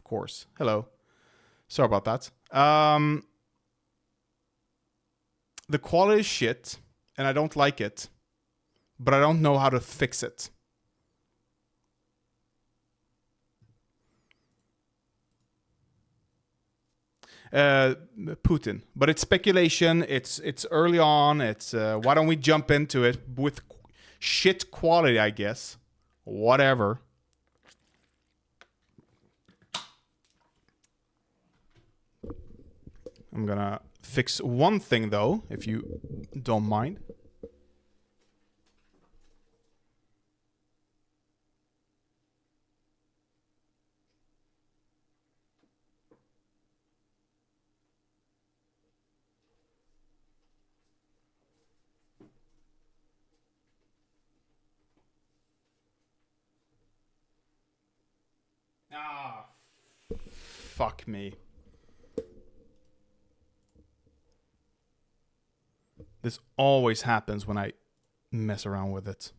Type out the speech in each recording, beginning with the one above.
course. Hello. Sorry about that. The quality is shit, and I don't like it, but I don't know how to fix it. Putin, but it's speculation. It's early on. It's why don't we jump into it with shit quality? I guess. Whatever. I'm gonna fix one thing though, if you don't mind. Ah, fuck me. This always happens when I mess around with it.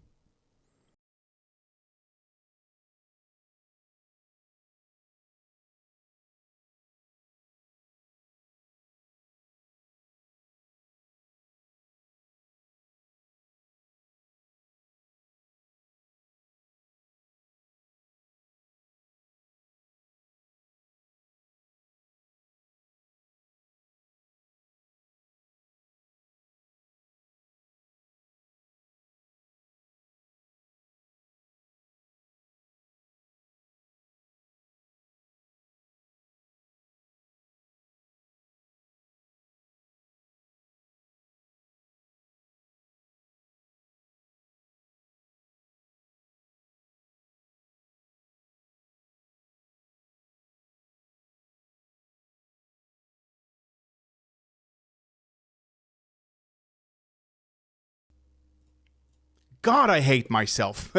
God, I hate myself.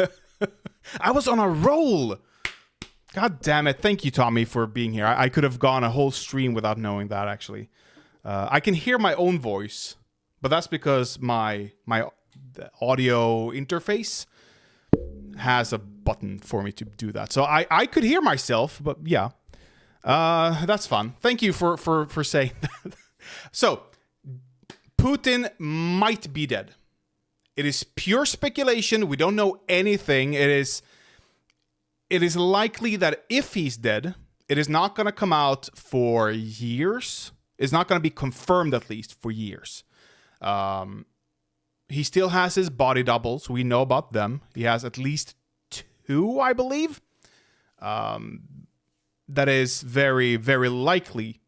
I was on a roll. God damn it. Thank you, Tommy, for being here. I could have gone a whole stream without knowing that, actually. I can hear my own voice, but that's because my audio interface has a button for me to do that. So I could hear myself, but yeah. That's fun. Thank you for saying that. So, Putin might be dead. It is pure speculation. We don't know anything. It is likely that if he's dead, it is not going to come out for years. It's not going to be confirmed, at least, for years. He still has his body doubles. We know about them. He has at least 2, I believe. That is very, very likely.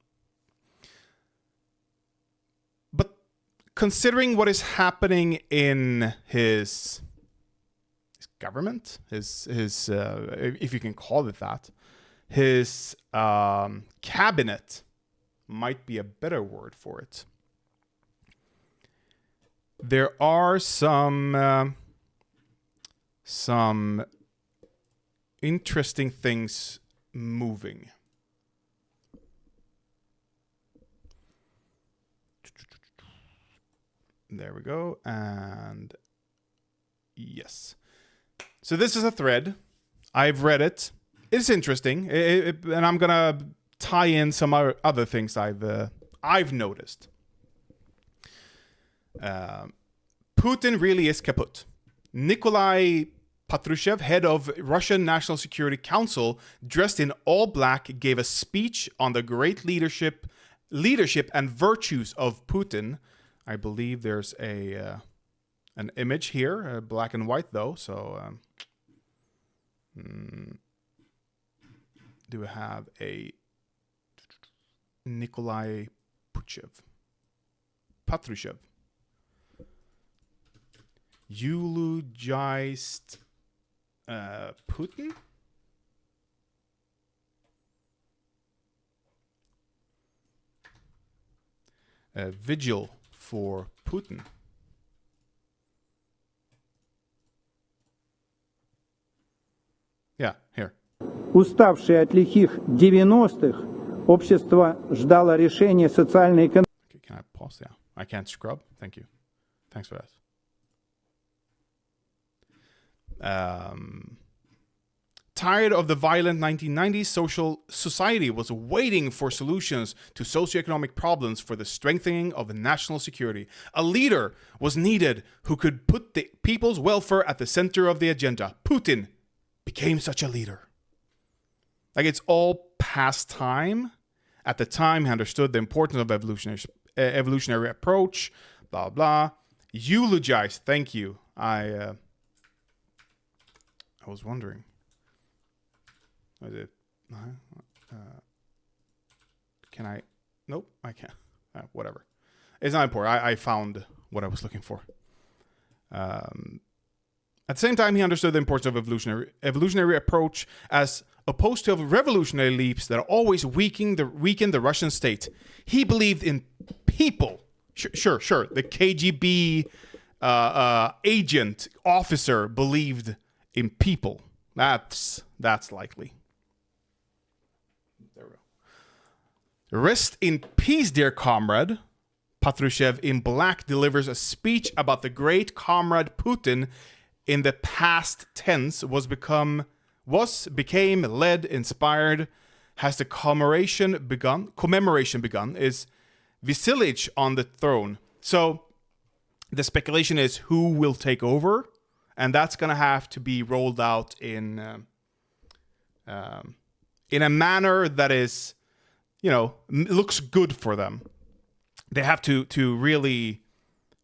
But considering what is happening in his government, his if you can call it that, his cabinet might be a better word for it. There are some interesting things moving. There we go. And yes. So this is a thread. I've read it. It's interesting. And I'm going to tie in some other things I've noticed. Putin really is kaput. Nikolai Patrushev, head of Russian National Security Council, dressed in all black, gave a speech on the great leadership and virtues of Putin. I believe there's an image here, black and white though. So, do we have a Nikolai Patrushev? Eulogized Putin? Vigil for Putin. Yeah, here. Уставшие от лихих 90-х, общество ждало решения социально-экономических. Okay, can I pause? Yeah, I can't scrub. Thank you. Thanks for that. Tired of the violent 1990s, society was waiting for solutions to socioeconomic problems for the strengthening of national security. A leader was needed who could put the people's welfare at the center of the agenda. Putin became such a leader. Like, it's all past time. At the time, he understood the importance of evolutionary approach, blah, blah. Eulogized. Thank you. I was wondering. Was it? Can I? Nope, I can't. Whatever. It's not important. I found what I was looking for. At the same time, he understood the importance of evolutionary approach as opposed to revolutionary leaps that always weaken the Russian state. He believed in people. Sure. The KGB agent officer believed in people. That's likely. There we go. Rest in peace, dear comrade. Patrushev in black delivers a speech about the great comrade Putin in the past tense became, led, inspired. Has the commemoration begun? Is Vassilych on the throne? So the speculation is who will take over, and that's gonna have to be rolled out in a manner that is, looks good for them. They have to really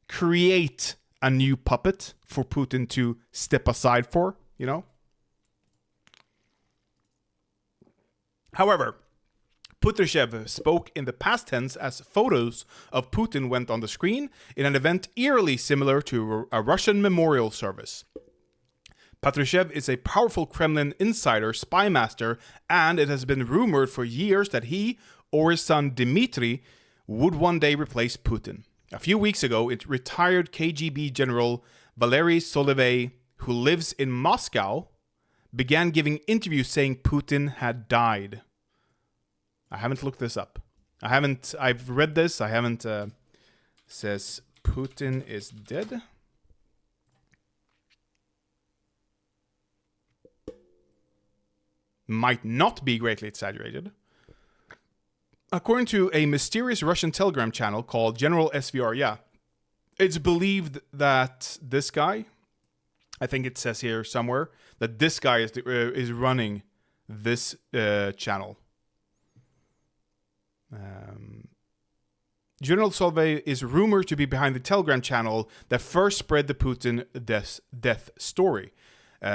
create a new puppet for Putin to step aside for, However, Patrushev spoke in the past tense as photos of Putin went on the screen in an event eerily similar to a Russian memorial service. Patrushev is a powerful Kremlin insider, spy master, and it has been rumored for years that he or his son Dmitry would one day replace Putin. A few weeks ago, retired KGB general Valery Solovey, who lives in Moscow, began giving interviews saying Putin had died. I haven't looked this up. I've read this. I haven't, says Putin is dead. Might not be greatly exaggerated. According to a mysterious Russian Telegram channel called General SVR, it's believed that this guy, I think it says here somewhere, that this guy is running this channel. General Solvay is rumored to be behind the Telegram channel that first spread the Putin death story.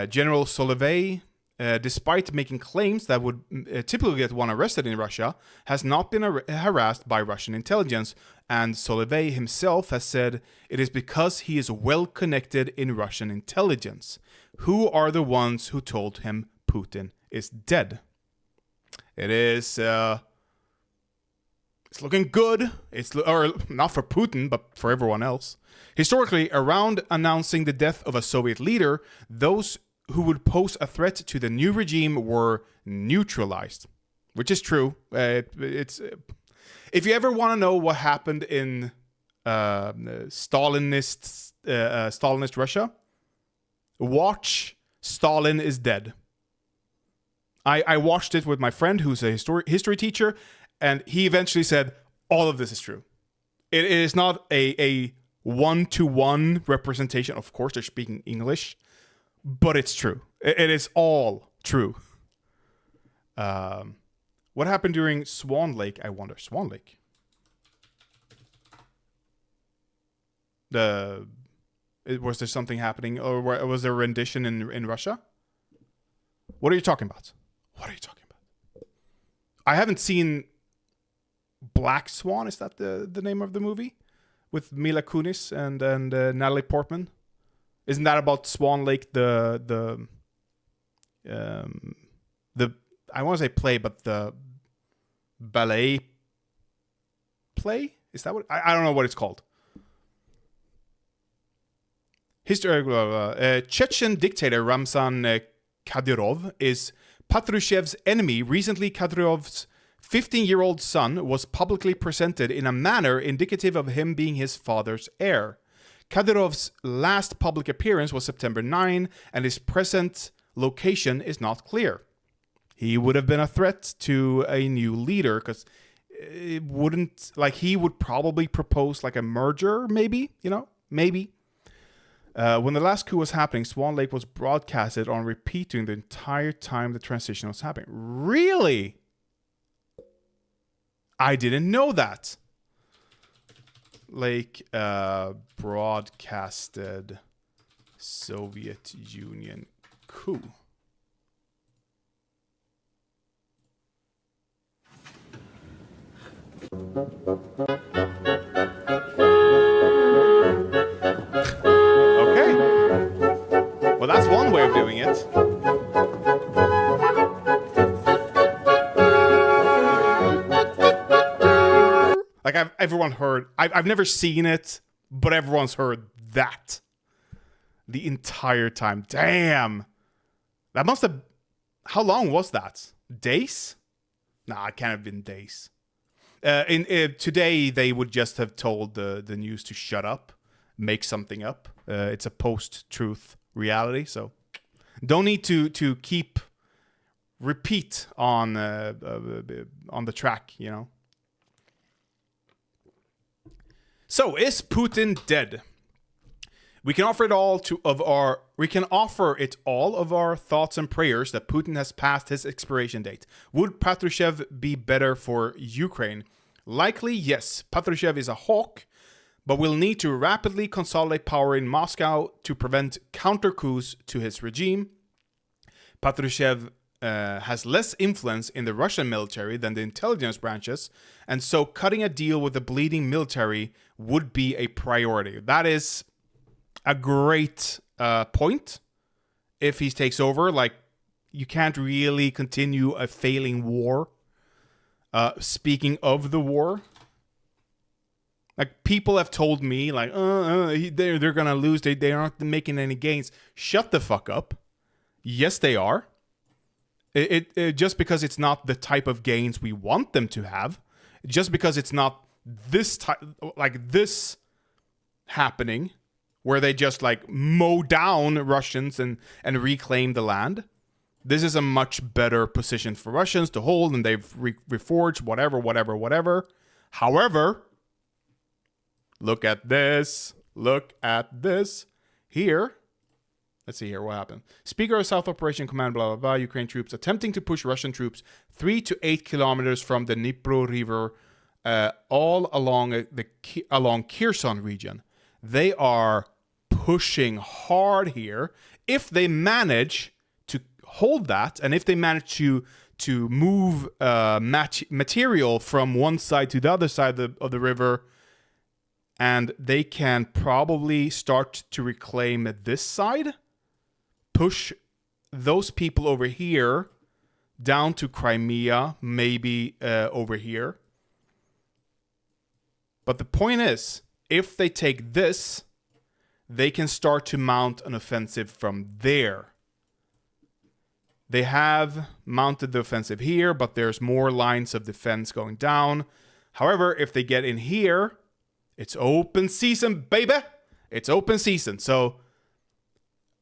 General Solovey, despite making claims that would typically get one arrested in Russia, has not been harassed by Russian intelligence, and Solovey himself has said it is because he is well connected in Russian intelligence. Who are the ones who told him Putin is dead? It is... It's looking good. Or not for Putin, but for everyone else. Historically, around announcing the death of a Soviet leader, those who would pose a threat to the new regime were neutralized, which is true. It's if you ever want to know what happened in Stalinist Russia, watch Stalin is Dead. I watched it with my friend who's a history teacher, and he eventually said, all of this is true. It is not a one-to-one representation. Of course, they're speaking English, but it's true. It is all true. What happened during Swan Lake, I wonder? Swan Lake? Was there something happening, or was there a rendition in Russia? What are you talking about? I haven't seen Black Swan. Is that the name of the movie? With Mila Kunis and Natalie Portman? Isn't that about Swan Lake, the I want to say play, but the ballet play? Is that what? I don't know what it's called. Chechen dictator Ramzan Kadyrov is Patrushev's enemy. Recently, Kadyrov's 15-year-old son was publicly presented in a manner indicative of him being his father's heir. Kadyrov's last public appearance was September 9, and his present location is not clear. He would have been a threat to a new leader because it wouldn't, like, he would probably propose like a merger, maybe, maybe. When the last coup was happening, Swan Lake was broadcasted on repeat during the entire time the transition was happening. Really? I didn't know that. Lake broadcasted Soviet Union coup. Okay. Well, that's one way of doing it. Like, everyone heard. I've never seen it, but everyone's heard that the entire time. Damn. That must have... How long was that? Days? Nah, it can't have been days. Today, they would just have told the news to shut up, make something up. It's a post-truth reality, so don't need to repeat on the track, So, is Putin dead? We can offer it all of our thoughts and prayers that Putin has passed his expiration date. Would Patrushev be better for Ukraine? Likely, yes. Patrushev is a hawk, but will need to rapidly consolidate power in Moscow to prevent counter-coups to his regime. Patrushev has less influence in the Russian military than the intelligence branches, and so cutting a deal with the bleeding military would be a priority. That is a great point. If he takes over, like, you can't really continue a failing war. Speaking of the war, like, people have told me, like, they're gonna lose. They aren't making any gains. Shut the fuck up. Yes, they are. It just because it's not the type of gains we want them to have, just because it's not this type, like this happening, where they just like mow down Russians and reclaim the land. This is a much better position for Russians to hold, and they've reforged whatever. However, look at this. Look at this. Here. Let's see here what happened. Speaker of South Operation Command, blah, blah, blah. Ukraine troops attempting to push Russian troops 3 to 8 kilometers from the Dnipro River, all along along Kherson region. They are pushing hard here. If they manage to hold that, and if they manage to move material from one side to the other side of the river, and they can probably start to reclaim this side, push those people over here down to Crimea, maybe over here. But the point is, if they take this, they can start to mount an offensive from there. They have mounted the offensive here, but there's more lines of defense going down. However, if they get in here, it's open season, baby. It's open season. So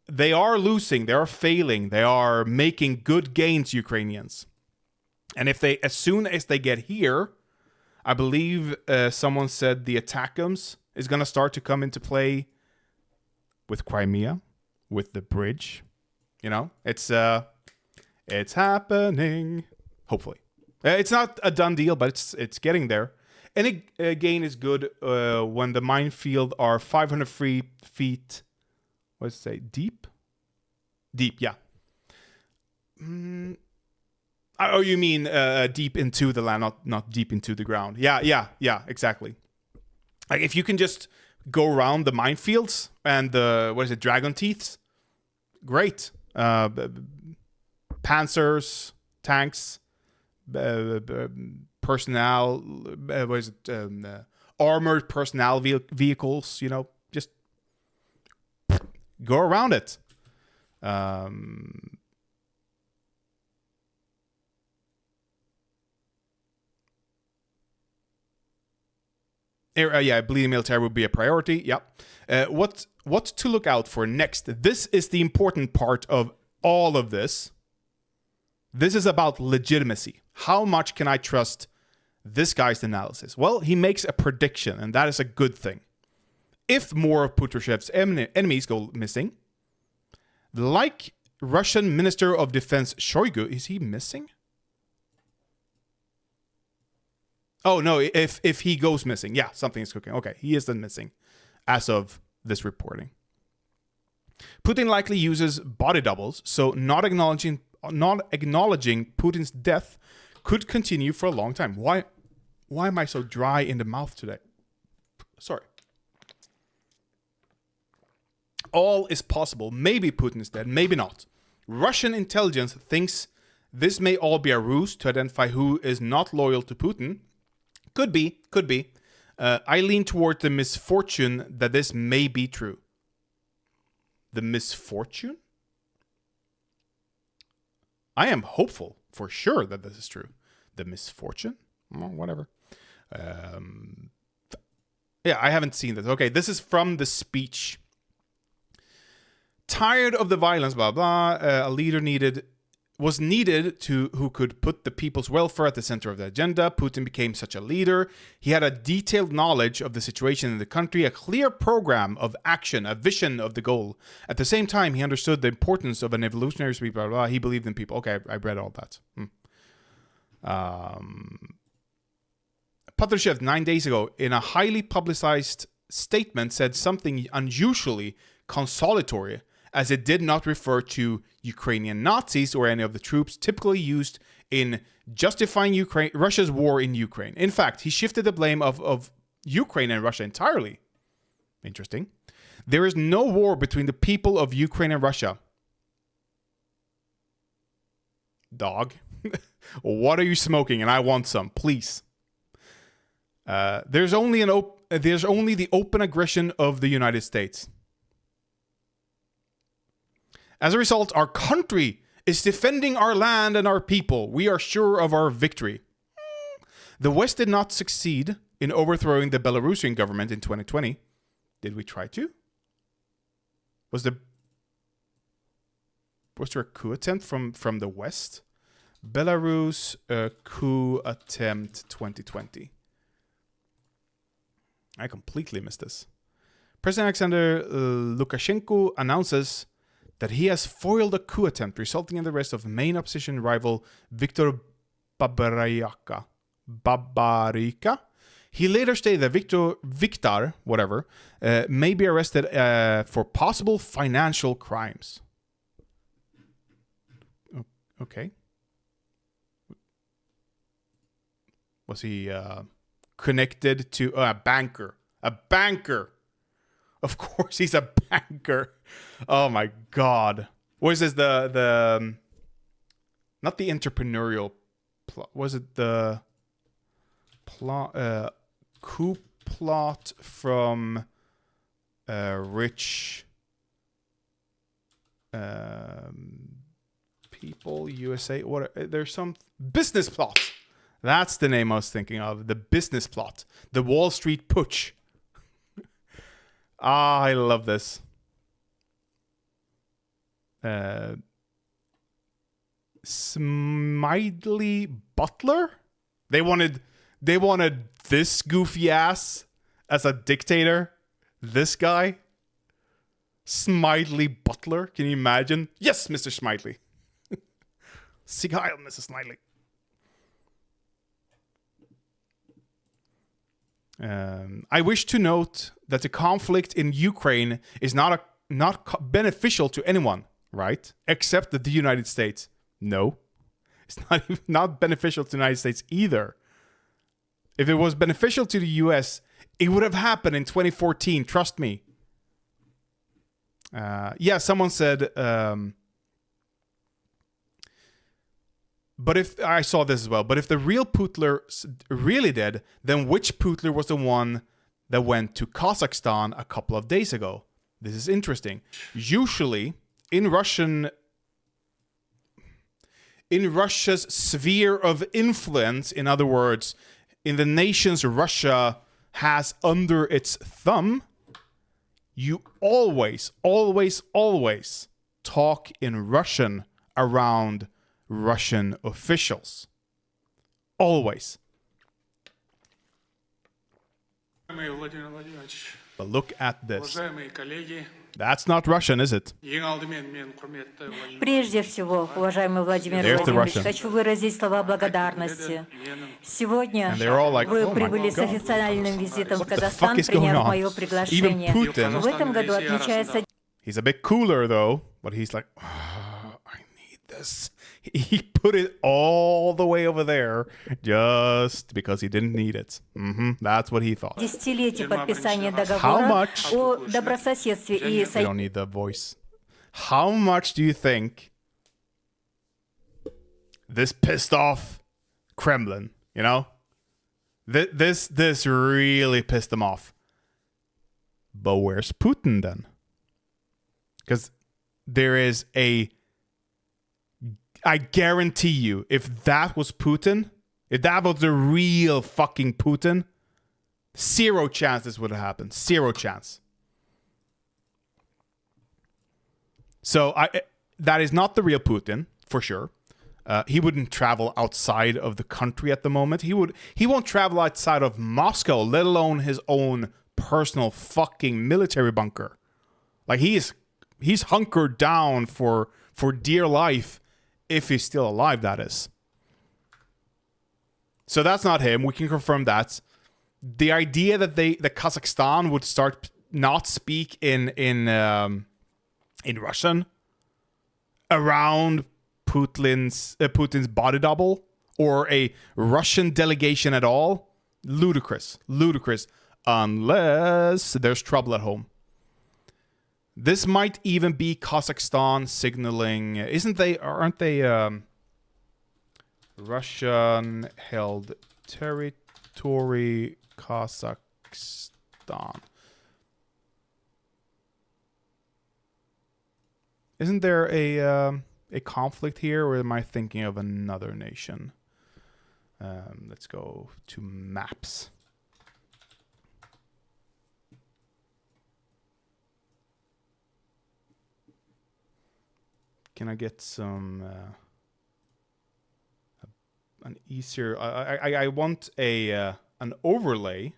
they are losing. They are failing. They are making good gains, Ukrainians. And if they, as soon as they get here, I believe someone said the ATACMS is going to start to come into play with Crimea, with the bridge. It's happening. Hopefully, it's not a done deal, but it's getting there. Any gain is good when the minefield are 500 feet. What does it say? Deep? Deep, yeah. Oh, you mean deep into the land, not deep into the ground. Yeah, exactly. Like, if you can just go around the minefields and the, dragon teeths, great. Panzers, tanks, personnel, armored personnel vehicles, just go around it. Bleeding military would be a priority. Yep. What to look out for next? This is the important part of all of this. This is about legitimacy. How much can I trust this guy's analysis? Well, he makes a prediction, and that is a good thing. If more of Patrushev's enemies go missing, like Russian Minister of Defense Shoigu, is he missing? Oh, no, if he goes missing. Yeah, something is cooking. Okay, he isn't missing as of this reporting. Putin likely uses body doubles, so not acknowledging Putin's death could continue for a long time. Why am I so dry in the mouth today? Sorry. All is possible. Maybe Putin is dead, maybe not. Russian intelligence thinks this may all be a ruse to identify who is not loyal to Putin. Could be. I lean toward the misfortune that this may be true. The misfortune? I am hopeful for sure that this is true. The misfortune? Well, whatever. Yeah, I haven't seen this. Okay, this is from the speech. Tired of the violence, blah, blah. A leader was needed who could put the people's welfare at the center of the agenda. Putin became such a leader. He had a detailed knowledge of the situation in the country, a clear program of action, a vision of the goal. At the same time, he understood the importance of an evolutionary speed, blah, blah. He believed in people. Okay, I read all that. Patrushev, 9 days ago, in a highly publicized statement, said something unusually consolatory, as it did not refer to Ukrainian Nazis or any of the troops typically used in justifying Russia's war in Ukraine. In fact, he shifted the blame of Ukraine and Russia entirely. Interesting. There is no war between the people of Ukraine and Russia. Dog. What are you smoking? And I want some, please. There's only the open aggression of the United States. As a result, our country is defending our land and our people. We are sure of our victory. The West did not succeed in overthrowing the Belarusian government in 2020. Did we try to? Was there a coup attempt from the West? Belarus coup attempt 2020. I completely missed this. President Alexander Lukashenko announces that he has foiled a coup attempt, resulting in the arrest of main opposition rival Viktor Babarika. He later stated that Viktor, may be arrested for possible financial crimes. Okay. Was he connected to a banker? A banker! Of course he's a banker. Oh my god. What is this? The not the entrepreneurial plot. Was it the plot coup plot from rich people USA? What there's some business plot. That's the name I was thinking of. The business plot. The Wall Street putsch. I love this. Smiley Butler? They wanted this goofy ass as a dictator. This guy? Smiley Butler? Can you imagine? Yes, Mr. Smiley. Sig Heil, Mrs. Smiley. I wish to note that the conflict in Ukraine is not beneficial to anyone, right? Except the United States. No, it's not beneficial to the United States either. If it was beneficial to the US, it would have happened in 2014. Trust me. Yeah, someone said. But if I saw this as well, but if the real Putler really did, then which Putler was the one that went to Kazakhstan a couple of days ago? This is interesting. Usually, in Russia's sphere of influence, in other words, in the nations Russia has under its thumb, you always talk in Russian around Russian officials. Always. But look at this. That's not Russian, is it? Прежде всего, уважаемый Владимир There's the Владимирович, Russian. хочу выразить слова благодарности. Сегодня And they're all like, вы "Oh my прибыли с God. официальным визитом в What the Казахстан, fuck is going приняв on?" мое Even приглашение. Putin. В этом году отмечается He's a bit cooler though, but he's like, "Oh, I need this." He put it all the way over there just because he didn't need it. That's what he thought. десятилетие подписания How договора much? о добрососедстве и We don't need the voice. How much do you think this pissed off Kremlin? You know, this really pissed them off. But where's Putin then? Because there is I guarantee you, if that was Putin, if that was the real fucking Putin, 0 chance this would have happened. 0 chance. So that is not the real Putin, for sure. He wouldn't travel outside of the country at the moment. He won't travel outside of Moscow, let alone his own personal fucking military bunker. Like he's hunkered down for dear life, if he's still alive, that is. So that's not him. We can confirm that. The idea that the Kazakhstan would start not speak in Russian around Putin's body double or a Russian delegation at all, ludicrous, unless there's trouble at home. This might even be Kazakhstan signaling. Aren't they Russian held territory, Kazakhstan? Isn't there a conflict here, or am I thinking of another nation? Let's go to maps. Can I get some an easier? I want an overlay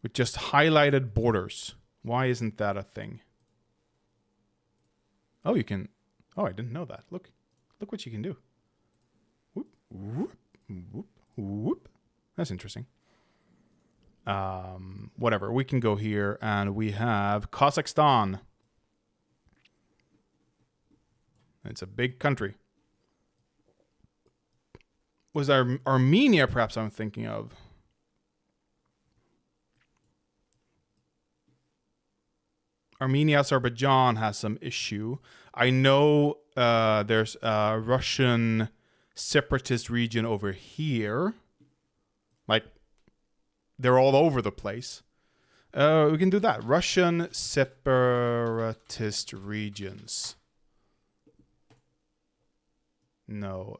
with just highlighted borders. Why isn't that a thing? Oh, you can. Oh, I didn't know that. Look what you can do. Whoop, whoop, whoop, whoop. That's interesting. Whatever. We can go here, and we have Kazakhstan. It's a big country. Was Armenia perhaps I'm thinking of? Armenia, Azerbaijan has some issue. I know there's a Russian separatist region over here. Like, they're all over the place. We can do that. Russian separatist regions. No.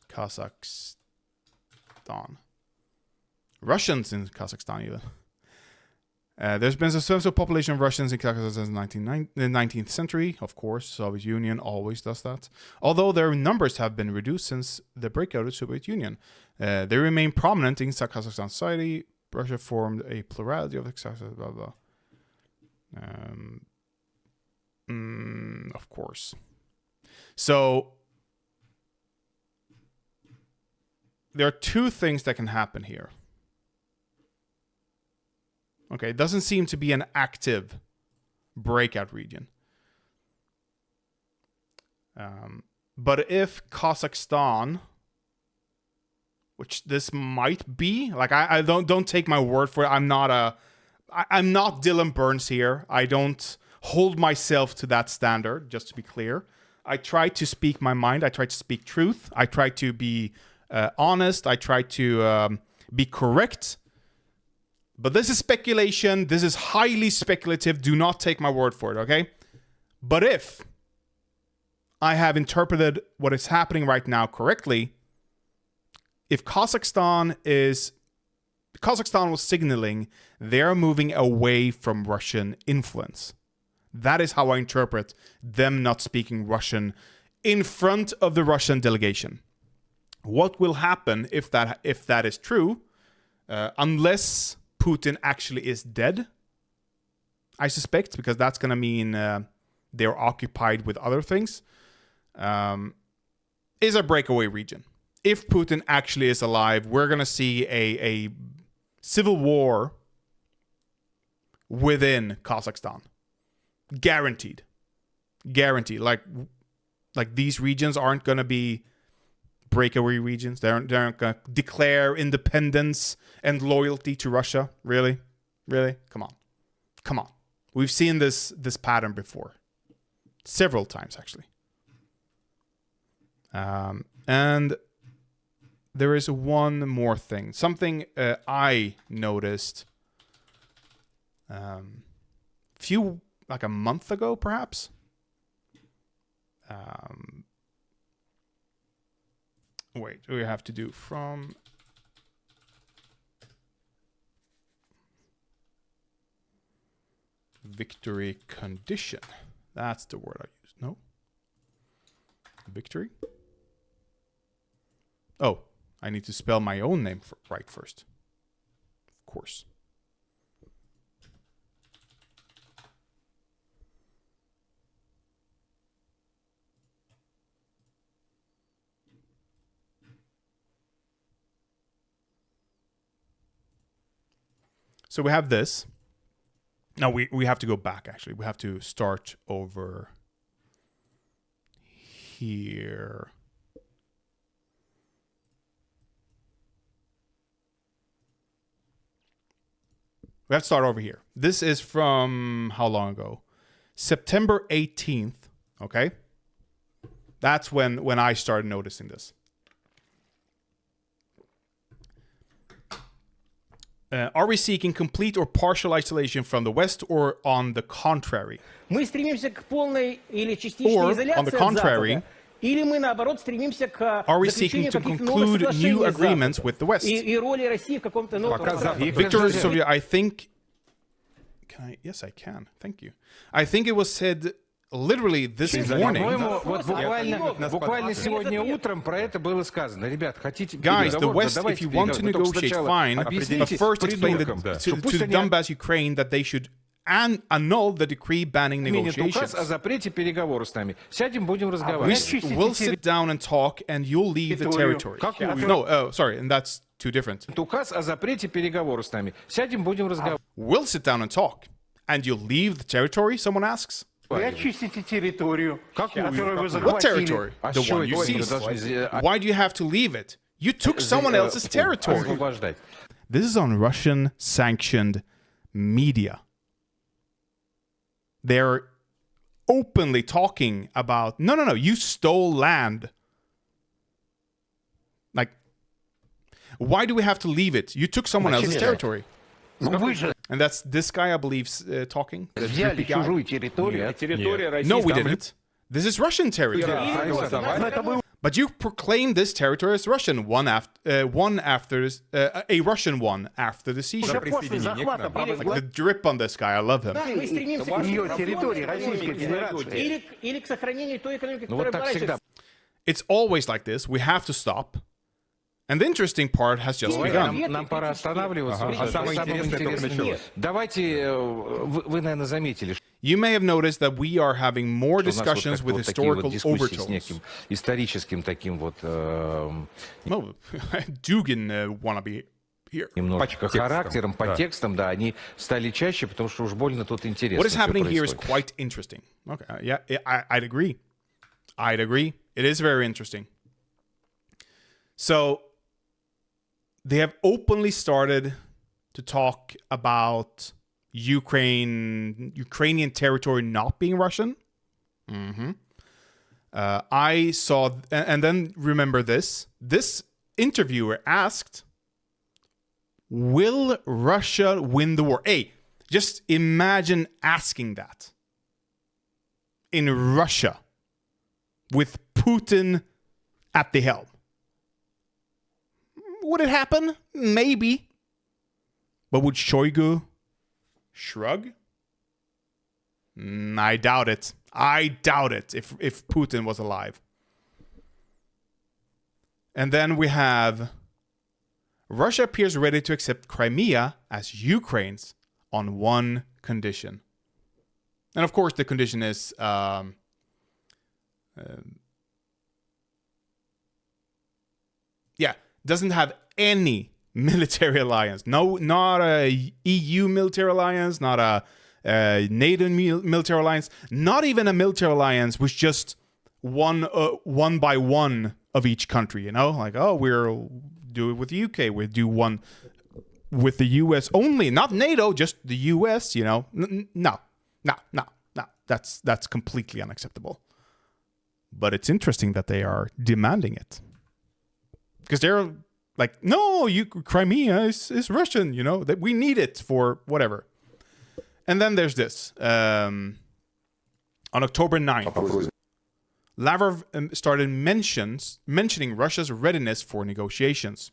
Kazakhstan. Russians in Kazakhstan even. There's been a substantial population of Russians in Kazakhstan since the 19th century. Of course, Soviet Union always does that. Although their numbers have been reduced since the breakout of the Soviet Union. They remain prominent in Kazakhstan society. Russia formed a plurality of Kazakhstan, blah, blah. Of course. So, there are two things that can happen here. Okay, it doesn't seem to be an active breakout region. But if Kazakhstan, which this might be, like I don't take my word for it. I'm not Dylan Burns here. I don't hold myself to that standard, just to be clear. I try to speak my mind. I try to speak truth. I try to be honest. I try to be correct. But this is speculation. This is highly speculative. Do not take my word for it, okay? But if I have interpreted what is happening right now correctly, if Kazakhstan is Kazakhstan was signaling they're moving away from Russian influence. That is how I interpret them not speaking Russian in front of the Russian delegation. What will happen if that is true, unless Putin actually is dead, I suspect, because that's going to mean they're occupied with other things, is a breakaway region. If Putin actually is alive, we're going to see a civil war within Kazakhstan. Guaranteed. Like these regions aren't going to be breakaway regions. They aren't going to declare independence and loyalty to Russia. Really? Come on. We've seen this pattern before. Several times, actually. And there is one more thing. Something I noticed like a month ago, perhaps. Wait, we have to do from... Victory condition. That's the word I used. No? Victory? Oh, I need to spell my own name right first. Of course. So we have this. Now we have to go back, actually. We have to start over here. We have to start over here. This is from how long ago? September 18th, okay? That's when I started noticing this. Are we seeking complete or partial isolation from the West, or on the contrary? Мы стремимся к полной или частичной Or, изоляции on the от contrary, Запада, или мы, наоборот, стремимся к are we seeking заключению to каких-то новых conclude соглашений new с agreements Западом with the West? и роли России в каком-то новом пространстве. Victor Sylvia, I think... Can I? Yes, I can. Thank you. I think it was said literally this morning. По-моему, вот буквально сегодня утром про это было сказано. Ребят, хотите Guys, the переговоры, West, давайте if you want to переговоры. Только negotiate, сначала fine, but объясните first explain придуркам, to пусть the они Donbass Ukraine that they should annul the decree banning отменят negotiations. указ о запрете переговоров с нами. Сядем, будем разговаривать. We'll sit down and talk, and you'll leave the territory. No, sorry, and that's too different. Указ о запрете переговоров с нами. Сядем, будем разговаривать. We'll sit down and talk, and you'll leave the territory, someone asks. Вы очистите территорию, которую вы What захватили. territory? А The с чего one you это seized. должны Why do you have to leave it? You took someone else's territory. освобождать? This is on Russian-sanctioned media. They're openly talking about, no, you stole land. Like, why do we have to leave it? You took someone else's territory. Вы же And that's this guy, I believe, talking. The взяли drippy guy. чужую территорию. Территория России. No, we didn't. This is Russian territory. Но это было But you proclaim this territory as Russian, a Russian one after the seizure. уже после захвата Like the drip on this guy, I love him. Мы стремимся к ее территории Российской Федерации. или к сохранению той экономики, Ну вот которая так всегда. It's always like this. We have to stop. And the interesting part has just begun. Нам пора останавливаться. Самое интересное. Давайте, вы, наверное, заметили, You may have noticed that we are having more что у нас discussions with вот такие вот historical дискуссии с overtones. неким историческим таким вот No, Dugin wanna be here. немножко характером, по текстам, да, они стали чаще, потому что уж больно тут интересно What is всё happening here is происходит. quite interesting. Okay, yeah, I'd agree. I'd agree. It is very interesting. So, they have openly started to talk about Ukrainian territory not being Russian. I saw, and then remember this. This interviewer asked, will Russia win the war? Hey, just imagine asking that. In Russia, with Putin at the helm. Would it happen? Maybe. But would Shoigu shrug? I doubt it. I doubt it if Putin was alive. And then we have Russia appears ready to accept Crimea as Ukraine's on one condition. And of course, the condition is doesn't have any military alliance. No, not a EU military alliance, not a NATO military alliance, not even a military alliance with just one by one of each country, you know? Like, oh, we'll do it with the UK, we'll do one with the US only, not NATO, just the US, you know? No. That's completely unacceptable. But it's interesting that they are demanding it. Because they're like, no, Crimea is Russian, you know, that we need it for whatever. And then there's this. On October 9th, Lavrov started mentioning Russia's readiness for negotiations.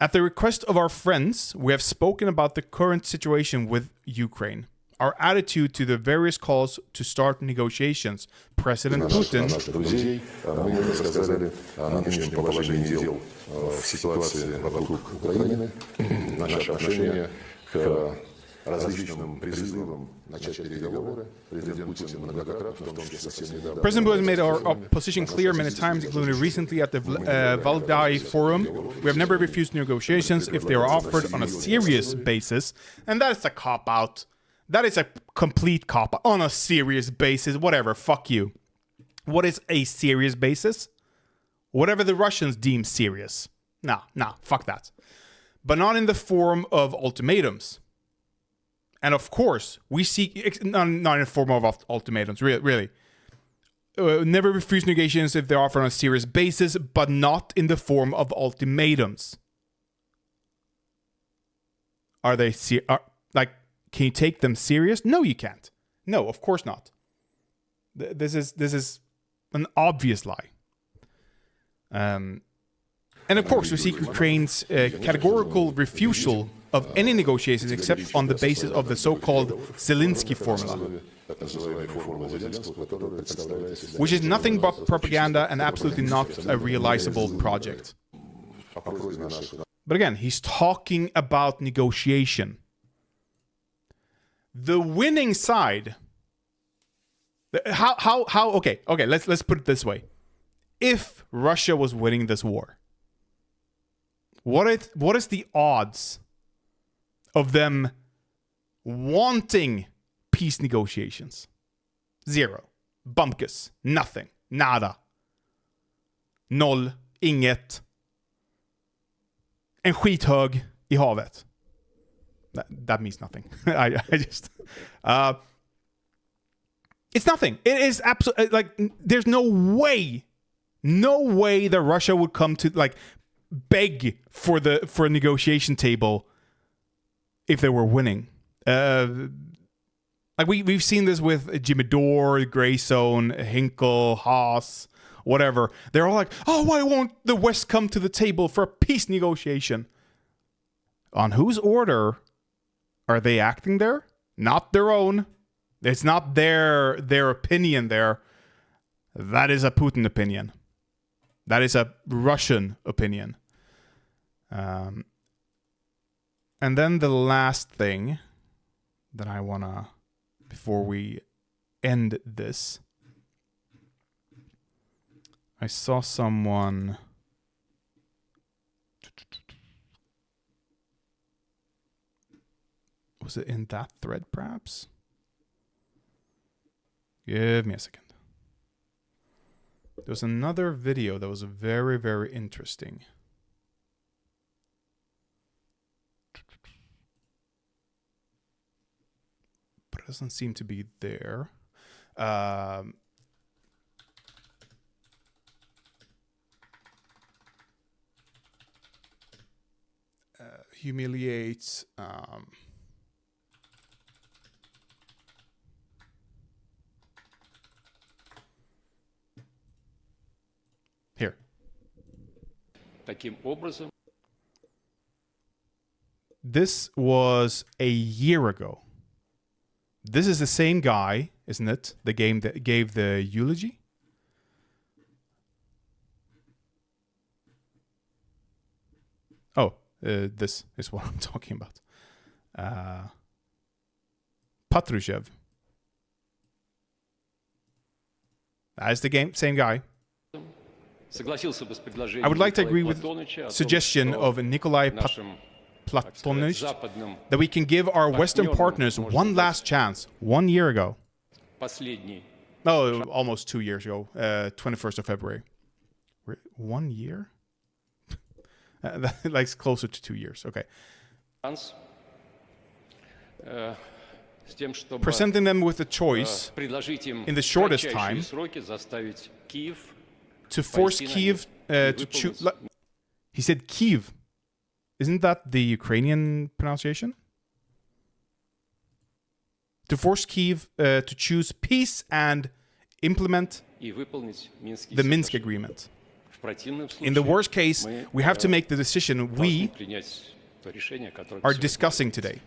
At the request of our friends, we have spoken about the current situation with Ukraine. Our attitude to the various calls to start negotiations. President Putin друзей, мы рассказали о нынешнем положении дел в ситуации вокруг Украины, наше отношение к различным призывам начать переговоры. Президент Путин многократно, в том числе совсем недавно. President Putin made our position clear many times, including recently at the Valdai Forum. We have never refused negotiations if they are offered on a serious basis, and that is a cop-out. That is a complete cop on a serious basis. Whatever, fuck you. What is a serious basis? Whatever the Russians deem serious. Nah, fuck that. But not in the form of ultimatums. And of course, we seek... Not in the form of ultimatums, really. Never refuse negotiations if they're offered on a serious basis, but not in the form of ultimatums. Are they... Can you take them serious? No, you can't. No, of course not. This is an obvious lie. And of course, we see Ukraine's categorical refusal of any negotiations except on the basis of the so-called Zelensky formula, which is nothing but propaganda and absolutely not a realizable project. But again, he's talking about negotiation. The winning side. Okay, let's put it this way. If Russia was winning this war, what is the odds of them wanting peace negotiations? Zero. Bumkus. Nothing. Nada. Noll. Inget. En skithög I havet. That means nothing. I just... it's nothing. It is absolutely... there's no way that Russia would come to, beg for a negotiation table if they were winning. We've seen this with Jimmy Dore, Grayson, Hinkle, Haas, whatever. They're all like, oh, why won't the West come to the table for a peace negotiation? On whose order are they acting there? Not their own. It's not their opinion there. That is a Putin opinion. That is a Russian opinion. And then the last thing that I want to, before we end this, I saw someone... Was it in that thread, perhaps? Give me a second. There was another video that was very, very interesting. But it doesn't seem to be there. Humiliates... Here. Таким образом. This was a year ago. This is the same guy, isn't it? The game that gave the eulogy? Oh, this is what I'm talking about. Patrushev. That's the same guy. I would like to agree with suggestion of Nikolai Platonovich that we can give our Western partners one last chance. 1 year ago. No, almost 2 years ago. 21st of February. 1 year? Like closer to 2 years. Okay. Presenting them with a choice in the shortest time to force Kiev to choose. He said Kiev. Isn't that the Ukrainian pronunciation? To force Kiev to choose peace and implement the Minsk agreement. In the worst case, we have to make the decision we are discussing today.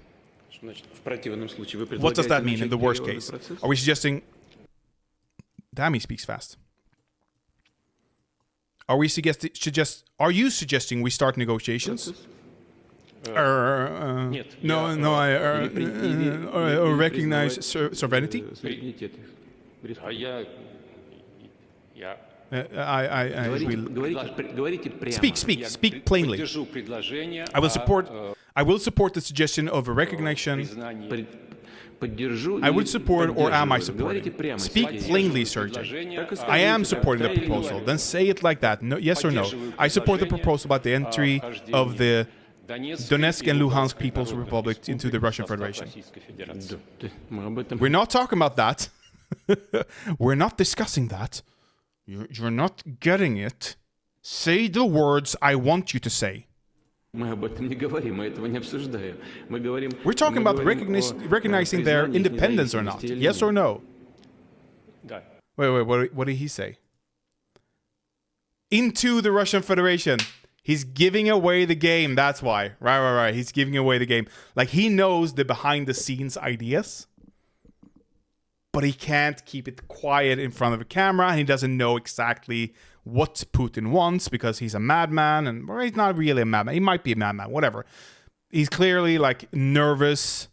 What does that mean in the worst case? Are we suggesting... Damn, he speaks fast. Are you suggesting we start negotiations? No, I recognize sovereignty. I will speak plainly. I will support the suggestion of a recognition. I would support, or am I supporting? Speak plainly, Sergey. I am supporting the proposal. Then say it like that. No, yes or no. I support the proposal about the entry of the Donetsk and Luhansk People's Republic into the Russian Federation. We're not talking about that. We're not discussing that. You're not getting it. Say the words I want you to say. We're talking about recognizing their independence or not. Yes or no? Wait, what did he say? Into the Russian Federation. He's giving away the game, that's why. Right. He's giving away the game. Like, he knows the behind-the-scenes ideas, but he can't keep it quiet in front of a camera, and he doesn't know exactly what Putin wants because he's a madman, and well, he's not really a madman. He might be a madman, whatever. He's clearly, like, nervous,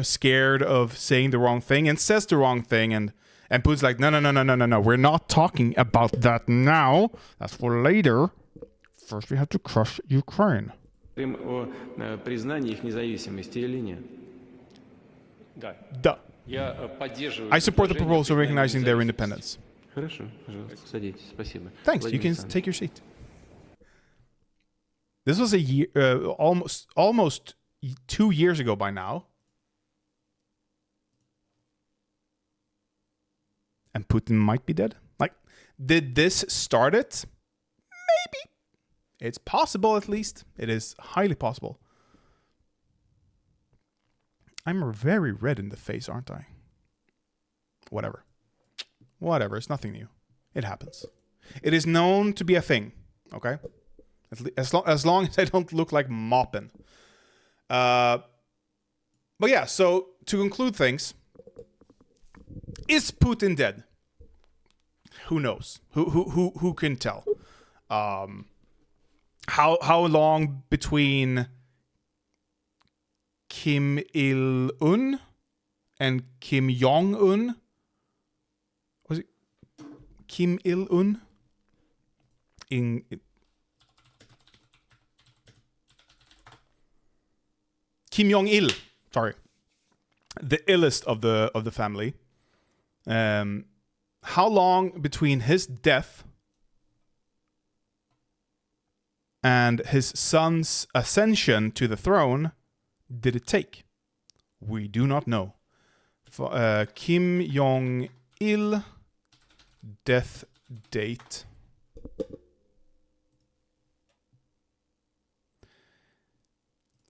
scared of saying the wrong thing, and says the wrong thing, and Putin's like, no, we're not talking about that now. That's for later. First, we have to crush Ukraine. Duh. I support the proposal recognizing their independence. Thanks. You can take your seat. This was a year, almost 2 years ago by now. And Putin might be dead. Like, did this start it? Maybe. It's possible, at least. It is highly possible. I'm very red in the face, aren't I? Whatever. It's nothing new. It happens. It is known to be a thing, okay? As long as I don't look like mopping. But yeah, so to conclude things, is Putin dead? Who knows? Who can tell? How long between Kim Il-un and Kim Jong-un? Was it Kim Il-un? Kim Jong-il, sorry. The illest of the family. How long between his death and his son's ascension to the throne did it take? We do not know. Kim Jong-il death date.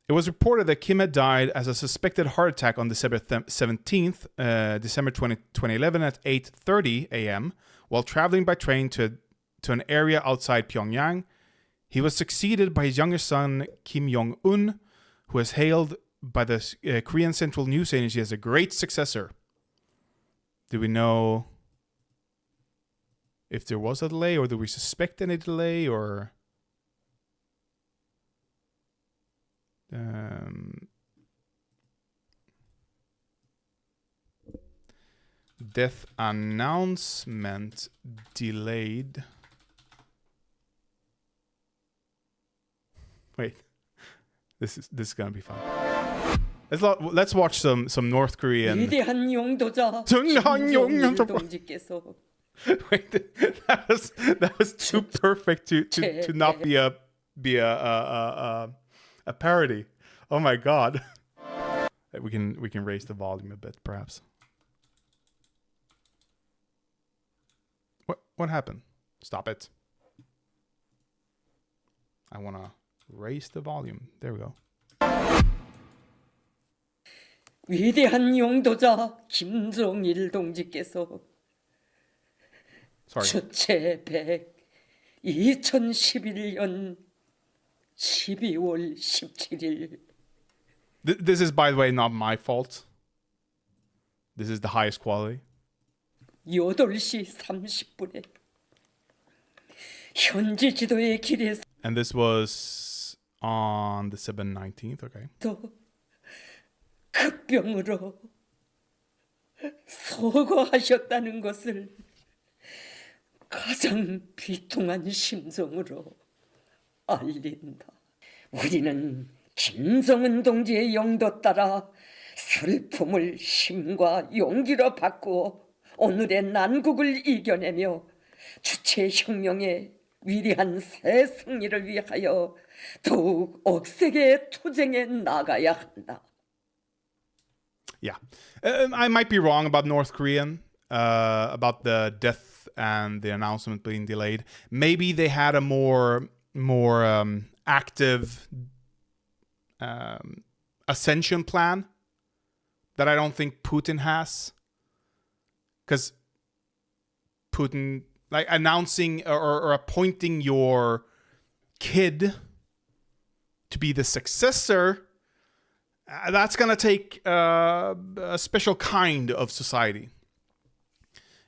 It was reported that Kim had died as a suspected heart attack on December 17th, December 2011 at 8:30 a.m. while traveling by train to an area outside Pyongyang. He was succeeded by his younger son, Kim Jong-un, who is hailed by the Korean Central News Agency as a great successor. Do we know if there was a delay, or do we suspect any delay, or... death announcement delayed. Wait, this is gonna be fun. Let's watch some North Korean. 위대한 용도자 정한 김정일 용도자. 동지께서 Wait, that was too perfect to not be a parody. Oh my god. We can raise the volume a bit, perhaps. What happened? Stop it. I wanna raise the volume. There we go. 위대한 용도자 김정일 동지께서 Sorry. 주체 100 2011년 12월 17일 This is, by the way, not my fault. This is the highest quality. 8시 30분에 현지 지도의 길에서 And this was on December 19th, okay. 급병으로 소거하셨다는 것을 가장 비통한 심정으로 알린다. 우리는 김정은 동지의 용도 따라 슬픔을 힘과 용기로 바꾸어 오늘의 난국을 이겨내며 주체혁명의 위대한 새 승리를 위하여 더욱 억세게 투쟁해 나가야 한다. Yeah. I might be wrong about North Korean, about the death and the announcement being delayed. Maybe they had a more active ascension plan that I don't think Putin has. Because Putin, like, announcing or appointing your kid to be the successor, that's going to take a special kind of society.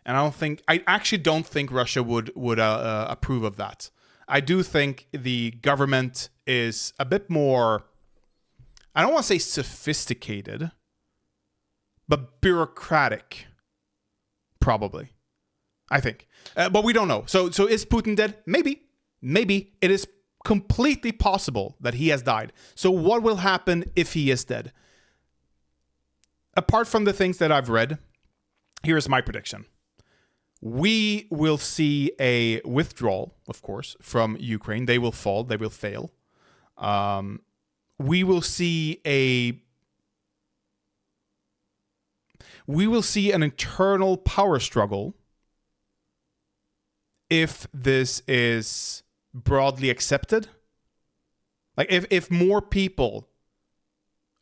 And I actually don't think Russia would approve of that. I do think the government is a bit more, I don't want to say sophisticated, but bureaucratic, probably. I think. But we don't know. So is Putin dead? Maybe. Maybe. It is completely possible that he has died. So what will happen if he is dead? Apart from the things that I've read, here's my prediction. We will see a withdrawal, of course, from Ukraine. They will fall. They will fail. We will see an internal power struggle if this is broadly accepted. Like if more people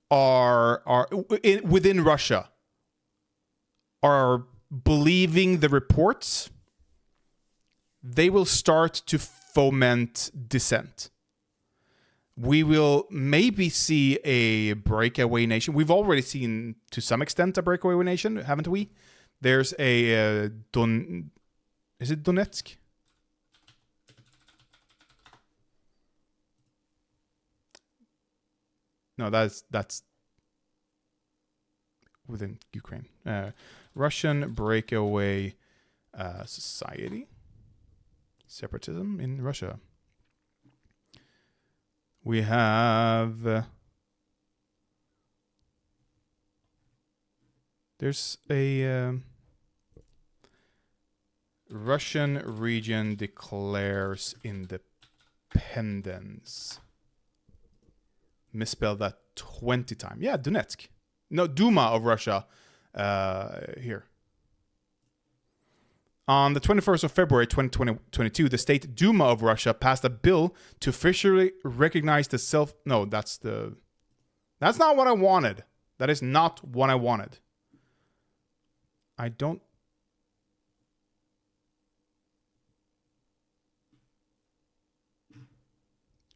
are within Russia are believing the reports, they will start to foment dissent. We will maybe see a breakaway nation. We've already seen, to some extent, a breakaway nation, haven't we? There's a is it Donetsk? No, that's within Ukraine. Russian breakaway society. Separatism in Russia. We have... there's a... Russian region declares independence. Misspelled that 20 times. Yeah, Donetsk. No, Duma of Russia. Here. On the 21st of February 2022, the State Duma of Russia passed a bill to officially recognize the self... No, that's not what I wanted. That is not what I wanted. I don't...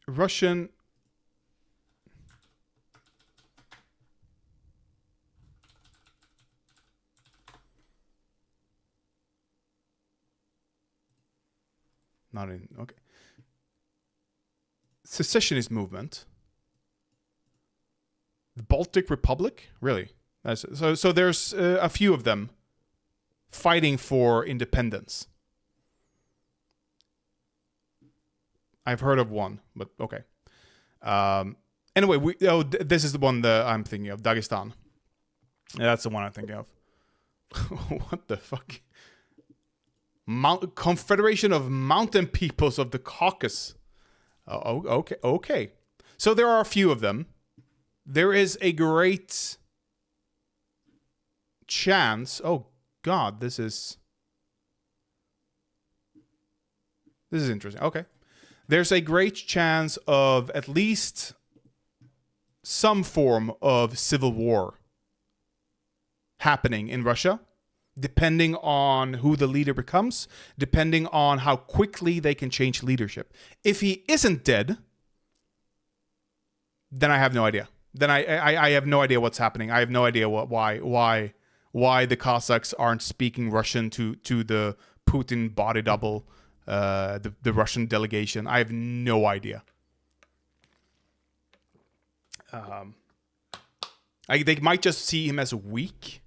Russian... Not in. Okay. Secessionist movement. The Baltic Republic? Really? So there's a few of them fighting for independence. I've heard of one, but okay. Anyway, this is the one that I'm thinking of. Dagestan. Yeah, that's the one I'm thinking of. What the fuck? Confederation of Mountain Peoples of the Caucasus. Oh, okay. So there are a few of them. There is a great chance. Oh God, this is interesting. Okay. There's a great chance of at least some form of civil war happening in Russia, depending on who the leader becomes, depending on how quickly they can change leadership. If he isn't dead, then I have no idea. Then I have no idea what's happening. I have no idea why the Cossacks aren't speaking Russian to the Putin body double, the Russian delegation. I have no idea. They might just see him as weak,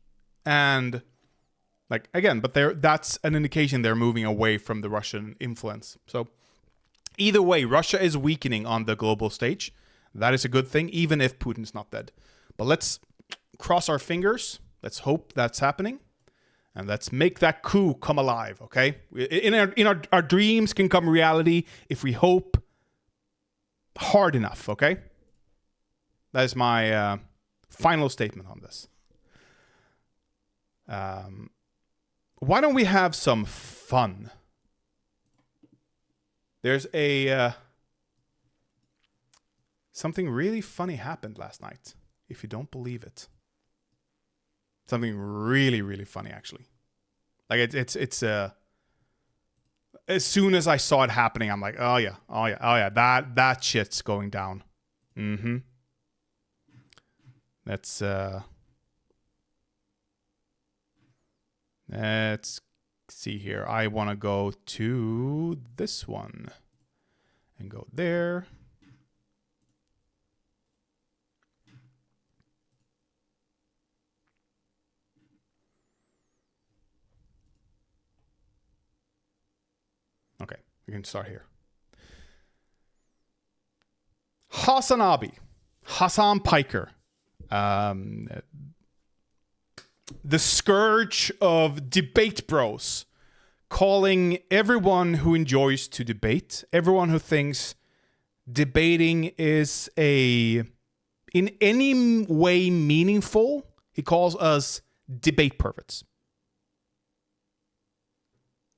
and like again, but that's an indication they're moving away from the Russian influence. So either way, Russia is weakening on the global stage. That is a good thing, even if Putin's not dead. But let's cross our fingers. Let's hope that's happening. And let's make that coup come alive, okay? In our dreams can come reality if we hope hard enough, okay? That is my final statement on this. Why don't we have some fun? There's a... something really funny happened last night, if you don't believe it. Something really, really funny, actually. Like, it's as soon as I saw it happening, I'm like, oh yeah, that shit's going down. Mm-hmm. Let's see here. I want to go to this one and go there. Okay, we can start here. Hasan Abi, Hasan Piker, the scourge of debate bros, calling everyone who enjoys to debate, everyone who thinks debating is in any way meaningful, he calls us debate perverts.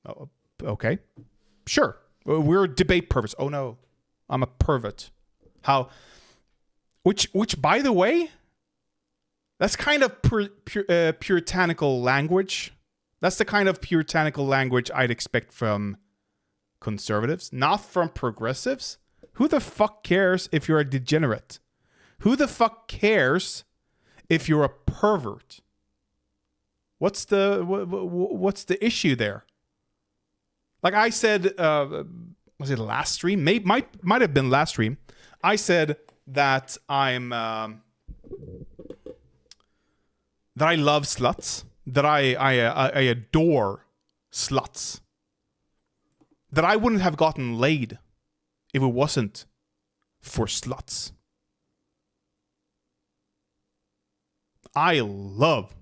Oh, okay. Sure, we're debate perverts. Oh no, I'm a pervert. How? Which, by the way, that's kind of puritanical language. That's the kind of puritanical language I'd expect from conservatives, not from progressives. Who the fuck cares if you're a degenerate? Who the fuck cares if you're a pervert? What's the issue there? Like I said, was it last stream? Might have been last stream. I said that that I love sluts, that I adore sluts, that I wouldn't have gotten laid if it wasn't for sluts. I love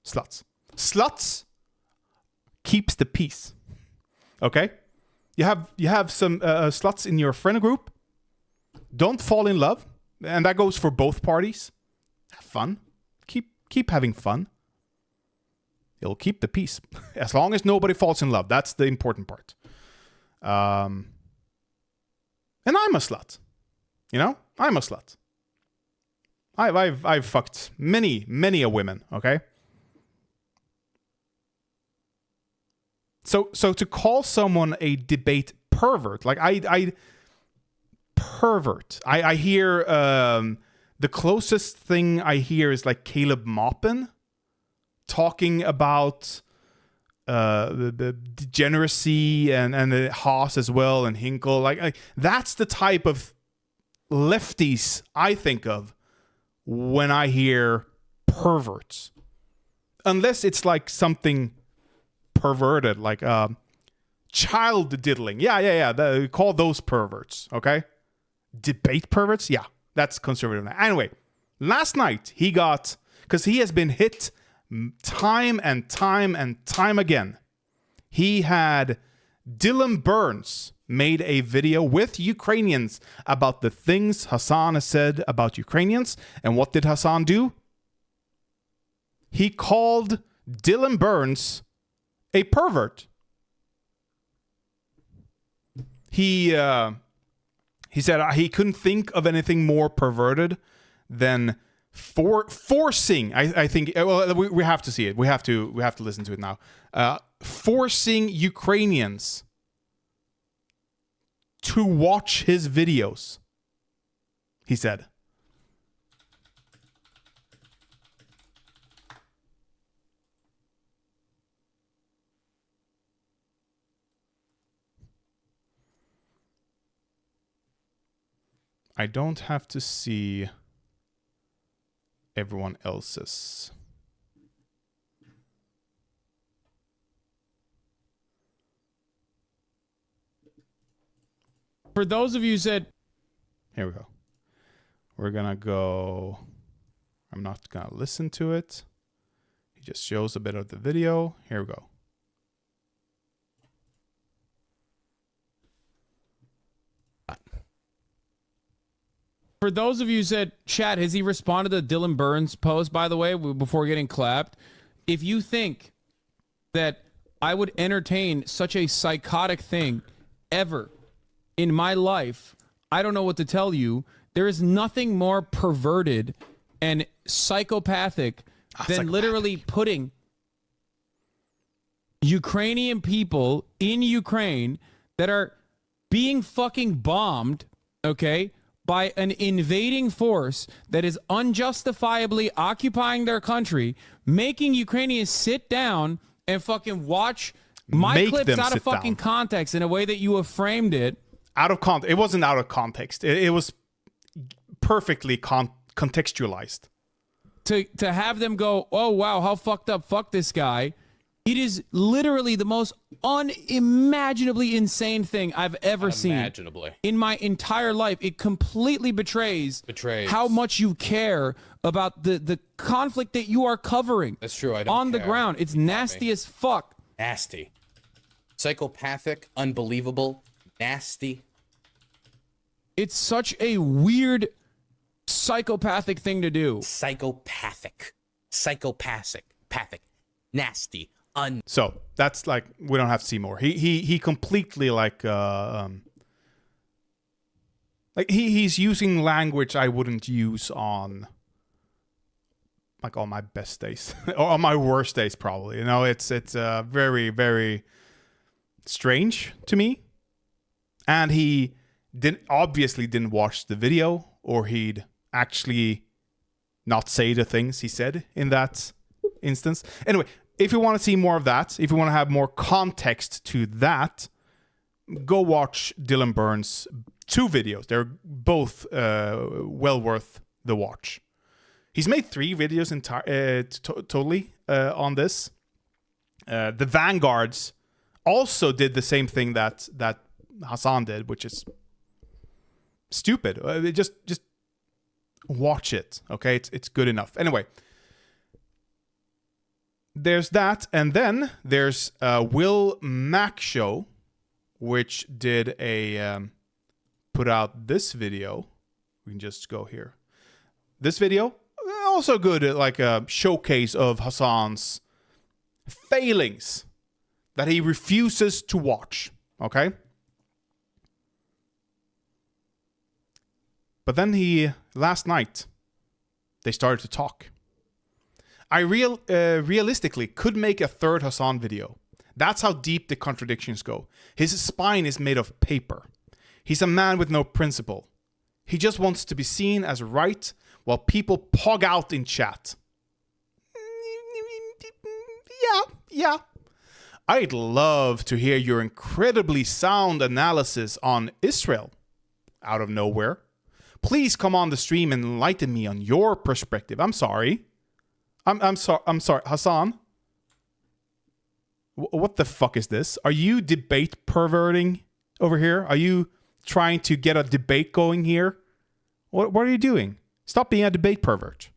sluts. Sluts keeps the peace. Okay, you have some sluts in your friend group. Don't fall in love, and that goes for both parties. Have fun. Keep having fun. It'll keep the peace as long as nobody falls in love. That's the important part. And I'm a slut. You know, I'm a slut. I've fucked many a women. Okay. So to call someone a debate pervert, like I hear the closest thing I hear is like Caleb Maupin talking about the degeneracy and the Haas as well and Hinkle. Like that's the type of lefties I think of when I hear perverts. Unless it's like something perverted, like child diddling. Yeah. Call those perverts, okay? Debate perverts? Yeah, that's conservative. Anyway, last night he got, because he has been hit time and time again. He had Dylan Burns made a video with Ukrainians about the things Hasan has said about Ukrainians. And what did Hasan do? He called Dylan Burns a pervert. He said he couldn't think of anything more perverted than forcing. I think. Well, we have to see it. We have to listen to it now. Forcing Ukrainians to watch his videos. He said. I don't have to see everyone else's. For those of you who said, here we go. We're gonna go. I'm not gonna listen to it. He just shows a bit of the video. Here we go. For those of you who said, chat, has he responded to Dylan Burns' post, by the way, before getting clapped? If you think that I would entertain such a psychotic thing ever in my life, I don't know what to tell you. There is nothing more perverted and psychopathic than literally putting Ukrainian people in Ukraine that are being fucking bombed, okay, by an invading force that is unjustifiably occupying their country, making Ukrainians sit down and fucking watch my clips out of fucking context in a way that you have framed it. Out of context. It wasn't out of context. It was perfectly contextualized. To have them go, oh, wow, how fucked up, fuck this guy. It is literally the most unimaginably insane thing I've ever seen in my entire life. It completely betrays how much you care about the conflict that you are covering. That's true. I don't on care. the ground. It's nasty as fuck. Nasty. Psychopathic, unbelievable, nasty. It's such a weird psychopathic thing to do. Psychopathic. Nasty. So that's like, we don't have to see more. He completely he's using language I wouldn't use on like on my best days or on my worst days probably. You know, it's very, very strange to me. And he obviously didn't watch the video, or he'd actually not say the things he said in that instance. Anyway, if you want to see more of that, if you want to have more context to that, go watch Dylan Burns' 2 videos. They're both well worth the watch. He's made 3 videos totally on this. The Vanguards also did the same thing that Hasan did, which is stupid. Just watch it, okay? It's good enough. Anyway. There's that, and then there's Will Mack Show, which did put out this video. We can just go here. This video, also good, like a showcase of Hasan's failings that he refuses to watch, okay? But then last night, they started to talk. I realistically could make a 3rd Hasan video. That's how deep the contradictions go. His spine is made of paper. He's a man with no principle. He just wants to be seen as right while people pog out in chat. Yeah. I'd love to hear your incredibly sound analysis on Israel out of nowhere. Please come on the stream and enlighten me on your perspective. I'm sorry. I'm sorry, Hasan. What the fuck is this? Are you debate perverting over here? Are you trying to get a debate going here? What are you doing? Stop being a debate pervert.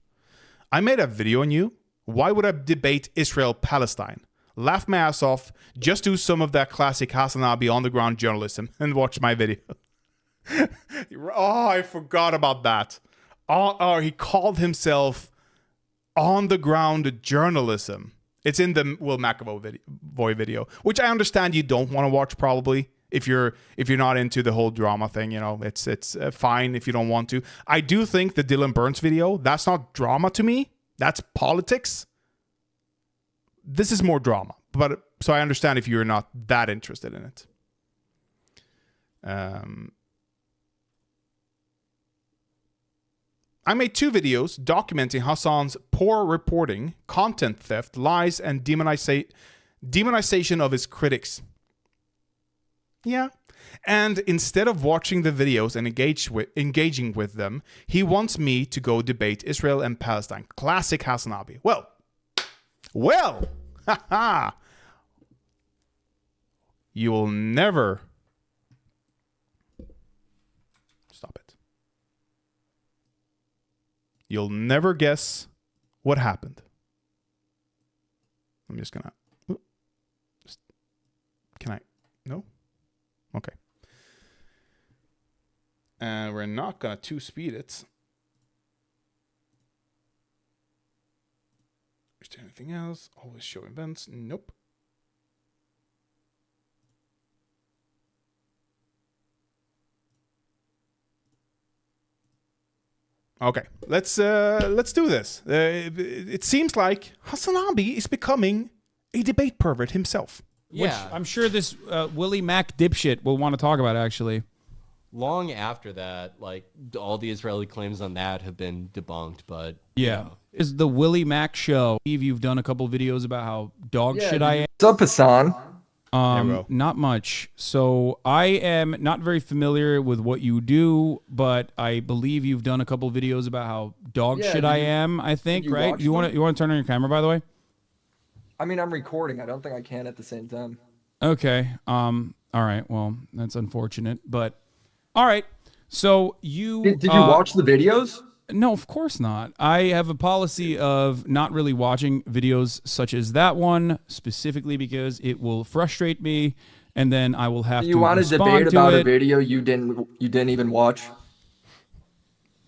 I made a video on you. Why would I debate Israel-Palestine? Laugh my ass off. Just do some of that classic Hasan Abi on-the-ground journalism and watch my video. Oh, I forgot about that. Oh, he called himself on-the-ground journalism. It's in the Will McAvoy video, which I understand you don't want to watch probably if you're not into the whole drama thing. You know, it's fine if you don't want to. I do think the Dylan Burns video, that's not drama to me. That's politics. This is more drama, but so I understand if you're not that interested in it. I made 2 videos documenting Hasan's poor reporting, content theft, lies, and demonization of his critics. Yeah. And instead of watching the videos and engaging with them, he wants me to go debate Israel and Palestine. Classic Hasan Abi. Well, haha. You will never... Stop it. You'll never guess what happened. I'm just gonna... Can I... No? Okay. And we're not gonna 2-speed it. Is there anything else? Always show events. Nope. Okay, let's do this. It seems like Hasan Abi is becoming a debate pervert himself. Yeah, which I'm sure this Willie Mac dipshit will want to talk about, actually. Long after that, like, all the Israeli claims on that have been debunked, but... Yeah. You know. It's the Willie Mac show. Steve, you've done a couple videos about how dog shit I am. What's up, Hasan? Not much. So I am not very familiar with what you do, but I believe you've done a couple videos about how dog shit I am, I think, right? You want to turn on your camera, by the way? I mean, I'm recording. I don't think I can at the same time. Okay. All right. Well, that's unfortunate, but all right. So you did you watch the videos? No, of course not. I have a policy of not really watching videos such as that one, specifically because it will frustrate me, and then I will have to respond to it. You want to debate about a video you didn't even watch?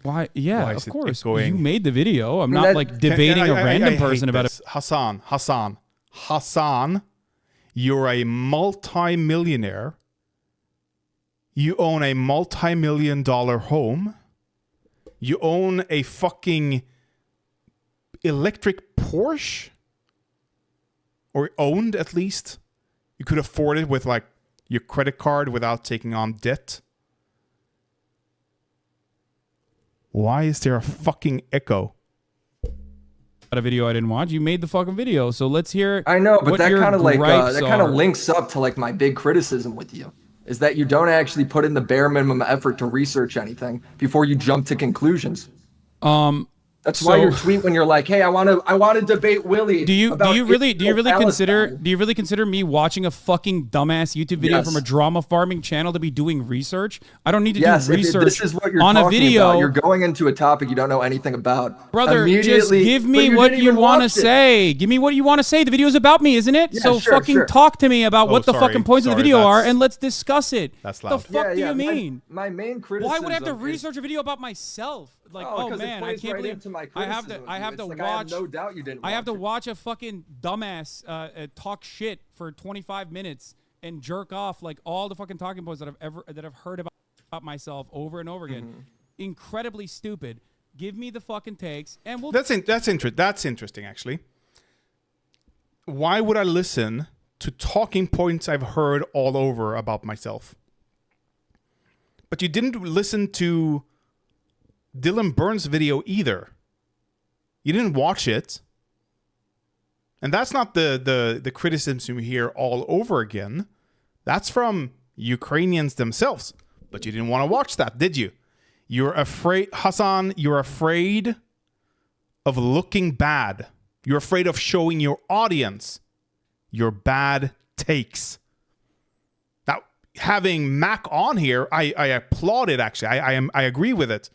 Why? Yeah, of course. You made the video. I'm not like debating a random person about it. Hasan, you're a multi-millionaire. You own a multi-million-dollar home. You own a fucking electric Porsche? Or owned, at least. You could afford it with, like, your credit card without taking on debt. Why is there a fucking echo? A video I didn't watch. You made the fucking video, so let's hear. I know, but that kind of like that kind of links up to like my big criticism with you. Is that you don't actually put in the bare minimum effort to research anything before you jump to conclusions. That's why your tweet when you're like, "Hey, I want to debate Willie." Do you really consider me watching a fucking dumbass YouTube video from a drama farming channel to be doing research? I don't need to do research. This is what you're on a video. About. You're going into a topic you don't know anything about. Brother, just give me what you want to say. Give me what you want to say. The video's about me, isn't it? Yeah, so fucking talk to me about what the fucking points of the video are, and let's discuss it. That's loud. The fuck do you mean? My main criticism. Why would I have to research a video about myself? Like, oh man, I can't believe I have to watch. I have no doubt you didn't. I have to watch a fucking dumbass talk shit for 25 minutes and jerk off like all the fucking talking points that I've heard about myself over and over again. Incredibly stupid. Give me the fucking takes, and we'll. That's interesting, actually. Why would I listen to talking points I've heard all over about myself? But you didn't listen to Dylan Burns' video either. You didn't watch it. And that's not the criticism you hear all over again. That's from Ukrainians themselves. But you didn't want to watch that, did you? You're afraid, Hasan, you're afraid of looking bad. You're afraid of showing your audience your bad takes. Now, having Mac on here, I applaud it, actually. I agree with it.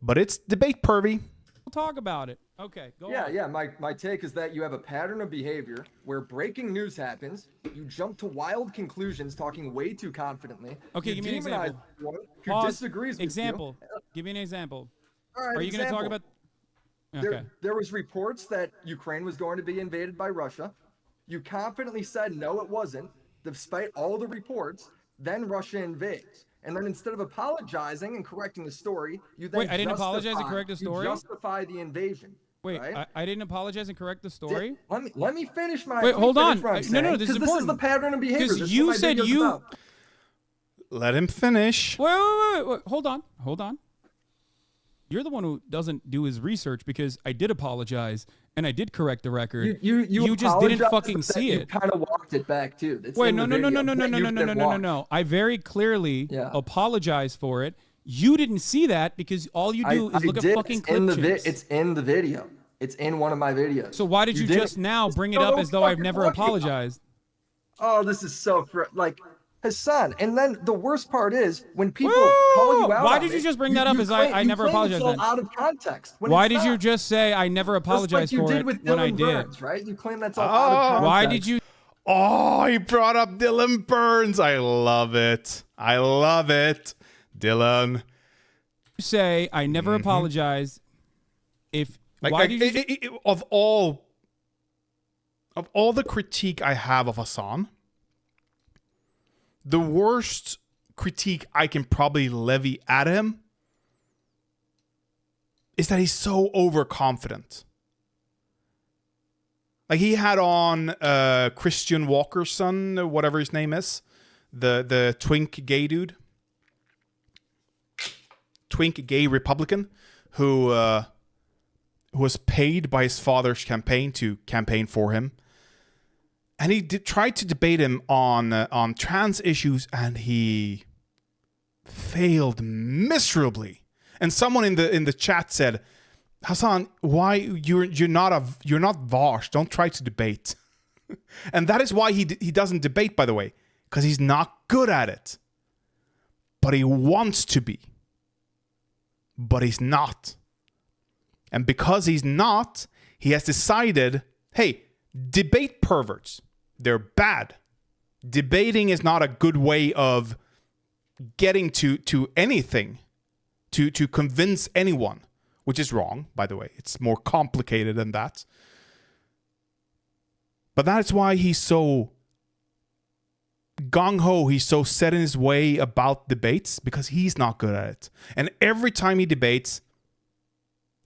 But it's debate pervy. We'll talk about it. Okay, go on. Yeah. My take is that you have a pattern of behavior where breaking news happens, you jump to wild conclusions, talking way too confidently. Okay, give me an example. Who Pause. disagrees with Example. Give me an example. All right, Are you going to talk about? Okay. There was reports that Ukraine was going to be invaded by Russia. You confidently said no, it wasn't, despite all the reports. Then Russia invades. And then instead of apologizing and correcting the story, you then I didn't apologize and correct the story? You justify the invasion. Wait, right? I didn't apologize and correct the story? Let me finish my... Wait, hold on. No, this is important. This is the pattern of behavior. Because you said you... Let him finish. Wait. Hold on. You're the one who doesn't do his research, because I did apologize and I did correct the record. You just didn't fucking see it. You kind of walked it back too. Wait, no. I very clearly apologized for it. You didn't see that because all you do is look at fucking clip chimps. It's in the video. It's in one of my videos. So why did you just now bring it up as though I've never apologized? Oh, this is so like Hasan. And then the worst part is when people call you out. Why did you just bring that up as I never apologized? It's all out of context. Why did you just say I never apologized for it when I did? Right? You claim that's all out of context. Why did you? Oh, he brought up Dylan Burns. I love it. Dylan. You say I never apologized. If why did you? Of all the critique I have of Hasan, the worst critique I can probably levy at him is that he's so overconfident. Like, he had on Christian Walker's son, whatever his name is, the twink gay dude, twink gay Republican, who was paid by his father's campaign to campaign for him. And he tried to debate him on trans issues, and he failed miserably. And someone in the chat said, "Hasan, why you're not Vosh? Don't try to debate." And that is why he doesn't debate, by the way, because he's not good at it. But he wants to be. But he's not. And because he's not, he has decided, hey, debate perverts. They're bad. Debating is not a good way of getting to anything, to convince anyone, which is wrong, by the way. It's more complicated than that. But that's why he's so gung-ho, he's so set in his way about debates, because he's not good at it. And every time he debates,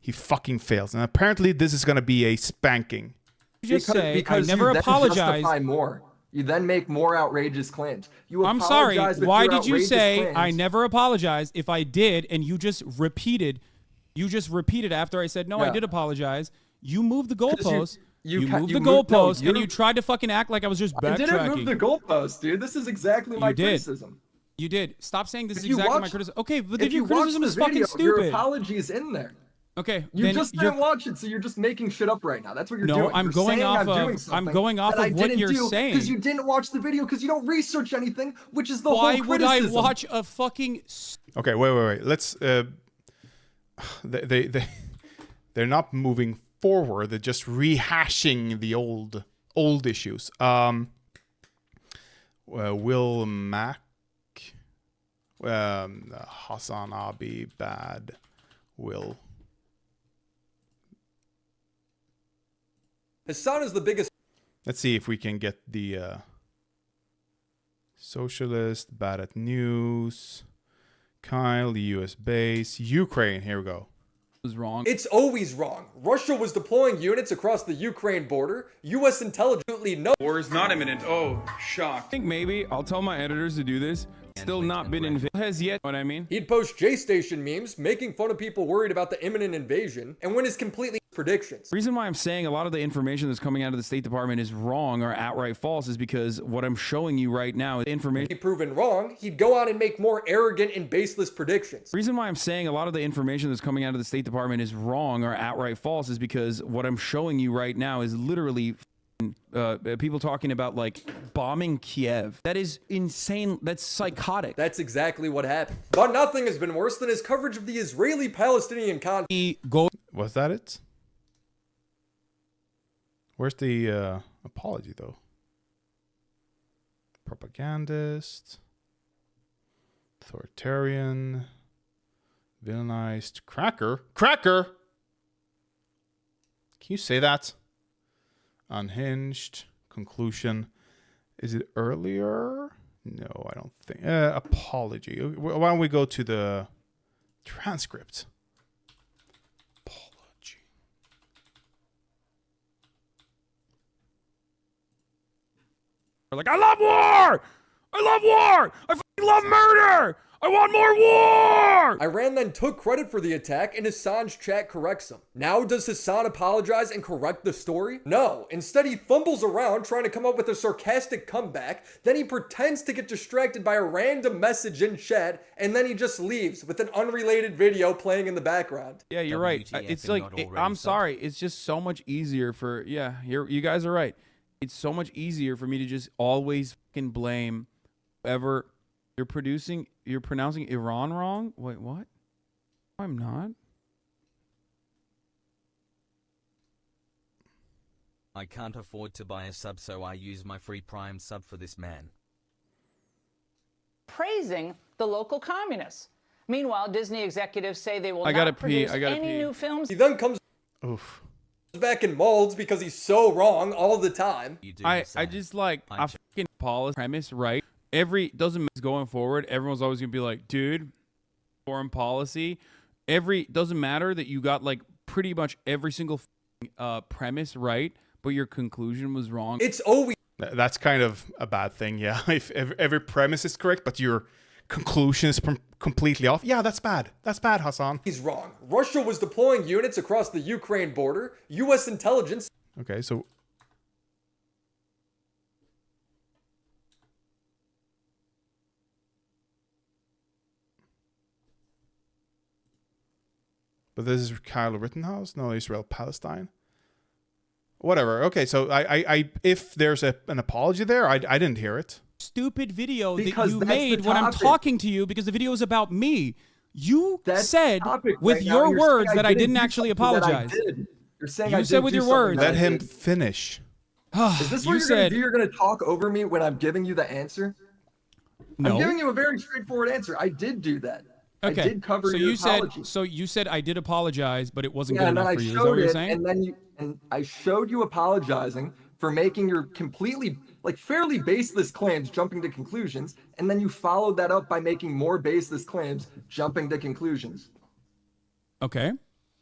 he fucking fails. And apparently this is going to be a spanking. Because I never apologized. Justify more. You then make more outrageous claims. I'm sorry. Why did you say I never apologized if I did, and you just repeated after I said no, I did apologize. You moved the goalpost. You moved the goalpost, and you tried to fucking act like I was just backtracking. I didn't move the goalpost, dude. This is exactly my criticism. You did. Stop saying this is exactly my criticism. Okay, but then your criticism is fucking stupid. Your apology is in there. Okay, you just didn't watch it, so you're just making shit up right now. That's what you're doing. No, I'm going off of what you're saying. Because you didn't watch the video, because you don't research anything, which is the whole criticism. Why would I watch a fucking... Okay, wait. Let's... They're not moving forward. They're just rehashing the old issues. Will Mac... Hasan Abi, bad. Will... Hasan is the biggest. Let's see if we can get the socialist, bad at news, Kyle, the U.S. base, Ukraine. Here we go. Was wrong. It's always wrong. Russia was deploying units across the Ukraine border. U.S. intelligently knows. War is not imminent. Oh, shock. I think maybe I'll tell my editors to do this. Still not been invaded. Has yet. What I mean? He'd post J-Station memes making fun of people worried about the imminent invasion, and when his completely predictions. The reason why I'm saying a lot of the information that's coming out of the State Department is wrong or outright false is because what I'm showing you right now is information. If proven wrong, he'd go on and make more arrogant and baseless predictions. The reason why I'm saying a lot of the information that's coming out of the State Department is wrong or outright false is because what I'm showing you right now is literally people talking about like bombing Kiev. That is insane. That's psychotic. That's exactly what happened. But nothing has been worse than his coverage of the Israeli-Palestinian conflict. Was that it? Where's the apology though? Propagandist, authoritarian, villainized, cracker. Can you say that? Unhinged, conclusion. Is it earlier? No, I don't think. Apology. Why don't we go to the transcript? Apology. Like, I love war! I love war! I fucking love murder! I want more war! Iran then took credit for the attack, and Hassan's chat corrects him. Now, does Hasan apologize and correct the story? No. Instead, he fumbles around trying to come up with a sarcastic comeback, then he pretends to get distracted by a random message in chat, and then he just leaves with an unrelated video playing in the background. Yeah, you're right. It's like, I'm sorry. It's just so much easier for, you guys are right. It's so much easier for me to just always fucking blame whoever you're pronouncing Iran wrong? Wait, what? I'm not. I can't afford to buy a sub, so I use my free Prime sub for this man. Praising the local communists. Meanwhile, Disney executives say they will not produce any new films. He then comes back in molds because he's so wrong all the time. I just like I fucking policy premise, right? Doesn't matter going forward, everyone's always gonna be like, dude, foreign policy. Doesn't matter that you got like pretty much every single premise right, but your conclusion was wrong. It's always that's kind of a bad thing, yeah. If every premise is correct, but your conclusion is completely off, yeah, that's bad. That's bad, Hasan. He's wrong. Russia was deploying units across the Ukraine border. U.S. intelligence. Okay, so. But this is Kyle Rittenhouse? No, Israel, Palestine. Whatever. Okay, so I if there's an apology there, I didn't hear it. Stupid video that you made when I'm talking to you because the video is about me. You said with your words that I didn't actually apologize. You're saying you said with your words. Let him finish. Is this what you're going to do? You're going to talk over me when I'm giving you the answer? No. I'm giving you a very straightforward answer. I did do that. Okay. I did cover your apology. So you said I did apologize, but it wasn't good enough for you. Is that what you're saying? And I showed you apologizing for making your completely, like, fairly baseless claims, jumping to conclusions, and then you followed that up by making more baseless claims, jumping to conclusions. Okay,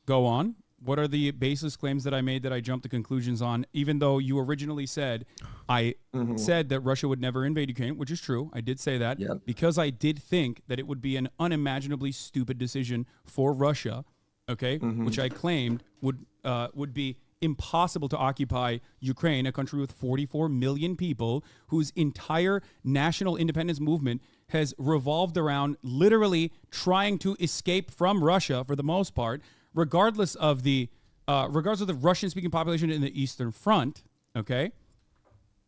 go on. What are the baseless claims that I made that I jumped to conclusions on, even though you originally said I said that Russia would never invade Ukraine, which is true. I did say that because I did think that it would be an unimaginably stupid decision for Russia, okay, which I claimed would be impossible to occupy Ukraine, a country with 44 million people whose entire national independence movement has revolved around literally trying to escape from Russia for the most part. Regardless of the Russian-speaking population in the Eastern Front, okay.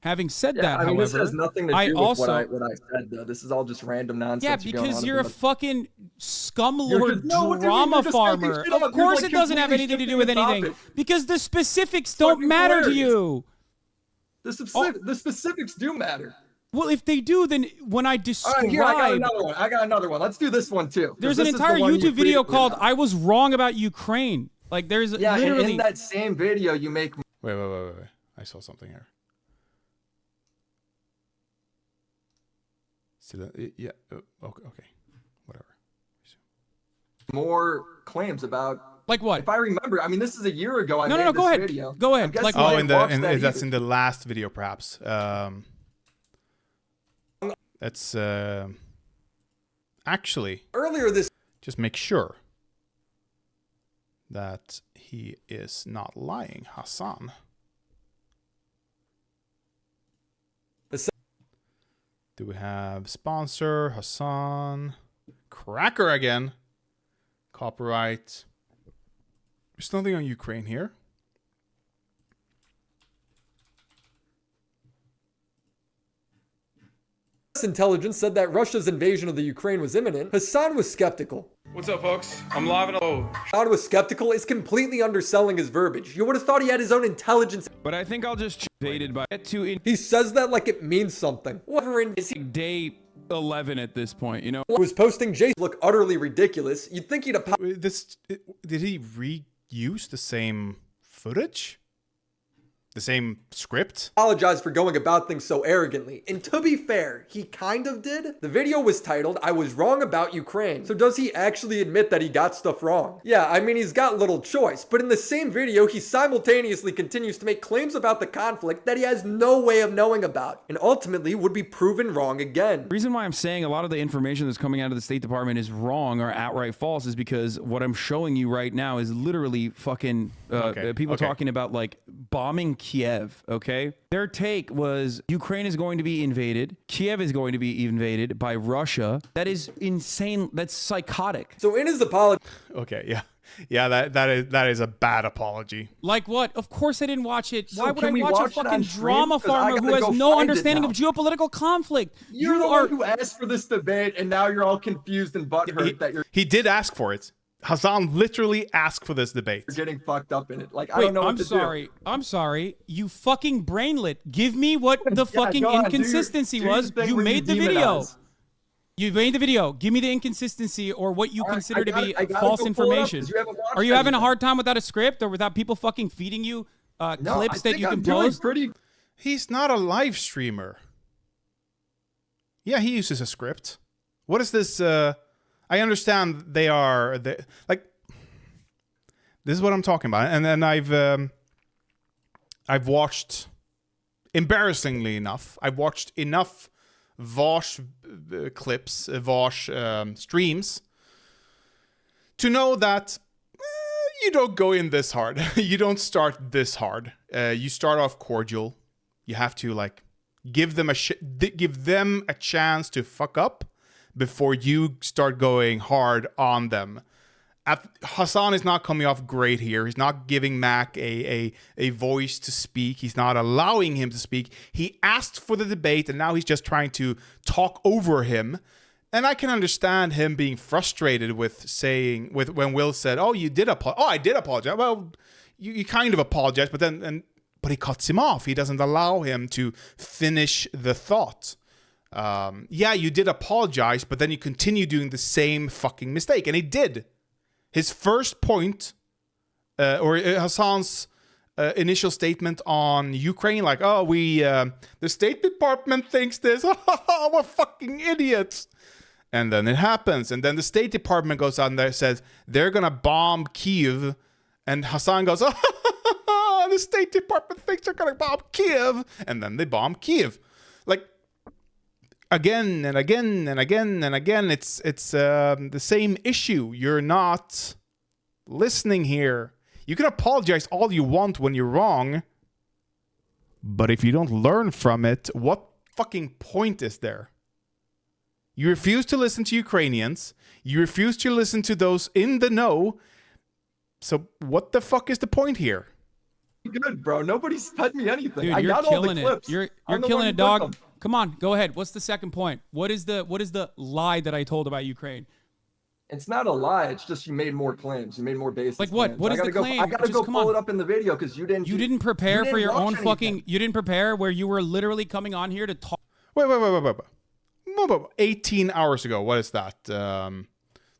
Having said that, however, this has nothing to do with what I said, though. This is all just random nonsense. Yeah, because you're a fucking scumlord drama farmer. Of course, it doesn't have anything to do with anything because the specifics don't matter to you. The specifics do matter. Well, if they do, then when I describe... All right, here, I got another one. Let's do this one, too. There's an entire YouTube video called I Was Wrong About Ukraine. Like, there's literally... and in that same video, you make... Wait. I saw something here. Yeah, okay. Whatever. More claims about... Like what? If I remember, I mean, this is a year ago I made go this ahead. video. Go ahead. Like, that's in the last video, perhaps. That's actually earlier this. Just make sure. that he is not lying. Hasan. Do we have sponsor? Hasan. Cracker again. Copyright. There's nothing on Ukraine here. Intelligence said that Russia's invasion of the Ukraine was imminent. Hasan was skeptical. What's up, folks? I'm live and Hasan was skeptical is completely underselling his verbiage. You would have thought he had his own intelligence. But I think I'll just invaded by He says that like it means something. Whatever in day 11 at this point, you know. Was posting Jason look utterly ridiculous. You'd think he'd Did he reuse the same footage? The same script? Apologize for going about things so arrogantly. And to be fair, he kind of did. The video was titled, "I was wrong about Ukraine." So does he actually admit that he got stuff wrong? Yeah, I mean, he's got little choice. But in the same video, he simultaneously continues to make claims about the conflict that he has no way of knowing about. And ultimately would be proven wrong again. The reason why I'm saying a lot of the information that's coming out of the State Department is wrong or outright false is because what I'm showing you right now is literally fucking people talking about like bombing Kiev, okay? Their take was Ukraine is going to be invaded. Kiev is going to be invaded by Russia. That is insane. That's psychotic. So in his apology... Okay, yeah. Yeah, that is a bad apology. Like what? Of course I didn't watch it. So why would I can we watch a watch it fucking on stream? drama 'Cause I farmer who gotta has go no find it understanding now. of geopolitical conflict? You're the one who asked for this debate, and now you're all confused and butthurt that you're He did ask for it. Hasan literally asked for this debate. getting fucked up in it. Like, I Wait, don't know what to do. I'm sorry. You fucking brainlet. Give me what the fucking go on, do your- inconsistency do your was. thing You where you made the video. demonize. You made the video. Give me the inconsistency or what you consider to be I gotta false go pull it up, information. 'cause you haven't watched Are you having a anything. hard time without a script or without people fucking feeding you No, clips I that think you I'm can doing post? pretty. He's not a live streamer. Yeah, he uses a script. What is this? I understand they are like. This is what I'm talking about, and then I've watched. Embarrassingly enough, I've watched enough Vosh clips, Vosh streams, to know that you don't go in this hard. You don't start this hard. You start off cordial. You have to like give them a chance to fuck up before you start going hard on them. Hasan is not coming off great here. He's not giving Mac a voice to speak. He's not allowing him to speak. He asked for the debate, and now he's just trying to talk over him. And I can understand him being frustrated with when Will said, "Oh, you did apologize." "Oh, I did apologize." Well, you kind of apologized, but he cuts him off. He doesn't allow him to finish the thought. Yeah, you did apologize, but then you continue doing the same fucking mistake, and he did. His first point, or Hasan's initial statement on Ukraine, like, "Oh, the State Department thinks this. We're fucking idiots." And then it happens. And then the State Department goes out there and says, they're going to bomb Kyiv. And Hasan goes, the State Department thinks they're going to bomb Kyiv. And then they bomb Kyiv. Like, again and again and again and again, it's the same issue. You're not listening here. You can apologize all you want when you're wrong, but if you don't learn from it, what fucking point is there? You refuse to listen to Ukrainians. You refuse to listen to those in the know. So what the fuck is the point here? Good, bro. Nobody's fed me anything. Dude, I you're got all the killing clips. it. You're I'm the killing one it, who dog. put them. Come on, go ahead. What's the second point? What is the lie that I told about Ukraine? It's not a lie. It's just you made more claims. You made more basis. Like what? Claims. What I is gotta the go, claim? I gotta Just go come pull on. it up in the video because you didn't. You didn't prepare for your own watch fucking. anything. You didn't prepare where you were literally coming on here to talk. Wait. 18 hours ago. What is that?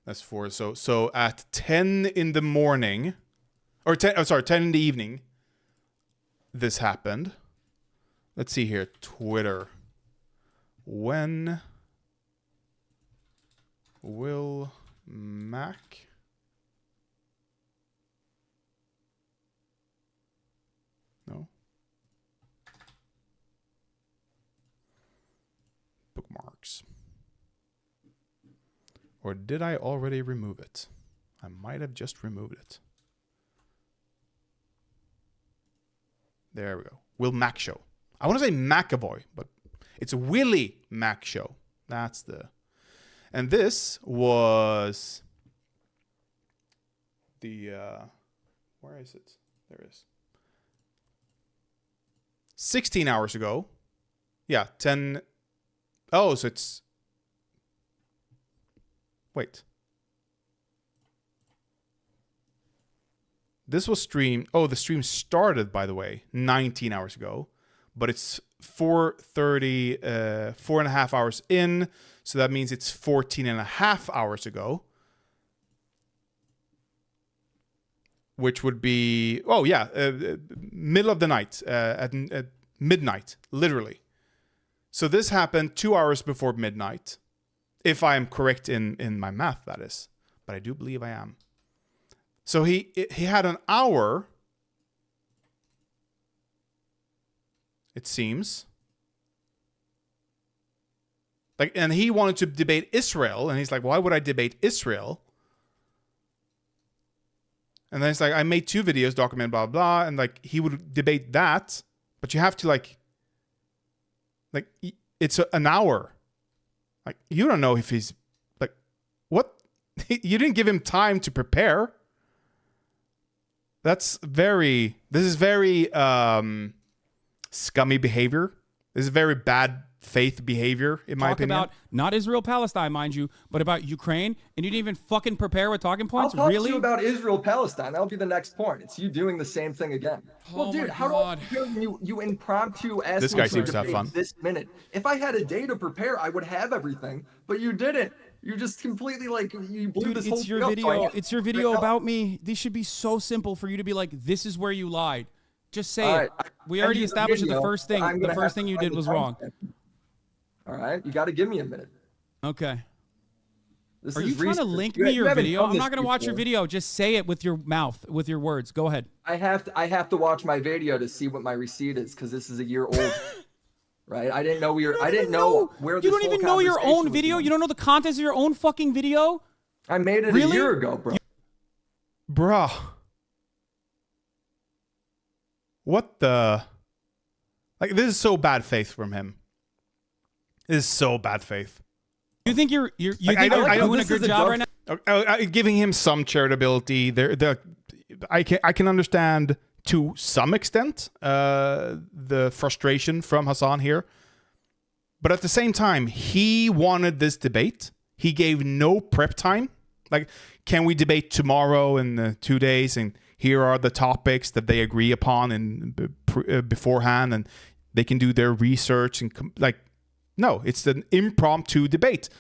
That's for so at 10 in the morning, or 10 in the evening. This happened. Let's see here. Twitter. When will Mac no bookmarks, or did I already remove it? I might have just removed it. There we go. Will Mac Show. I want to say McAvoy, but it's a Willie Mac Show. That's the... And this was the... where is it? There it is. 16 hours ago. Yeah, 10... Oh, so it's... Wait. This was streamed... Oh, the stream started, by the way, 19 hours ago. But it's 4:30, 4.5 hours in. So that means it's 14.5 hours ago. Which would be... Oh, yeah. Middle of the night. At midnight, literally. So this happened 2 hours before midnight. If I am correct in my math, that is. But I do believe I am. So he had an hour, it seems. Like, and he wanted to debate Israel, and he's like, why would I debate Israel? And then it's like, I made 2 videos, document blah, blah, and like, he would debate that, but you have to like it's an hour. Like, you don't know if he's like, what? You didn't give him time to prepare. This is very scummy behavior. This is very bad faith behavior, in my opinion. About not Israel-Palestine, mind you, but about Ukraine, and you didn't even fucking prepare with talking points? I'll talk really? to you about Israel-Palestine. That'll be the next point. It's you doing the same thing again. Well, dude, how do I feel you impromptu ask this me guy to seems to have debate fun. this minute? If I had a day to prepare, I would have everything, but you didn't. You just completely you blew Dude, this whole it's your thing up, video. so I It's your video about me. These should be so simple for you to be like, this is where you lied. Just say All it. right, We already established that the video, first thing. I'm The gonna first have thing to you find did the was wrong. timestamp. All right, you got to give me a minute. Okay. This Are is you trying to research. link You me your haven't video? done I'm this not going to watch your before. video. Just say it with your mouth, with your words. Go ahead. I have to watch my video to see what my receipt is because this is a year old. Right? I didn't know I didn't know where this You don't whole even know your conversation own was video. going. You don't know the contents of your own fucking video. I made it Really? a year ago, bro. Bruh. What the... Like, this is so bad faith from him. This is so bad faith. You think you're think I you're don't- doing a good job right now? Giving him some charitability. I can understand to some extent the frustration from Hasan here. But at the same time, he wanted this debate. He gave no prep time. Like, can we debate tomorrow in 2 days? And here are the topics that they agree upon beforehand, and they can do their research and no, it's an impromptu debate.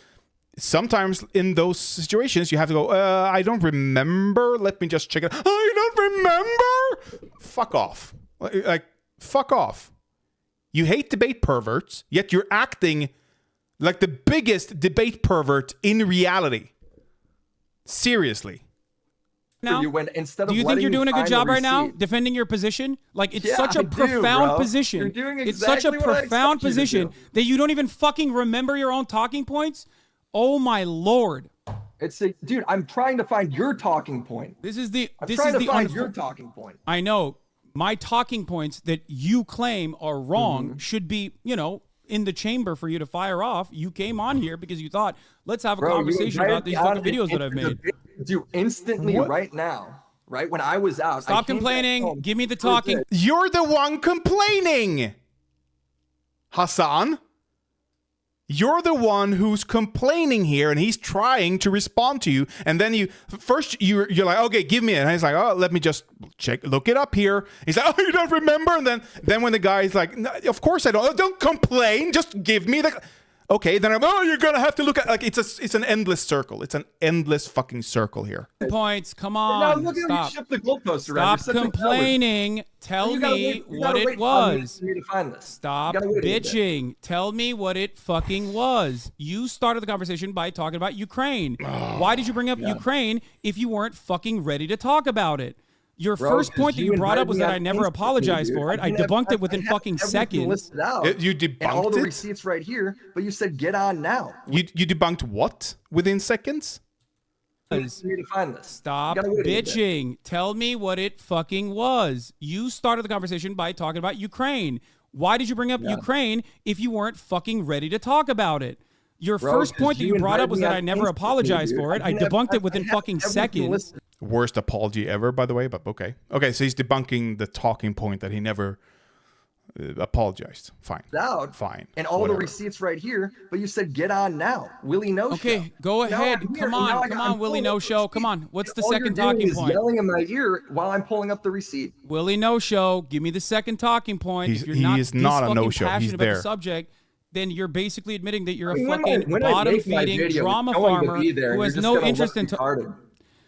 Sometimes in those situations, you have to go, I don't remember. Let me just check it. I don't remember. Fuck off. Like, fuck off. You hate debate perverts, yet you're acting like the biggest debate pervert in reality. Seriously. Now, You went, instead do of you think letting you're me doing a good find the job right now, receipt- defending your position? Like, it's Yeah, such a I do, profound bro. position. You're doing It's such a exactly what I profound expect you to position do. that you don't even fucking remember your own talking points. Oh my lord! Dude, I'm trying to find your talking point. This is the I'm this trying is to the find your talking point. I know my talking points that you claim are wrong should be, in the chamber for you to fire off. You came on here because you thought, let's have a Bro, you conversation invited about these me on fucking videos that I've made. Dude, instantly right now, right when I was out. I Stop came back complaining. home, Give me the heard talking. this. You're the one complaining, Hasan. You're the one who's complaining here, and he's trying to respond to you. And then you're like, okay, give me it. And he's like, oh, let me just look it up here. He's like, oh, you don't remember? And then when the guy's like, no, of course I don't. Oh, don't complain. Just give me the. Okay, then you're gonna have to look at it's an endless circle. It's an endless fucking circle here. Points. Come Now on. look at Stop. you shift the goalpost around. You're Stop such a coward. complaining. Tell You gotta me wait- you what gotta it wait 5 minutes was. for me to find this. Stop You gotta wait a bit. bitching. Tell me what it fucking was. You started the conversation by talking about Ukraine. Why did you bring up Ukraine if you weren't fucking ready to talk about it? Your Bro, first point 'cause that you brought invited up was me that on I never instantly, apologized dude. for it. I didn't have- debunked it within have fucking everything seconds. listed out. You And all debunked the it? receipts right here, but you said get on now. You debunked what within seconds? for me to find this. Stop You gotta wait a bit. bitching. Tell me what it fucking was. You started the conversation by talking about Ukraine. Why did you bring up Ukraine if you weren't fucking ready to talk about it? Your first point that you brought up was that I never apologized for it. I debunked it within fucking seconds. Worst apology ever, by the way, but okay. Okay, so he's debunking the talking point that he never apologized. Fine. Out. Fine. And all the receipts right here, but you said get on now. Willie No Show. Okay, go ahead. Come on, Willie No Show. Come on. What's the second talking point? Yelling in my ear while I'm pulling up the receipt. Willie No Show. Give me the second talking point. If you're he is not a no-show. He's passionate about there. the subject, then you're basically admitting that you're I mean, a fucking bottom-feeding drama farmer who has no interest in.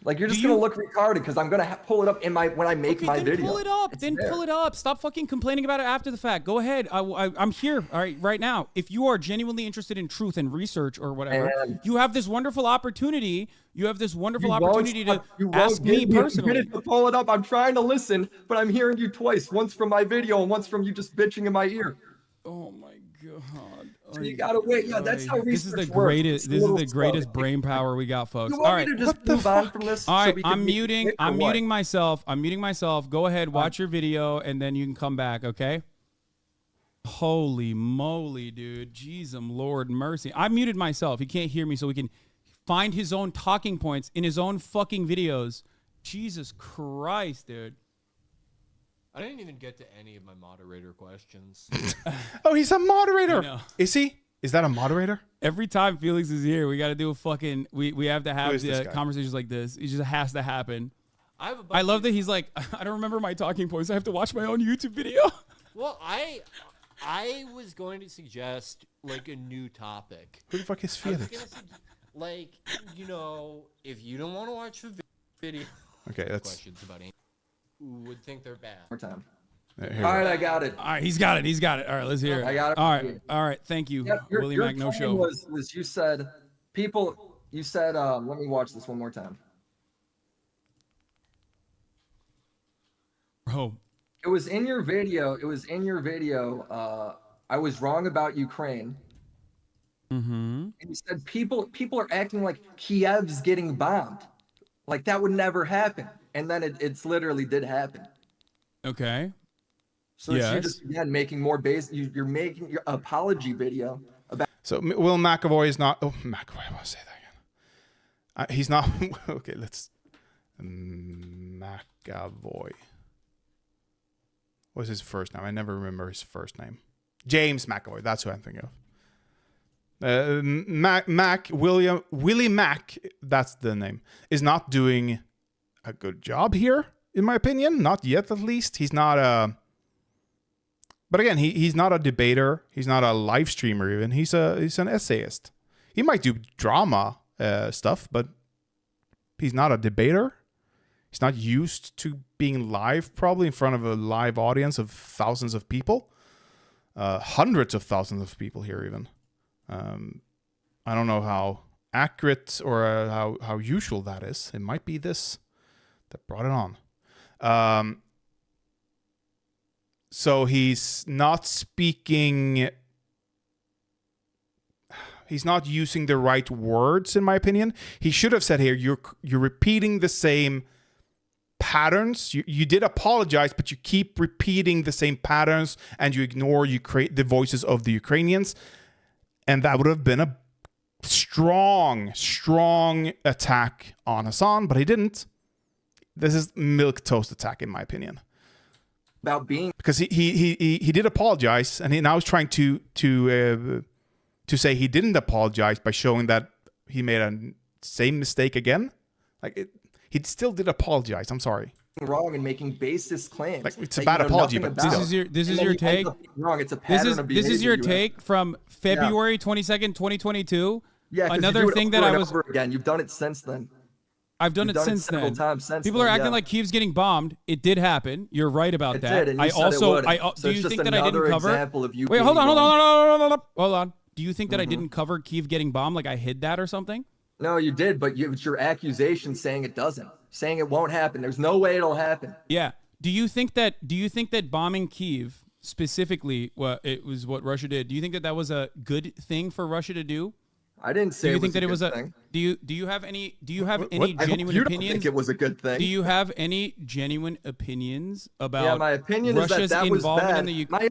Like you're just gonna look retarded because I'm gonna pull it up in when I make my video. Pull it up. Pull it up. Stop fucking complaining about it after the fact. Go ahead. I'm here. All right now. If you are genuinely interested in truth and research or whatever, you have this wonderful opportunity. You have this wonderful opportunity to ask me personally. To pull it up. I'm trying to listen, but I'm hearing you twice. Once from my video and once from you just bitching in my ear. Oh my god. So you gotta wait. Yeah, that's how This research is the greatest. works. This is the greatest brain power we got, folks. You All want right. me to just move on from this? All so right, we can I'm muting myself. I'm muting myself. Go ahead, watch your video, and then you can come back, okay? Holy moly, dude. Jeez, Lord mercy. I muted myself. He can't hear me, so we can find his own talking points in his own fucking videos. Jesus Christ, dude. I didn't even get to any of my moderator questions. Oh, he's a moderator. Is he? Is that a moderator? Every time Felix is here, we got to do a fucking. We have to have this guy? conversations like this. It just has to happen. I love that he's like, I don't remember my talking points. I have to watch my own YouTube video. Well, I was going to suggest like a new topic. Who the fuck is Felix? Like, you know, if you don't want to watch the video, okay, that's questions about it. Who would think they're bad? More time. All right, I got it. All right, he's got it. All right, let's hear it. I got it. All right. Thank you, Yeah, Willie Mac. No show. Was you said people? You said let me watch this one more time. Bro, it was in your video. I was wrong about Ukraine. Mm-hmm. And you said people are acting like Kiev's getting bombed, like that would never happen, and then it's literally did happen. Okay. So you're just again making more base. You're making your apology video about. So Will McAvoy is not. Oh, McAvoy. I want to say that again. He's not. Okay, let's. McAvoy. What's his first name? I never remember his first name. James McAvoy. That's who I'm thinking of. Willie Mac. That's the name. Is not doing a good job here, in my opinion. Not yet, at least. He's not a. But again, he's not a debater. He's not a live streamer even. He's an essayist. He might do drama stuff, but he's not a debater. He's not used to being live, probably in front of a live audience of thousands of people. Hundreds of thousands of people here even. I don't know how accurate or how usual that is. It might be this that brought it on. So he's not speaking. He's not using the right words, in my opinion. He should have said here, you're repeating the same patterns. You did apologize, but you keep repeating the same patterns and you ignore the voices of the Ukrainians. And that would have been a strong attack on Hasan, but he didn't. This is milquetoast attack, in my opinion. About being because he did apologize, and he now is trying to say he didn't apologize by showing that he made a same mistake again. Like he still did apologize. I'm sorry. Wrong and making baseless claims. Like it's a bad apology, but this is your take. Wrong. It's a pattern of behavior. This is your take from February 22nd, 2022. Yeah, another thing that I was again. You've done it since then. I've done it since then. People are acting like Kiev's getting bombed. It did happen. You're right about that. Did, and you said it wouldn't. Do you think that I didn't cover? Wait, hold on. Do you think that I didn't cover Kiev getting bombed? Like I hid that or something? No, you did, but it's your accusation saying it doesn't, saying it won't happen. There's no way it'll happen. Yeah. Do you think that bombing Kiev specifically, it was what Russia did? Do you think that was a good thing for Russia to do? I didn't say Do you it think was that a it was good a? thing. Do you have any I hope genuine you don't opinions? think it was a good thing. Do you have any genuine opinions about? Yeah, my opinion Russia's is that was involvement bad. in the Ukraine?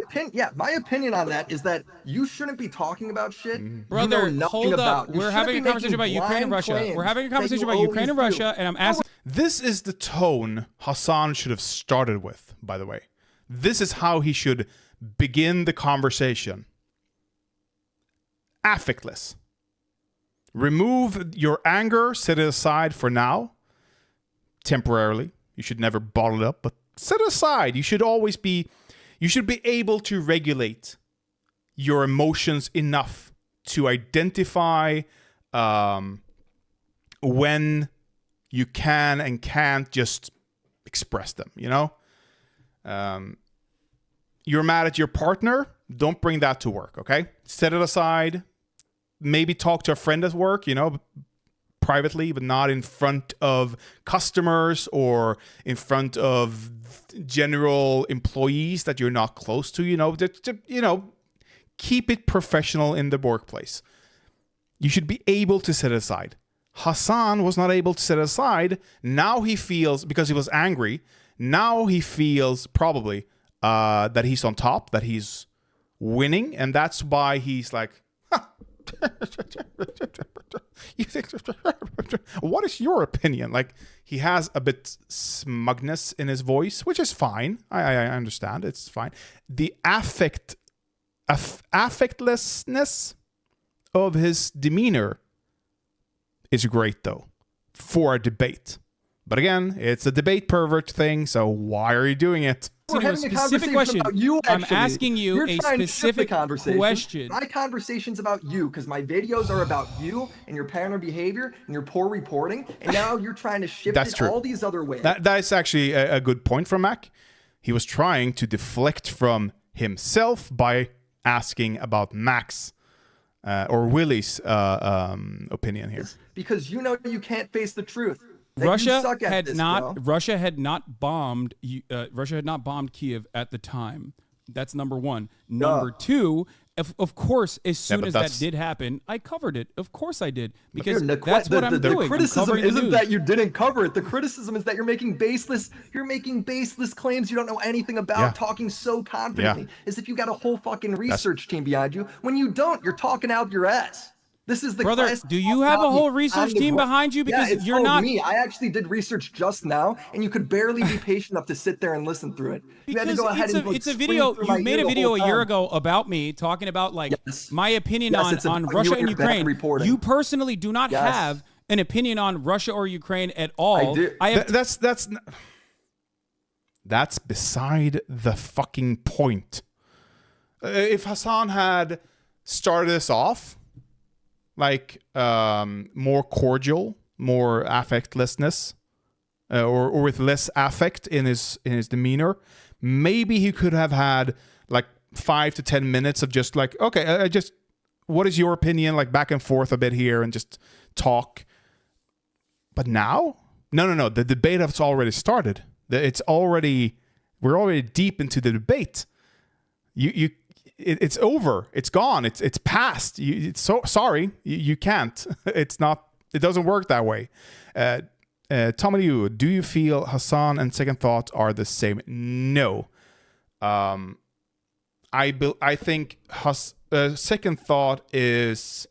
My opinion on that is that you shouldn't be talking about shit. Brother, you know nothing hold about. up. You We're shouldn't having a be conversation about making Ukraine and blind Russia. claims We're having a that conversation you about Ukraine and always do. Russia, and I'm asking. This is the tone Hasan should have started with, by the way. This is how he should begin the conversation. Affectless. Remove your anger, set it aside for now, temporarily. You should never bottle it up, but set it aside. You should be able to regulate your emotions enough to identify when you can and can't just express them, you know? You're mad at your partner, don't bring that to work, okay? Set it aside. Maybe talk to a friend at work, you know, privately, but not in front of customers or in front of general employees that you're not close to, you know. Keep it professional in the workplace. You should be able to set it aside. Hasan was not able to set it aside. Now he feels, because he was angry, now he feels probably that he's on top, that he's winning, and that's why he's like, what is your opinion? Like, he has a bit smugness in his voice, which is fine. I understand. It's fine. The affectlessness of his demeanor is great, though, for a debate. But again, it's a debate pervert thing, so why are you doing it? We're having a specific question. About you, I'm asking you You're a trying to shift the specific conversation. question. My conversation's about you, because my videos are about you and your pattern of behavior and your poor reporting, and now you're trying to shift That's it true. all these other ways. That's actually a good point from Mac. He was trying to deflect from himself by asking about Mac's or Willie's opinion here. Because you know you can't face the truth. That Russia you suck at had this, not. bro. Russia had not bombed. Russia had not bombed Kiev at the time. That's number one. Number two, of course, as soon as that did happen, I covered it. Of course, I did, because that's what I'm doing. The criticism I'm isn't that you didn't cover it. The criticism is that you're making baseless claims you don't know anything about, talking so confidently, as if you got a whole fucking research team behind you. When you don't, you're talking out your ass. This is the brother. class. Do you have a whole research team behind you? Because it's you're not me. I actually did research just now, and you could barely be patient enough to sit there and listen through it. You had to go ahead and it's a video. You made a video a year ago about me talking about like my opinion on Russia and Ukraine. You personally do not have an opinion on Russia or Ukraine at all. I do. That's beside the fucking point. If Hasan had started this off like more cordial, more affectlessness, or with less affect in his demeanor, maybe he could have had like 5 to 10 minutes of just like, okay, what is your opinion? Like back and forth a bit here and just talk. But now, no. The debate has already started. We're already deep into the debate. It's over. It's gone. It's past. It's so sorry. You can't. It doesn't work that way. Tommy, do you feel Hasan and Second Thought are the same? No. I think Second Thought is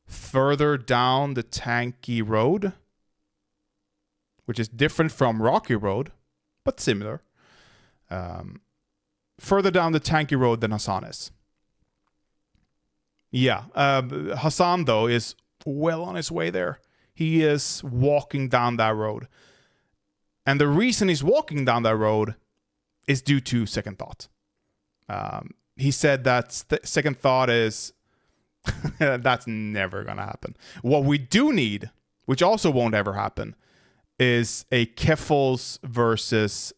further down the tanky road, which is different from Rocky Road, but similar. Further down the tanky road than Hasan is. Yeah. Hasan, though, is well on his way there. He is walking down that road. And the reason he's walking down that road is due to Second Thought. He said that Second Thought is... that's never going to happen. What we do need, which also won't ever happen, is a Keffels versus...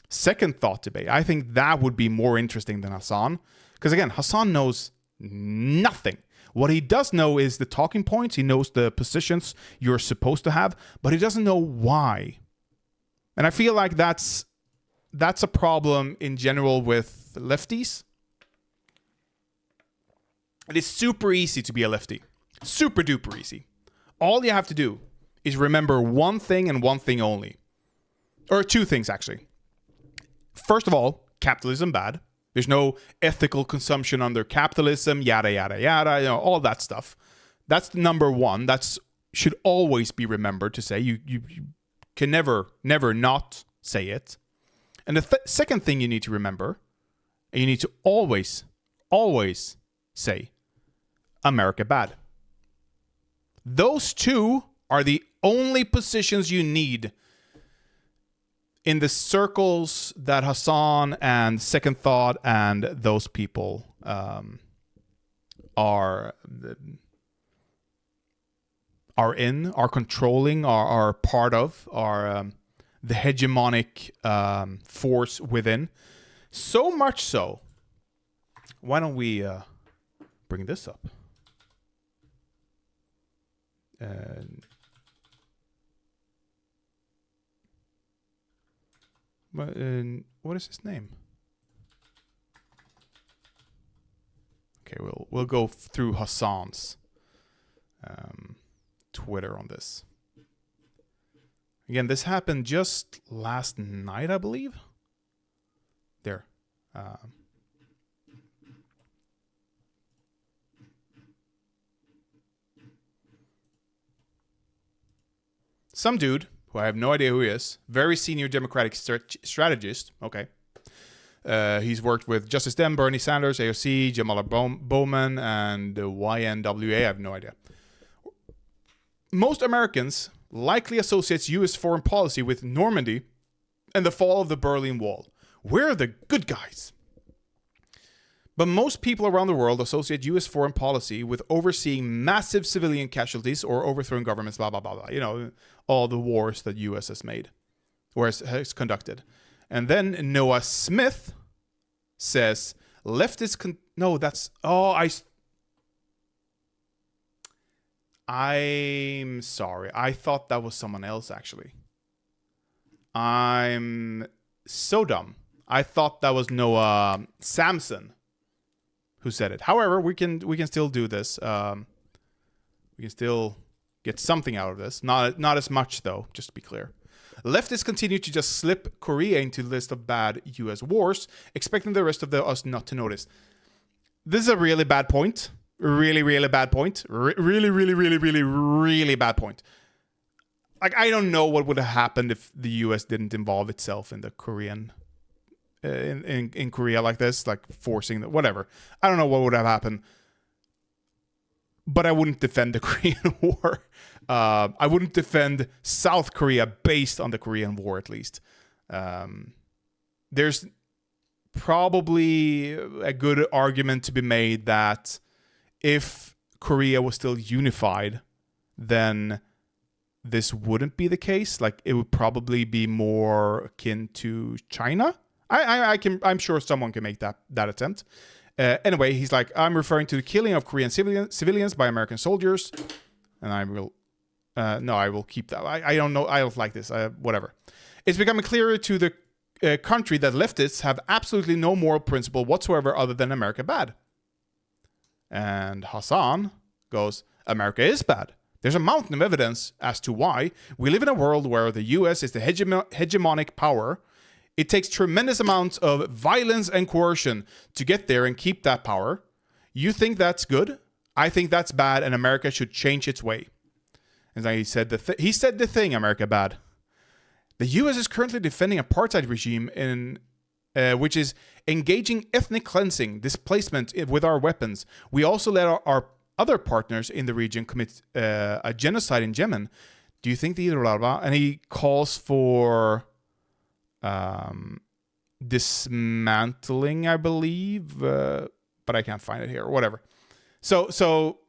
Second Thought debate. I think that would be more interesting than Hasan. Because again, Hasan knows nothing. What he does know is the talking points. He knows the positions you're supposed to have, but he doesn't know why. And I feel like that's a problem in general with lefties. It is super easy to be a lefty. Super duper easy. All you have to do is remember one thing and one thing only. Or two things, actually. First of all, capitalism bad. There's no ethical consumption under capitalism, yada, yada, yada, you know, all that stuff. That's number one. That's should always be remembered to say. You can never not say it. And the second thing you need to remember, and you need to always say, America bad. Those two are the only positions you need in the circles that Hasan and Second Thought and those people are controlling, are part of, are the hegemonic force within. So much so, why don't we bring this up? What is his name? Okay, we'll go through Hasan's Twitter on this. Again, this happened just last night, I believe. There. Some dude, who I have no idea who he is, very senior Democratic strategist, okay. He's worked with Justice Dem, Bernie Sanders, AOC, Jamal Bowman, and the YNWA, I have no idea. Most Americans likely associates U.S. foreign policy with Normandy and the fall of the Berlin Wall. We're the good guys. But most people around the world associate U.S. foreign policy with overseeing massive civilian casualties or overthrowing governments, blah, blah, blah, blah. You know, all the wars that U.S. has made or has conducted. And then Noah Smith says, leftist... no, that's... oh, I'm sorry. I thought that was someone else, actually. I'm so dumb. I thought that was Noah Samson who said it. However, we can still do this. We can still get something out of this. Not as much, though, just to be clear. Leftists continue to just slip Korea into the list of bad U.S. wars, expecting the rest of us not to notice. This is a really bad point. Really, really bad point. Really, really, really, really, really bad point. Like, I don't know what would have happened if the U.S. didn't involve itself in the Korean... in Korea like this, like forcing... whatever. I don't know what would have happened. But I wouldn't defend the Korean War. I wouldn't defend South Korea based on the Korean War, at least. There's probably a good argument to be made that if Korea was still unified, then this wouldn't be the case. Like, it would probably be more akin to China. I'm sure someone can make that attempt. Anyway, he's like, I'm referring to the killing of Korean civilians by American soldiers. And I will... no, I will keep that. I don't know. I don't like this. Whatever. It's becoming clearer to the country that leftists have absolutely no moral principle whatsoever other than America bad. And Hasan goes, America is bad. There's a mountain of evidence as to why. We live in a world where the US is the hegemonic power. It takes tremendous amounts of violence and coercion to get there and keep that power. You think that's good? I think that's bad, and America should change its way. And he said the thing, America bad. The U.S. is currently defending apartheid regime which is engaging ethnic cleansing, displacement with our weapons. We also let our other partners in the region commit a genocide in Yemen. Do you think and he calls for dismantling, I believe, but I can't find it here. Whatever. So.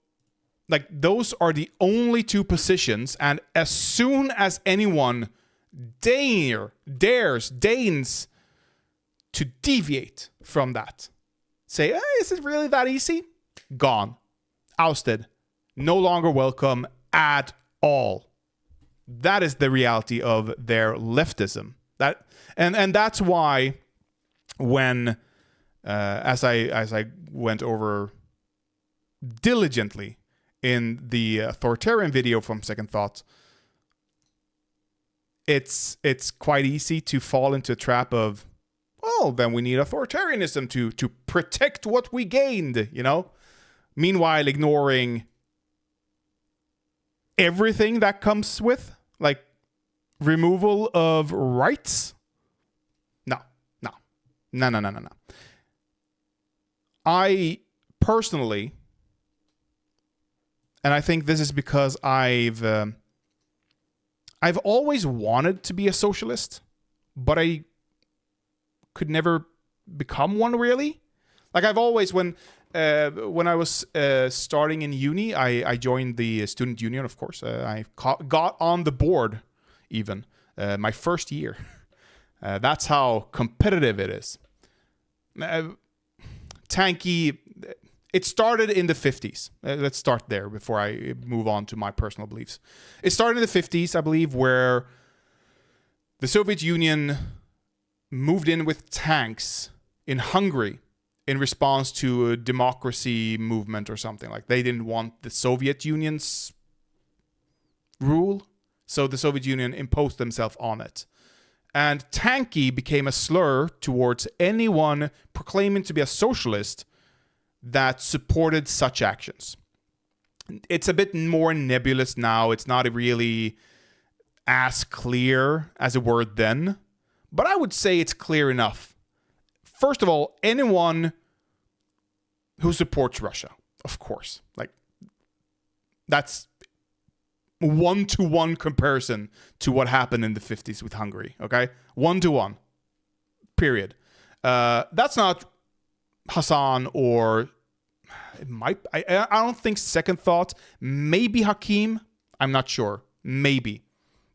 Like, those are the only two positions, and as soon as anyone deigns to deviate from that, say, hey, is it really that easy? Gone. Ousted. No longer welcome at all. That is the reality of their leftism. And that's why when, as I went over diligently in the authoritarian video from Second Thought, it's quite easy to fall into a trap of, well, then we need authoritarianism to protect what we gained, you know? Meanwhile, ignoring everything that comes with, like, removal of rights. No. I personally, and I think this is because I've always wanted to be a socialist, but I could never become one really. Like I've always, when I was starting in uni, I joined the student union, of course. I got on the board even my first year. That's how competitive it is. Tanky, it started in the 50s. Let's start there before I move on to my personal beliefs. It started in the 50s, I believe, where the Soviet Union moved in with tanks in Hungary in response to a democracy movement or something. Like they didn't want the Soviet Union's rule, so the Soviet Union imposed themselves on it. And tanky became a slur towards anyone proclaiming to be a socialist that supported such actions. It's a bit more nebulous now. It's not really as clear as a word then, but I would say it's clear enough. First of all, anyone who supports Russia, of course. Like, that's one-to-one comparison to what happened in the 50s with Hungary, okay? One-to-one, period. That's not Hasan or it might. I don't think Second Thought. Maybe Hakim. I'm not sure. Maybe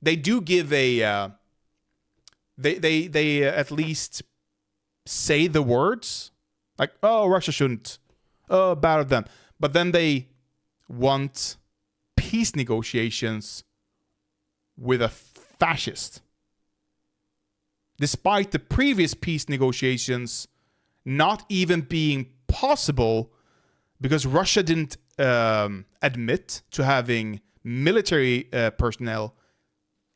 they do give a. They at least say the words like, "Oh, Russia shouldn't. Oh, bad of them." But then they want peace negotiations with a fascist, despite the previous peace negotiations not even being possible because Russia didn't admit to having military personnel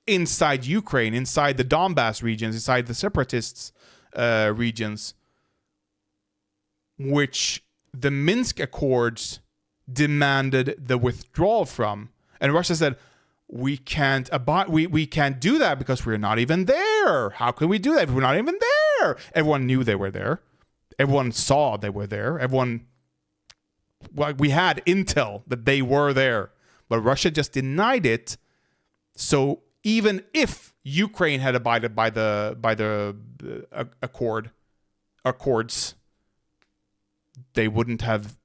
inside Ukraine, inside the Donbass regions, inside the separatists regions, which the Minsk Accords demanded the withdrawal from. And Russia said, we can't do that because we're not even there. How can we do that if we're not even there? Everyone knew they were there. Everyone saw they were there. We had intel that they were there, but Russia just denied it. So even if Ukraine had abided by the accords, they wouldn't have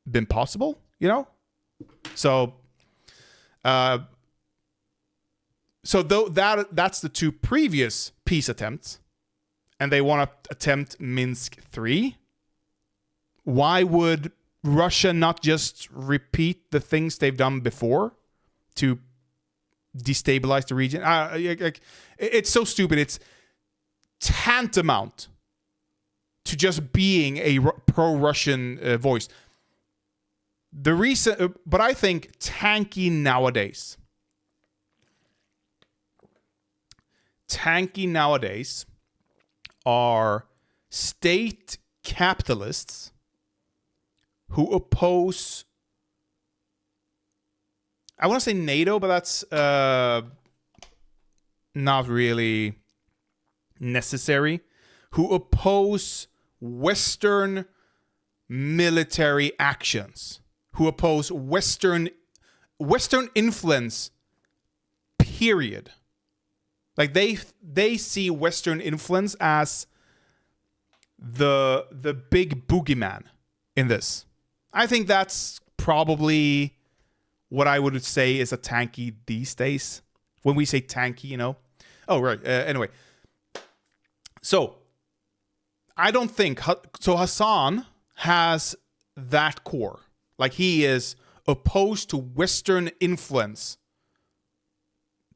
been possible, you know? So that's the two previous peace attempts, and they want to attempt Minsk 3. Why would Russia not just repeat the things they've done before to destabilize the region? It's so stupid. It's tantamount to just being a pro-Russian voice. But I think tanky nowadays are state capitalists who oppose, I want to say NATO, but that's not really necessary, who oppose Western military actions, who oppose Western influence, period. Like they see Western influence as the big boogeyman in this. I think that's probably what I would say is a tanky these days. When we say tanky, you know. Oh, right. Anyway. So, I don't think... So, Hasan has that core. Like, he is opposed to Western influence,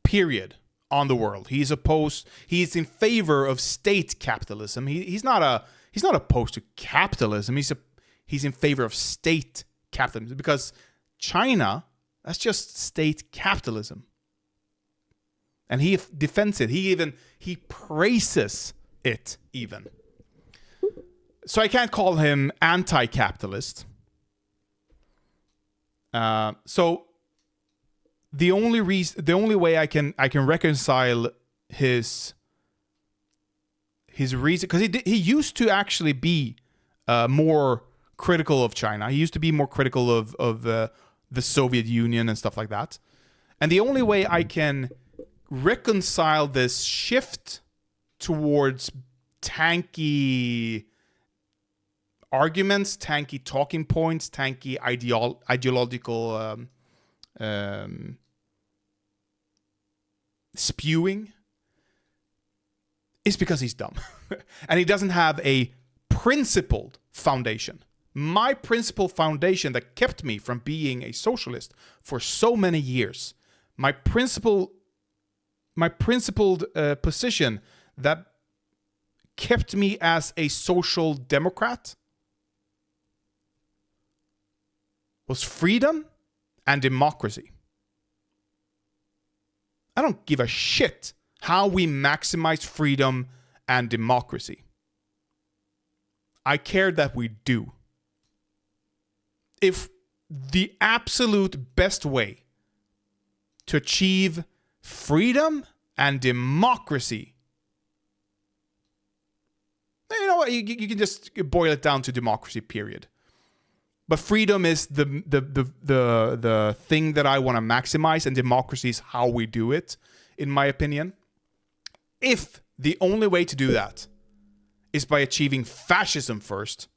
period, on the world. He's in favor of state capitalism. He's not opposed to capitalism. He's in favor of state capitalism, because China, that's just state capitalism. And he defends it. He praises it even. So I can't call him anti-capitalist. So the only way I can reconcile his reason, because he used to actually be more critical of China. He used to be more critical of the Soviet Union and stuff like that. And the only way I can reconcile this shift towards tanky arguments, tanky talking points, tanky ideological spewing is because he's dumb. And he doesn't have a principled foundation. My principled foundation that kept me from being a socialist for so many years, my principled position that kept me as a social democrat was freedom and democracy. I don't give a shit how we maximize freedom and democracy. I care that we do. If the absolute best way to achieve freedom and democracy, you know what? You can just boil it down to democracy, period. But freedom is the thing that I want to maximize, and democracy is how we do it, in my opinion. If the only way to do that is by achieving fascism first,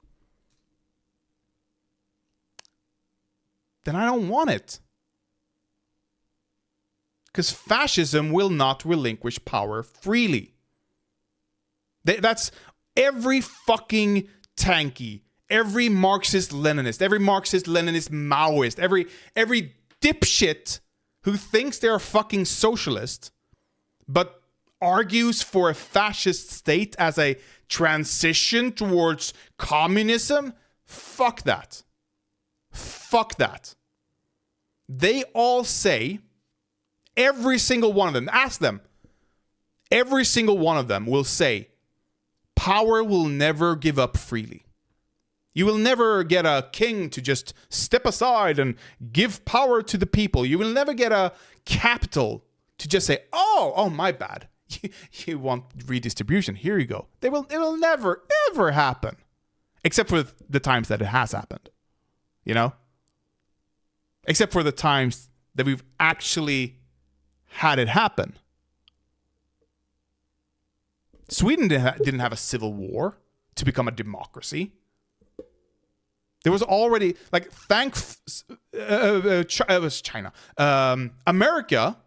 then I don't want it. Because fascism will not relinquish power freely. That's every fucking tanky, every Marxist-Leninist, every Marxist-Leninist Maoist, every dipshit who thinks they're a fucking socialist, but argues for a fascist state as a transition towards communism. Fuck that. Fuck that. They all say, every single one of them, ask them, every single one of them will say, power will never give up freely. You will never get a king to just step aside and give power to the people. You will never get a capital to just say, oh, my bad. You want redistribution. Here you go. It will never, ever happen. Except for the times that it has happened. You know? Except for the times that we've actually had it happen. Sweden didn't have a civil war to become a democracy. There was already, like, it was China. America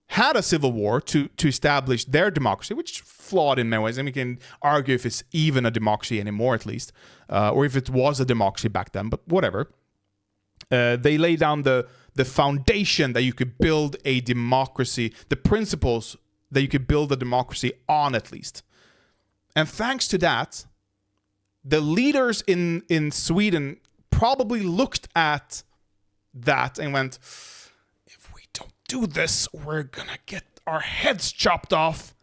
had a civil war to establish their democracy, which flawed in many ways. And we can argue if it's even a democracy anymore, at least, or if it was a democracy back then, but whatever. They laid down the foundation that you could build a democracy, the principles that you could build a democracy on, at least. And thanks to that, the leaders in Sweden probably looked at that and went, if we don't do this, we're gonna get our heads chopped off.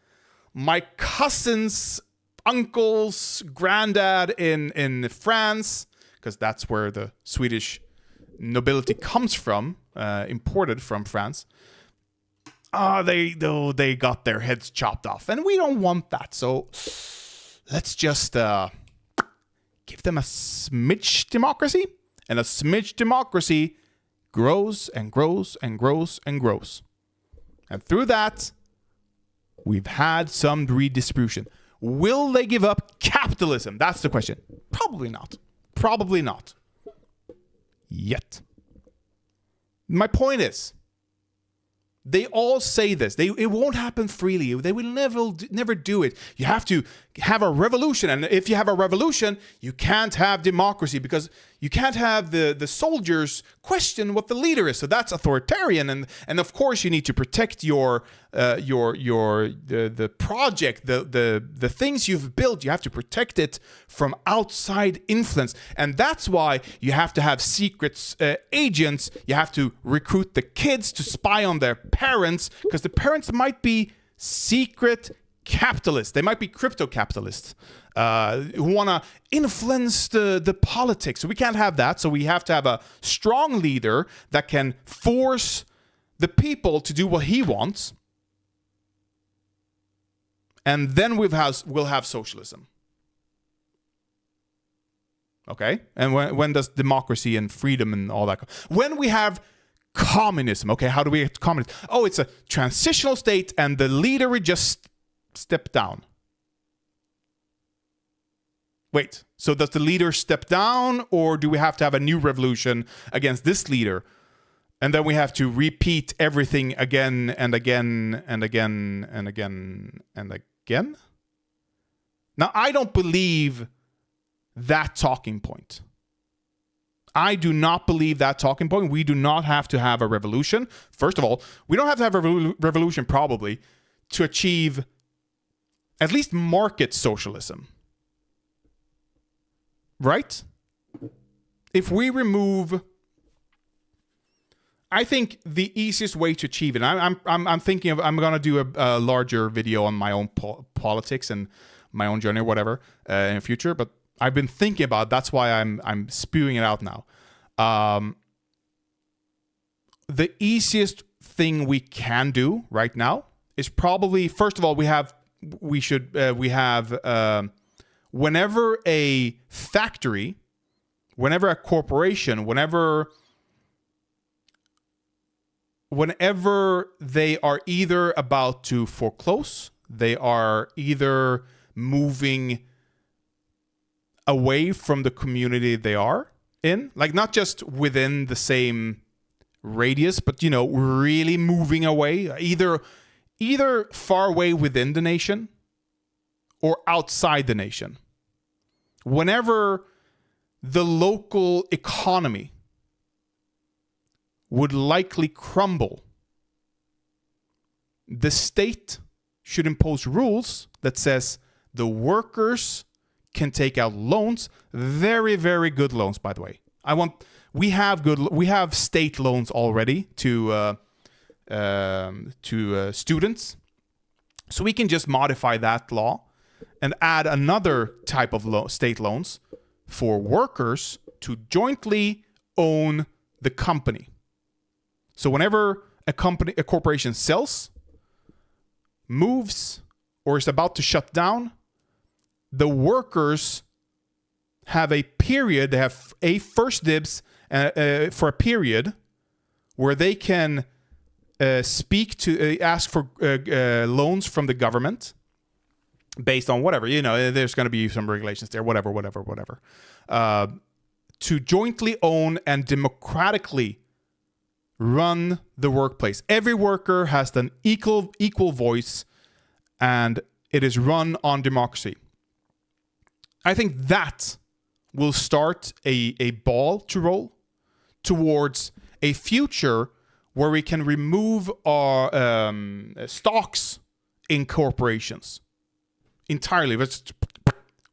My cousin's uncle's granddad in France, because that's where the Swedish nobility comes from, imported from France. They got their heads chopped off, and we don't want that. So let's just give them a smidge democracy, and a smidge democracy grows and grows and grows and grows. And through that, we've had some redistribution. Will they give up capitalism? That's the question. Probably not. Probably not. Yet. My point is, they all say this. It won't happen freely. They will never do it. You have to have a revolution. And if you have a revolution, you can't have democracy because You can't have the soldiers question what the leader is. So that's authoritarian, and of course you need to protect the project, the things you've built. You have to protect it from outside influence, and that's why you have to have secret agents. You have to recruit the kids to spy on their parents, because the parents might be secret capitalists. They might be crypto capitalists. Who want to influence the politics. So we can't have that. So we have to have a strong leader that can force the people to do what he wants. And then we'll have socialism. Okay? And when does democracy and freedom and all that... When we have communism. Okay, how do we get to communism? Oh, it's a transitional state and the leader will just step down. Wait, so does the leader step down, or do we have to have a new revolution against this leader? And then we have to repeat everything again and again and again and again and again? Now, I don't believe that talking point. I do not believe that talking point. We do not have to have a revolution. First of all, we don't have to have a revolution probably to achieve at least market socialism. Right? If we remove, I think the easiest way to achieve it. I'm thinking of, I'm gonna do a larger video on my own politics and my own journey or whatever in the future. But I've been thinking about. That's why I'm spewing it out now. The easiest thing we can do right now is probably, first of all, we have whenever a factory, whenever a corporation, whenever they are either about to foreclose, they are either moving away from the community they are in, like not just within the same radius, but, you know, really moving away, either far away within the nation or outside the nation. Whenever the local economy would likely crumble, the state should impose rules that says the workers can take out loans, very, very good loans, by the way. We have state loans already to students, so we can just modify that law and add another type of state loans for workers to jointly own the company. So whenever a corporation sells, moves, or is about to shut down, the workers have a period, they have a first dibs for a period where they can ask for loans from the government based on whatever, you know, there's going to be some regulations there, whatever, to jointly own and democratically run the workplace. Every worker has an equal voice, and it is run on democracy. I think that will start a ball to roll towards a future where we can remove our stocks in corporations entirely.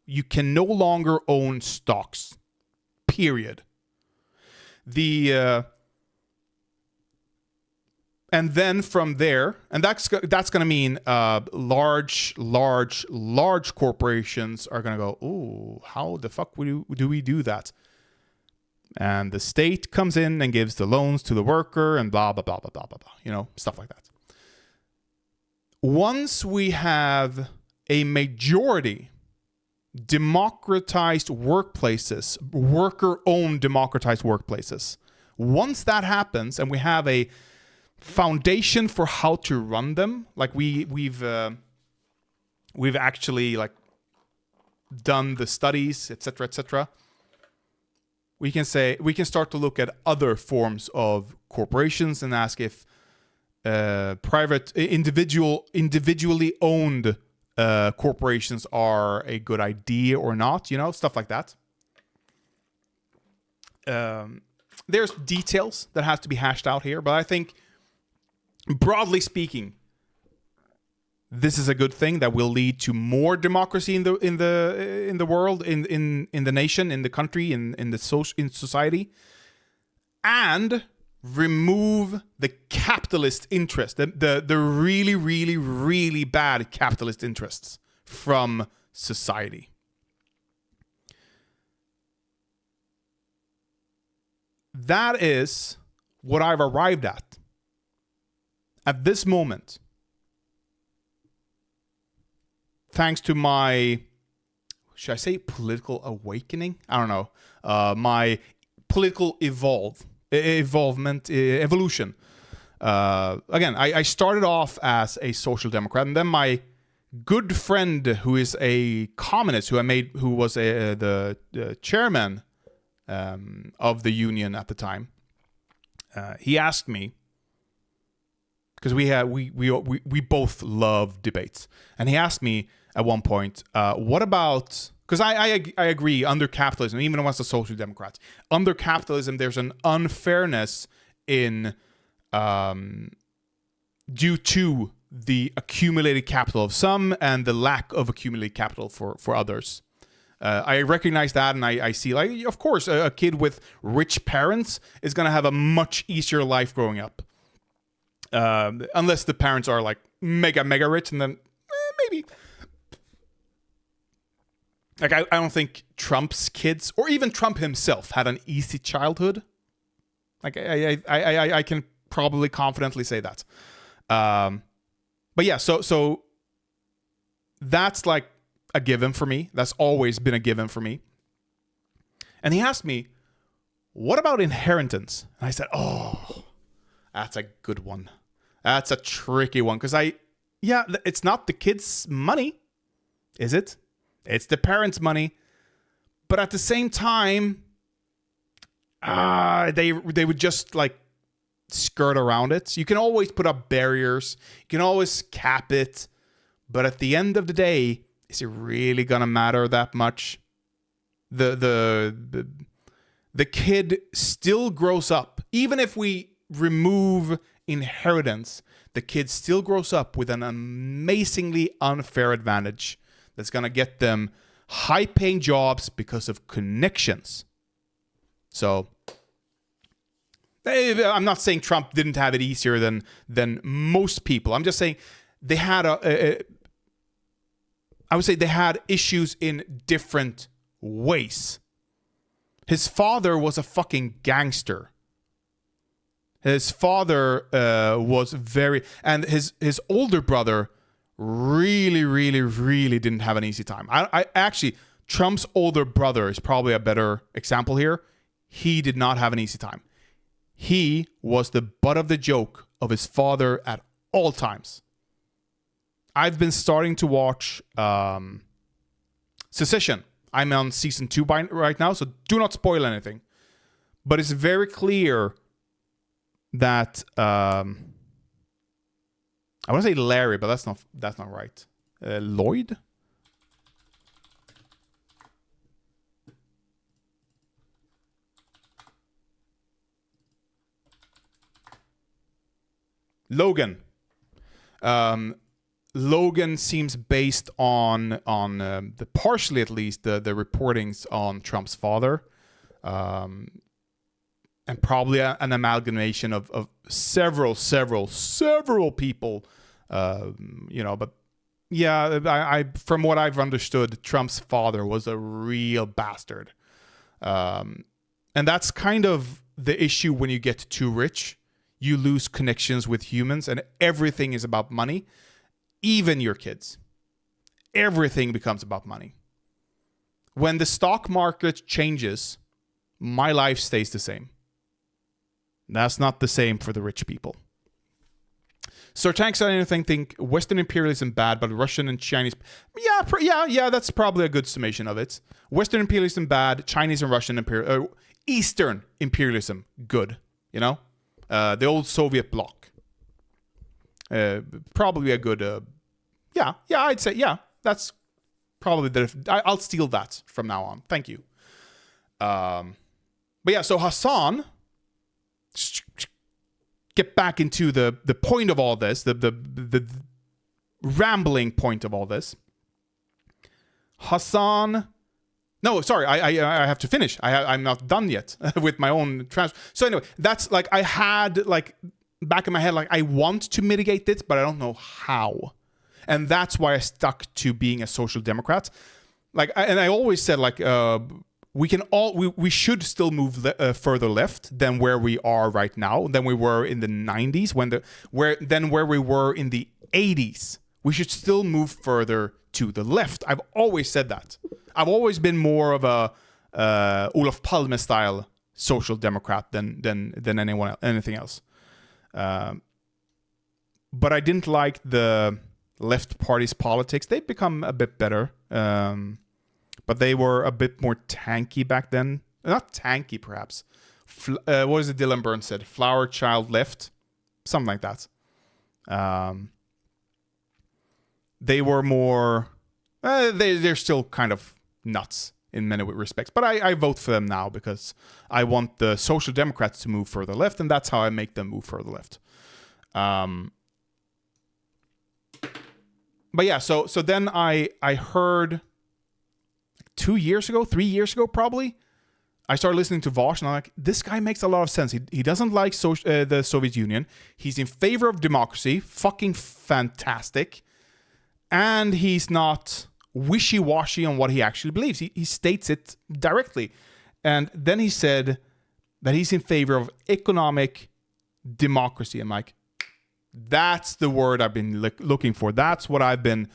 You can no longer own stocks, period. And then from there, and that's going to mean large corporations are going to go, ooh, how the fuck do we do that? And the state comes in and gives the loans to the worker and blah, blah, blah, blah, blah, blah, blah. You know, stuff like that. Once we have a majority democratized workplaces, worker-owned democratized workplaces, once that happens and we have a foundation for how to run them, like we've actually like done the studies, etc., we can start to look at other forms of corporations and ask if private individually owned corporations are a good idea or not, you know, stuff like that. there's details that has to be hashed out here, but I think, broadly speaking, this is a good thing that will lead to more democracy in the world, in the nation, in the country, in society, and remove the capitalist interest, the really, really, really bad capitalist interests from society. That is what I've arrived at this moment, thanks to my, should I say political awakening? I don't know. My political evolution. Again, I started off as a social democrat, and then my good friend, who is a communist, who was the chairman of the union at the time, he asked me, because we both love debates, and he asked me at one point, what about, because I agree, under capitalism, even amongst the social democrats, under capitalism there's an unfairness in due to the accumulated capital of some and the lack of accumulated capital for others. I recognize that, and I see, like, of course, a kid with rich parents is going to have a much easier life growing up. Unless the parents are, like, mega rich, and then maybe. Like, I don't think Trump's kids, or even Trump himself, had an easy childhood. Like, I can probably confidently say that. But yeah, so that's like a given for me. That's always been a given for me. And he asked me, what about inheritance? And I said, oh, that's a good one. That's a tricky one. Because it's not the kid's money, is it? It's the parents' money. But at the same time, they would just like skirt around it. You can always put up barriers. You can always cap it. But at the end of the day, is it really gonna matter that much? The kid still grows up. Even if we remove inheritance, the kid still grows up with an amazingly unfair advantage that's gonna get them high-paying jobs because of connections. So I'm not saying Trump didn't have it easier than most people. I'm just saying they had I would say they had issues in different ways. His father was a fucking gangster. His father was and his older brother really, really, really didn't have an easy time. I actually, Trump's older brother is probably a better example here. He did not have an easy time. He was the butt of the joke of his father at all times. I've been starting to watch Succession. I'm on season 2 right now, so do not spoil anything. But it's very clear that I want to say Larry, but that's not right. Lloyd? Logan. Logan seems based on the partially at least the reportings on Trump's father, and probably an amalgamation of several people, But yeah, I from what I've understood, Trump's father was a real bastard, and that's kind of the issue when you get too rich. You lose connections with humans, and everything is about money. Even your kids. Everything becomes about money. When the stock market changes, my life stays the same. That's not the same for the rich people. So Tanks, I think Western imperialism bad, but Russian and Chinese... Yeah, that's probably a good summation of it. Western imperialism bad, Chinese and Russian Eastern imperialism good, the old Soviet bloc. Probably a good, I'd say, that's probably I'll steal that from now on. Thank you. But yeah, so Hasan, get back into the point of all this, the rambling point of all this. Hasan, no, sorry, I have to finish. I'm not done yet with my own trans. So anyway, that's like I had like back in my head, like I want to mitigate this, but I don't know how, and that's why I stuck to being a social democrat. Like, and I always said like we should still move further left than where we are right now, than we were in the 90s, where we were in the 80s. We should still move further to the left. I've always said that. I've always been more of a Olof Palme style social democrat than anything else. But I didn't like the left party's politics. They've become a bit better. But they were a bit more tanky back then. Not tanky, perhaps. What is it Dylan Burns said? Flower child left? Something like that. They were more... they're still kind of nuts in many respects. But I vote for them now because I want the Social Democrats to move further left, and that's how I make them move further left. But yeah, so then I heard... 3 years ago, probably, I started listening to Vosh, and I'm like, this guy makes a lot of sense. He doesn't like the Soviet Union. He's in favor of democracy. Fucking fantastic. And he's not wishy-washy on what he actually believes. He states it directly. And then he said that he's in favor of economic democracy. I'm like, that's the word I've been looking for. That's what I've been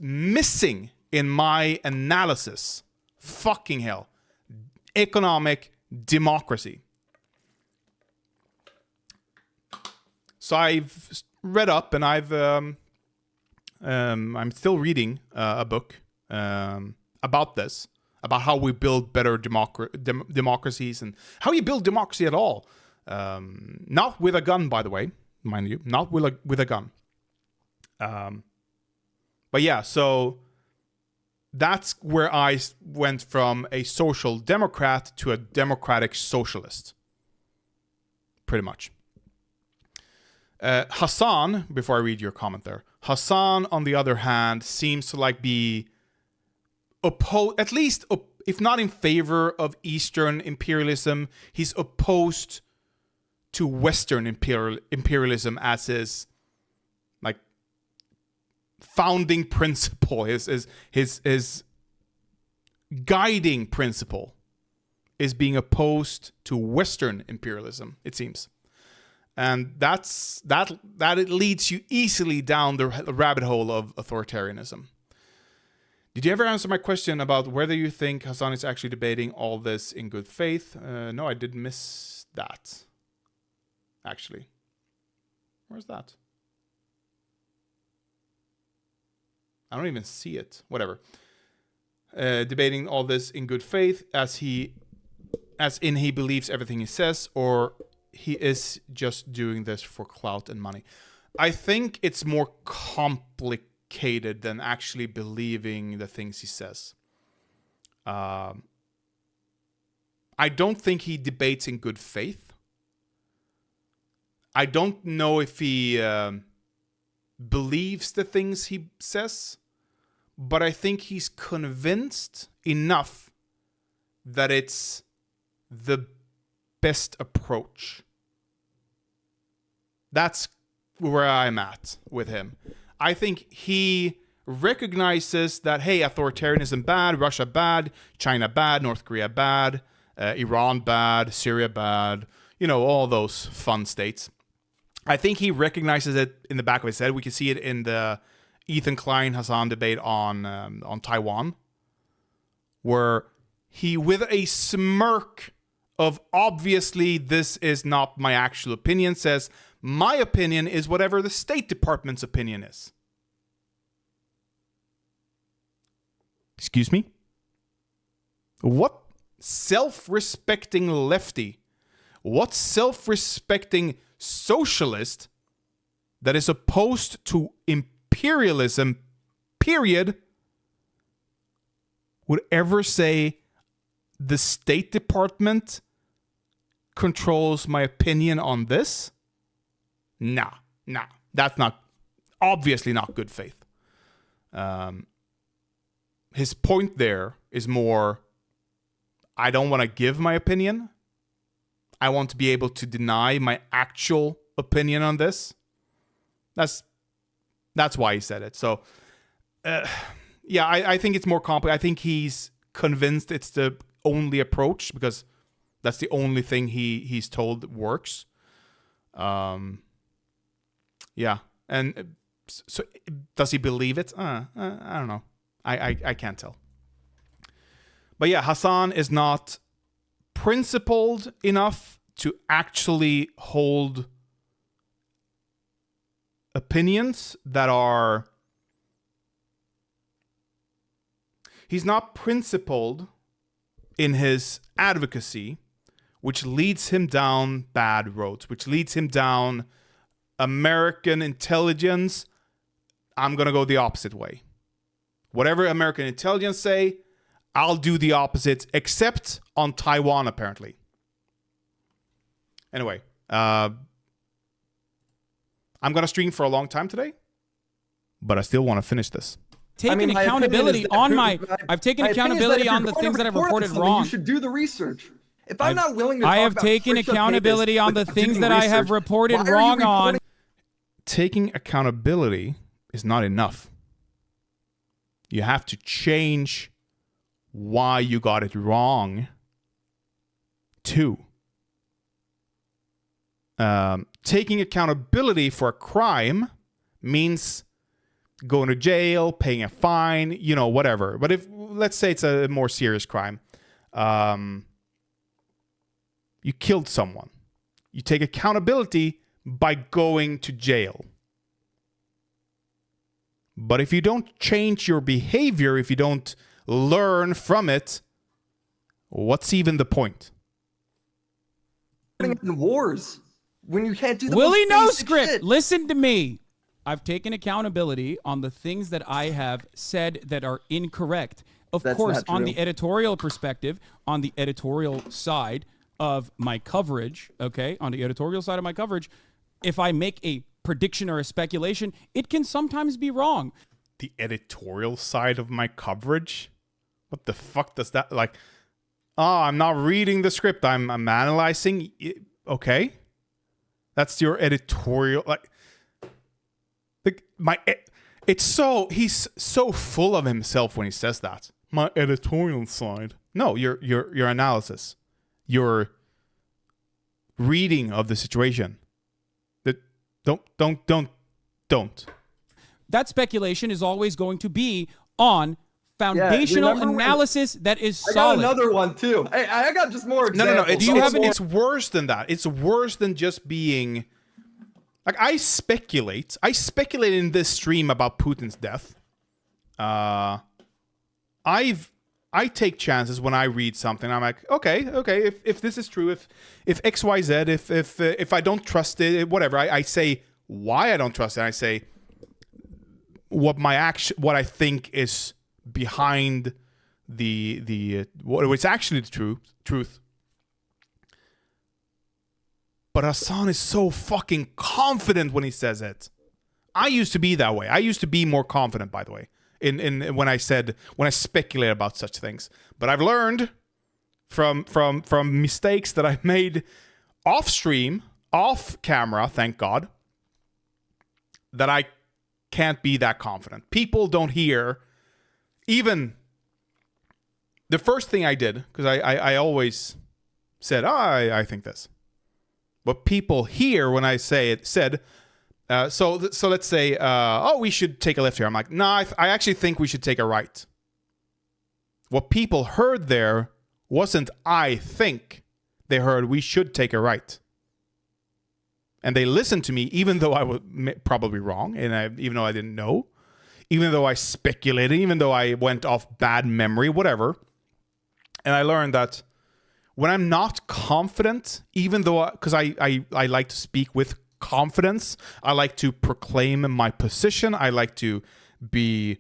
missing in my analysis. Fucking hell. Economic democracy. So I've read up, and I'm still reading a book about this, about how we build better democracies and how you build democracy at all. Not with a gun, by the way, mind you, not with a gun. But yeah, so that's where I went from a social democrat to a democratic socialist. Pretty much. Hasan, before I read your comment there, Hasan, on the other hand, seems to like be opposed, at least if not in favor of Eastern imperialism, he's opposed to Western imperialism as his like founding principle, his guiding principle is being opposed to Western imperialism, it seems. And that it leads you easily down the rabbit hole of authoritarianism. Did you ever answer my question about whether you think Hasan is actually debating all this in good faith? No, I did miss that. Actually. Where's that? I don't even see it. Whatever. Debating all this in good faith as in he believes everything he says, or he is just doing this for clout and money. I think it's more complicated than actually believing the things he says. I don't think he debates in good faith. I don't know if he believes the things he says, but I think he's convinced enough that it's the best approach. That's where I'm at with him. I think he recognizes that, hey, authoritarianism bad, Russia bad, China bad, North Korea bad, Iran bad, Syria bad, all those fun states. I think he recognizes it in the back of his head. We can see it in the Ethan Klein-Hasan debate on Taiwan, where he, with a smirk of obviously this is not my actual opinion, says, my opinion is whatever the State Department's opinion is. Excuse me? What self-respecting lefty, what self-respecting socialist that is opposed to imperialism, period, would ever say the State Department controls my opinion on this? Nah. That's obviously not good faith. His point there is more, I don't want to give my opinion. I want to be able to deny my actual opinion on this. That's why he said it. So, yeah, I think it's more complicated. I think he's convinced it's the only approach because that's the only thing he's told works. Yeah, and so does he believe it? I don't know. I can't tell. But yeah, Hasan is not principled enough to actually hold opinions that are... He's not principled in his advocacy, which leads him down bad roads, which leads him down American intelligence. I'm going to go the opposite way. Whatever American intelligence say, I'll do the opposite, except on Taiwan, apparently. Anyway, I'm going to stream for a long time today, but I still want to finish this. Taken accountability on I've taken accountability on the things that I've reported wrong. You should do the research. If I'm not willing to talk I have about taken accountability on the things that I have reported wrong on. Taking accountability is not enough. You have to change why you got it wrong too. Taking accountability for a crime means going to jail, paying a fine, whatever. But if, let's say it's a more serious crime. You killed someone. You take accountability by going to jail. But if you don't change your behavior, if you don't learn from it, what's even the point? In wars, when you can't do the Willie most No basic Script, shit. listen to me. I've taken accountability on the things that I have said that are incorrect. Of course, on the editorial perspective, on the editorial side of my coverage, okay, on the editorial side of my coverage, if I make a prediction or a speculation, it can sometimes be wrong. The editorial side of my coverage? What the fuck does that, I'm not reading the script, I'm analyzing. Okay. That's your editorial, he's so full of himself when he says that. My editorial side. No, your analysis. Your reading of the situation. Don't. That speculation is always going to be on foundational analysis that is solid. I got another one too. Hey, I got just more examples. No. It's worse than that. It's worse than just being... I speculate in this stream about Putin's death. I take chances when I read something. I'm like, okay, if this is true, if XYZ, if I don't trust it, whatever. I say why I don't trust it. I say what I think is behind what's actually the truth. But Hasan is so fucking confident when he says it. I used to be that way. I used to be more confident, by the way, in when I speculate about such things. But I've learned from mistakes that I've made off stream, off camera, thank God, that I can't be that confident. People don't hear even the first thing I did, because I always said, I think this. What people hear when I say it said, so let's say, we should take a left here. I'm like, no, I actually think we should take a right. What people heard there wasn't I think. They heard we should take a right. And they listened to me, even though I was probably wrong, and even though I didn't know, even though I speculated, even though I went off bad memory, whatever. And I learned that when I'm not confident, even though, because I like to speak with confidence, I like to proclaim my position, I like to be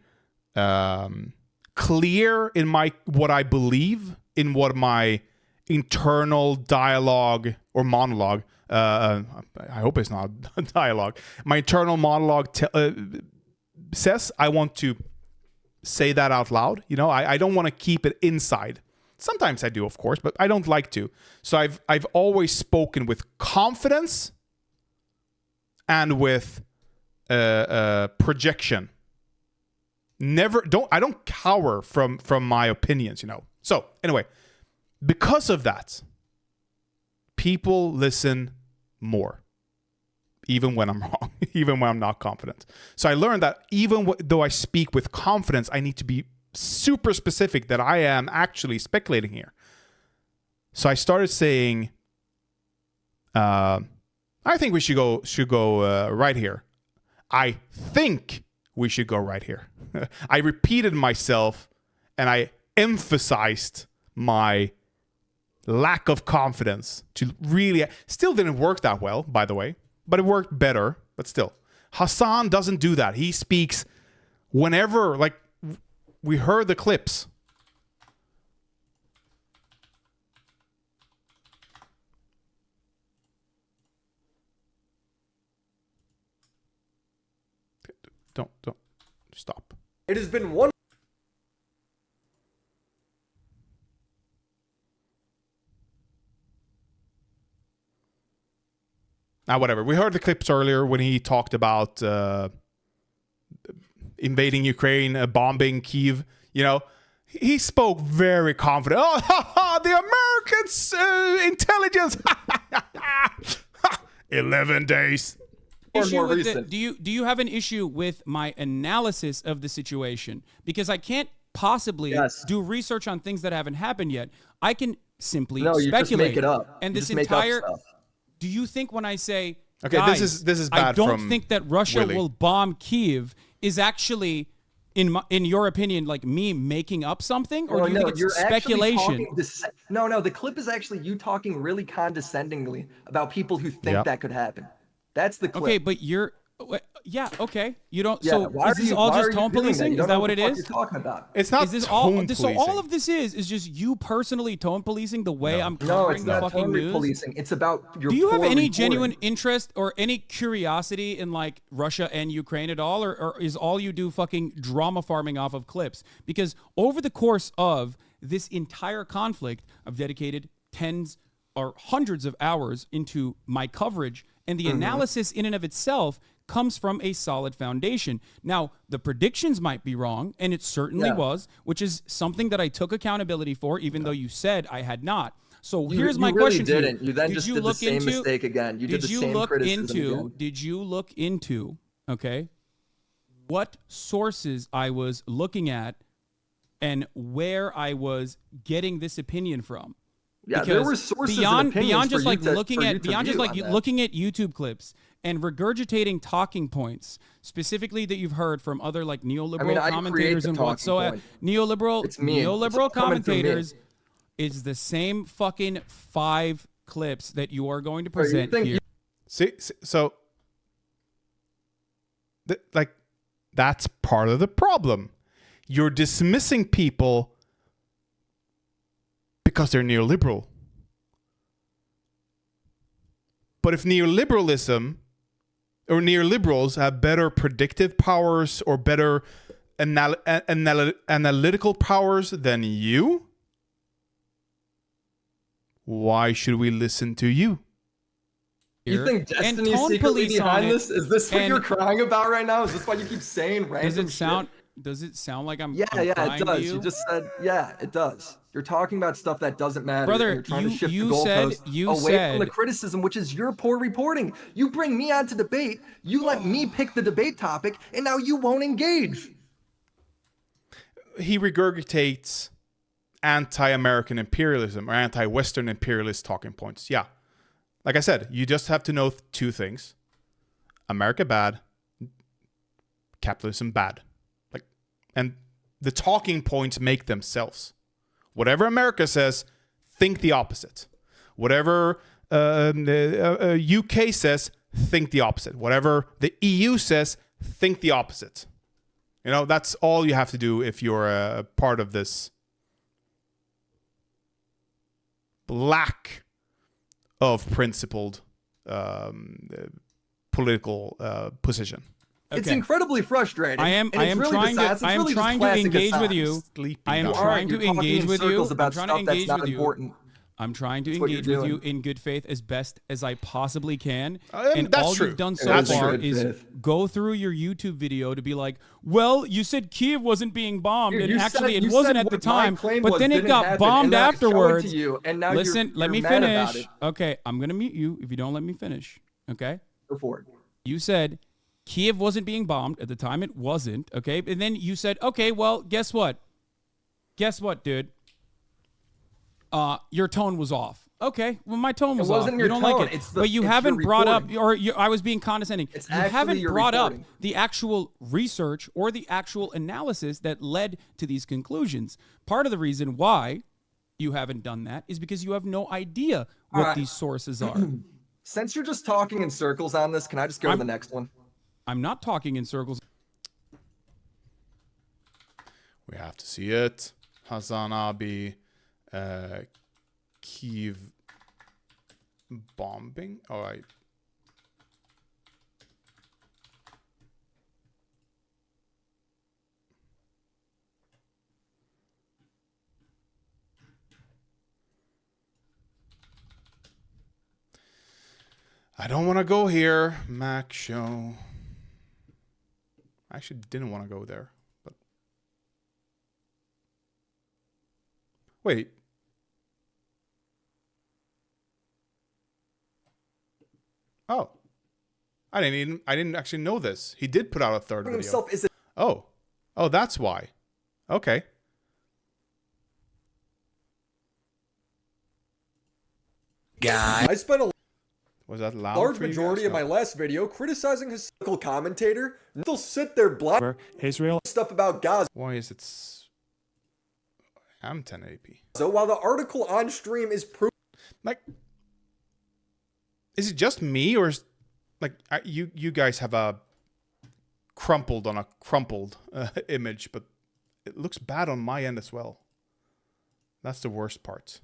clear in what I believe in what my internal dialogue or monologue, I hope it's not a dialogue, my internal monologue says. I want to say that out loud. You know, I don't want to keep it inside. Sometimes I do, of course, but I don't like to. So I've always spoken with confidence and with projection. I don't cower from my opinions, you know. So anyway, because of that, people listen more, even when I'm wrong, even when I'm not confident. So I learned that even though I speak with confidence, I need to be super specific that I am actually speculating here. So I started saying, I think we should go right here. I think we should go right here. I repeated myself and I emphasized my lack of confidence to really. Still didn't work that well, by the way, but it worked better. But still, Hasan doesn't do that. He speaks whenever, like, we heard the clips. Don't stop. It has been one. Now, whatever. We heard the clips earlier when he talked about invading Ukraine, bombing Kyiv. You know, he spoke very confident. Oh, ha, ha, the Americans' intelligence. 11 days. Do you have an issue with my analysis of the situation? Because I can't possibly do research on things that haven't happened yet. I can simply speculate. Just make it up. And you this just make up entire. stuff. Do you think when I say, okay, guys, this is bad. I don't think that Russia will bomb Kyiv is actually, in your opinion, like me making up something, or do you think it's speculation? No, the clip is actually you talking really condescendingly about people who think that could happen. That's the clip. Okay, but you're. Yeah, okay. You don't. Yeah, so is this all just tone policing? Is that what it is? You're talking about. It's not tone policing. So all of this is just you personally tone policing the way I'm covering the fucking news? Policing. It's about your. Do you have any genuine interest or any curiosity in like Russia and Ukraine at all, or is all you do fucking drama farming off of clips? Because over the course of this entire conflict, I've dedicated tens or hundreds of hours into my coverage, and the analysis in and of itself comes from a solid foundation. Now, the predictions might be wrong, and it certainly was, which is something that I took accountability for, even though you said I had not. So here's my question to you. You then just did the same mistake again. You did the same criticism again. Did you look into, okay, what sources I was looking at and where I was getting this opinion from? Yeah, there were sources and opinions beyond just like looking at YouTube clips and regurgitating talking points, specifically that you've heard from other like neoliberal commentators and whatsoever. Neoliberal commentators is the same fucking 5 clips that you are going to present here. See, so like that's part of the problem. You're dismissing people because they're neoliberal. But if neoliberalism or neoliberals have better predictive powers or better analytical powers than you, why should we listen to you? You think Destiny's secretly behind this? Is this what you're crying about right now? Is this why you keep saying random shit? Does it sound like I'm it does. You just said, it does. You're talking about stuff that doesn't matter. Brother, you're trying to shift the goalposts away from the criticism, which is your poor reporting. You bring me on to debate, you let me pick the debate topic, and now you won't engage. He regurgitates anti-American imperialism or anti-Western imperialist talking points. Yeah. Like I said, you just have to know 2 things. America bad, capitalism bad. And the talking points make themselves. Whatever America says, think the opposite. Whatever the UK says, think the opposite. Whatever the EU says, think the opposite. You know, that's all you have to do if you're a part of this lack of principled political position. It's incredibly frustrating. I am trying to engage with you. I am trying to engage with you. I'm trying to engage with you. I'm trying to engage with you in good faith as best as I possibly can. And all you've done so far is go through your YouTube video to be like, well, you said Kiev wasn't being bombed, and actually it wasn't at the time, but then it got bombed afterwards. Listen, let me finish. Okay, I'm going to mute you if you don't let me finish. Okay? Go for it. You said Kiev wasn't being bombed. At the time, it wasn't. Okay? And then you said, okay, well, guess what? Guess what, dude? Your tone was off. Okay, well, my tone was off. You don't like it, but you haven't brought up, I was being condescending. You haven't brought up the actual research or the actual analysis that led to these conclusions. Part of the reason why you haven't done that is because you have no idea what these sources are. Since you're just talking in circles on this, can I just go to the next one? I'm not talking in circles. We have to see it. Hasan Abi. Kiev bombing. All right. I don't want to go here, Mac Show. I actually didn't want to go there, but wait. Oh, I didn't actually know this. He did put out a third video. Oh, that's why. Okay. I spent a Was that loud? large majority of my last video criticizing his commentator. They'll sit there black Israel stuff about Gaza. Why is it? I'm 1080p. So while the article on stream is proof, like. Is it just me, or is, like you guys have a crumpled image, but it looks bad on my end as well. That's the worst part.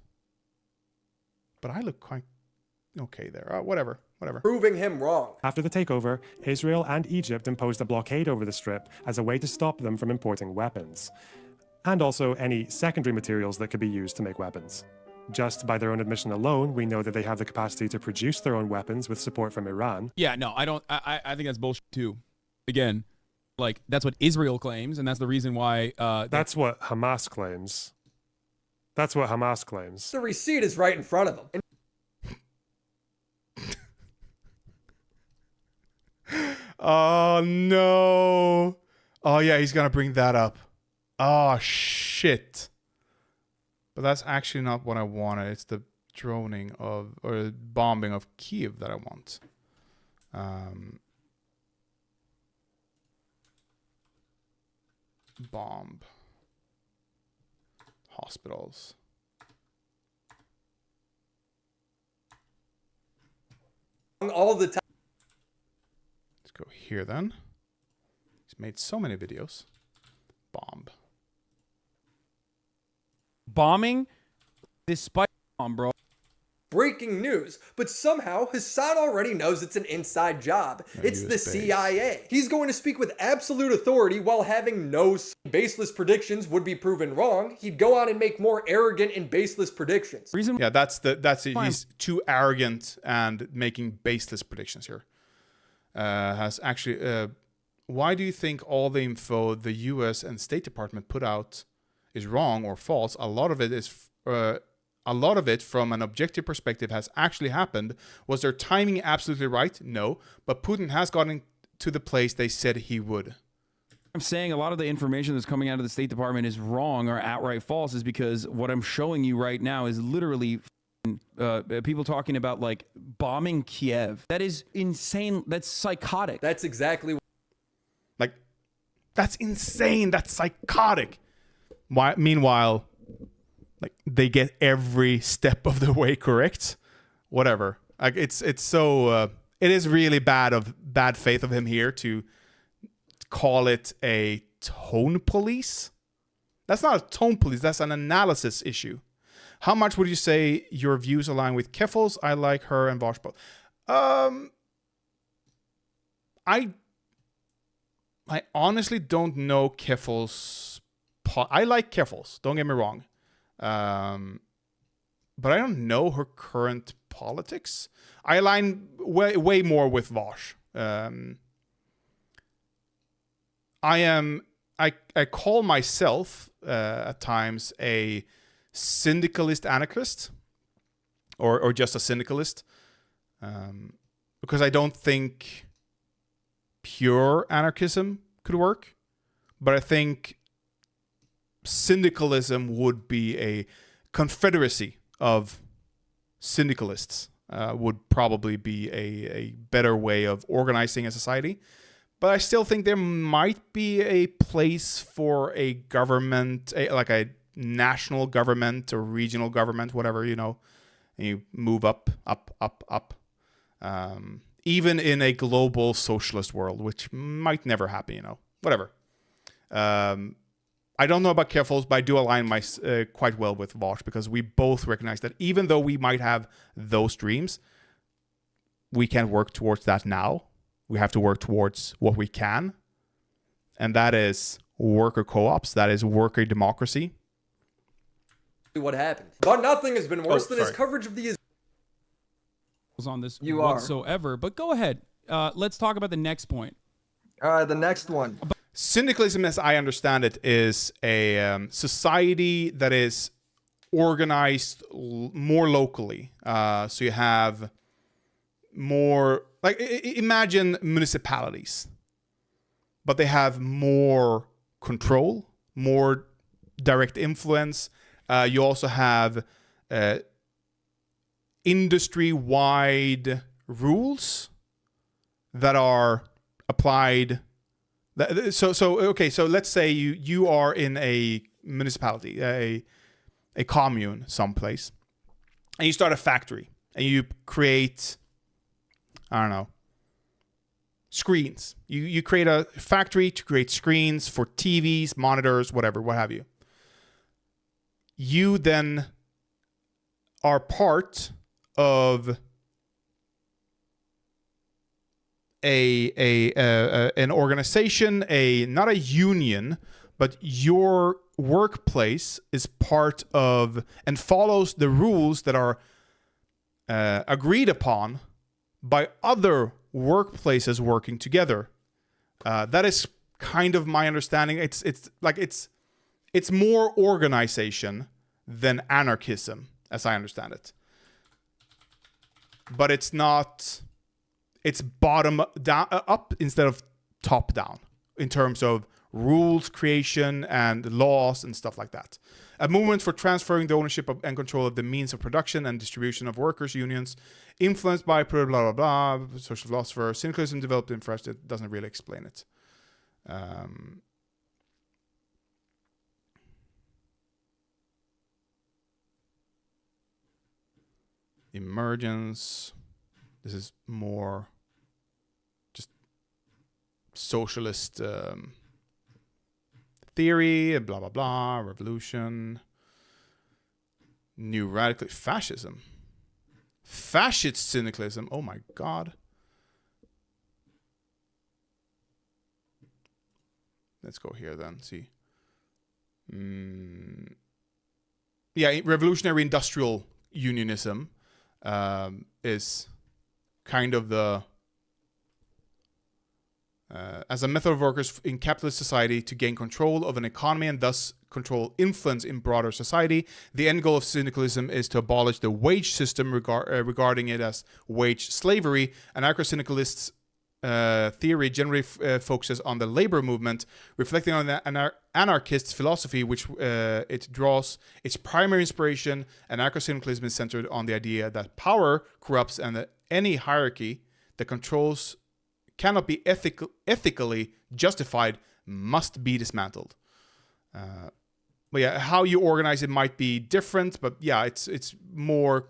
But I look quite okay there. Whatever. Proving him wrong. After the takeover, Israel and Egypt imposed a blockade over the Strip as a way to stop them from importing weapons, and also any secondary materials that could be used to make weapons. Just by their own admission alone, we know that they have the capacity to produce their own weapons with support from Iran. Yeah, no, I don't. I think that's bullshit too. Again, like that's what Israel claims, and that's the reason why. That's what Hamas claims. The receipt is right in front of them. Oh no! Oh yeah, he's gonna bring that up. Oh shit! But that's actually not what I wanted. It's the droning of, or bombing of Kiev that I want. Bomb. Hospitals. All the time. Let's go here then. He's made so many videos. Bomb. Bombing despite bomb, bro. Breaking news, but somehow Hasan already knows it's an inside job. It's the CIA. He's going to speak with absolute authority while having no baseless predictions would be proven wrong. He'd go on and make more arrogant and baseless predictions. Yeah, that's it. He's too arrogant and making baseless predictions here. Why do you think all the info the U.S. and State Department put out is wrong or false? A lot of it is. A lot of it, from an objective perspective, has actually happened. Was their timing absolutely right? No. But Putin has gotten to the place they said he would. I'm saying a lot of the information that's coming out of the State Department is wrong or outright false is because what I'm showing you right now is literally people talking about like bombing Kiev. That is insane. That's psychotic. That's exactly. Like, that's insane. That's psychotic. Why? Meanwhile, like they get every step of the way correct. Whatever. Like it's so it is really bad faith of him here to call it a tone police. That's not a tone police. That's an analysis issue. How much would you say your views align with Keffel's? I like her and Vosh both. I honestly don't know Keffel's. I like Keffel's. Don't get me wrong, but I don't know her current politics. I align way more with Vosh. I call myself at times a syndicalist anarchist, or just a syndicalist, because I don't think pure anarchism could work, but I think syndicalism would be a confederacy of syndicalists. Would probably be a better way of organizing a society. But I still think there might be a place for a government, like a national government or regional government, whatever, and you move up. Even in a global socialist world, which might never happen, whatever. I don't know about Keffel's, but I do align quite well with Vosh, because we both recognize that even though we might have those dreams, we can't work towards that now. We have to work towards what we can. And that is worker co-ops. That is worker democracy. What happened. But nothing has been worse than his coverage of the on this whatsoever. But go ahead. Let's talk about the next point. The next one. Syndicalism, as I understand it, is a society that is organized more locally. So you have more, like, imagine municipalities, but they have more control, more direct influence. You also have industry-wide rules that are applied. So let's say you are in a municipality, a commune someplace, and you start a factory, and you create, I don't know, screens. You create a factory to create screens for TVs, monitors, whatever, what have you. You then are part of an organization, not a union, but your workplace is part of and follows the rules that are agreed upon by other workplaces working together. That is kind of my understanding. It's more organization than anarchism, as I understand it. But it's not. It's bottom down, up instead of top down in terms of rules creation and laws and stuff like that. A movement for transferring the ownership of and control of the means of production and distribution of workers' unions, influenced by blah, blah, blah, blah, social philosopher. Syndicalism developed in Fresh. It doesn't really explain it. Emergence. This is more just socialist theory, blah, blah, blah, revolution, new radical fascism, fascist syndicalism. Oh my God. Let's go here then, see. Yeah, revolutionary industrial unionism is kind of the as a method of workers in capitalist society to gain control of an economy and thus control influence in broader society. The end goal of syndicalism is to abolish the wage system, regarding it as wage slavery. Anarcho-syndicalists' theory generally focuses on the labor movement, reflecting on the anarchist philosophy, which it draws its primary inspiration. Anarcho-syndicalism is centered on the idea that power corrupts and that any hierarchy that controls cannot be ethically justified must be dismantled. But yeah, how you organize it might be different, but yeah, it's more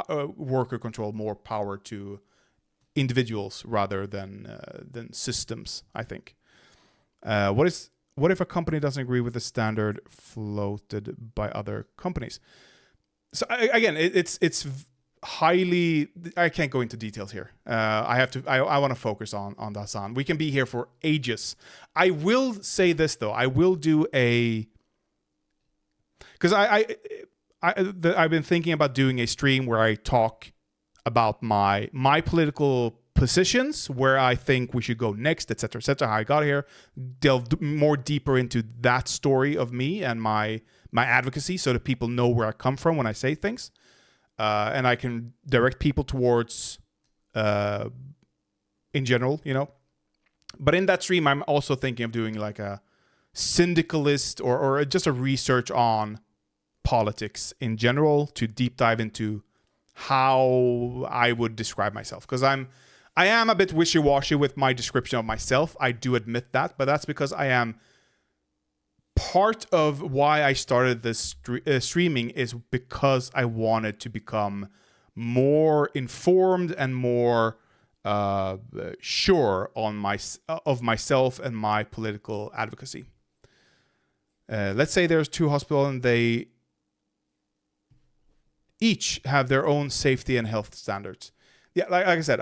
worker control, more power to individuals rather than systems, I think. What if a company doesn't agree with the standard floated by other companies? So again, it's highly. I can't go into details here. I have to. I want to focus on the Hasan. We can be here for ages. I will say this though. I will do a. Because I've been thinking about doing a stream where I talk about my political positions, where I think we should go next, etc., how I got here, delve more deeper into that story of me and my advocacy, so that people know where I come from when I say things, and I can direct people towards, in general, you know. But in that stream, I'm also thinking of doing like a syndicalist or just a research on politics in general, to deep dive into how I would describe myself, because I am a bit wishy-washy with my description of myself. I do admit that, but that's because I am part of why I started this streaming is because I wanted to become more informed and more sure on of myself and my political advocacy. Let's say there's 2 hospitals and they each have their own safety and health standards. Yeah, like I said,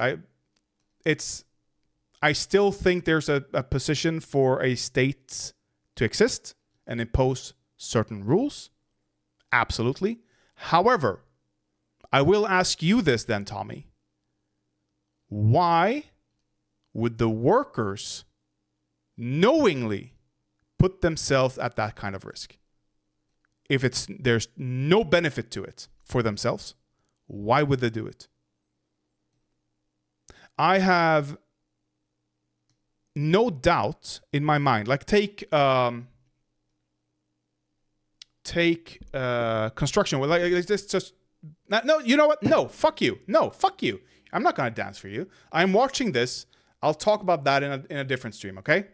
I still think there's a position for a state to exist and impose certain rules. Absolutely. However, I will ask you this then, Tommy. Why would the workers knowingly put themselves at that kind of risk? If there's no benefit to it for themselves, why would they do it? I have no doubt in my mind. Like take construction. Like this just no. You know what? No, fuck you. No, fuck you. I'm not gonna dance for you. I'm watching this. I'll talk about that in a different stream. Okay?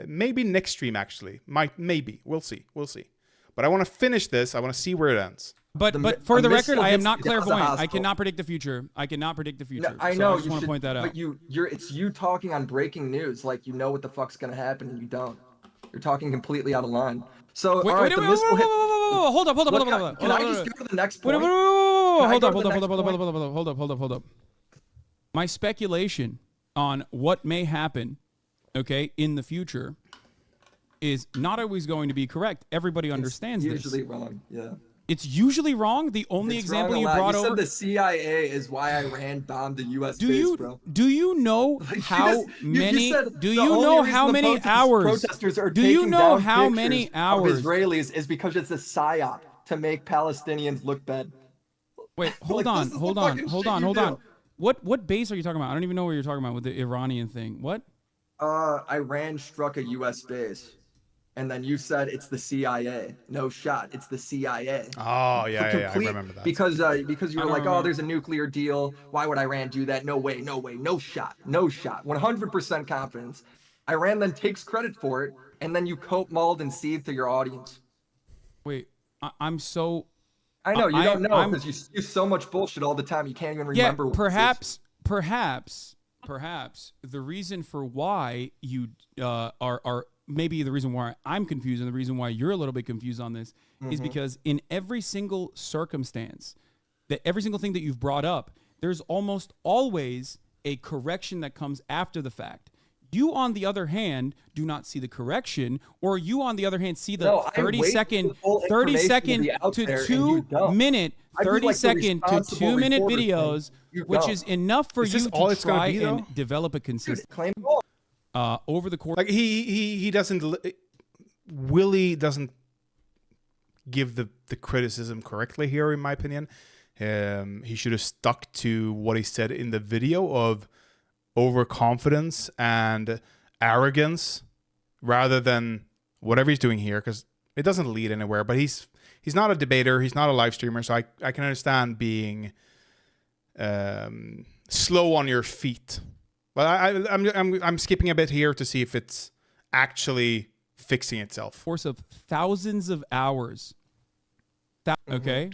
Maybe next stream actually. Maybe we'll see. But I want to finish this. I want to see where it ends. But for the record, I am not clairvoyant. I cannot predict the future. No, I know. I just want to point that out. But it's you talking on breaking news, like you know what the fuck's gonna happen, and you don't. You're talking completely out of line. So wait, all right, hold up. Can I just go to the next point? Hold up. My speculation on what may happen, okay, in the future, is not always going to be correct. Everybody understands this. Usually wrong. Yeah. It's usually wrong. The only example you brought over. You said the CIA is why Iran bombed the U.S. base, bro. Do you know how many? Do you know how many hours? Protesters are do you know how pictures many hours? Of Israelis is because it's a psyop to make Palestinians look bad. Wait, hold on. What base are you talking about? I don't even know what you're talking about with the Iranian thing. What? Iran struck a U.S. base. And then you said it's the CIA. No shot. It's the CIA. Oh, yeah, I remember that. Because you were like, oh, there's a nuclear deal. Why would Iran do that? No way. No shot. 100% confidence. Iran then takes credit for it, and then you coat, mold, and seethe to your audience. Wait, I'm so... I know, you don't know because you use so much bullshit all the time, you can't even remember. Yeah, perhaps the reason for why you are maybe the reason why I'm confused and the reason why you're a little bit confused on this is because in every single circumstance, that every single thing that you've brought up, there's almost always a correction that comes after the fact. You, on the other hand, do not see the correction, or you, on the other hand, see the 30 second to 2 minute videos, which is enough for you to try and develop a consistent over the course. Like he doesn't. Willie doesn't give the criticism correctly here, in my opinion. He should have stuck to what he said in the video of overconfidence and arrogance rather than whatever he's doing here, because it doesn't lead anywhere. But he's not a debater, he's not a live streamer, so I can understand being slow on your feet. But I'm skipping a bit here to see if it's actually fixing itself. Course of thousands of hours. Okay,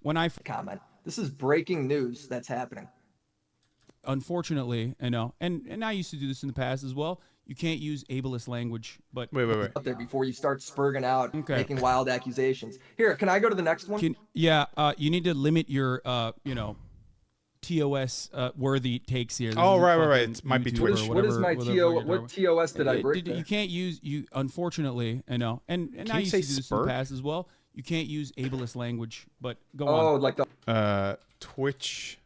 when I comment, this is breaking news that's happening. Unfortunately, I know, and I used to do this in the past as well. You can't use ableist language, but wait. Up there before you start spurging out, making wild accusations. Here, can I go to the next one? You need to limit your, TOS worthy takes here. Right. It might be Twitch. What is my what TOS did I break? You can't use unfortunately, I know, and I used to do this in the past as well. You can't use ableist language, but go on. Oh, like the Twitch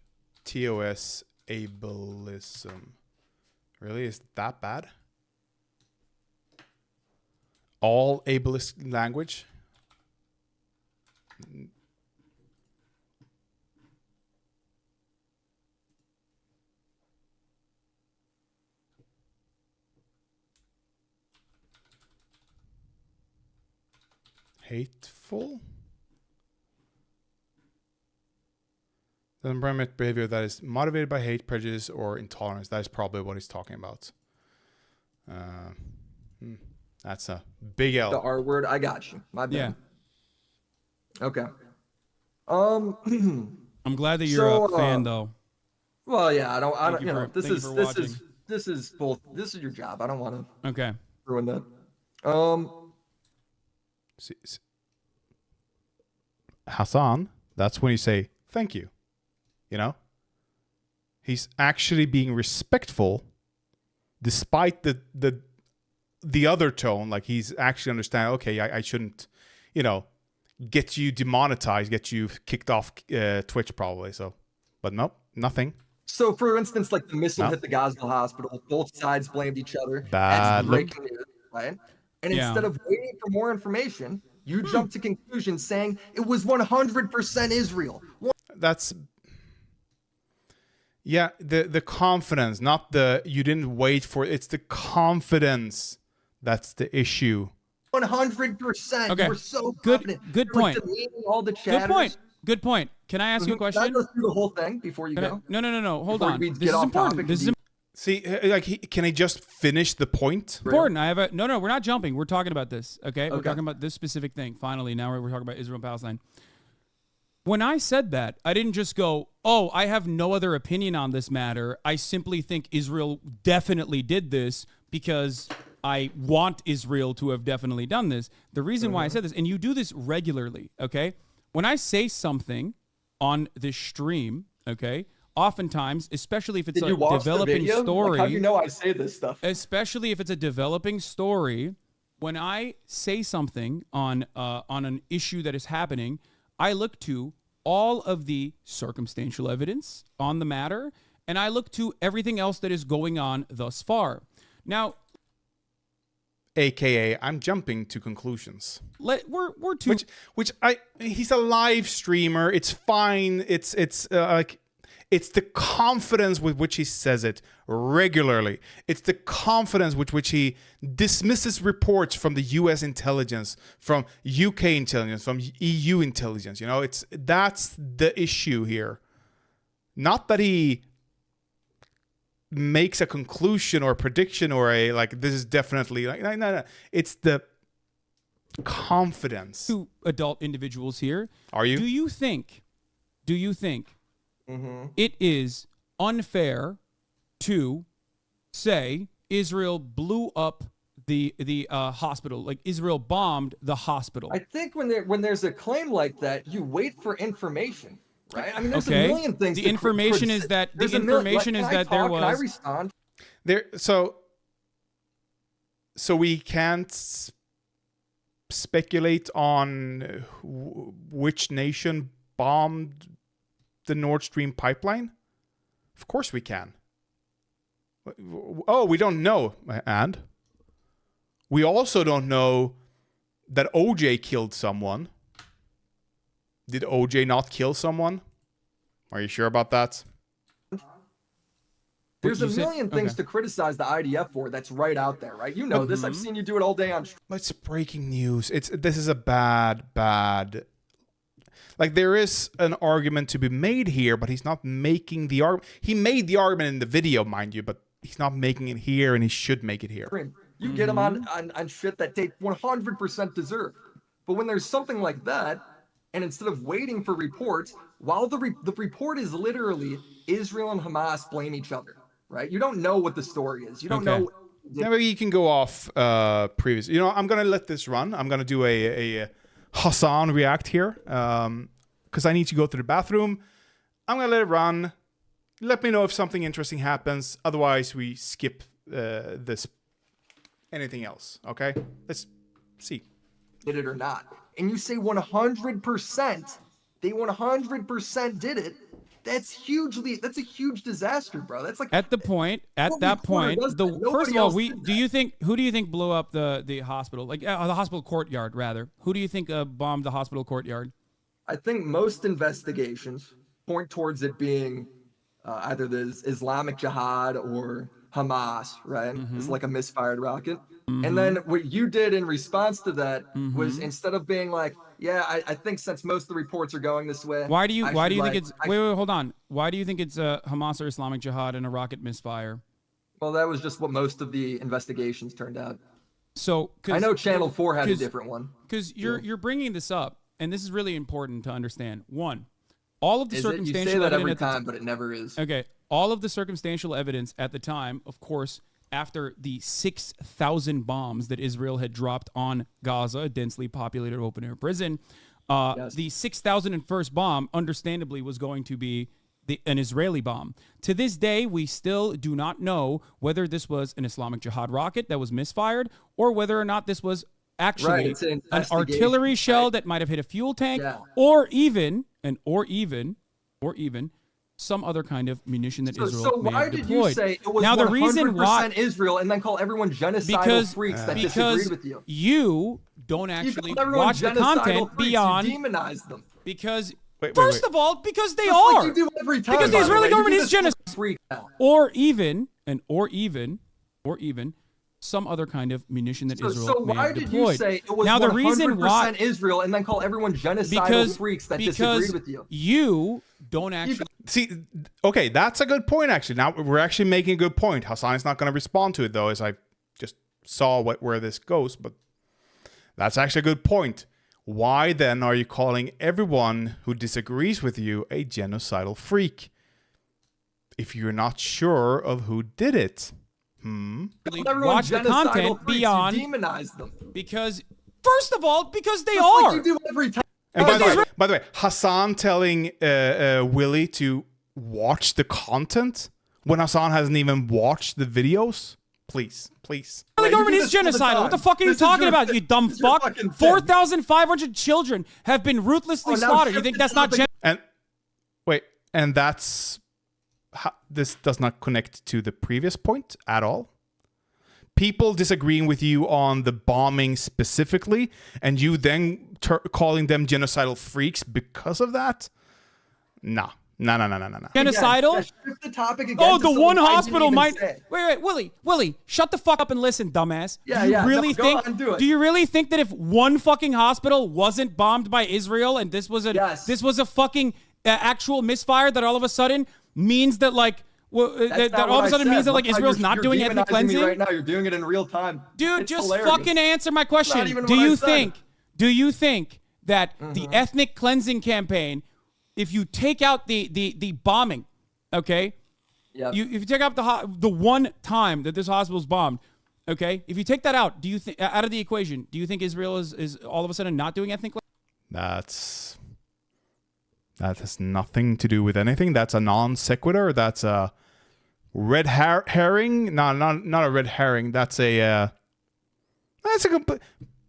TOS ableism. Really? Is that bad? All ableist language? Hateful? The environment behavior that is motivated by hate, prejudice, or intolerance. That is probably what he's talking about. That's a big L. The R word. I got you. My bad. Yeah. Okay. I'm glad that you're a fan, though. Well, yeah. I don't. You know, this is both. This is your job. I don't want to. Okay. Ruin that. Hasan, that's when you say thank you. You know? He's actually being respectful despite the other tone. Like he's actually understanding, okay, I shouldn't, get you demonetized, get you kicked off Twitch probably. So, but nope, nothing. So, for instance, like the missile hit the Gaza hospital, both sides blamed each other. Bad look. Breaking news, right? And instead of waiting for more information, you jump to conclusions saying it was 100% Israel. That's the confidence, not you didn't wait for it. It's the confidence that's the issue. 100%. Okay. We're so good. confident. Good point. All the chatters. Good point. Can I ask you a question? Can I go through the whole thing before you go? No. Hold on. This is important. This is See, can I just finish the point? important. I have no. We're not jumping. We're talking about this. Okay. We're talking about this specific thing. Finally, now we're talking about Israel and Palestine. When I said that, I didn't just go, "Oh, I have no other opinion on this matter. I simply think Israel definitely did this because I want Israel to have definitely done this." The reason why I said this, and you do this regularly, okay? When I say something on this stream, okay, oftentimes, especially if it's Did you a watch developing the video? story, Like, how do you know I say this stuff? especially if it's a developing story, when I say something on an issue that is happening, I look to all of the circumstantial evidence on the matter, and I look to everything else that is going on thus far. Now, AKA, I'm jumping to conclusions. We're too. He's a live streamer. It's fine. It's the confidence with which he says it regularly. It's the confidence with which he dismisses reports from the U.S. intelligence, from UK intelligence, from EU intelligence. That's the issue here. Not that he makes a conclusion or a prediction or this is definitely no. It's the confidence. Two adult individuals here. Are you? Do you think it is unfair to say Israel blew up the hospital, like Israel bombed the hospital? I think when there's a claim like that, you wait for information, right? I mean, there's a million things. The information is that there was. Can I respond? So we can't speculate on which nation bombed the Nord Stream pipeline? Of course we can. Oh, we don't know. And we also don't know that OJ killed someone. Did OJ not kill someone? Are you sure about that? There's a million things to criticize the IDF for that's right out there, right? You know this. I've seen you do it all day on. It's breaking news. This is a bad. Like, there is an argument to be made here, but he's not making the argument. He made the argument in the video, mind you, but he's not making it here, and he should make it here. You get him on shit that they 100% deserve. But when there's something like that, and instead of waiting for reports, while the report is literally Israel and Hamas blame each other, right? You don't know what the story is. You don't know maybe you can go off previous. You know, I'm gonna let this run. I'm gonna do a Hasan react here because I need to go to the bathroom. I'm gonna let it run. Let me know if something interesting happens. Otherwise, we skip this. Anything else? Okay, let's see. Did it or not? And you say 100%. They 100% did it. That's a huge disaster, bro. That's like at that point. First of all, who do you think blew up the hospital? Like the hospital courtyard, rather. Who do you think bombed the hospital courtyard? I think most investigations point towards it being either the Islamic Jihad or Hamas, right? It's like a misfired rocket. And then what you did in response to that was, instead of being like, yeah, I think since most of the reports are going this way. Why do you think it's wait, hold on. Why do you think it's Hamas or Islamic Jihad and a rocket misfire? Well, that was just what most of the investigations turned out. So I know Channel 4 had a different one. Because you're bringing this up, and this is really important to understand. One, all of the circumstantial you say that evidence every time, but it never is. Okay, all of the circumstantial evidence at the time, of course, after the 6,000 bombs that Israel had dropped on Gaza, a densely populated open-air prison, the 6,001st bomb, understandably, was going to be an Israeli bomb. To this day, we still do not know whether this was an Islamic Jihad rocket that was misfired or whether or not this was actually an artillery shell that might have hit a fuel tank or even some other kind of munition that Israel may have deployed. So why did you say it was now, 100% the reason why, Israel and then call everyone genocidal freaks that disagreed with you? You don't actually watch the content beyond... You demonize them. Because, First of all, because they Just are. like you do every time, because the Israeli government is genocide. Or even some other kind of munition that Israel may have deployed. So why did you say it was now, 100% the reason why, Israel and then call everyone genocidal freaks that disagreed with you? You don't actually... See, okay, that's a good point, actually. Now, we're actually making a good point. Hasan is not going to respond to it, though, as I just saw where this goes, but that's actually a good point. Why, then, are you calling everyone who disagrees with you a genocidal freak if you're not sure of who did it? Watch the content beyond... You demonize them. Because, first of all, because they Just are. like you do every time. And by the way, Hasan telling Willie to watch the content when Hasan hasn't even watched the videos? Please. The government is genocidal. What the fuck are you talking about, you dumb fuck? 4,500 children have been ruthlessly slaughtered. You think that's not genocide? And that's... This does not connect to the previous point at all? People disagreeing with you on the bombing specifically, and you then calling them genocidal freaks because of that? No. Genocidal? Shift the topic again oh, to the something one I didn't hospital even might... say. Wait, Willie, shut the fuck up and listen, dumbass. Yeah, do you really go think? on, do it. Do you really think that if one fucking hospital wasn't bombed by Israel and this was a fucking actual misfire, that all of a sudden means that like... that all of a sudden means that like Israel's not doing ethnic cleansing? Right now, you're doing it in real time. Dude, it's just hilarious. fucking answer my question. Do you think that the ethnic cleansing campaign, if you take out the bombing, okay? Yeah. If you take out the one time that this hospital's bombed, okay? If you take that out, do you think out of the equation, do you think Israel is all of a sudden not doing ethnic cleansing? That has nothing to do with anything. That's a non sequitur. That's a red herring. No, not a red herring. That's a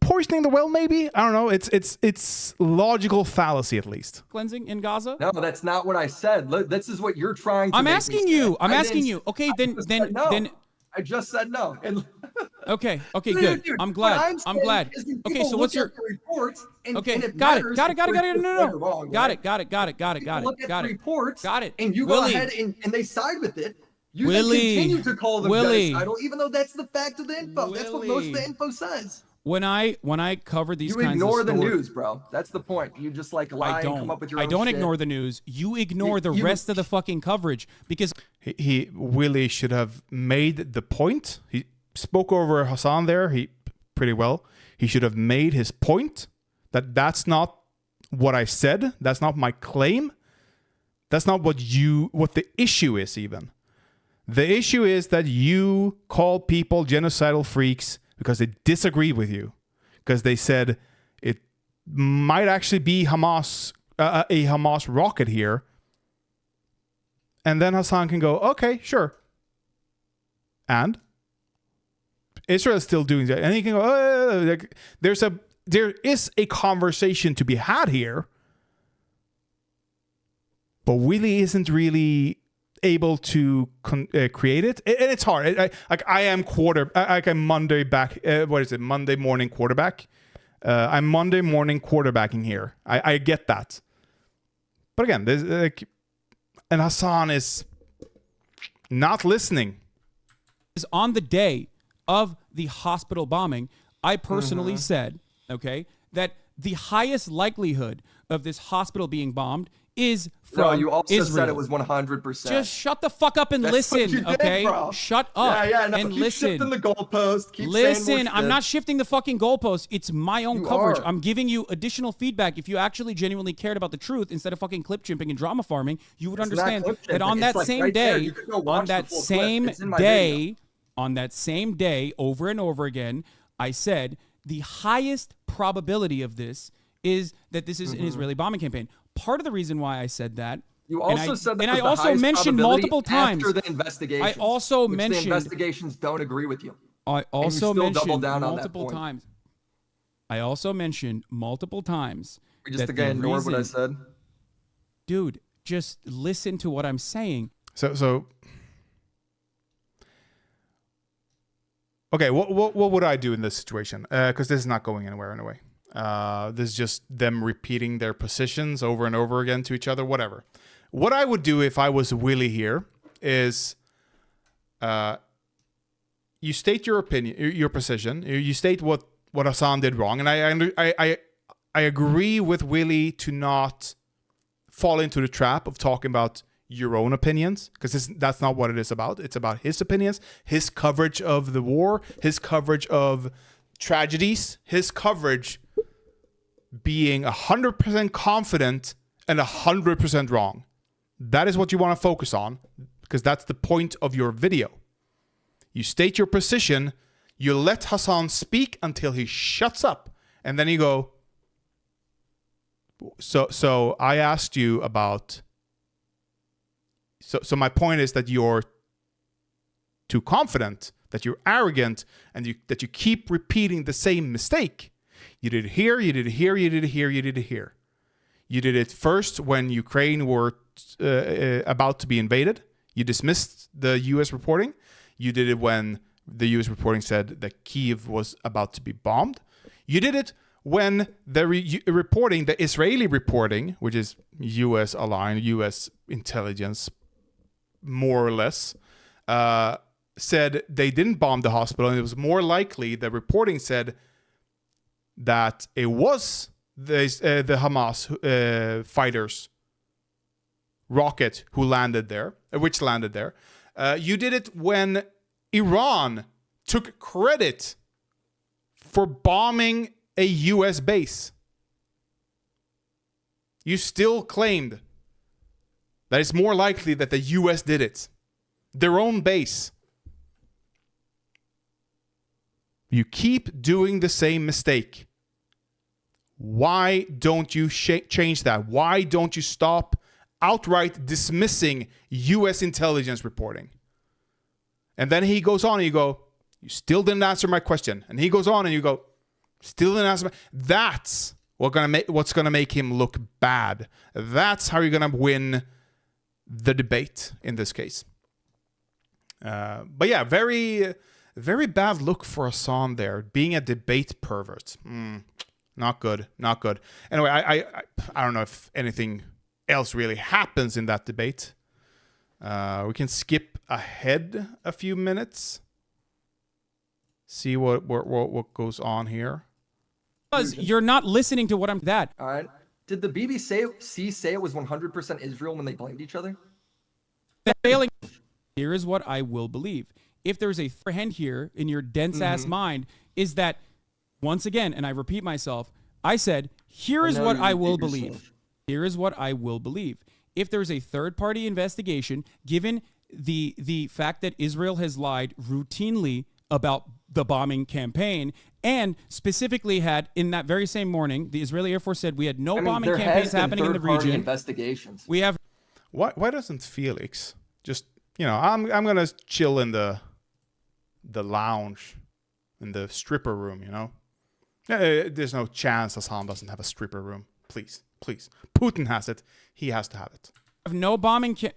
poisoning the well. Maybe, I don't know. It's logical fallacy, at least. Cleansing in Gaza? No, that's not what I said. This is what you're trying to. I'm asking you. Okay, then. I just said no. Okay, good. Dude, I'm glad. Okay, so what's your reports? Okay, got it. No. Got it. Look at the reports. Got it. And you go ahead and they side with it. You then continue to call them genocidal, even though that's the fact of the info. That's what most of the info says. When I cover these kinds of you ignore the news, bro. That's the point. You just like lie and come up with your own I don't shit. ignore the news. You ignore the rest of the fucking coverage because Willie should have made the point. He spoke over Hasan there. Pretty well. He should have made his point that's not what I said. That's not my claim. That's not what the issue is even. The issue is that you call people genocidal freaks because they disagree with you. Because they said it might actually be Hamas, a Hamas rocket here. And then Hasan can go, okay, sure. And Israel's still doing that. And he can go, oh, there is a conversation to be had here. But Willie isn't really able to create it. And it's hard. I'm Monday back. Monday morning quarterback. I'm Monday morning quarterbacking here. I get that. But again, there's and Hasan is not listening. Is on the day of the hospital bombing, I personally said, okay, that the highest likelihood of this hospital being bombed is from No, you also Israel. said it was 100%. Just shut the fuck up and That's what listen, you did, okay? bro. Shut up No, and keep listen. shifting the goalpost. Keep Listen, saying more I'm shit. not shifting the fucking goalpost. It's my own You coverage. are. I'm giving you additional feedback. If you actually genuinely cared about the truth instead of fucking clip chimping and drama farming, you would It's not understand clip that on chimping. that It's like same right there. day, You could go on watch that the full same clip. It's in my day, video. on that same day, over and over again, I said the highest probability of this is that this is an Israeli bombing campaign. Part of the reason why I said that. You also said that and was I the also highest mentioned probability multiple times after the investigation. I also The mentioned investigations don't agree with you. I also and you still mentioned double down on that multiple point. times. I also mentioned multiple times. We just that again the ignored what I reason- said. Dude, just listen to what I'm saying. So okay, what would I do in this situation? Because this is not going anywhere anyway. This is just them repeating their positions over and over again to each other, whatever. What I would do if I was Willie here is you state your opinion, your position. You state what Hasan did wrong. And I agree with Willie to not fall into the trap of talking about your own opinions, because that's not what it is about. It's about his opinions, his coverage of the war, his coverage of tragedies, his coverage being 100% confident and 100% wrong. That is what you want to focus on, because that's the point of your video. You state your position, you let Hasan speak until he shuts up, and then you go, so I asked you about... So my point is that you're too confident, that you're arrogant, and that you keep repeating the same mistake. You did it here, you did it here, you did it here, you did it here. You did it first when Ukraine were about to be invaded. You dismissed the U.S. reporting. You did it when the U.S. reporting said that Kyiv was about to be bombed. You did it when the reporting, the Israeli reporting, which is U.S. aligned, U.S. intelligence, more or less, said they didn't bomb the hospital, and it was more likely, the reporting said that it was the Hamas fighters rocket which landed there. You did it when Iran took credit for bombing a U.S. base. You still claimed that it's more likely that the U.S. did it. Their own base. You keep doing the same mistake. Why don't you change that? Why don't you stop outright dismissing U.S. intelligence reporting? And then he goes on and you go, you still didn't answer my question. And he goes on and you go, still didn't answer my... That's what's gonna make him look bad. That's how you're gonna win the debate in this case. But yeah, very, very bad look for Hasan there, being a debate pervert. Not good, not good. Anyway, I don't know if anything else really happens in that debate. We can skip ahead a few minutes. See what goes on here. Because you're not listening to what I'm... All right. Did the BBC say it was 100% Israel when they blamed each other? Failing. Here is what I will believe. If there's a hand here in your dense-ass mind, is that, once again, and I repeat myself, I said, here is what I will believe. Here is what I will believe. If there's a third-party investigation, given the fact that Israel has lied routinely about the bombing campaign, and specifically had in that very same morning, the Israeli Air Force said we had no bombing campaigns happening in the region. Investigations. We have. Why doesn't Felix just, you know, I'm gonna chill in the lounge, in the stripper room, you know? There's no chance Hasan doesn't have a stripper room. Please. Putin has it. He has to have it. Have no bombing just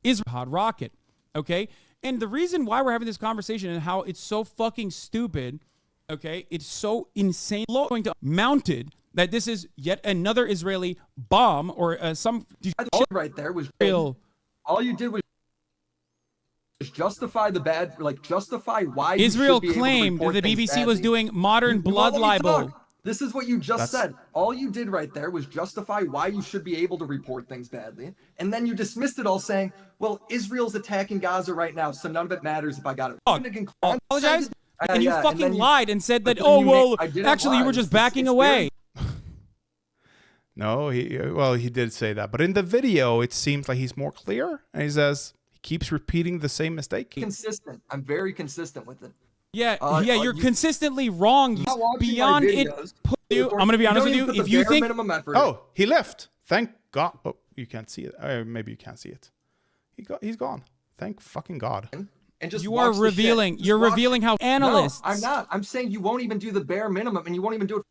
Israel hot rocket, okay? And the reason why we're having this conversation and how it's so fucking stupid, okay? It's so insane going to mounted that this is yet another Israeli bomb or some all right there was real. All you did was justify the bad, like justify why Israel you should be claimed able to that the report BBC was doing modern blood libel. This is what you just said. All you did right there was justify why you should be able to report things badly. And then you dismissed it all saying, well, Israel's attacking Gaza right now, so none of it matters if I got it. Apologize? And you fucking lied and said that, oh, well, actually, you were just backing away. No, he did say that. But in the video, it seems like he's more clear. And he says he keeps repeating the same mistake. Consistent. I'm very consistent with it. Yeah, you're consistently wrong. Beyond it, I'm going to be honest with you. If you think, oh, he left. Thank God. Oh, you can't see it. Maybe you can't see it. He's gone. Thank fucking God. And just you are revealing. You're revealing how analysts. No, I'm not. I'm saying you won't even do the bare minimum, and you won't even do it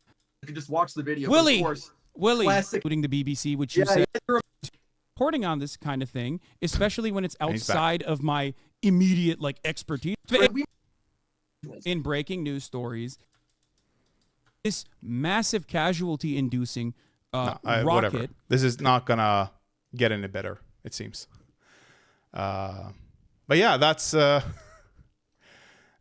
if you just watch the video. Willie, classic. including the BBC, which you said reporting on this kind of thing, especially when it's outside of my immediate expertise. In breaking news stories, this massive casualty-inducing rocket. Whatever. This is not gonna get any better, it seems. But yeah, that's the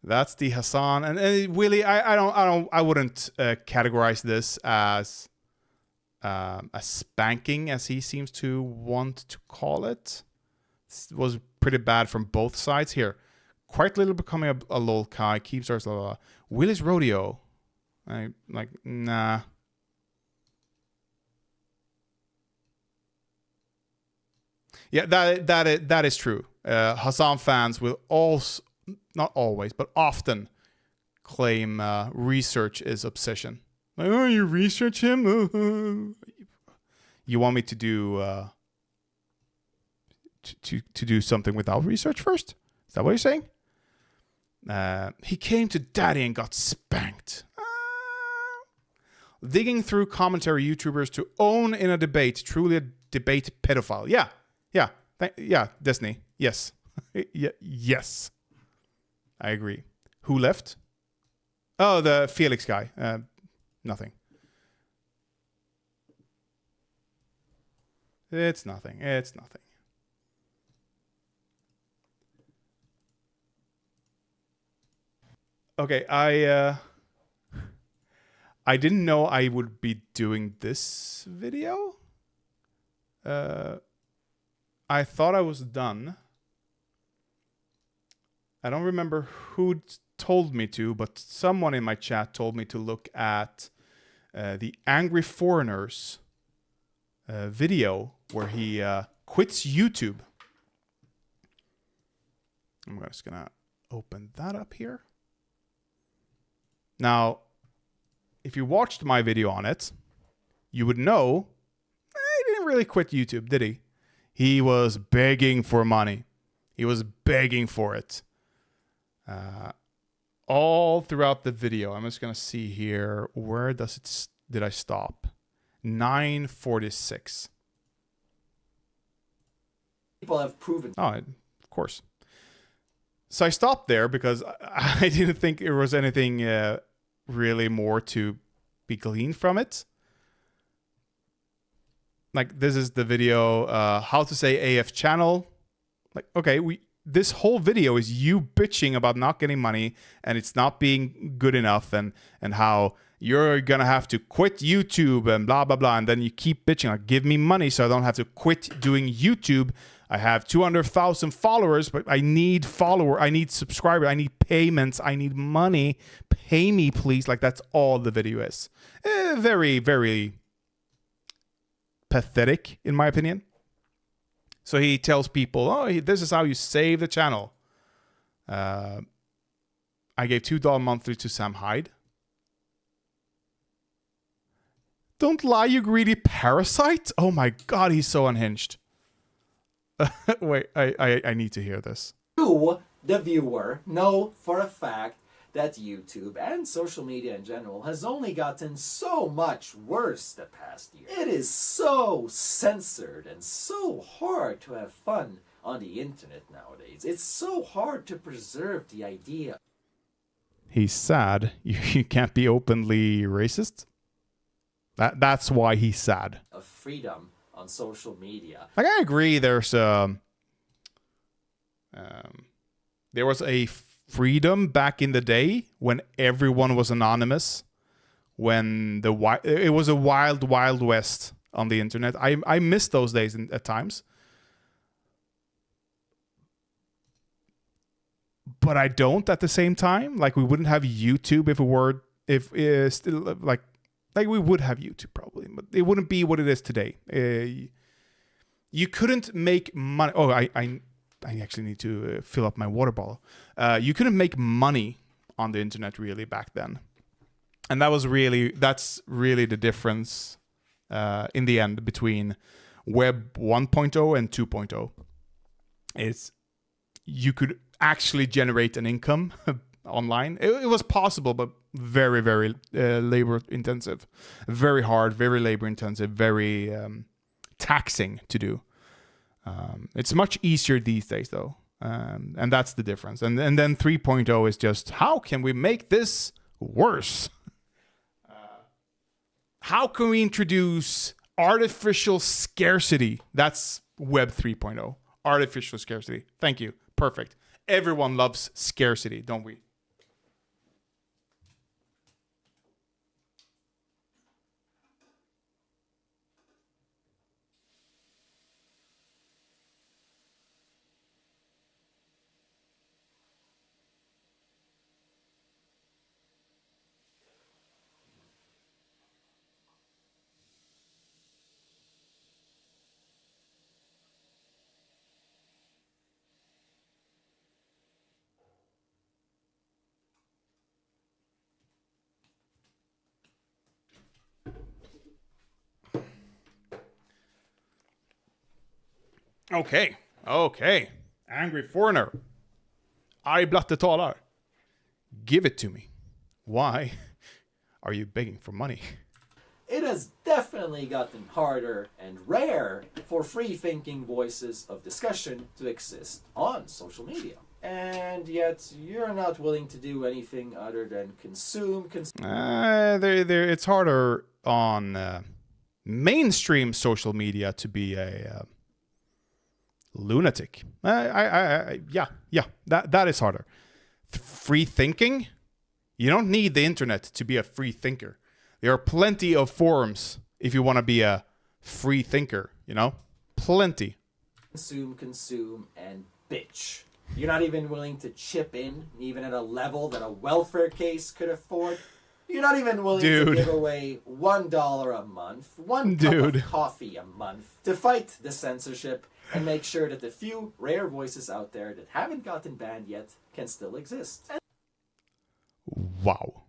Hasan and Willie. I wouldn't categorize this as a spanking, as he seems to want to call it. It was pretty bad from both sides here. Quite little becoming a lol Kai, keeps ours, blah, blah, blah. Willie's rodeo. Nah. Yeah, that is true. Hasan fans will also, not always, but often claim research is obsession. Like, oh, you research him? You want me to do to do something without research first? Is that what you're saying? He came to daddy and got spanked. Digging through commentary YouTubers to own in a debate, truly a debate pedophile. Yeah, Disney. Yes. Yes. I agree. Who left? Oh, the Felix guy. Nothing. It's nothing. Okay, I didn't know I would be doing this video. I thought I was done. I don't remember who told me to, but someone in my chat told me to look at the Angry Foreigners video where he quits YouTube. I'm just gonna open that up here. Now, if you watched my video on it, you would know he didn't really quit YouTube, did he? He was begging for money. He was begging for it. All throughout the video. I'm just going to see here. Where did I stop? 9:46. People have proven. Oh, of course. So I stopped there because I didn't think there was anything really more to be gleaned from it. Like, this is the video, how to say AF channel. Like, okay, this whole video is you bitching about not getting money and it's not being good enough and how you're gonna have to quit YouTube and blah, blah, blah. And then you keep bitching, like, give me money so I don't have to quit doing YouTube. I have 200,000 followers, but I need subscribers, I need payments, I need money. Pay me, please. Like, that's all the video is. Very, very pathetic, in my opinion. So he tells people, oh, this is how you save the channel. I gave $2 monthly to Sam Hyde. Don't lie, you greedy parasite. Oh my God, he's so unhinged. Wait, I need to hear this. You, the viewer, know for a fact that YouTube and social media in general has only gotten so much worse the past year. It is so censored and so hard to have fun on the internet nowadays. It's so hard to preserve the idea. He's sad. You can't be openly racist. That's why he's sad. Of freedom on social media. Like, I agree. There was a freedom back in the day when everyone was anonymous, when it was a wild west on the internet. I miss those days at times, but I don't at the same time. Like, we wouldn't have YouTube if still like we would have YouTube probably, but it wouldn't be what it is today. You couldn't make money. Oh, I actually need to fill up my water bottle. You couldn't make money on the internet really back then. And that's really the difference in the end between Web 1.0 and 2.0. Is you could actually generate an income online. It was possible, but very, very labor intensive. Very hard, very labor intensive, very taxing to do. It's much easier these days, though, and that's the difference. And then 3.0 is just, how can we make this worse? How can we introduce artificial scarcity? That's Web 3.0. Artificial scarcity. Thank you. Perfect. Everyone loves scarcity, don't we? Okay. Angry foreigner. Arg blatte talar. Give it to me. Why are you begging for money? It has definitely gotten harder and rare for free-thinking voices of discussion to exist on social media. And yet, you're not willing to do anything other than consume. It's harder on mainstream social media to be a lunatic. Yeah, that is harder. Free thinking? You don't need the internet to be a free thinker. There are plenty of forums if you want to be a free thinker, you know? Plenty. Consume, and bitch. You're not even willing to chip in, even at a level that a welfare case could afford. You're not even willing to give away $1 a month, one cup of coffee a month, to fight the censorship and make sure that the few rare voices out there that haven't gotten banned yet can still exist. Wow.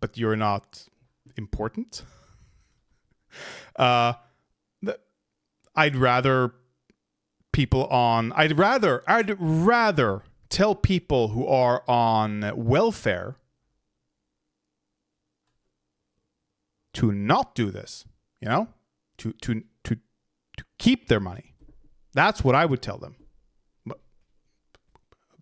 But you're not important? I'd rather tell people who are on welfare to not do this, you know? To keep their money. That's what I would tell them.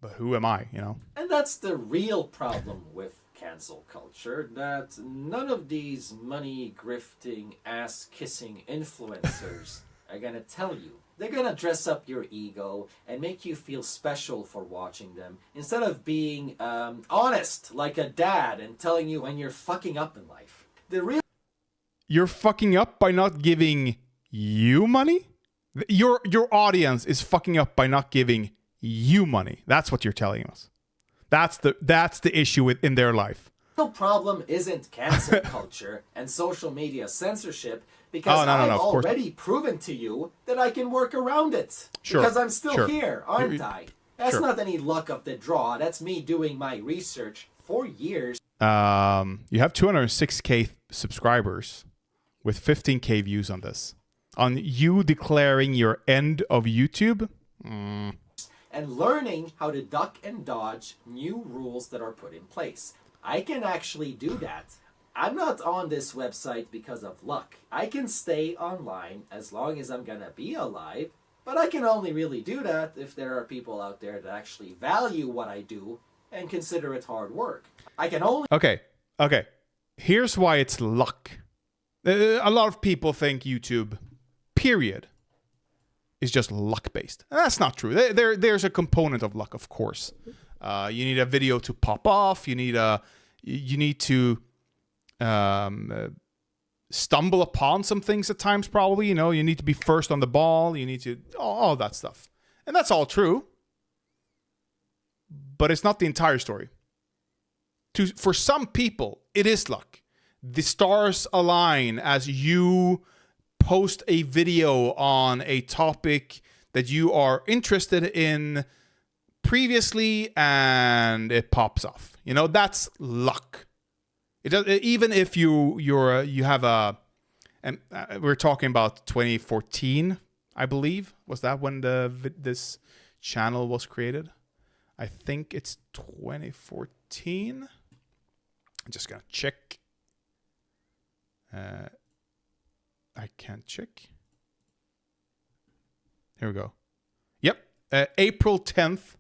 But who am I, you know? And that's the real problem with cancel culture, that none of these money grifting, ass kissing influencers are gonna tell you. They're gonna dress up your ego and make you feel special for watching them, instead of being honest like a dad and telling you when you're fucking up in life. You're fucking up by not giving you money? Your audience is fucking up by not giving you money. That's what you're telling us. That's the issue in their life. The problem isn't cancel culture and social media censorship. Because no, I've of course already proven to you that I can work around it. Sure, Because I'm still sure. here, aren't I? That's Sure. not any luck of the draw. That's me doing my research for years. You have 206K subscribers with 15K views on this. On you declaring your end of YouTube? And learning how to duck and dodge new rules that are put in place. I can actually do that. I'm not on this website because of luck. I can stay online as long as I'm gonna be alive, but I can only really do that if there are people out there that actually value what I do and consider it hard work. I can only... Okay. Here's why it's luck. A lot of people think YouTube, period, is just luck-based. And that's not true. There's a component of luck, of course. You need a video to pop off. You need to stumble upon some things at times, probably. You know, you need to be first on the ball. You need to... all that stuff. And that's all true. But it's not the entire story. For some people, it is luck. The stars align as you post a video on a topic that you are interested in previously, and it pops off. You know, that's luck. It does, even if you have a, and we're talking about 2014, I believe. Was that when this channel was created? I think it's 2014. I'm just gonna check. I can't check. Here we go. Yep, April 10th,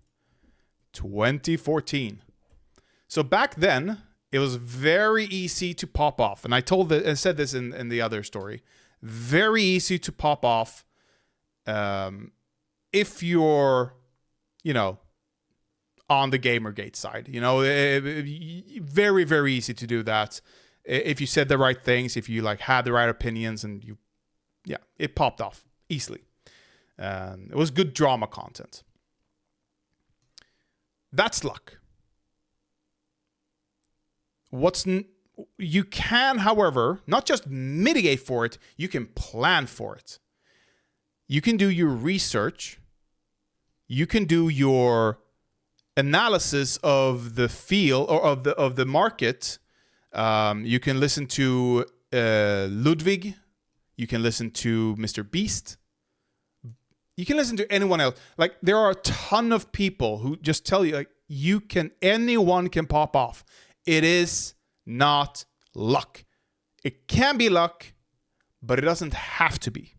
2014. So back then, it was very easy to pop off, and I said this in the other story. Very easy to pop off, if you're, you know, on the Gamergate side. You know, very, very easy to do that. If you said the right things, if you like had the right opinions, and it popped off easily. It was good drama content. That's luck. You can, however, not just mitigate for it, you can plan for it. You can do your research. You can do your analysis of the field or of the market. You can listen to Ludwig. You can listen to Mr. Beast. You can listen to anyone else. Like, there are a ton of people who just tell you, like, anyone can pop off. It is not luck. It can be luck, but it doesn't have to be.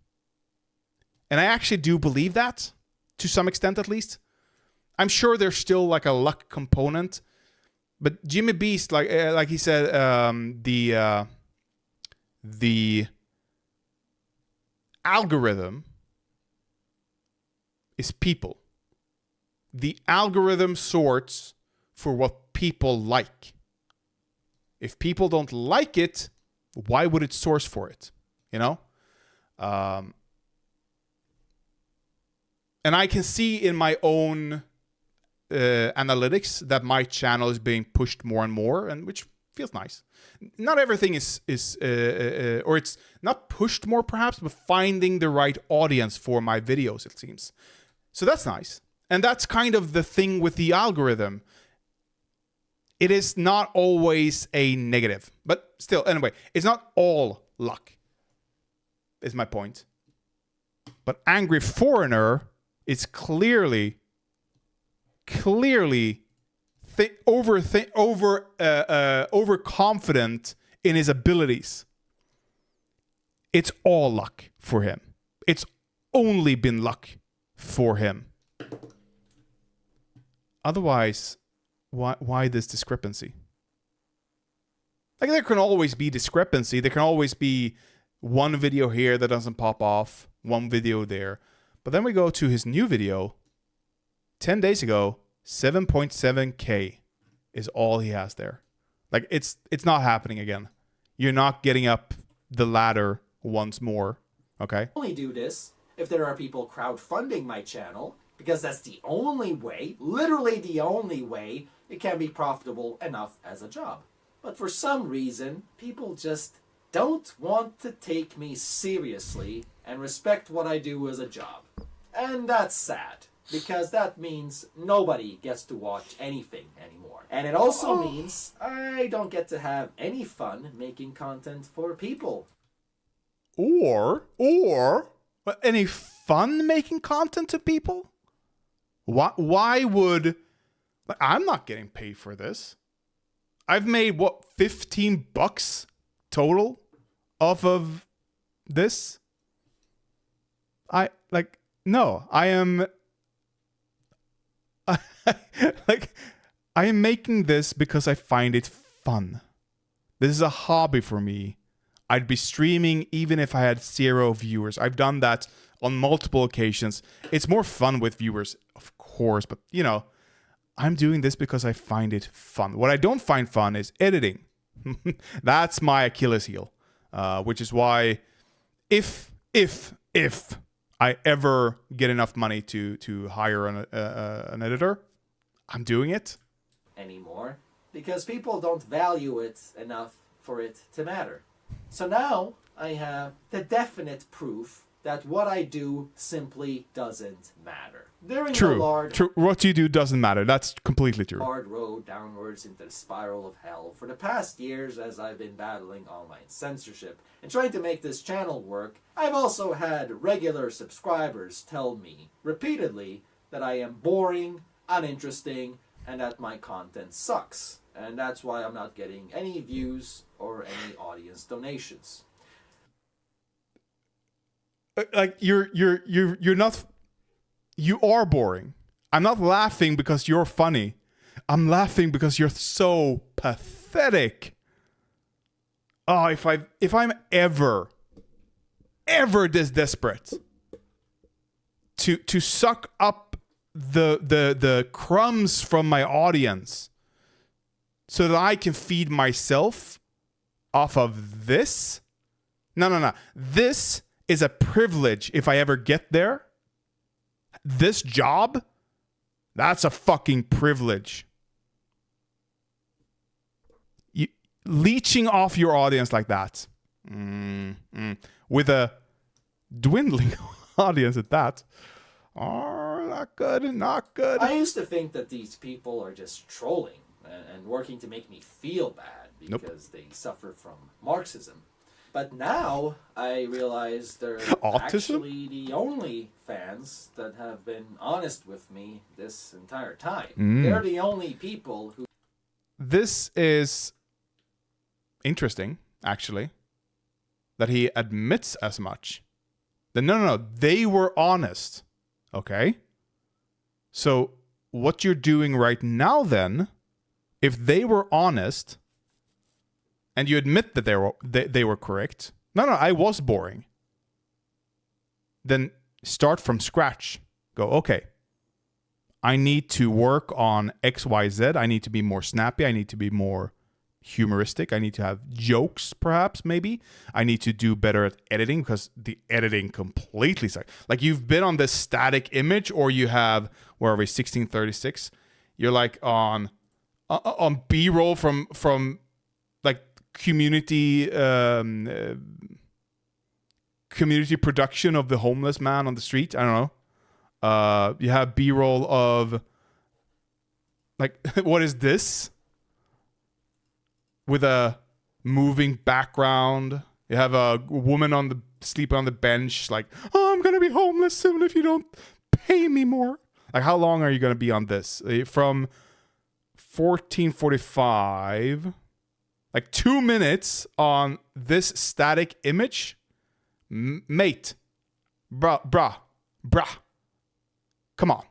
And I actually do believe that, to some extent at least. I'm sure there's still like a luck component, but Jimmy Beast, like he said, the algorithm is people. The algorithm sorts for what people like. If people don't like it, why would it source for it? You know? And I can see in my own analytics that my channel is being pushed more and more, and which feels nice. Not everything is or it's not pushed more perhaps, but finding the right audience for my videos, it seems. So that's nice. And that's kind of the thing with the algorithm. It is not always a negative, but still, anyway, it's not all luck, is my point. But Angry Foreigner is clearly overconfident in his abilities. It's all luck for him. It's only been luck for him. Otherwise, why this discrepancy? Like, there can always be discrepancy. There can always be one video here that doesn't pop off, one video there. But then we go to his new video. 10 days ago, 7.7K is all he has there. Like, it's not happening again. You're not getting up the ladder once more. Okay? Only do this if there are people crowdfunding my channel, because that's the only way, literally the only way, it can be profitable enough as a job. But for some reason, people just don't want to take me seriously and respect what I do as a job. And that's sad, because that means nobody gets to watch anything anymore. And it also means I don't get to have any fun making content for people. Or any fun making content to people? Why would... Like, I'm not getting paid for this. I've made, what, $15 total off of this? I am... I am making this because I find it fun. This is a hobby for me. I'd be streaming even if I had 0 viewers. I've done that on multiple occasions. It's more fun with viewers, of course, but you know, I'm doing this because I find it fun. What I don't find fun is editing. That's my Achilles heel, which is why if I ever get enough money to hire an editor, I'm doing it. Anymore, because people don't value it enough for it to matter. So now I have the definite proof that what I do simply doesn't matter. During True. What you do doesn't matter. That's completely true. Hard road downwards into the spiral of hell for the past years as I've been battling online censorship and trying to make this channel work. I've also had regular subscribers tell me repeatedly that I am boring, uninteresting, and that my content sucks. And that's why I'm not getting any views or any audience donations. Like you're not. You are boring. I'm not laughing because you're funny. I'm laughing because you're so pathetic. Oh, if I'm ever this desperate to suck up the crumbs from my audience so that I can feed myself off of this? No. This is a privilege if I ever get there. This job, that's a fucking privilege. Leeching off your audience like that. With a dwindling audience at that. Oh, not good. I used to think that these people are just trolling and working to make me feel bad because they suffer from Marxism. But now I realize they're actually the only fans that have been honest with me this entire time. They're the only people who... This is interesting, actually, that he admits as much. No, they were honest. Okay? So what you're doing right now then, if they were honest... and you admit that they were correct. No, I was boring. Then start from scratch. Go, okay. I need to work on X, Y, Z. I need to be more snappy. I need to be more humoristic. I need to have jokes, perhaps, maybe. I need to do better at editing because the editing completely sucks. Like you've been on this static image, or you have, where are we, 1636? You're like on B-roll from like community production of the homeless man on the street. I don't know. You have B-roll of like what is this? With a moving background. You have a woman sleeping on the bench, like, oh, I'm gonna be homeless soon if you don't pay me more. Like, how long are you gonna be on this? From 1445. Like 2 minutes on this static image. Mate. Bruh. Come on.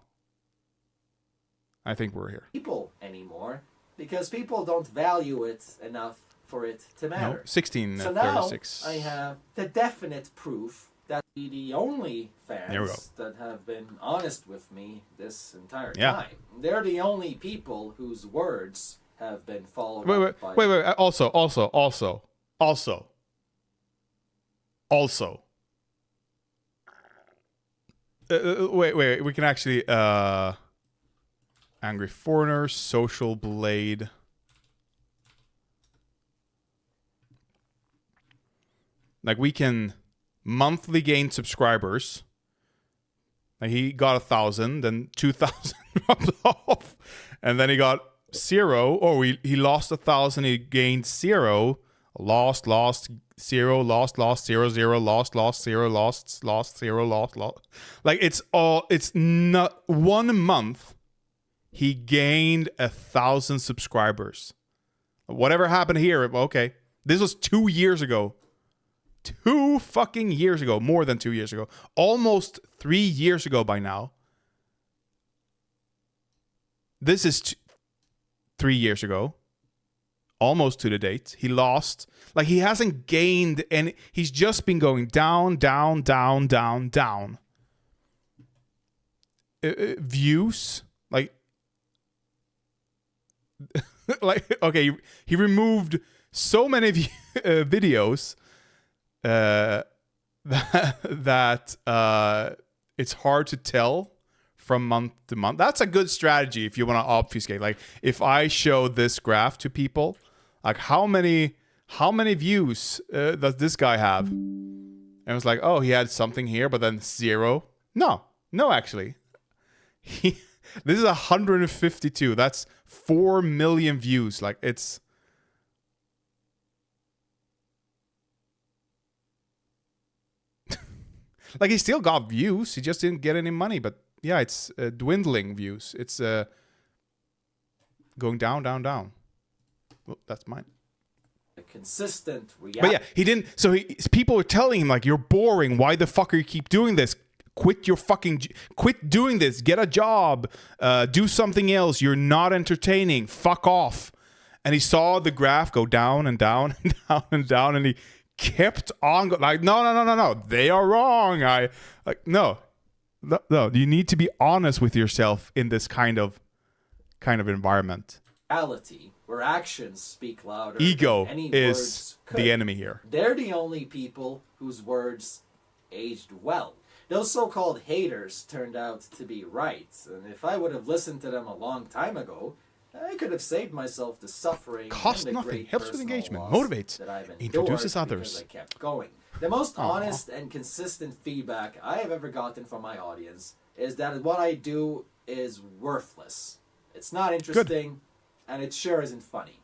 I think we're here. People anymore because people don't value it enough for it to matter. No, 1636. So now I have the definite proof that the only fans that have been honest with me this entire time. They're the only people whose words have been followed up by... Wait. Also. Wait. We can actually... Angry Foreigner, Social Blade. Like, we can monthly gain subscribers. Like, he got 1,000, then 2,000 dropped off, and then he got 0. Or he lost 1,000, he gained 0, lost, 0, lost, 0, 0, lost, 0, lost, 0, lost. Like, it's not 1 month. He gained 1,000 subscribers. Whatever happened here, okay. This was 2 years ago. 2 fucking years ago. More than 2 years ago. Almost 3 years ago by now. This is 3 years ago. Almost to the date. He lost. Like, he hasn't gained any. He's just been going down, down, down, down, down. Views. Like, okay, he removed so many videos that it's hard to tell from month to month. That's a good strategy if you want to obfuscate. Like, if I show this graph to people, like, how many views does this guy have? And it was like, oh, he had something here, but then 0. No, actually. This is 152. That's 4 million views. Like, it's... like, he still got views. He just didn't get any money. But yeah, it's dwindling views. It's going down, down, down. Oh, that's mine. A consistent reaction. But yeah, he didn't... So people were telling him, like, you're boring. Why the fuck are you keep doing this? Quit doing this. Get a job. Do something else. You're not entertaining. Fuck off. And he saw the graph go down and down and down and down, and he kept on like, no. They are wrong. No. You need to be honest with yourself in this kind of environment. Reality, where actions speak louder. Ego than any is words could. the enemy here. They're the only people whose words aged well. Those so-called haters turned out to be right, and if I would have listened to them a long time ago, I could have saved myself the suffering. Costs and the nothing, great helps with personal engagement, loss motivates, that I've endured introduces because others. I kept going. The most honest and consistent feedback I have ever gotten from my audience is that what I do is worthless. It's not interesting, and it sure isn't funny.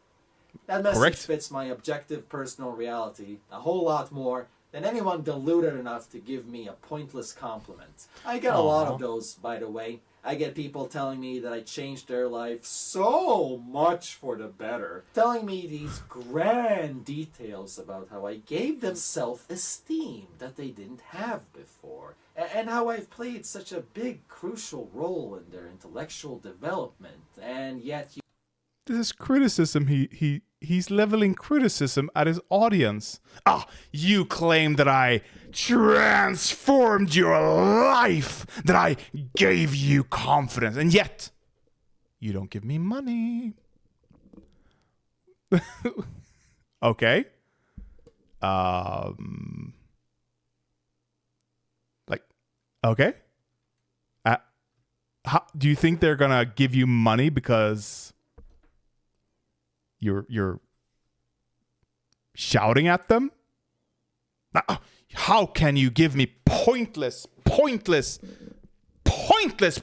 That message fits my objective personal reality a whole lot more than anyone deluded enough to give me a pointless compliment. I get a lot of those, by the way. I get people telling me that I changed their life so much for the better. Telling me these grand details about how I gave them self-esteem that they didn't have before. And how I've played such a big, crucial role in their intellectual development. And yet This is criticism. He's leveling criticism at his audience. You claim that I transformed your life, that I gave you confidence, and yet you don't give me money. Okay. Okay. How do you think they're gonna give you money because you're shouting at them? How can you give me pointless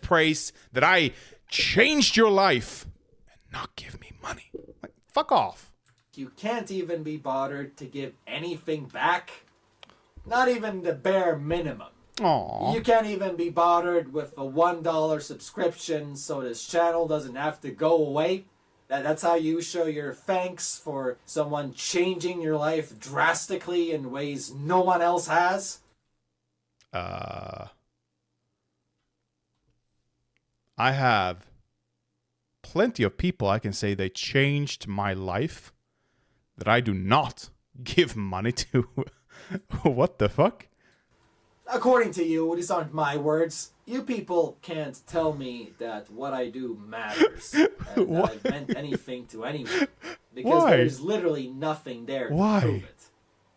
praise that I changed your life and not give me money? Like, fuck off. you can't even be bothered to give anything back. Not even the bare minimum. Aww. You can't even be bothered with a $1 subscription so this channel doesn't have to go away. That's how you show your thanks for someone changing your life drastically in ways no one else has? I have plenty of people I can say they changed my life that I do not give money to. What the fuck? According to you, these aren't my words. You people can't tell me that what I do matters and that I've meant anything to anyone. Because Why? there's literally nothing there to Why? prove it.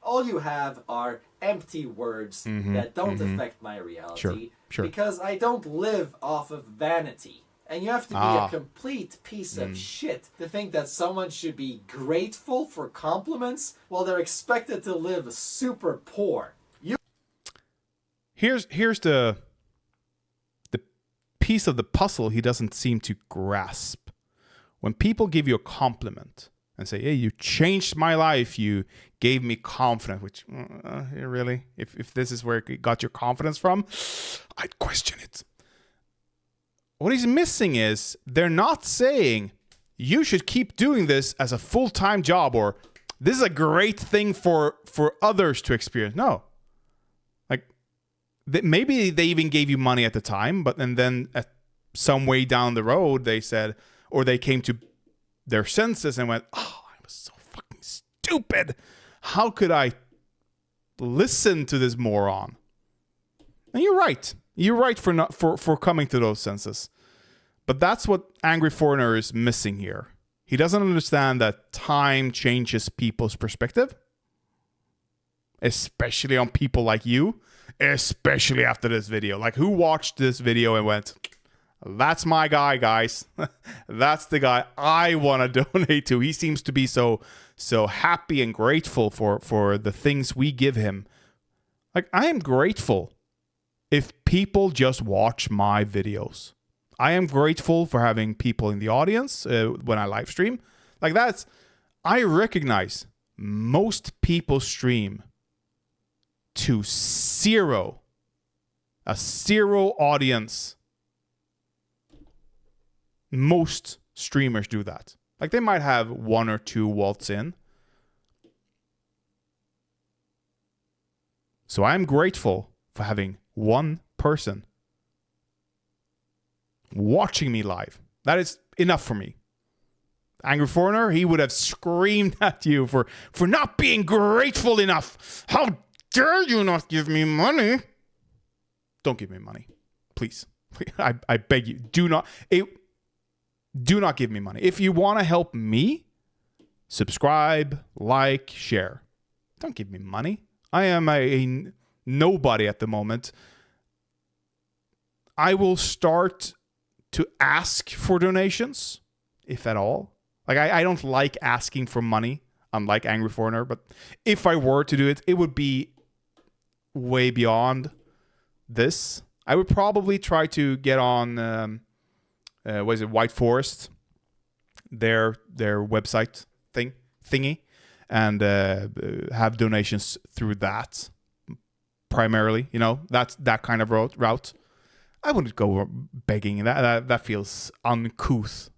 All you have are empty words that don't affect my reality. Sure. Because I don't live off of vanity. And you have to be a complete piece of shit to think that someone should be grateful for compliments while they're expected to live super poor. Here's the piece of the puzzle he doesn't seem to grasp. When people give you a compliment and say, hey, you changed my life, you gave me confidence, which, really? If this is where you got your confidence from, I'd question it. What he's missing is they're not saying you should keep doing this as a full-time job or this is a great thing for others to experience. No. Like, maybe they even gave you money at the time, but and then at some way down the road they said, or they came to their senses and went, oh, I was so fucking stupid. How could I listen to this moron? And you're right. You're right for coming to those senses. But that's what Angry Foreigner is missing here. He doesn't understand that time changes people's perspective. Especially on people like you. Especially after this video. Like, who watched this video and went, that's my guy, guys. That's the guy I want to donate to. He seems to be so happy and grateful for the things we give him. Like, I am grateful if people just watch my videos. I am grateful for having people in the audience when I live stream. Like, I recognize most people stream to zero. A zero audience. Most streamers do that. Like, they might have 1 or 2 waltz in. So I'm grateful for having one person watching me live. That is enough for me. Angry Foreigner, he would have screamed at you for not being grateful enough. How dare you not give me money? Don't give me money. Please. I beg you. Do not give me money. If you want to help me, subscribe, like, share. Don't give me money. I am a nobody at the moment. I will start to ask for donations, if at all. Like, I don't like asking for money, unlike Angry Foreigner, but if I were to do it, it would be way beyond this. I would probably try to get on, what is it, White Forest, their website thingy, and have donations through that, primarily. You know, that's that kind of route. I wouldn't go begging. That feels uncouth.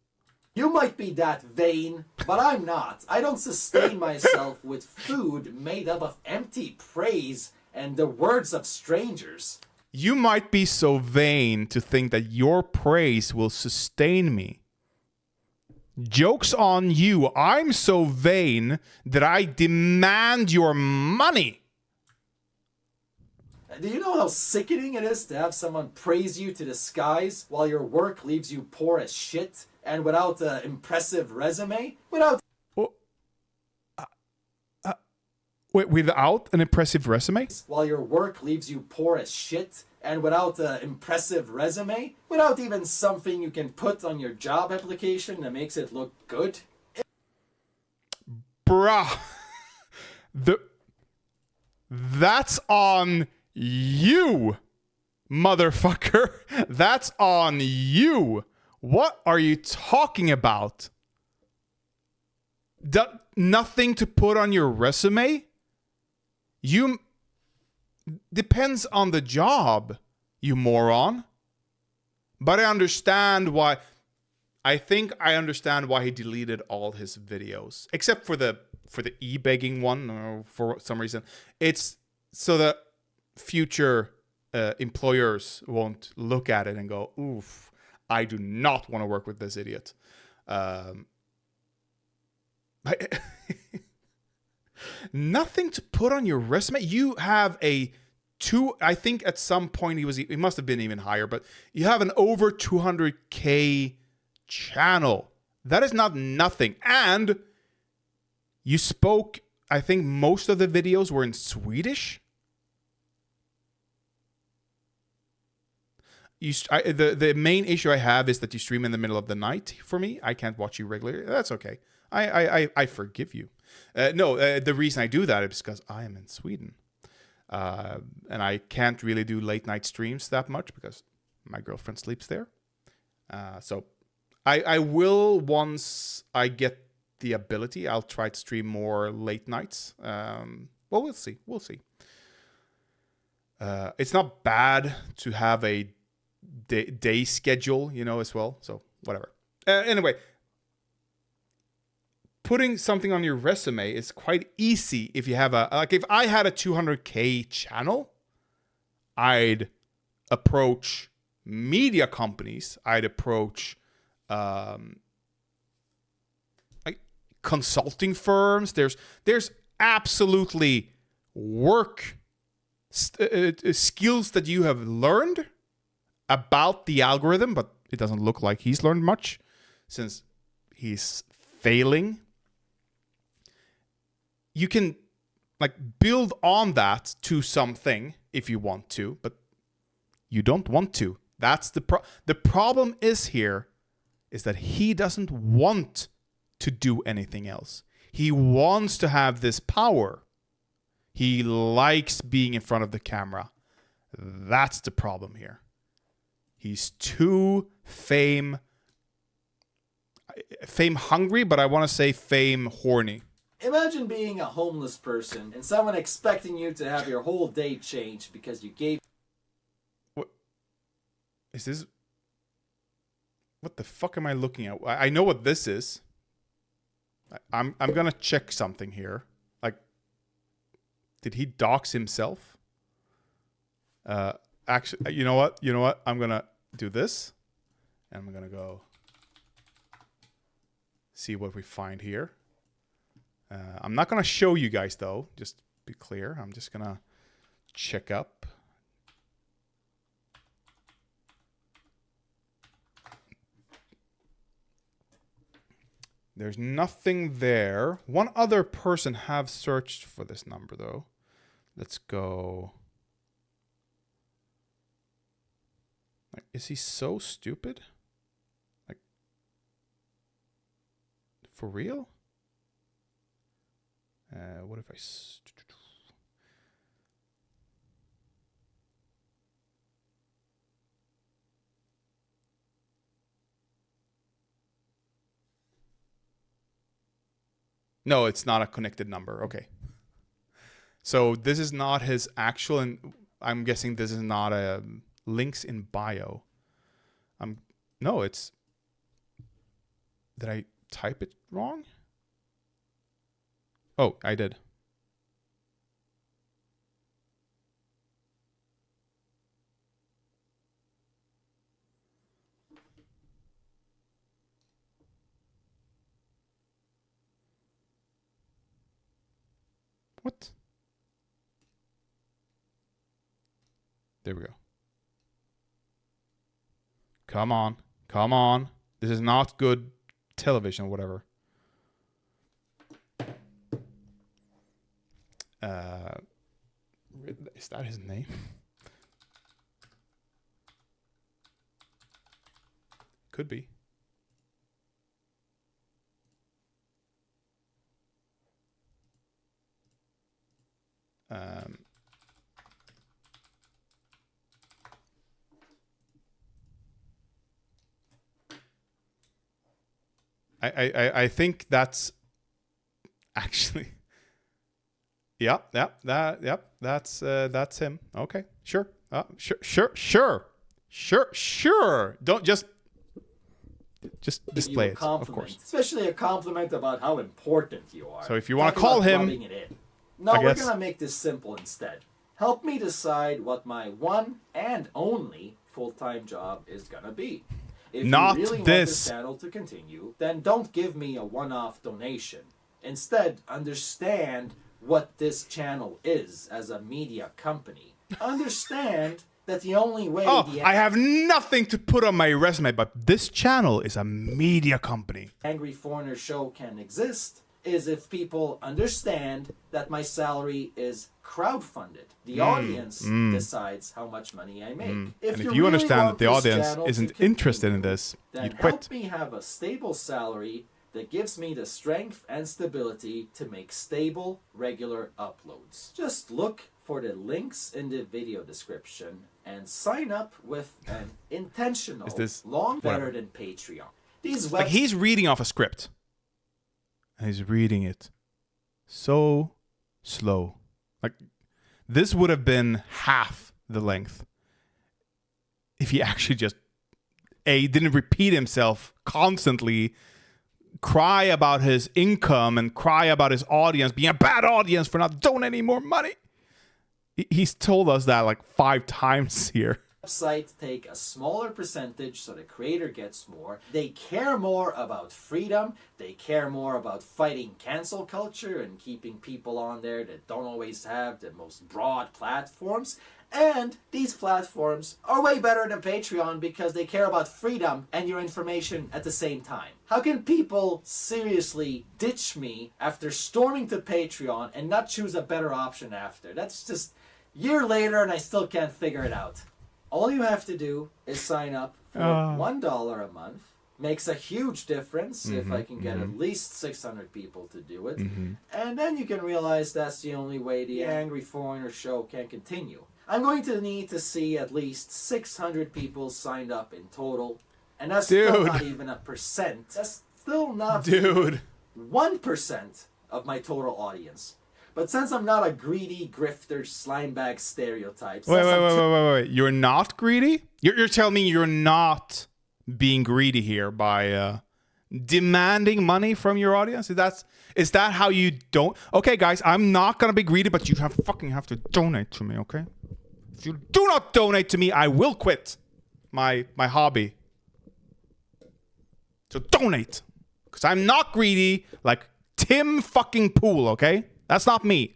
You might be that vain, but I'm not. I don't sustain myself with food made up of empty praise and the words of strangers. You might be so vain to think that your praise will sustain me. Joke's on you. I'm so vain that I demand your money. Do you know how sickening it is to have someone praise you to the skies while your work leaves you poor as shit and without an impressive resume? Without an impressive resume? While your work leaves you poor as shit and without an impressive resume? Without even something you can put on your job application that makes it look good? Bruh. That's on you, motherfucker. That's on you. What are you talking about? Nothing to put on your resume? Depends on the job, you moron. But I understand why. I think I understand why he deleted all his videos, except for the e-begging one, or for some reason. It's so that future employers won't look at it and go, oof, I do not want to work with this idiot. Nothing to put on your resume. You have I think at some point he must have been even higher, but you have an over 200K channel. That is not nothing. And you spoke, I think most of the videos were in Swedish. the main issue I have is that you stream in the middle of the night. For me, I can't watch you regularly. That's okay. I forgive you. The reason I do that is because I am in Sweden, and I can't really do late night streams that much because my girlfriend sleeps there. So I will, once I get the ability, I'll try to stream more late nights. Well, we'll see. We'll see. It's not bad to have a day schedule, as well. So whatever. Anyway, putting something on your resume is quite easy if you have if I had a 200K channel, I'd approach media companies. I'd approach consulting firms. There's absolutely work skills that you have learned about the algorithm, but it doesn't look like he's learned much since he's failing. You can build on that to something if you want to, but you don't want to. That's the problem is that he doesn't want to do anything else. He wants to have this power. He likes being in front of the camera. That's the problem here. He's too fame hungry, but I want to say fame horny. Imagine being a homeless person and someone expecting you to have your whole day changed because you gave... What is this? What the fuck am I looking at? I know what this is. I'm gonna check something here. Did he dox himself? Actually, you know what? I'm gonna do this, and I'm gonna go see what we find here. I'm not gonna show you guys though. Just to be clear, I'm just gonna check up. There's nothing there. One other person have searched for this number though. Let's go. Is he so stupid? For real? What if I... No, it's not a connected number. Okay. So this is not his actual, and I'm guessing this is not a links in bio. No, it's... Did I type it wrong? Oh, I did. What? There we go. Come on. Come on. This is not good television or whatever. Is that his name? Could be. I think that's actually, that's him. Okay, sure, sure. Don't just display it, of course. Especially a compliment about how important you are. So if you want to call him, no, we're gonna make this simple instead. Help me decide what my one and only full-time job is gonna be. If not you really want this channel to continue, then don't give me a one-off donation. Instead, understand what this channel is as a media company. Understand that the only way... I have nothing to put on my resume, but this channel is a media company. Angry Foreigner show can exist is if people understand that my salary is crowdfunded. The audience decides how much money I make. And if you understand that the audience isn't interested in this, then you'd quit. help me have a stable salary that gives me the strength and stability to make stable, regular uploads. Just look for the links in the video description and sign up with an intentional, better than Patreon. These Like he's reading off a script. And he's reading it so slow. Like this would have been half the length if he actually just didn't repeat himself constantly, cry about his income and cry about his audience being a bad audience for not donating more money. He's told us that like 5 times here. Website take a smaller percentage so the creator gets more. They care more about freedom. They care more about fighting cancel culture and keeping people on there that don't always have the most broad platforms. And these platforms are way better than Patreon because they care about freedom and your information at the same time. How can people seriously ditch me after storming to Patreon and not choose a better option after? That's just a year later and I still can't figure it out. All you have to do is sign up for $1 a month. Makes a huge difference if I can get at least 600 people to do it. And then you can realize that's the only way the Angry Foreigner show can continue. I'm going to need to see at least 600 people signed up in total. And that's still not even a percent. That's still not 1% of my total audience. But since I'm not a greedy grifter slimebag stereotype... Wait. You're not greedy? You're telling me you're not being greedy here by demanding money from your audience? Is that how you don't... Okay, guys, I'm not going to be greedy, but you fucking have to donate to me, okay? If you do not donate to me, I will quit my hobby. So donate. Because I'm not greedy like Tim fucking Pool, okay? That's not me.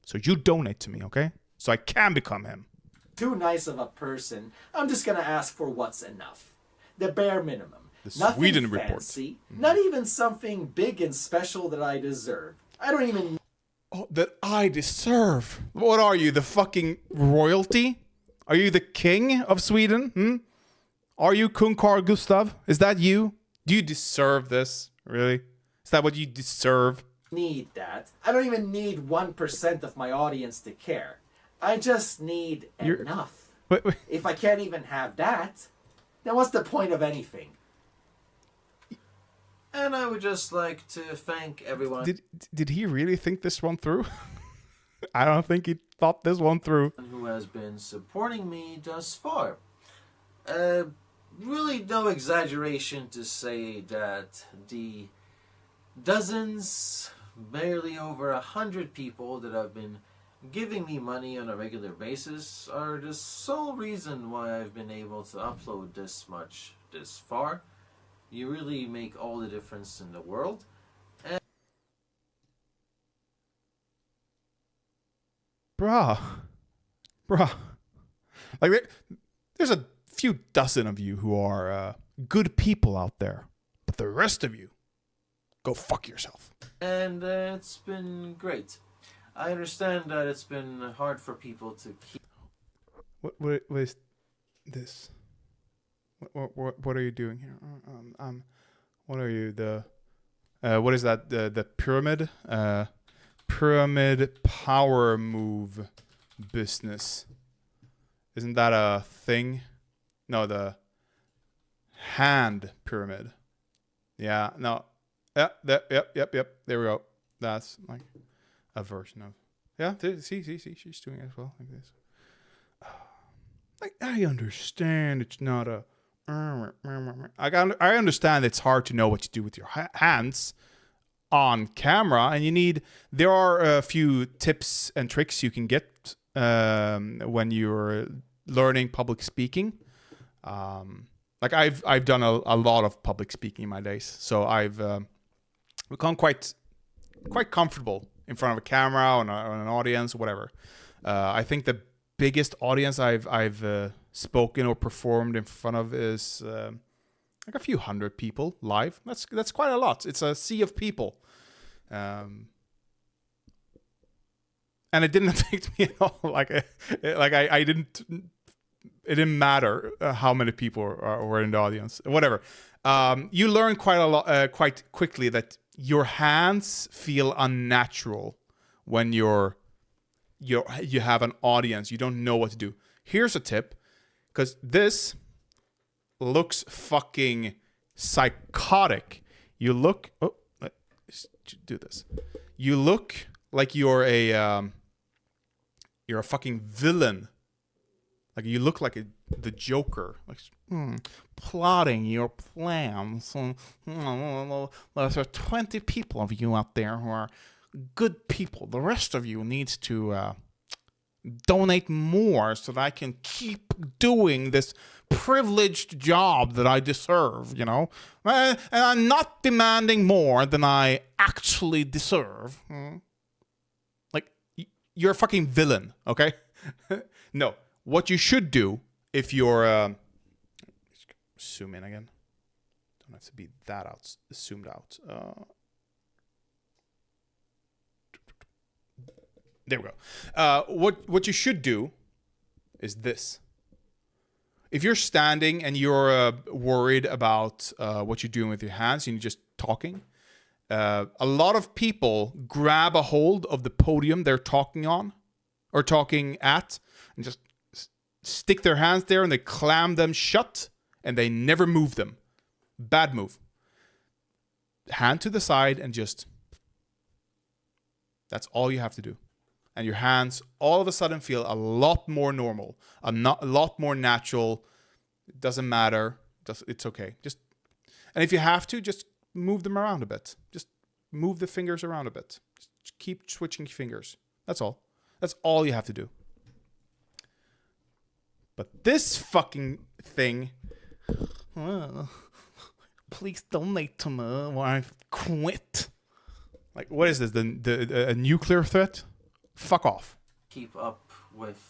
So you donate to me, okay? So I can become him. Too nice of a person. I'm just gonna ask for what's enough. The bare minimum. The Nothing Sweden fancy, report. Not even something big and special that I deserve. I don't even... Oh, that I deserve. What are you, the fucking royalty? Are you the king of Sweden? Are you Kung Carl Gustav? Is that you? Do you deserve this? Really? Is that what you deserve? Need that. I don't even need 1% of my audience to care. I just need enough. Wait. If I can't even have that, then what's the point of anything? And I would just like to thank everyone. Did he really think this one through? I don't think he thought this one through. Who has been supporting me thus far. Really no exaggeration to say that the dozens, barely over 100 people that have been giving me money on a regular basis are the sole reason why I've been able to upload this much this far. You really make all the difference in the world. And Bruh. Like, there's a few dozen of you who are good people out there. But the rest of you, go fuck yourself. And it's been great. I understand that it's been hard for people to keep... What is this? What are you doing here? What are you, what is that? The pyramid? Pyramid power move business. Isn't that a thing? No, the hand pyramid. Yeah, no. Yep. There we go. That's like a version of... Yeah, see, she's doing it as well, like this. Like, I understand it's not a... I understand it's hard to know what to do with your hands on camera, and there are a few tips and tricks you can get when you're learning public speaking. Like I've done a lot of public speaking in my days, so I've become quite comfortable in front of a camera or an audience or whatever. I think the biggest audience I've spoken or performed in front of is like a few hundred people live. That's quite a lot. It's a sea of people. And it didn't affect me at all. I didn't. It didn't matter how many people were in the audience. Whatever. You learn quite quickly that your hands feel unnatural when you have an audience. You don't know what to do. Here's a tip, because this looks fucking psychotic. You look. Oh, let's do this. You look like you're a fucking villain. Like you look like the Joker, like plotting your plans. There's 20 people of you out there who are good people. The rest of you needs to donate more so that I can keep doing this privileged job that I deserve, you know? And I'm not demanding more than I actually deserve. Like, you're a fucking villain, okay? No. What you should do if you're... zoom in again. Don't have to be that out, zoomed out. There we go. What you should do is this. If you're standing and you're worried about what you're doing with your hands and you're just talking, a lot of people grab a hold of the podium they're talking on or talking at and just stick their hands there and they clam them shut and they never move them. Bad move. Hand to the side and just... That's all you have to do. And your hands all of a sudden feel a lot more normal, a lot more natural. It doesn't matter. It's okay. And if you have to, just move them around a bit. Just move the fingers around a bit. Just keep switching fingers. That's all. That's all you have to do. But this fucking thing, please donate to me or I quit. Like, what is this? A nuclear threat? Fuck off. Keep up with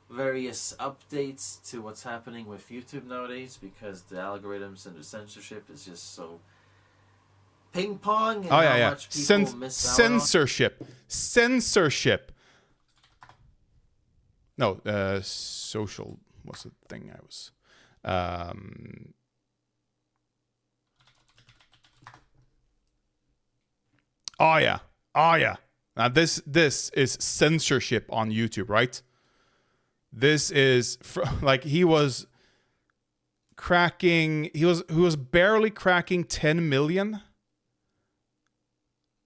various updates to what's happening with YouTube nowadays because the algorithms and the censorship is just so ping pong and how much people miss out on. Censorship. No, social was the thing I was. Oh yeah. Now this is censorship on YouTube, right? This is like he was barely cracking 10 million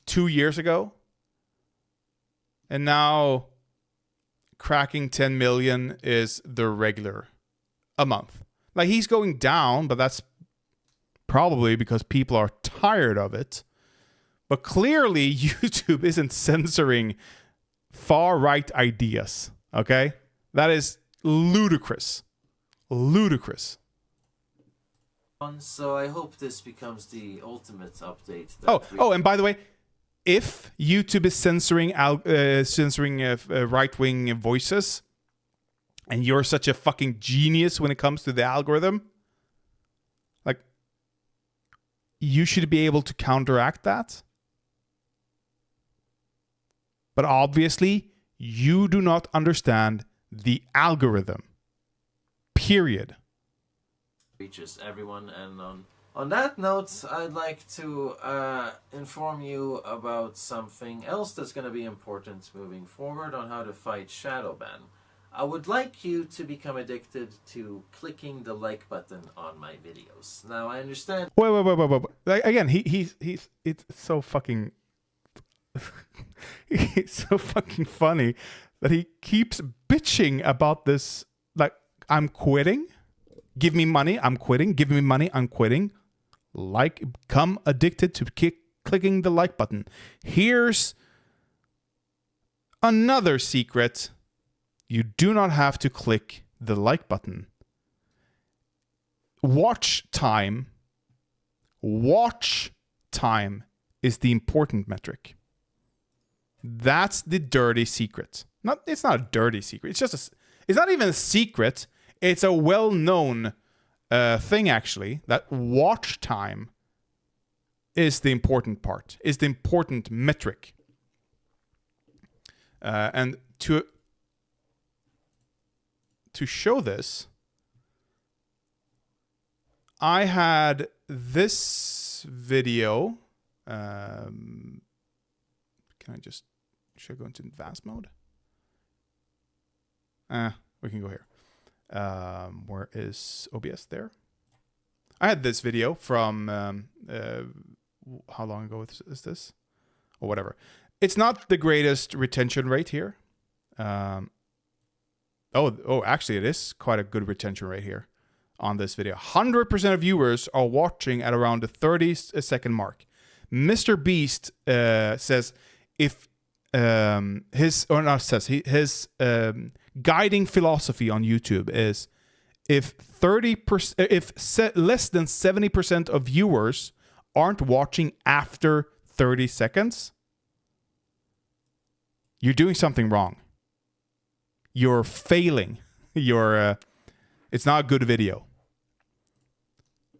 2 years ago, and now cracking 10 million is the regular a month. Like he's going down, but that's probably because people are tired of it. But clearly YouTube isn't censoring far-right ideas, okay? That is ludicrous. Ludicrous. So I hope this becomes the ultimate update. And by the way, if YouTube is censoring right-wing voices, and you're such a fucking genius when it comes to the algorithm, like, you should be able to counteract that. But obviously, you do not understand the algorithm. Period. Reaches everyone, and on that note, I'd like to inform you about something else that's going to be important moving forward on how to fight shadow ban. I would like you to become addicted to clicking the like button on my videos. Now, I understand... Wait. Like, again, he's it's so fucking... it's so fucking funny that he keeps bitching about this. Like, I'm quitting. Give me money, I'm quitting. Give me money, I'm quitting. Like, become addicted to clicking the like button. Here's another secret. You do not have to click the like button. Watch time is the important metric. That's the dirty secret. It's not a dirty secret. It's not even a secret. It's a well-known thing, actually, that watch time is the important part, is the important metric. And to show this, I had this video. Can I just, should I go into advanced mode? We can go here. Where is OBS? There. I had this video from how long ago is this? Or whatever. It's not the greatest retention rate here. Actually, it is quite a good retention rate here on this video. 100% of viewers are watching at around the 30-second mark. Mr. Beast says his guiding philosophy on YouTube is if less than 70% of viewers aren't watching after 30 seconds, you're doing something wrong. You're failing. It's not a good video.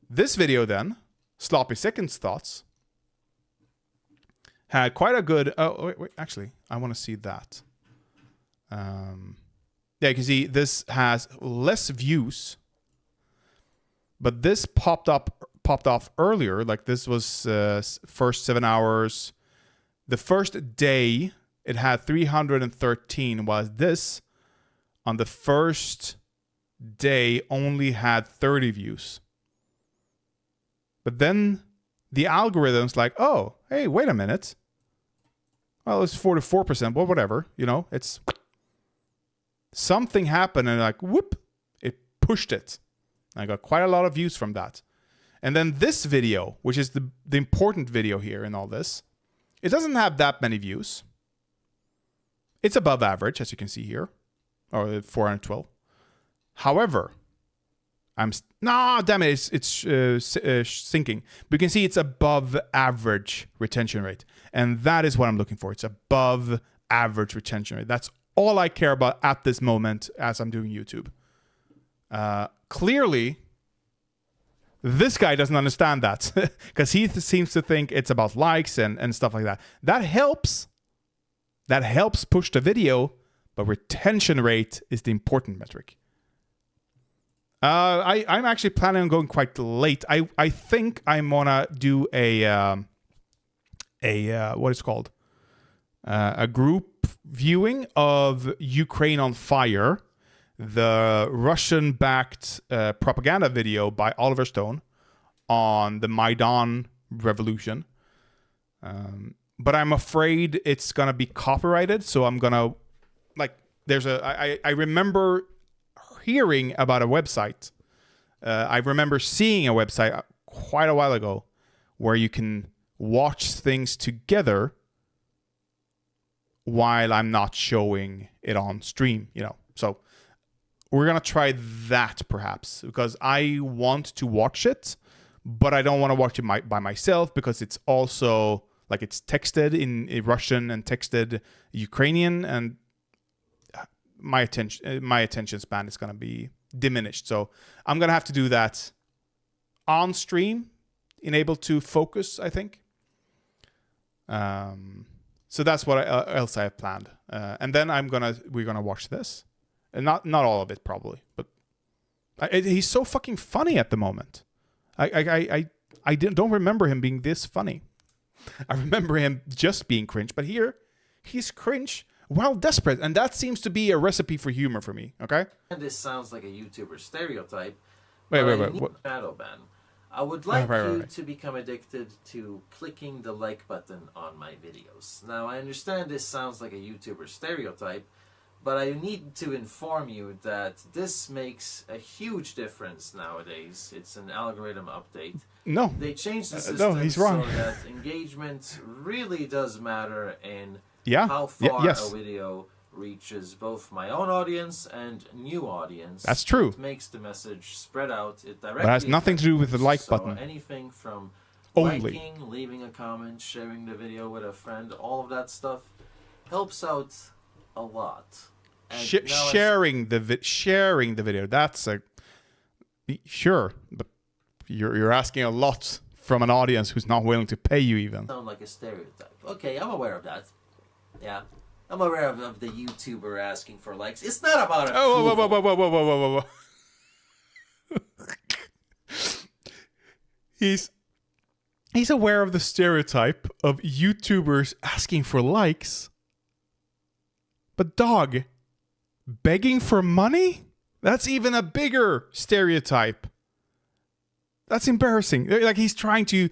This video then, Sloppy Seconds Thoughts, had quite a good... Oh, wait, actually, I want to see that. Yeah, you can see this has less views, but this popped off earlier. Like this was first 7 hours. The first day it had 313, while this on the first day only had 30 views. But then the algorithm's like, oh, hey, wait a minute. Well, it's 44%, but whatever. You know, it's... Something happened and like, whoop, it pushed it. I got quite a lot of views from that. And then this video, which is the important video here in all this, it doesn't have that many views. It's above average, as you can see here. Or 412. However, damn it, it's sinking. But you can see it's above average retention rate. And that is what I'm looking for. It's above average retention rate. That's all I care about at this moment as I'm doing YouTube. Clearly, this guy doesn't understand that because he seems to think it's about likes and stuff like that. That helps. That helps push the video, but retention rate is the important metric. I'm actually planning on going quite late. I think I'm gonna do a what is it called? A group viewing of Ukraine on Fire, the Russian-backed propaganda video by Oliver Stone on the Maidan revolution. But I'm afraid it's gonna be copyrighted, so I'm gonna I remember hearing about a website. I remember seeing a website quite a while ago where you can watch things together while I'm not showing it on stream, you know. So we're going to try that perhaps because I want to watch it, but I don't want to watch it by myself because it's also like it's texted in Russian and texted Ukrainian, and my attention span is going to be diminished. So I'm going to have to do that on stream, enable to focus, I think. So that's what else I have planned. And then we're gonna watch this. And not all of it probably, but he's so fucking funny at the moment. I don't remember him being this funny. I remember him just being cringe, but here he's cringe while desperate, and that seems to be a recipe for humor for me. Okay. This sounds like a YouTuber stereotype. Wait. What? Shadow ban. I would like you to become addicted to clicking the like button on my videos. Now, I understand this sounds like a YouTuber stereotype, but I need to inform you that this makes a huge difference nowadays. It's an algorithm update. No. They changed the system he's wrong. so that engagement really does matter in Yeah. how far Yes. a video reaches both my own audience and new audience. That's true. It makes the message spread out. It directly But it has nothing to do with the like button. Anything from Only. liking, leaving a comment, sharing the video with a friend, all of that stuff helps out a lot. And Sharing the video. That's sure, but you're asking a lot from an audience who's not willing to pay you even. Sound like a stereotype. Okay, I'm aware of that. Yeah. I'm aware of the YouTuber asking for likes. It's not about Oh, whoa. He's aware of the stereotype of YouTubers asking for likes. But dog, begging for money? That's even a bigger stereotype. That's embarrassing. Like he's trying to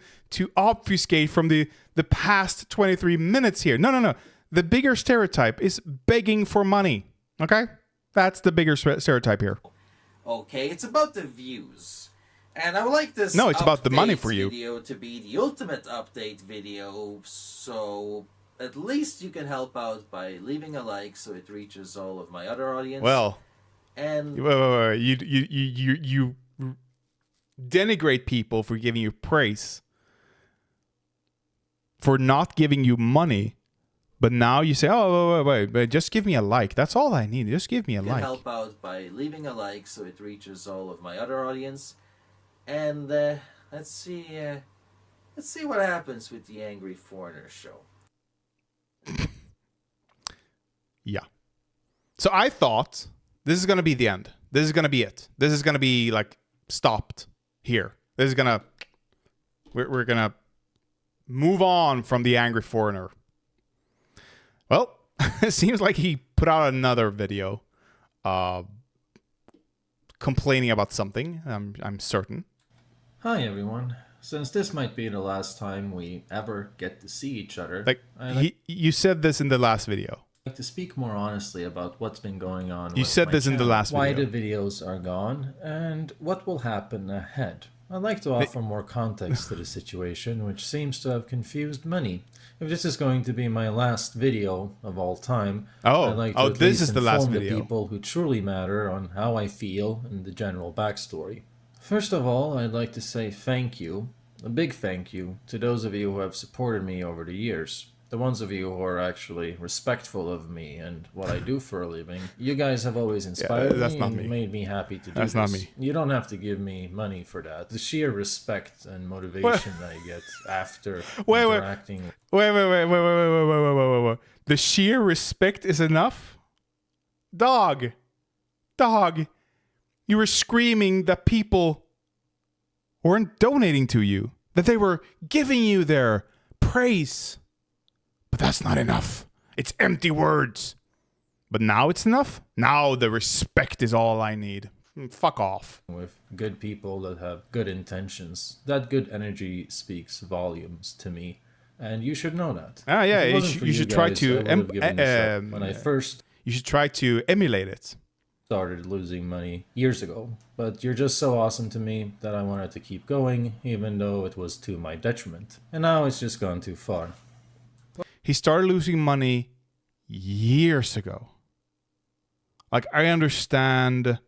obfuscate from the past 23 minutes here. No. The bigger stereotype is begging for money. Okay? That's the bigger stereotype here. Okay, it's about the views. And I would like this No, it's about the money for you. Video to be the ultimate update video, so at least you can help out by leaving a like so it reaches all of my other audience. Well, and wait. You denigrate people for giving you praise, for not giving you money, but now you say, "Oh, wait, just give me a like. That's all I need. Just give me a you like." can help out by leaving a like so it reaches all of my other audience. And let's see what happens with the Angry Foreigner show. Yeah. So I thought this is gonna be the end. This is gonna be it. This is gonna be like stopped here. This is gonna we're gonna move on from the Angry Foreigner. Well, it seems like he put out another video complaining about something. I'm certain. Hi everyone. Since this might be the last time we ever get to see each other, Like you said this in the last video. I'd like to speak more honestly about what's been going on. You said this in the last why video. the videos are gone, and what will happen ahead. I'd like to offer more context to the situation, which seems to have confused many. If this is going to be my last video of all time, I'd like to at this least is the last inform the video. people who truly matter on how I feel and the general backstory. First of all, I'd like to say thank you, a big thank you, to those of you who have supported me over the years. The ones of you who are actually respectful of me and what I do for a living. You guys have always inspired me and made me happy to do this. That's not me. You don't have to give me money for that. The sheer respect and motivation I get after interacting. Wait. The sheer respect is enough? Dog. You were screaming that people weren't donating to you, that they were giving you their praise. But that's not enough. It's empty words. But now it's enough? Now the respect is all I need. Fuck off. With good people that have good intentions. That good energy speaks volumes to me. And you should know that. Yeah, you should try to when I first you should try to emulate it. Started losing money years ago, but you're just so awesome to me that I wanted to keep going, even though it was to my detriment. And now it's just gone too far. He started losing money years ago. Like, I understand.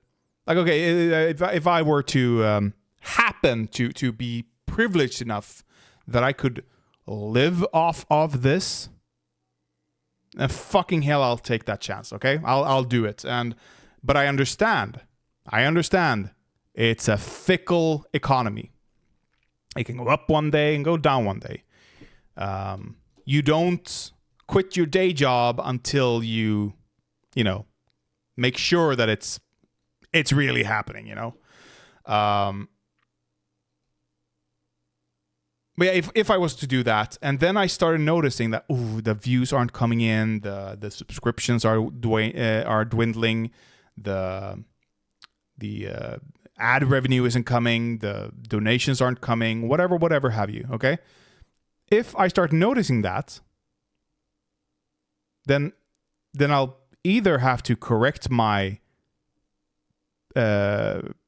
Like, okay, if I were to happen to be privileged enough that I could live off of this, fucking hell, I'll take that chance. Okay, I'll do it. But I understand. It's a fickle economy. It can go up one day and go down one day. You don't quit your day job until you make sure that it's really happening, But yeah, if I was to do that, and then I started noticing that the views aren't coming in, the subscriptions are dwindling, the ad revenue isn't coming, the donations aren't coming, whatever have you, okay? If I start noticing that, then I'll either have to correct my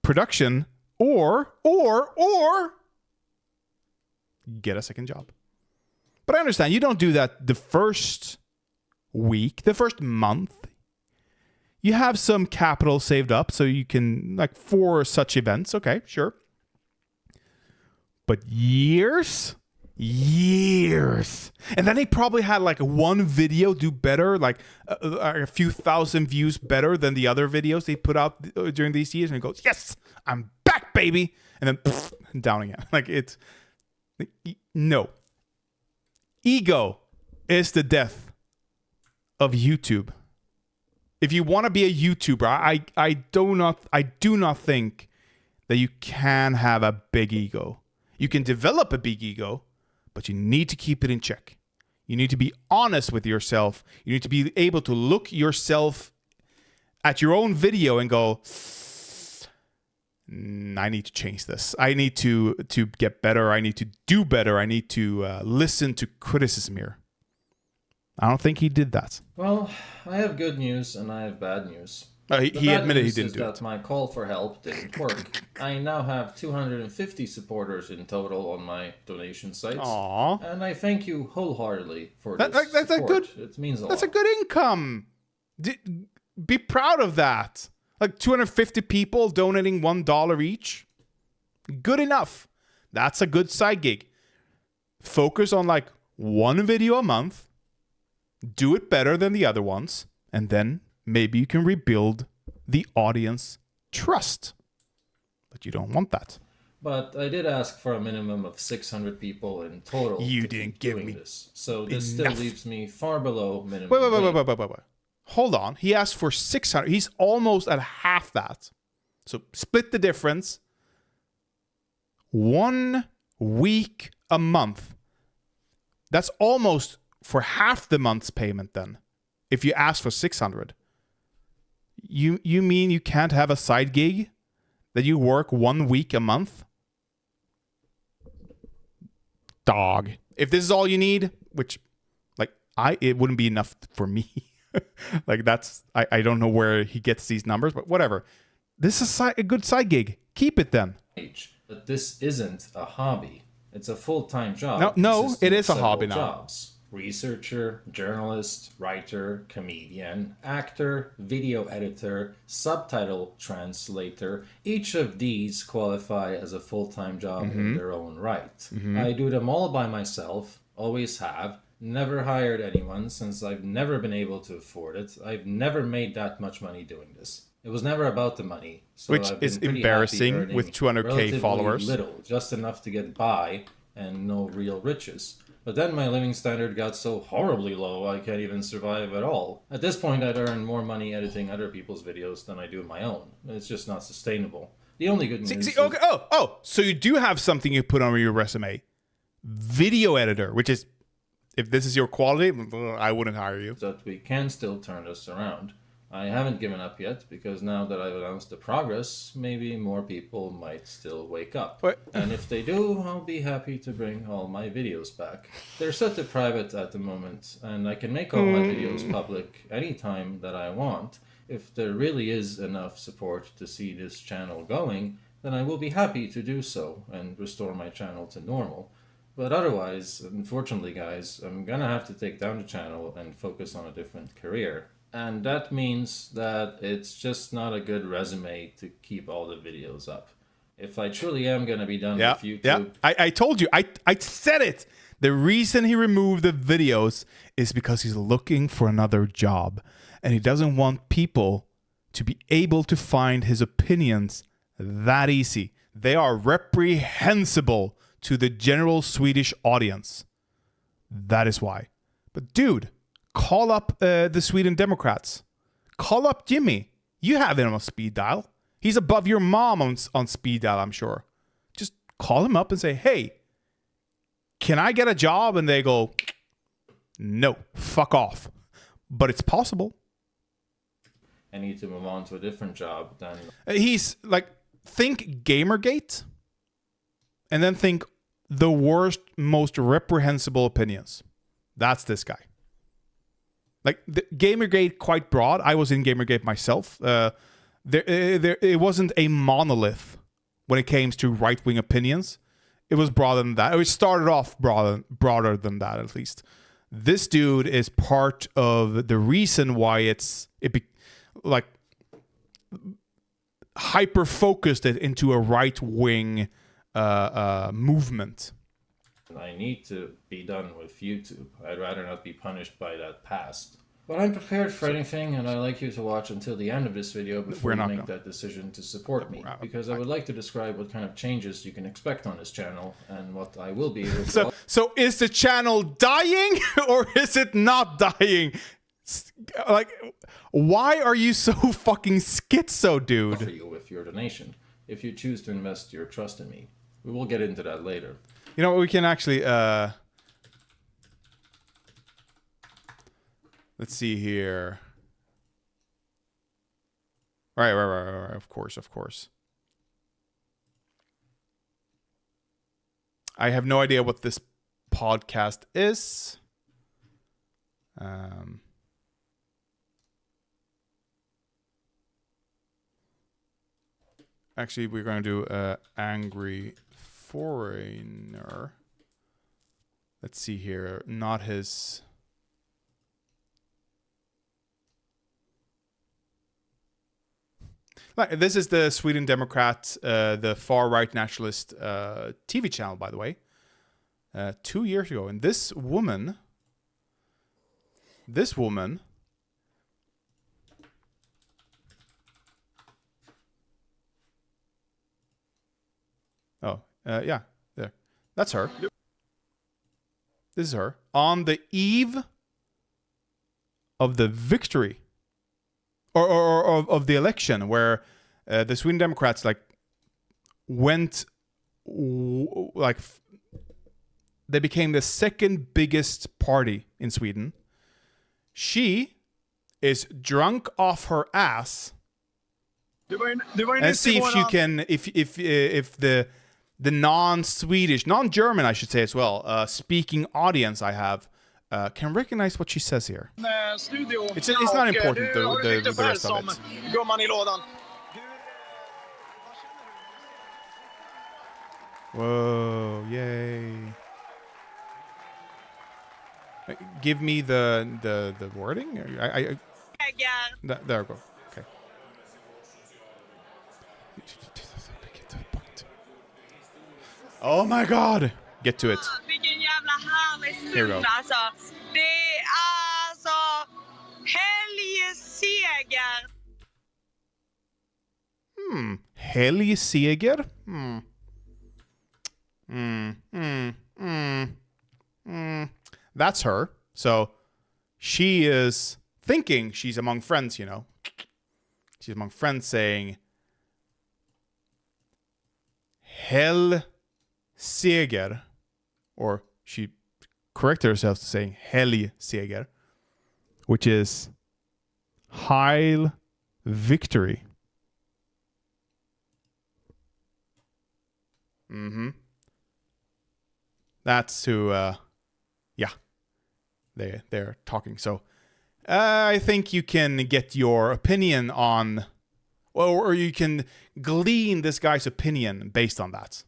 production or get a second job. But I understand you don't do that the first week, the first month. You have some capital saved up so you can, like, for such events. Okay, sure. But years. And then he probably had like one video do better, like a few thousand views better than the other videos they put out during these years. And he goes, yes, I'm back, baby. And then down again. Like, it's No. Ego is the death of YouTube. If you want to be a YouTuber, I do not think that you can have a big ego. You can develop a big ego, but you need to keep it in check. You need to be honest with yourself. You need to be able to look yourself at your own video and go, I need to change this. I need to get better. I need to do better. I need to listen to criticism here. I don't think he did that. Well, I have good news and I have bad news. He admitted he didn't do it. My call for help didn't work. I now have 250 supporters in total on my donation sites. Aww. And I thank you wholeheartedly for this support. A good. It means a lot. That's a good income. Be proud of that. Like 250 people donating $1 each. Good enough. That's a good side gig. Focus on like one video a month. Do it better than the other ones. And then maybe you can rebuild the audience trust. But you don't want that. But I did ask for a minimum of 600 people in total. You didn't give me this. So this still leaves me far below minimum. Wait. Hold on. He asked for 600. He's almost at half that. So split the difference. 1 week a month. That's almost for half the month's payment then. If you ask for 600. You mean you can't have a side gig that you work 1 week a month? Dog. If this is all you need, which it wouldn't be enough for me. Like I don't know where he gets these numbers, but whatever. This is a good side gig. Keep it then. But this isn't a hobby. It's a full-time job. No, it is a hobby now. Jobs. Researcher, journalist, writer, comedian, actor, video editor, subtitle translator. Each of these qualify as a full-time job in their own right. I do them all by myself, always have. Never hired anyone since I've never been able to afford it. I've never made that much money doing this. It was never about the money. So which is embarrassing with 200K followers. Little, just enough to get by and no real riches. But then my living standard got so horribly low I can't even survive at all. At this point I'd earn more money editing other people's videos than I do my own. It's just not sustainable. The only good news is... Okay. So you do have something you put on your resume. Video editor, which is... If this is your quality, I wouldn't hire you. That we can still turn this around. I haven't given up yet, because now that I've announced the progress, maybe more people might still wake up. And if they do, I'll be happy to bring all my videos back. They're set to private at the moment, and I can make all my videos public anytime that I want. If there really is enough support to see this channel going, then I will be happy to do so and restore my channel to normal. But otherwise, unfortunately guys, I'm gonna have to take down the channel and focus on a different career. And that means that it's just not a good resume to keep all the videos up. If I truly am gonna be done with YouTube... Yeah, I told you, I said it! The reason he removed the videos is because he's looking for another job. And he doesn't want people to be able to find his opinions that easy. They are reprehensible to the general Swedish audience. That is why. But dude, call up the Sweden Democrats. Call up Jimmy. You have him on speed dial. He's above your mom on speed dial, I'm sure. Just call him up and say, hey, can I get a job? And they go, no, fuck off. But it's possible. I need to move on to a different job then. He's like, think Gamergate. And then think the worst, most reprehensible opinions. That's this guy. Like the Gamergate, quite broad. I was in Gamergate myself. It wasn't a monolith when it came to right-wing opinions. It was broader than that. It started off broader than that, at least. This dude is part of the reason why hyper-focused it into a right-wing movement. I need to be done with YouTube. I'd rather not be punished by that past. But I'm prepared for anything, and I'd like you to watch until the end of this video before you make gonna. that decision to support me, because I would like to describe what kind of changes you can expect on this channel and what I will be able to... So is the channel dying or is it not dying? Like, why are you so fucking schizo, dude? ...for you with your donation, if you choose to invest your trust in me. We will get into that later. You know what, we can actually... Let's see here. Right. Of course. I have no idea what this podcast is. Actually, we're going to do Angry Foreigner. Let's see here. Not his... This is the Sweden Democrat, the far-right nationalist TV channel, by the way. 2 years ago. And this woman... Oh, yeah, there. That's her. This is her. On the eve of the victory. Or of the election, where the Sweden Democrats they became the second biggest party in Sweden. She is drunk off her ass. And see if you can, if the non-Swedish, non-German, I should say as well, speaking audience I have. Can recognize what she says here. It's not important, the rest of it. Whoa, yay. Give me the wording? There we go. Okay. Oh my god! Get to it. Here we go. Helgseger? That's her. So she is thinking she's among friends, you know. She's among friends saying Helgseger, or she corrected herself to saying Helgseger, which is Heil victory. That's who, they're talking. So I think you can get your opinion on, or you can glean this guy's opinion based on that.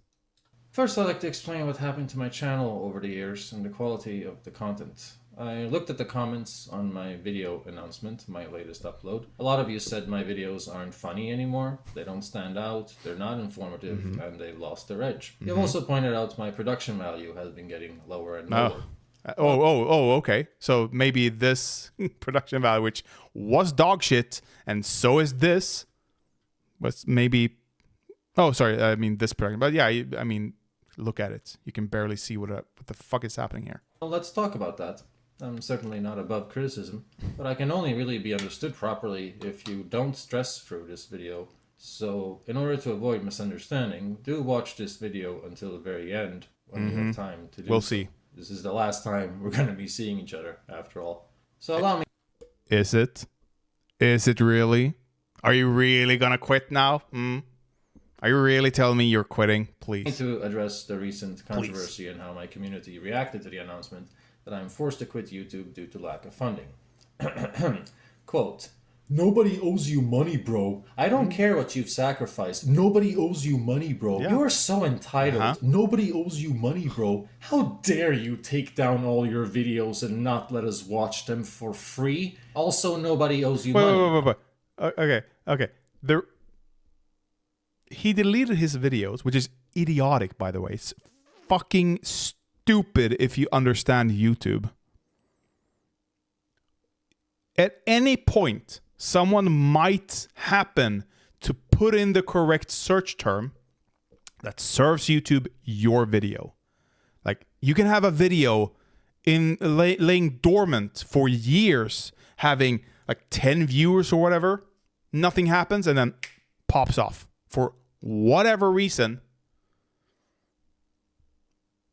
First, I'd like to explain what happened to my channel over the years and the quality of the content. I looked at the comments on my video announcement, my latest upload. A lot of you said my videos aren't funny anymore, they don't stand out, they're not informative, and they've lost their edge. You've also pointed out my production value has been getting lower and lower. Okay. So maybe this production value, which was dog shit, and so is this, was maybe... Oh, sorry, I mean this production. But yeah, I mean, look at it. You can barely see what the fuck is happening here. Well, let's talk about that. I'm certainly not above criticism, but I can only really be understood properly if you don't stress through this video. So, in order to avoid misunderstanding, do watch this video until the very end when you have time to do We'll so. see. This is the last time we're going to be seeing each other, after all. So allow me... Is it? Is it really? Are you really gonna quit now? Are you really telling me you're quitting? Please. To address the recent controversy and how my community reacted to the announcement that I'm forced to quit YouTube due to lack of funding. Quote, "Nobody owes you money, bro. I don't care what you've sacrificed. Nobody owes you money, bro. Yeah. You are so entitled. Nobody owes you money, bro. How dare you take down all your videos and not let us watch them for free? Also, nobody owes you money." Wait. Okay. He deleted his videos, which is idiotic, by the way. It's fucking stupid if you understand YouTube. at any point, someone might happen to put in the correct search term that serves YouTube your video. Like, you can have a video laying dormant for years, having like 10 viewers or whatever, nothing happens, and then pops off for whatever reason.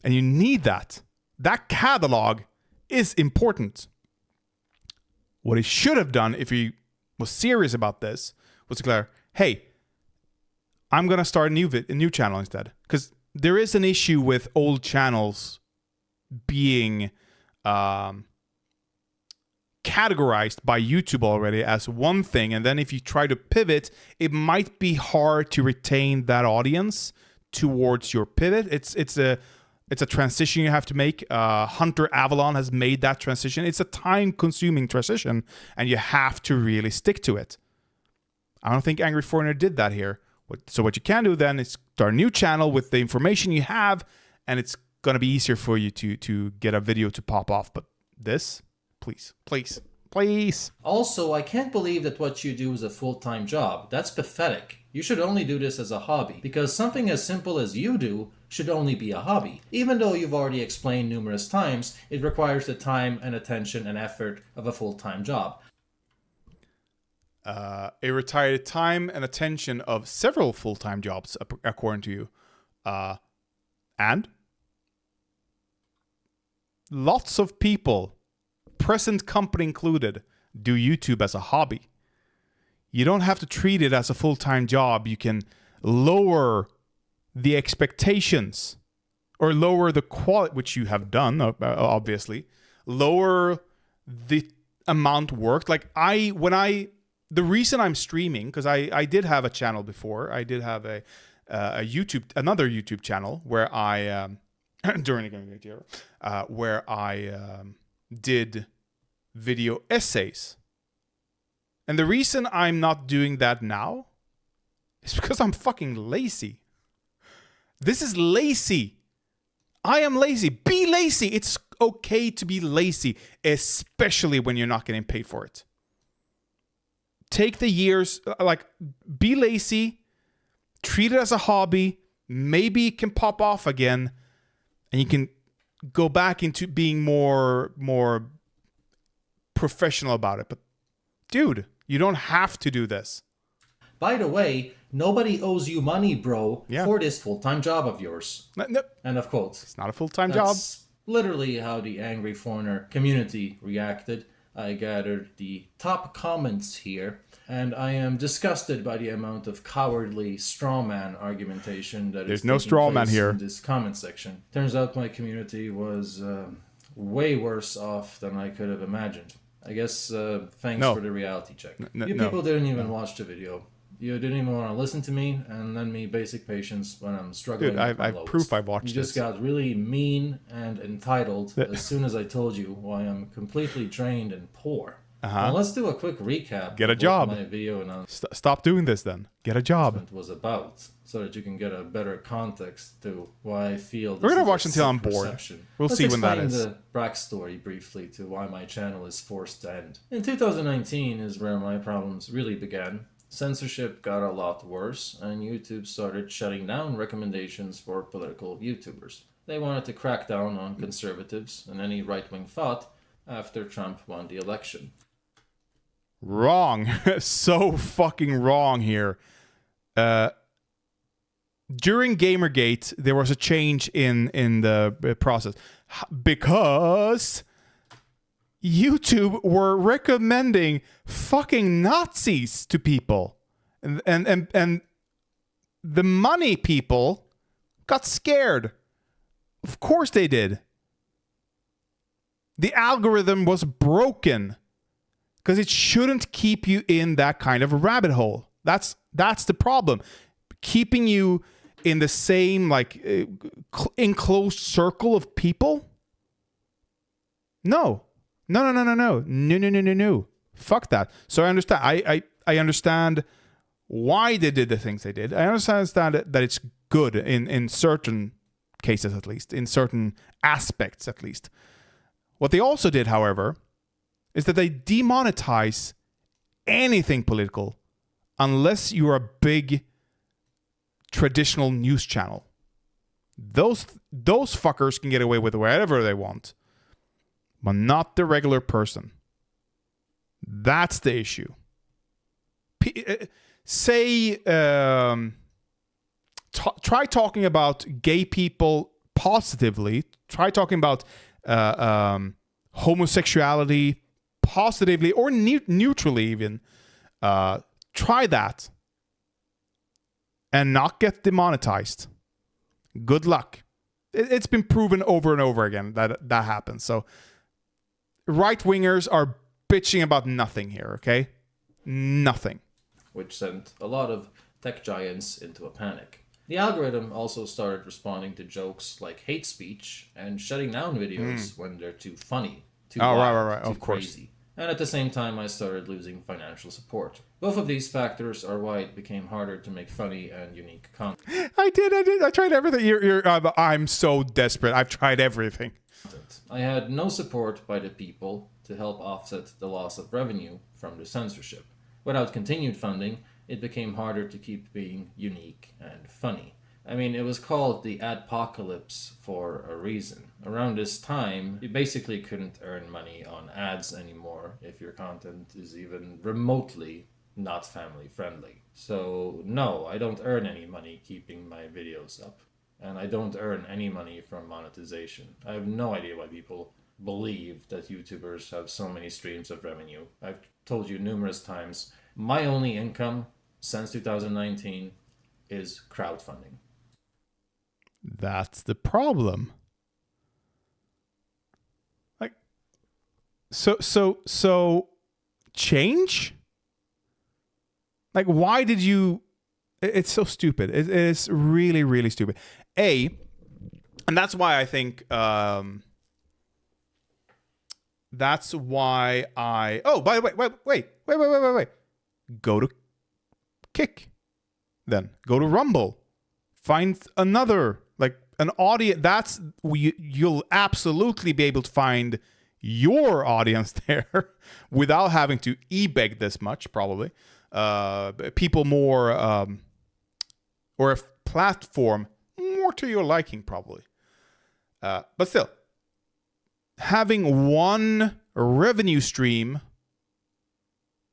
And you need that. That catalog is important. What he should have done if he was serious about this was declare, hey, I'm going to start a new channel instead. Because there is an issue with old channels being categorized by YouTube already as one thing. And then if you try to pivot, it might be hard to retain that audience towards your pivot. It's a transition you have to make. Hunter Avalon has made that transition. It's a time-consuming transition, and you have to really stick to it. I don't think Angry Foreigner did that here. So what you can do then is start a new channel with the information you have, and it's going to be easier for you to get a video to pop off. But this, please. Also, I can't believe that what you do is a full-time job. That's pathetic. You should only do this as a hobby, because something as simple as you do should only be a hobby. Even though you've already explained numerous times, it requires the time and attention and effort of a full-time job. It retired time and attention of several full-time jobs, according to you. And lots of people, present company included, do YouTube as a hobby. You don't have to treat it as a full-time job. You can lower the expectations or lower the quality, which you have done, obviously. Lower the amount worked. Like the reason I'm streaming, because I did have a channel before. I did have another YouTube channel where I during the Gaming era, where I did video essays. And the reason I'm not doing that now is because I'm fucking lazy. This is lazy. I am lazy. Be lazy. It's okay to be lazy, especially when you're not getting paid for it. Take the years, be lazy, treat it as a hobby. Maybe it can pop off again, and you can go back into being more professional about it. But dude, you don't have to do this. By the way, nobody owes you money, bro, for this full-time job of yours. No. End of quote. It's not a full-time job. That's literally how the Angry Foreigner community reacted. I gathered the top comments here, and I am disgusted by the amount of cowardly strawman argumentation that There's is no taking strawman place here in this comment section. Turns out my community was way worse off than I could have imagined. I guess thanks for the reality check. You people didn't even watch the video. You didn't even want to listen to me and lend me basic patience when I'm struggling. Dude, I have proof I watched this. You just got really mean and entitled as soon as I told you why I'm completely drained and poor. Now let's do a quick recap. Get a job. What my video Stop doing this then. Get a job. Was about, so that you can get a better context to why I feel this We're gonna is watch a until I'm sick bored. perception. We'll see when that is. Let's explain the backstory briefly to why my channel is forced to end. In 2019 is where my problems really began. Censorship got a lot worse, and YouTube started shutting down recommendations for political YouTubers. They wanted to crack down on conservatives and any right-wing thought after Trump won the election. Wrong. So fucking wrong here. During Gamergate, there was a change in the process because YouTube were recommending fucking Nazis to people, and the money people got scared. Of course they did. The algorithm was broken because it shouldn't keep you in that kind of a rabbit hole. That's the problem. Keeping you in the same enclosed circle of people. No. Fuck that. So I understand. I understand why they did the things they did. I understand that it's good in certain cases, at least, in certain aspects, at least. What they also did, however, is that they demonetize anything political unless you're a big traditional news channel. Those fuckers can get away with whatever they want, but not the regular person. That's the issue. Try talking about gay people positively. Try talking about homosexuality positively or neutrally even. Try that and not get demonetized. Good luck. It's been proven over and over again that happens. So right-wingers are bitching about nothing here, okay? Nothing. Which sent a lot of tech giants into a panic. The algorithm also started responding to jokes like hate speech and shutting down videos when they're too funny, too wild, too crazy. And at the same time, I started losing financial support. Both of these factors are why it became harder to make funny and unique content. I did. I tried everything. I'm so desperate. I've tried everything. I had no support by the people to help offset the loss of revenue from the censorship. Without continued funding, it became harder to keep being unique and funny. I mean, it was called the adpocalypse for a reason. Around this time, you basically couldn't earn money on ads anymore if your content is even remotely not family friendly. So no, I don't earn any money keeping my videos up. And I don't earn any money from monetization. I have no idea why people believe that YouTubers have so many streams of revenue. I've told you numerous times, my only income since 2019 is crowdfunding. That's the problem. Like, so change? Like, why did you... It's so stupid. It is really, really stupid. And that's why I think... that's why I... Oh, by the way, wait. Go to Kick. Then go to Rumble. Find another, like an audience. You'll absolutely be able to find your audience there without having to e-beg this much, probably. People more, or a platform more to your liking, probably. But still, having one revenue stream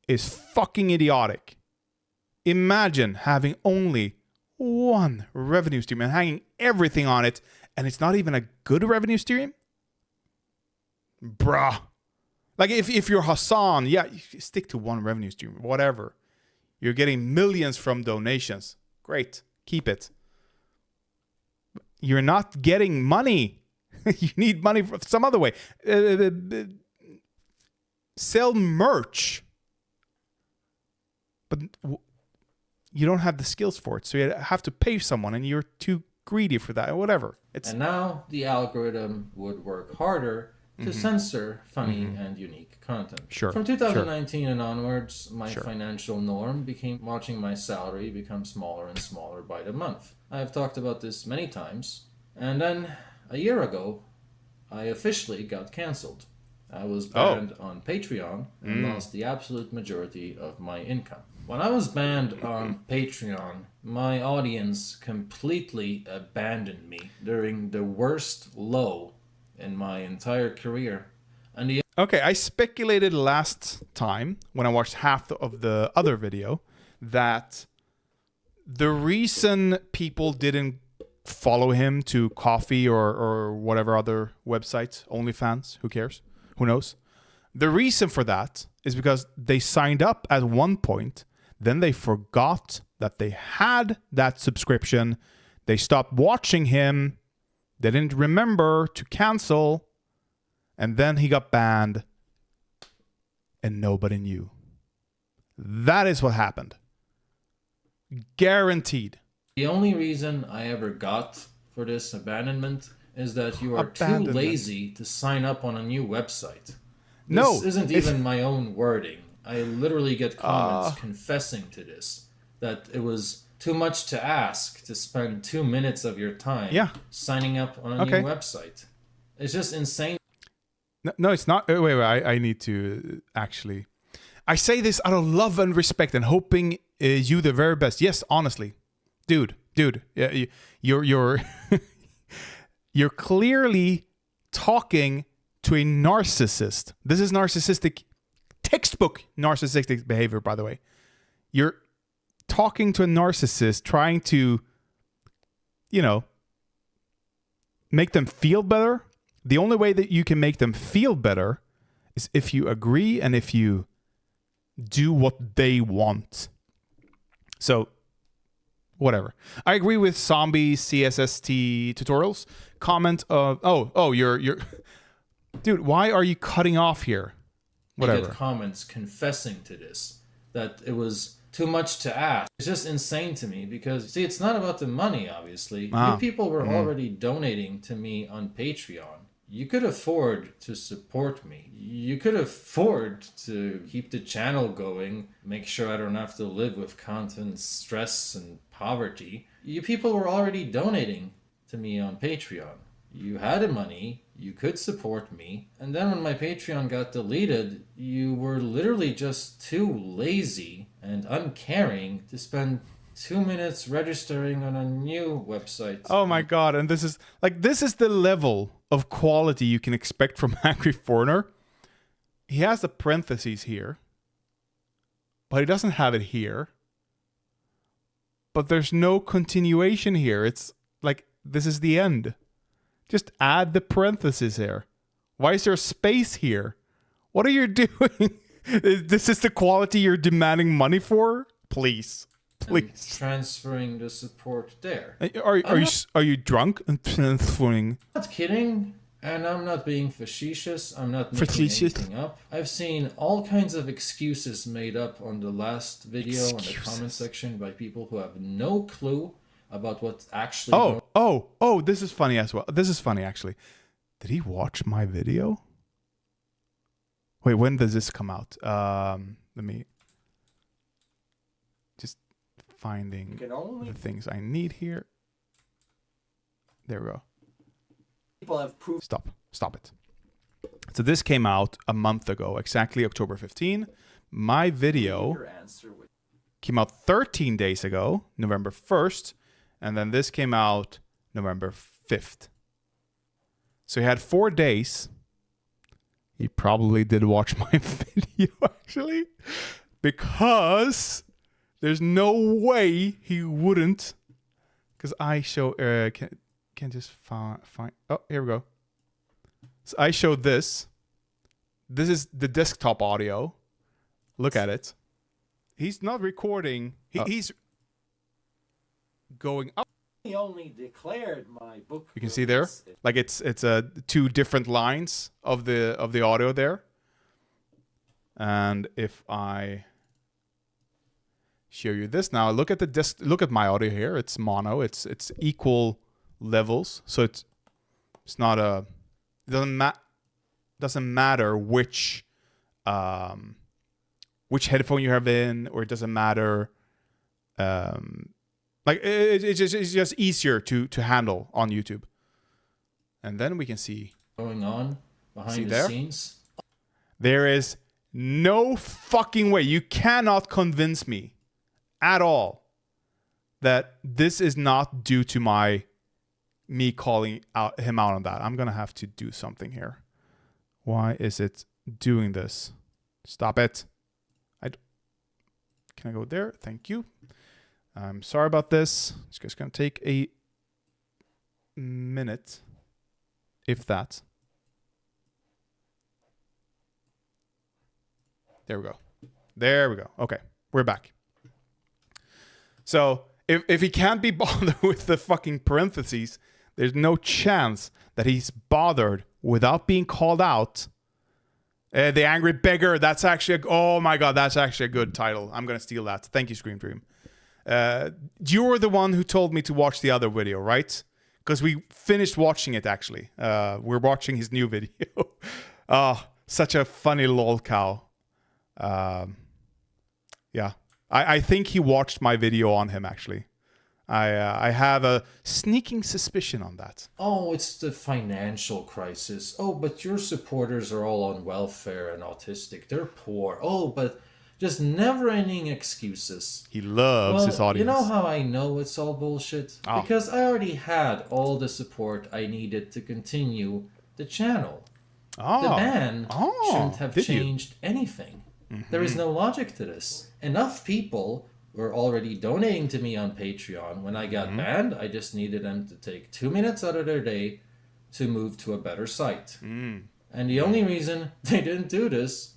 is fucking idiotic. Imagine having only one revenue stream and hanging everything on it, and it's not even a good revenue stream? Bruh. Like, if you're Hasan, yeah, you stick to one revenue stream, whatever. You're getting millions from donations. Great. Keep it. You're not getting money. You need money from some other way. Sell merch. But you don't have the skills for it, so you have to pay someone, and you're too greedy for that, or whatever. And now the algorithm would work harder to censor funny and unique content. Sure. From 2019 and onwards, my financial norm became watching my salary become smaller and smaller by the month. I have talked about this many times, and then a year ago, I officially got cancelled. I was banned on Patreon and lost the absolute majority of my income. When I was banned on Patreon, my audience completely abandoned me during the worst low in my entire career. And okay, I speculated last time when I watched half of the other video that the reason people didn't follow him to Coffee or whatever other website, OnlyFans, who cares? Who knows? The reason for that is because they signed up at one point, then they forgot that they had that subscription. They stopped watching him. They didn't remember to cancel. And then he got banned. And nobody knew. That is what happened. Guaranteed. The only reason I ever got for this abandonment is that you are too lazy to sign up on a new website. This isn't even my own wording. I literally get comments confessing to this, that it was too much to ask to spend 2 minutes of your time signing up on a new website. It's just insane. No, it's not. Wait. I need to actually. I say this out of love and respect and hoping you the very best. Yes, honestly, dude. Yeah, you're you're clearly talking to a narcissist. This is narcissistic, textbook narcissistic behavior, by the way. You're talking to a narcissist, trying to, make them feel better. The only way that you can make them feel better is if you agree and if you do what they want. So, whatever. I agree with zombie CSST tutorials. Comment of you're dude, why are you cutting off here? Whatever. I get comments confessing to this, that it was too much to ask. It's just insane to me because, see, it's not about the money, obviously. You people were already donating to me on Patreon. You could afford to support me. You could afford to keep the channel going, make sure I don't have to live with constant stress and poverty. You people were already donating to me on Patreon. You had the money, you could support me, and then when my Patreon got deleted, you were literally just too lazy and uncaring to spend 2 minutes registering on a new website. Oh my god, and this is the level of quality you can expect from Angry Foreigner. He has the parentheses here, but he doesn't have it here. But there's no continuation here. It's like, this is the end. Just add the parentheses here. Why is there a space here? What are you doing? This is the quality you're demanding money for? Please. Transferring the support there. Are you drunk and transferring? I'm not kidding, and I'm not being facetious. I'm not making anything up. I've seen all kinds of excuses made up on the last video in the comment section by people who have no clue about what's actually this is funny as well. This is funny, actually. Did he watch my video? Wait, when does this come out? Let me just finding the things I need here. There we go. People have proof. Stop it. So this came out a month ago, exactly October 15. My video came out 13 days ago, November 1st. And then this came out November 5th. So he had 4 days. He probably did watch my video, actually. Because there's no way he wouldn't. Because I show... can just find... Oh, here we go. So I showed this. This is the desktop audio. Look at it. He's not recording. He's... going up. He only declared my book. You can see there, like it's two different lines of the audio there. And if I show you this now, look at my audio here. It's mono. It's equal levels, so it's not a. It doesn't matter which headphone you have in, or it doesn't matter. Like it's just easier to handle on YouTube. And then we can see going on behind the scenes. There is no fucking way. You cannot convince me at all that this is not due to me calling him out on that. I'm gonna have to do something here. Why is it doing this? Stop it. Can I go there? Thank you. I'm sorry about this. It's just going to take a minute, if that. There we go. There we go. Okay, we're back. So if he can't be bothered with the fucking parentheses, there's no chance that he's bothered without being called out. The Angry Beggar. That's actually oh my god, that's actually a good title. I'm going to steal that. Thank you, Scream Dream. You were the one who told me to watch the other video, right? Because we finished watching it, actually. We're watching his new video. Such a funny lol cow. Yeah. I think he watched my video on him, actually. I have a sneaking suspicion on that. Oh, it's the financial crisis. Oh, but your supporters are all on welfare and autistic. They're poor. Oh, but just never-ending excuses. He loves his audience. You know how I know it's all bullshit? Oh. Because I already had all the support I needed to continue the channel. The ban shouldn't have changed anything. There is no logic to this. Enough people were already donating to me on Patreon. When I got banned, I just needed them to take 2 minutes out of their day to move to a better site. And the only reason they didn't do this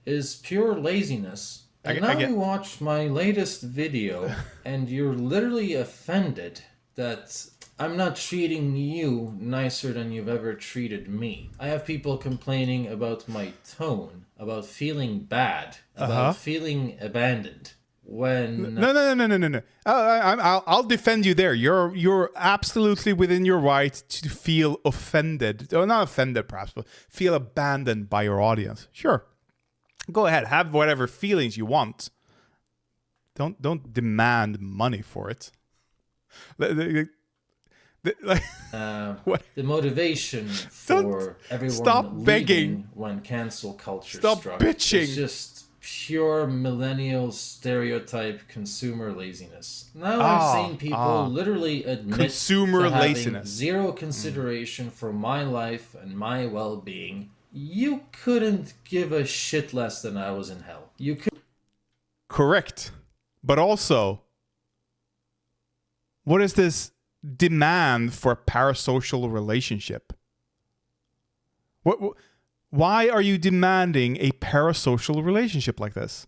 is pure laziness. And now you watch my latest video and you're literally offended that I'm not treating you nicer than you've ever treated me. I have people complaining about my tone, about feeling bad, about feeling abandoned. When No. I'll defend you there. You're absolutely within your right to feel offended, or not offended perhaps, but feel abandoned by your audience. Sure, go ahead, have whatever feelings you want. Don't demand money for it. The motivation for everyone leaving when cancel culture struck bitching. is just pure millennial stereotype consumer laziness. Now I've seen people literally admit consumer to having laziness. Zero consideration for my life and my well-being. You couldn't give a shit less than I was in hell. You could. Correct, but also, what is this demand for a parasocial relationship? What? Why are you demanding a parasocial relationship like this?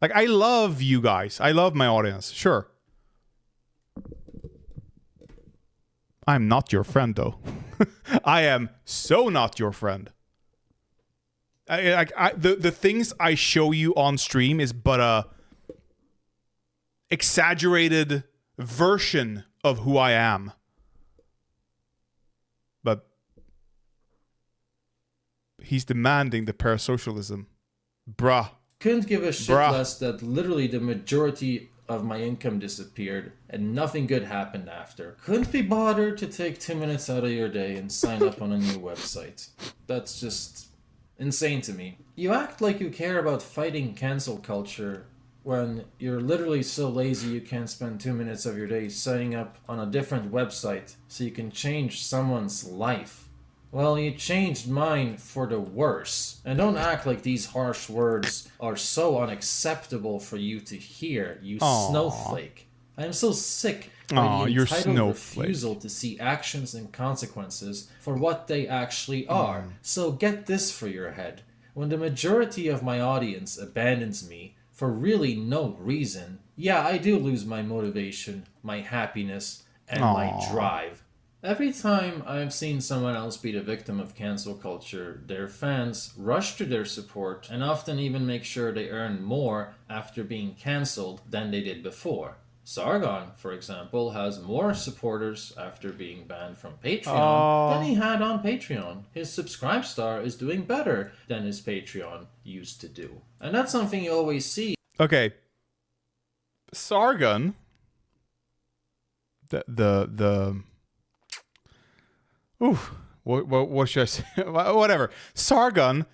Like, I love you guys. I love my audience. Sure. I'm not your friend, though. I am so not your friend. The things I show you on stream is but a exaggerated version of who I am. But he's demanding the parasocialism. Bruh. Couldn't give a shit less that literally the majority of my income disappeared and nothing good happened after. Couldn't be bothered to take 2 minutes out of your day and sign up on a new website. That's just insane to me. You act like you care about fighting cancel culture when you're literally so lazy you can't spend 2 minutes of your day signing up on a different website so you can change someone's life. Well, you changed mine for the worse. And don't act like these harsh words are so unacceptable for you to hear, you snowflake. I am so sick by the entitled refusal to see actions and consequences for what they actually are. So get this for your head. When the majority of my audience abandons me for really no reason, yeah, I do lose my motivation, my happiness, and my drive. Every time I've seen someone else be the victim of cancel culture, their fans rush to their support and often even make sure they earn more after being cancelled than they did before. Sargon, for example, has more supporters after being banned from Patreon than he had on Patreon. His subscribe star is doing better than his Patreon used to do. And that's something you always see. Okay. Sargon, what should I say? Whatever. Sargon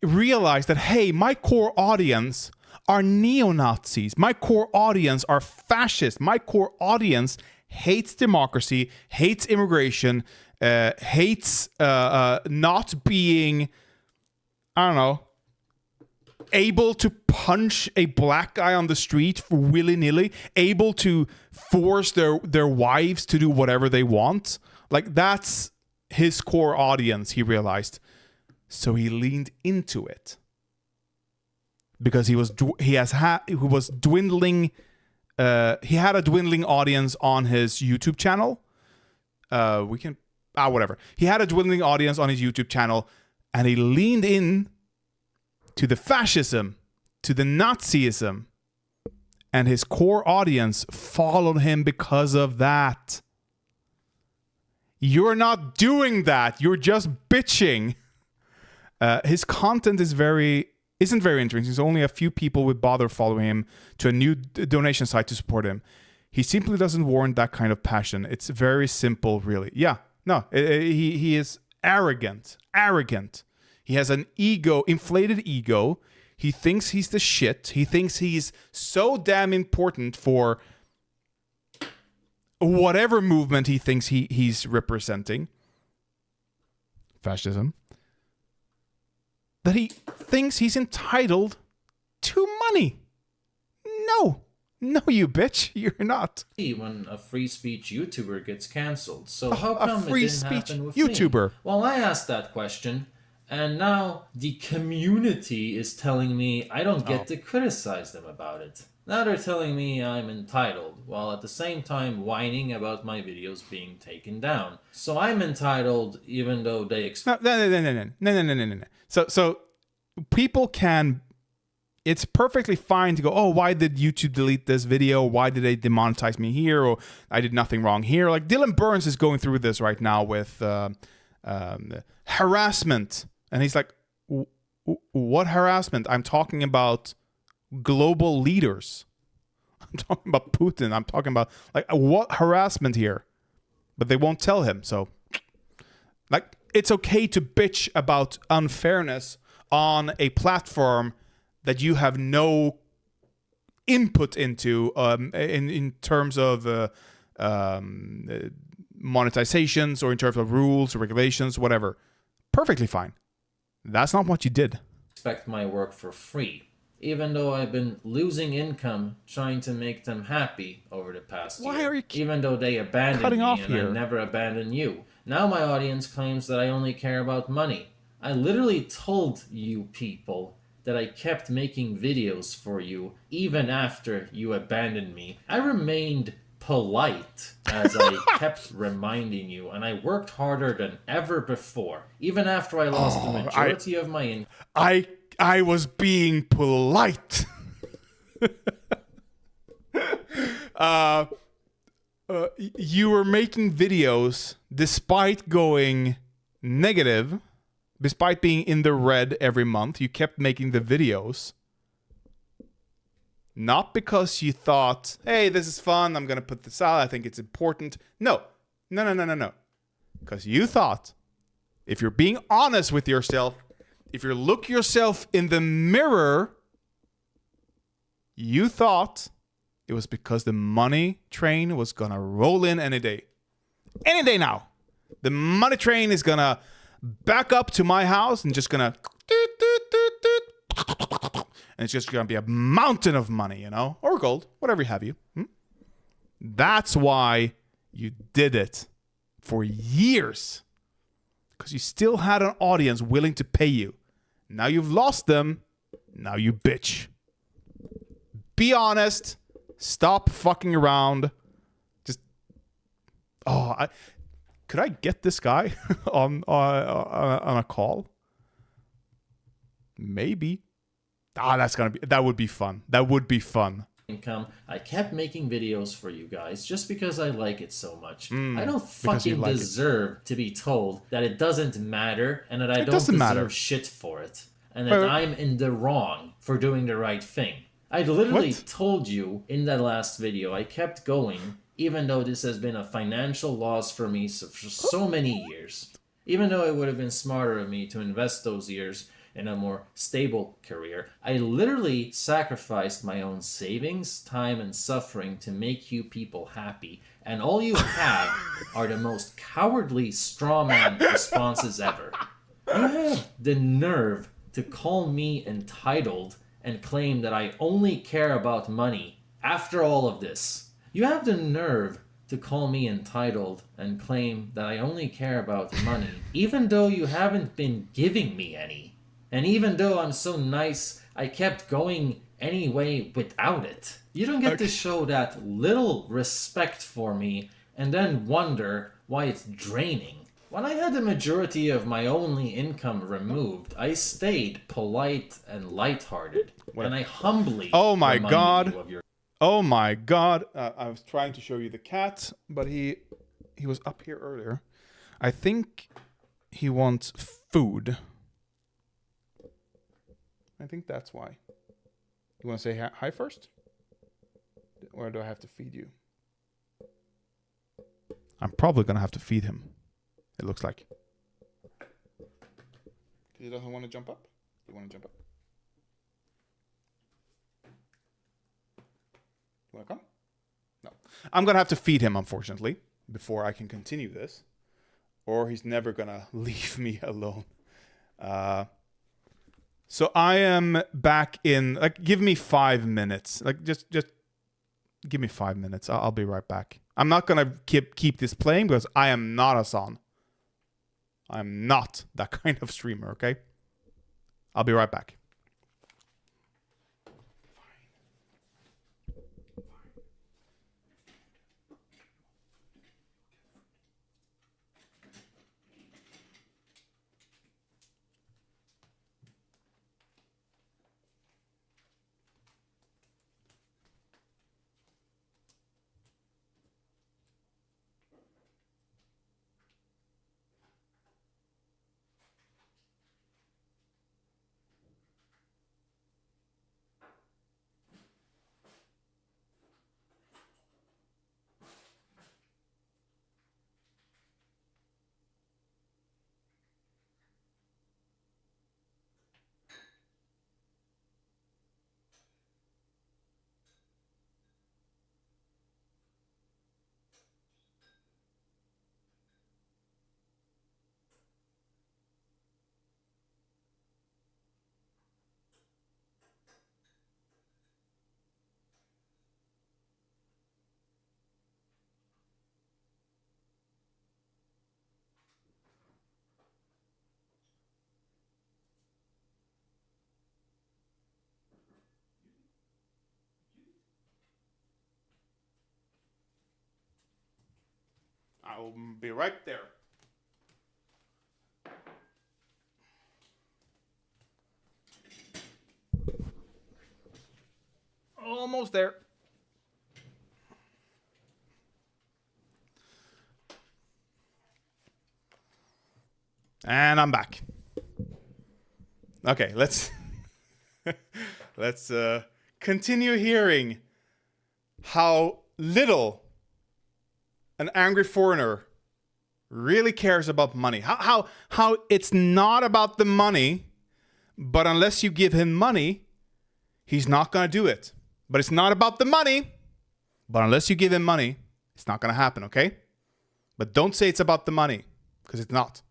realized that, hey, my core audience are neo-Nazis. My core audience are fascists. My core audience hates democracy, hates immigration, hates not being, I don't know, able to punch a black guy on the street willy-nilly, able to force their wives to do whatever they want. Like, that's his core audience, he realized. So he leaned into it. Because he had a dwindling audience on his YouTube channel. Whatever. He had a dwindling audience on his YouTube channel, and he leaned in to the fascism, to the Nazism, and his core audience followed him because of that. You're not doing that. You're just bitching. His content is very isn't very interesting. So only a few people would bother following him to a new donation site to support him. He simply doesn't warrant that kind of passion. It's very simple, really. Yeah, no, he is arrogant. He has an ego, inflated ego. He thinks he's the shit. He thinks he's so damn important for whatever movement he thinks he's representing. Fascism. That he thinks he's entitled to money. No, you bitch, you're not. When a free speech YouTuber gets cancelled, so how come free it didn't speech happen with YouTuber? me? Well, I asked that question, and now the community is telling me I don't get to criticize them about it. Now they're telling me I'm entitled, while at the same time whining about my videos being taken down. So I'm entitled, even though they expect. No. So people can. It's perfectly fine to go, oh, why did YouTube delete this video? Why did they demonetize me here? Or I did nothing wrong here. Like Dylan Burns is going through this right now with harassment. And he's like, what harassment? I'm talking about global leaders. I'm talking about Putin. I'm talking about, like, what harassment here? But they won't tell him. So, like, it's okay to bitch about unfairness on a platform that you have no input into in terms of monetizations or in terms of rules or regulations, whatever. Perfectly fine. That's not what you did. Expect my work for free, even though I've been losing income trying to make them happy over the past year. Why are you even though they abandoned cutting me off and here? I never abandoned you. Now my audience claims that I only care about money. I literally told you people that I kept making videos for you even after you abandoned me. I remained polite as I kept reminding you, and I worked harder than ever before, even after I lost the majority of my income. I was being polite. You were making videos despite going negative. Despite being in the red every month, you kept making the videos. Not because you thought, hey, this is fun, I'm going to put this out, I think it's important. No. Because you thought, if you're being honest with yourself, if you look yourself in the mirror, you thought it was because the money train was going to roll in any day. Any day now. The money train is going to back up to my house and just gonna and it's just gonna be a mountain of money, you know, or gold, whatever you have you. That's why you did it for years, because you still had an audience willing to pay you. Now you've lost them. Now you bitch. Be honest. Stop fucking around. Just could I get this guy on a call? Maybe. That would be fun. That would be fun. Income. I kept making videos for you guys just because I like it so much. I don't fucking deserve to be told that it doesn't matter and that I don't deserve shit for it. And that I'm in the wrong for doing the right thing. I literally told you in that last video I kept going, even though this has been a financial loss for me for so many years. Even though it would have been smarter of me to invest those years in a more stable career, I literally sacrificed my own savings, time, and suffering to make you people happy. And all you have are the most cowardly strawman responses ever. You have the nerve to call me entitled and claim that I only care about money after all of this. You have the nerve to call me entitled and claim that I only care about money, even though you haven't been giving me any. And even though I'm so nice, I kept going anyway without it. You don't get to show that little respect for me and then wonder why it's draining. When I had the majority of my only income removed, I stayed polite and lighthearted, and I humbly reminded you of your... Oh my god. I was trying to show you the cat, but he was up here earlier. I think he wants food. think that's why. You want to say hi first? Or do I have to feed you? I'm probably going to have to feed him. It looks like. He doesn't want to jump up? You want to jump up? You want to come? No. I'm going to have to feed him, unfortunately, before I can continue this. Or he's never going to leave me alone. So I am back in, like, give me 5 minutes. Like, just give me 5 minutes. I'll be right back. I'm not going to keep this playing because I am not Hasan. I'm not that kind of streamer, okay? I'll be right back. I'll be right there. Almost there. And I'm back. Okay, let's continue hearing how little an angry foreigner really cares about money. How it's not about the money, but unless you give him money, he's not going to do it. But it's not about the money, but unless you give him money, it's not going to happen, okay? But don't say it's about the money, because it's not.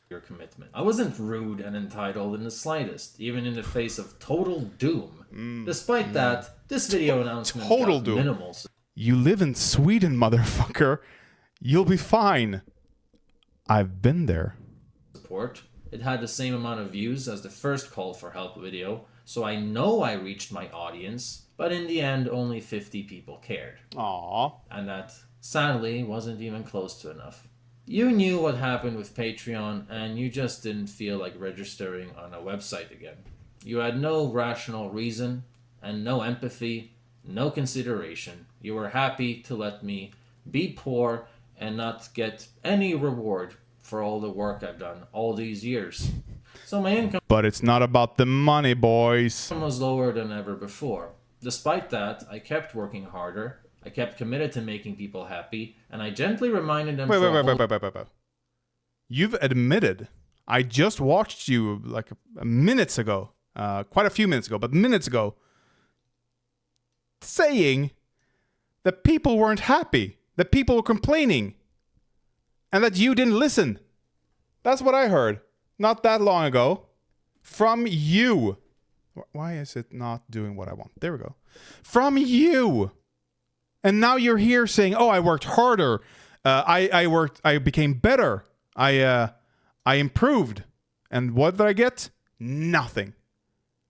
Your commitment. I wasn't rude and entitled in the slightest, even in the face of total doom. Despite that, this video announcement total got doom. minimal You live in Sweden, motherfucker. You'll be fine. I've been there. support. It had the same amount of views as the first call for help video, so I know I reached my audience, but in the end only 50 people cared. Aww. And that, sadly, wasn't even close to enough. You knew what happened with Patreon, and you just didn't feel like registering on a website again. You had no rational reason, and no empathy, no consideration. You were happy to let me be poor and not get any reward for all the work I've done all these years. So my income But it's not about the money, boys. was lower than ever before. Despite that, I kept working harder. I kept committed to making people happy, and I gently reminded them. Wait. You've admitted. I just watched you like minutes ago, quite a few minutes ago, but minutes ago, saying that people weren't happy, that people were complaining, and that you didn't listen. That's what I heard not that long ago from you. Why is it not doing what I want? There we go. From you. And now you're here saying, "Oh, I worked harder. I became better. I improved." And what did I get? Nothing.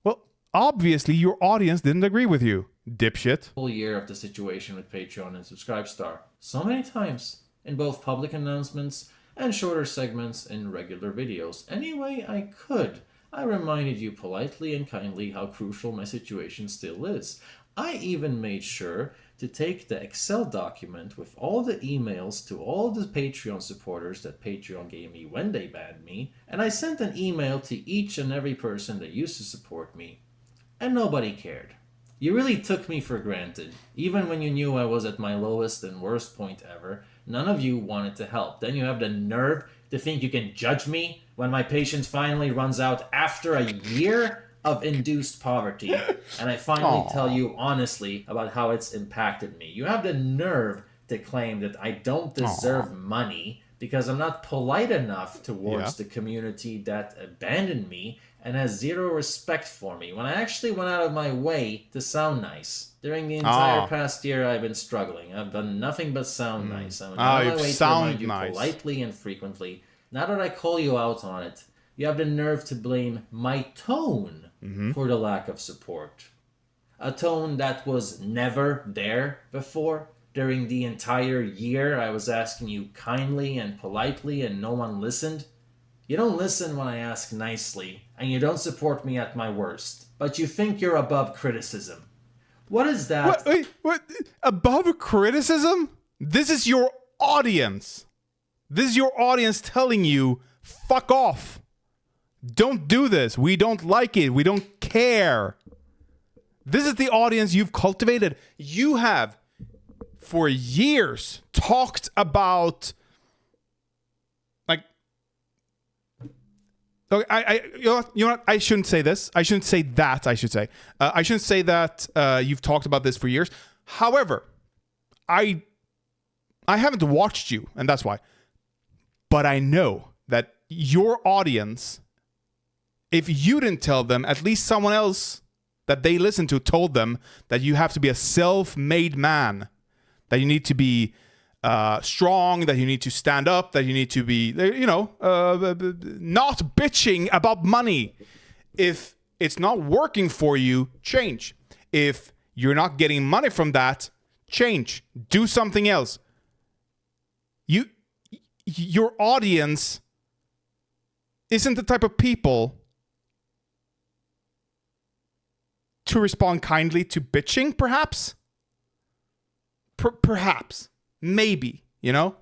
Well, obviously your audience didn't agree with you, dipshit. Whole year of the situation with Patreon and Subscribestar. So many times in both public announcements and shorter segments in regular videos. Any way I could, I reminded you politely and kindly how crucial my situation still is. I even made sure to take the Excel document with all the emails to all the Patreon supporters that Patreon gave me when they banned me, and I sent an email to each and every person that used to support me, and nobody cared. You really took me for granted. Even when you knew I was at my lowest and worst point ever, none of you wanted to help. Then you have the nerve to think you can judge me when my patience finally runs out after a year of induced poverty, and I finally tell you honestly about how it's impacted me. You have the nerve to claim that I don't deserve money because I'm not polite enough towards the community that abandoned me and has zero respect for me, when I actually went out of my way to sound nice. During the entire past year, I've been struggling. I've done nothing but sound nice. I went out of my way to remind you politely and frequently. Now that I call you out on it, you have the nerve to blame my tone for the lack of support. A tone that was never there before. During the entire year, I was asking you kindly and politely and no one listened. You don't listen when I ask nicely, and you don't support me at my worst, but you think you're above criticism. What is that? What? Above criticism? This is your audience. This is your audience telling you, fuck off. Don't do this. We don't like it. We don't care. This is the audience you've cultivated. You have, for years, talked about, like, okay, you know what? I shouldn't say this. I shouldn't say that. I should say. I shouldn't say that you've talked about this for years. However, I haven't watched you, and that's why. But I know that your audience, if you didn't tell them, at least someone else that they listened to told them that you have to be a self-made man, that you need to be strong, that you need to stand up, that you need to be, not bitching about money. If it's not working for you, change. If you're not getting money from that, change. Do something else. Your audience isn't the type of people to respond kindly to bitching, perhaps? Perhaps. Maybe.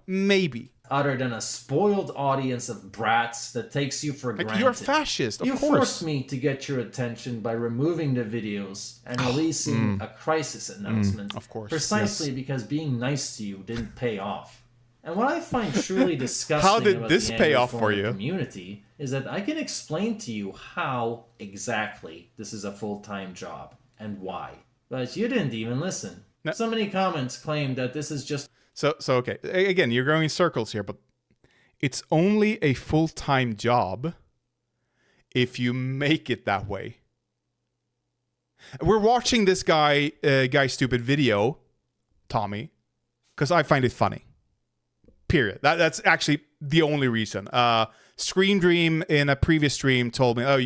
Maybe. Other than a spoiled audience of brats that takes you for granted. You're a fascist, of course. You forced me to get your attention by removing the videos and releasing a crisis announcement. Of course. Precisely because being nice to you didn't pay off. And what I find truly disgusting how did about this the pay off for you? Community is that I can explain to you how exactly this is a full-time job and why. But you didn't even listen. No. So many comments claim that this is just... So okay. Again, you're going in circles here, but it's only a full-time job if you make it that way. We're watching this guy's stupid video, Tommy, because I find it funny. Period. That's actually the only reason. Screen Dream in a previous stream told me, "Oh,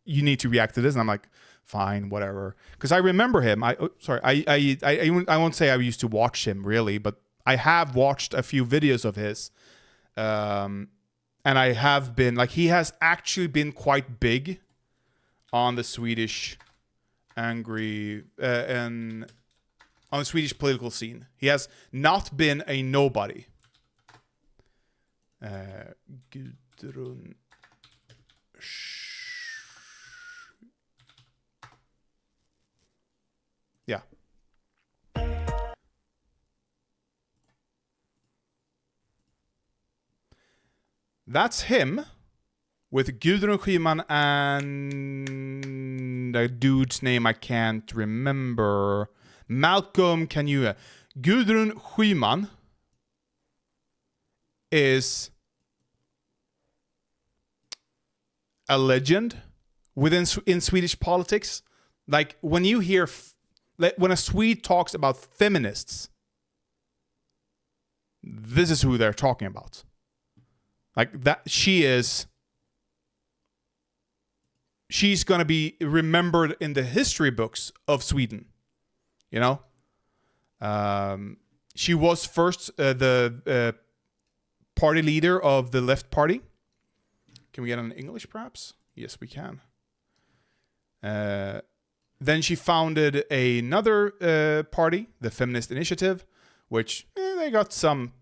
you need to react to this," and I'm like, "Fine, whatever." Because I remember him. I won't say I used to watch him really, but I have watched a few videos of his, and I have been like, he has actually been quite big on the Swedish angry and on the Swedish political scene. He has not been a nobody. Gudrun. Yeah. That's him with Gudrun Schyman and a dude's name I can't remember. Malcolm Canue. Gudrun Schyman is a legend in Swedish politics. Like when you hear when a Swede talks about feminists, this is who they're talking about. Like that, she's gonna be remembered in the history books of Sweden. She was first the party leader of the Left Party. Can we get an English, perhaps? Yes, we can. Then she founded another party, the Feminist Initiative, which they got some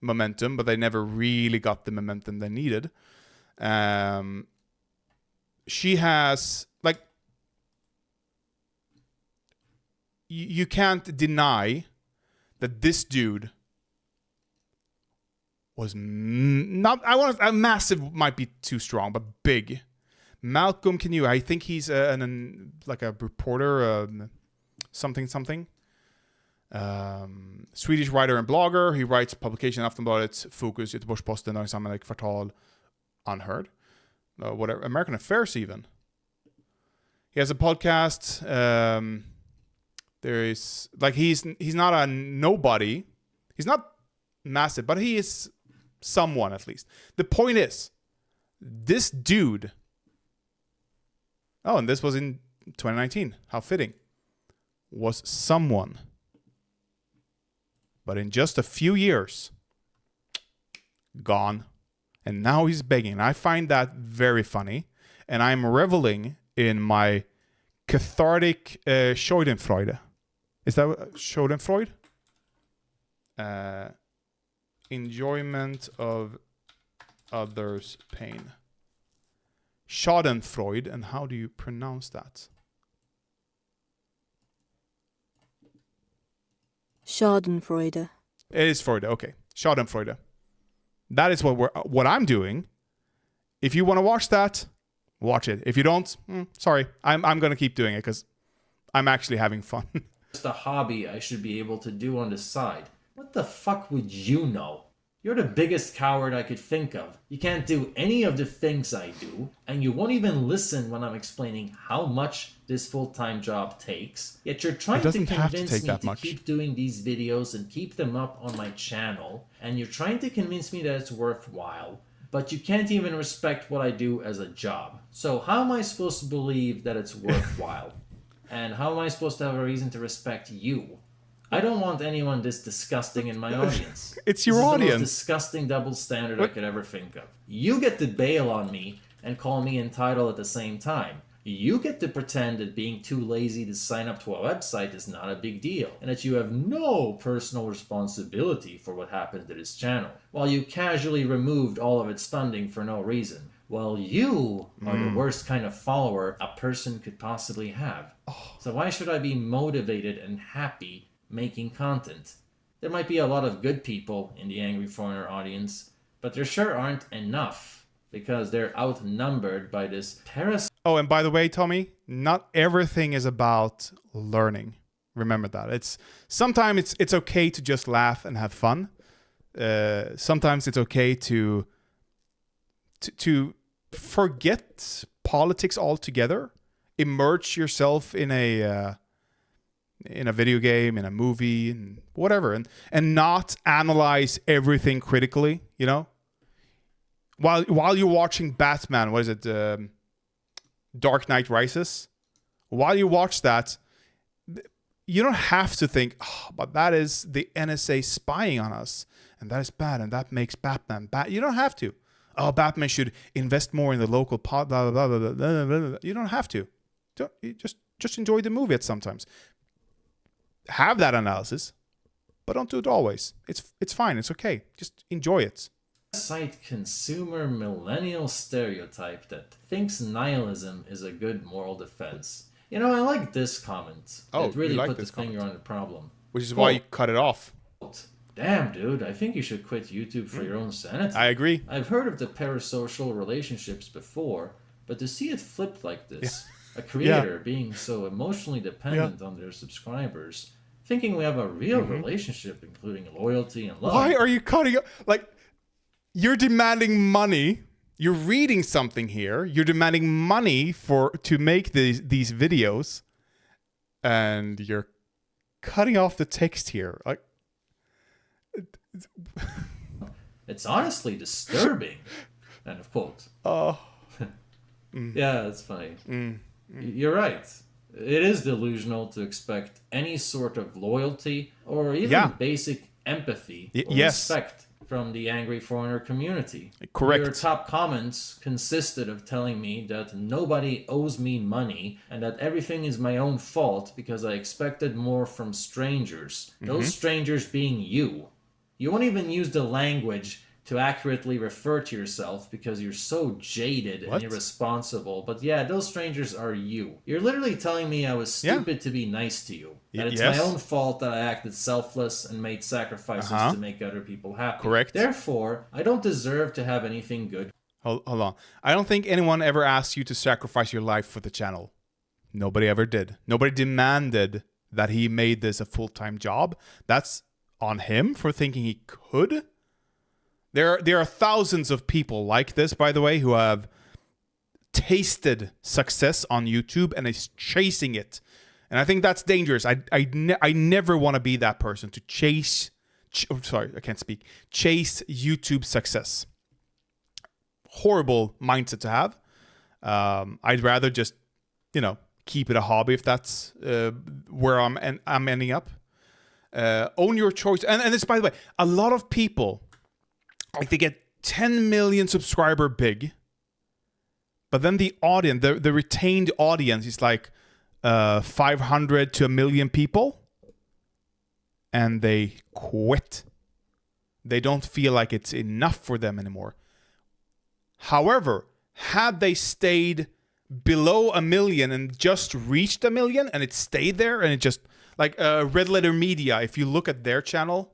momentum, but they never really got the momentum they needed. She has, like, you can't deny that this dude was a massive might be too strong, but big. Malcolm Canoe, I think he's like a reporter, something. Swedish writer and blogger. He writes publication Aftonbladet, Fokus, Göteborgs-Posten, Dagens Kvartal, Unheard. Whatever, American Affairs even. He has a podcast. There is, like, he's not a nobody. He's not massive, but he is someone at least. The point is, this dude. Oh, and this was in 2019. How fitting. Was someone. But in just a few years, gone. And now he's begging. I find that very funny. And I'm reveling in my cathartic Schadenfreude. Is that Schadenfreude? Enjoyment of others' pain. Schadenfreude, and how do you pronounce that? Schadenfreude. It is Freude, okay. Schadenfreude. That is what I'm doing. If you want to watch that, watch it. If you don't, sorry. I'm going to keep doing it because I'm actually having fun. Just a hobby I should be able to do on the side. What the fuck would you know? You're the biggest coward I could think of. You can't do any of the things I do, and you won't even listen when I'm explaining how much this full-time job takes. Yet you're trying to convince me to keep doing these videos and keep them up on my channel, and you're trying to convince me that it's worthwhile, but you can't even respect what I do as a job. So how am I supposed to believe that it's worthwhile? And how am I supposed to have a reason to respect you? I don't want anyone this disgusting in my audience. It's your this audience. Is the most disgusting double standard I could ever think of. You get to bail on me and call me entitled at the same time. You get to pretend that being too lazy to sign up to a website is not a big deal, and that you have no personal responsibility for what happened to this channel, while you casually removed all of its funding for no reason. Well, you are the worst kind of follower a person could possibly have. So why should I be motivated and happy making content? There might be a lot of good people in the Angry Foreigner audience, but there sure aren't enough, because they're outnumbered by this parasite. Oh, and by the way, Tommy, not everything is about learning. Remember that. Sometimes it's okay to just laugh and have fun. Sometimes it's okay to forget politics altogether. Immerse yourself in a video game, in a movie, and whatever, and not analyze everything critically, you know? While you're watching Batman, what is it? Dark Knight Rises. While you watch that, you don't have to think, but that is the NSA spying on us, and that is bad, and that makes Batman bad. You don't have to. Oh, Batman should invest more in the local blah, blah, blah, blah, blah, blah, blah. You don't have to. You just enjoy the movie at sometimes. Have that analysis, but don't do it always. It's fine. It's okay. Just enjoy it. Consumer millennial stereotype that thinks nihilism is a good moral defense. You know, I like this comment. It really put the finger on the problem. Which is why you cut it off. Damn, dude, I think you should quit YouTube for your own sanity. I agree. I've heard of the parasocial relationships before, but to see it flipped like this, a creator being so emotionally dependent on their subscribers, thinking we have a real relationship, including loyalty and love. Why are you cutting it? Like, you're demanding money. You're reading something here. You're demanding money to make these videos, and you're cutting off the text here. Like, it's honestly disturbing. End of quote. Yeah, it's funny. You're right. It is delusional to expect any sort of loyalty or even basic empathy or respect from the angry foreigner community. Correct. Your top comments consisted of telling me that nobody owes me money and that everything is my own fault because I expected more from strangers. Those strangers being you. You won't even use the language to accurately refer to yourself because you're so jaded and irresponsible. But yeah, those strangers are you. You're literally telling me I was stupid to be nice to you. That it's my own fault that I acted selfless and made sacrifices to make other people happy. Correct. Therefore, I don't deserve to have anything good. Hold on. I don't think anyone ever asked you to sacrifice your life for the channel. Nobody ever did. Nobody demanded that he made this a full-time job. That's on him for thinking he could. There are thousands of people like this, by the way, who have tasted success on YouTube and is chasing it. And I think that's dangerous. I never want to be that person to chase YouTube success. Horrible mindset to have. I'd rather just, keep it a hobby if that's where I'm ending up. Own your choice. And this, by the way, a lot of people, like, they get 10 million subscriber big, but then the audience, the retained audience is like 500 to 1 million people, and they quit. They don't feel like it's enough for them anymore. However, had they stayed below 1 million and just reached 1 million and it stayed there, and it just, like Red Letter Media, if you look at their channel,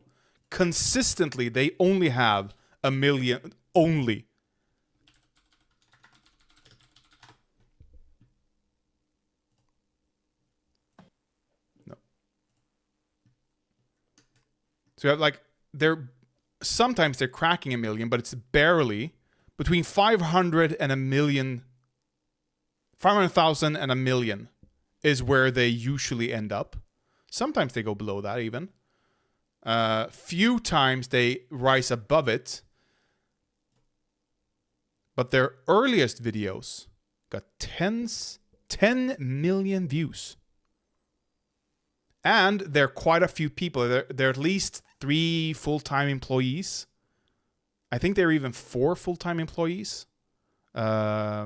consistently they only have 1 million only. No. So you have, like, sometimes they're cracking 1 million, but it's barely between 500 and 1 million. 500,000 and 1 million is where they usually end up. Sometimes they go below that even. Few times they rise above it. But their earliest videos got 10 million views. And there are quite a few people. There are at least 3 full-time employees. I think there are even 4 full-time employees. Because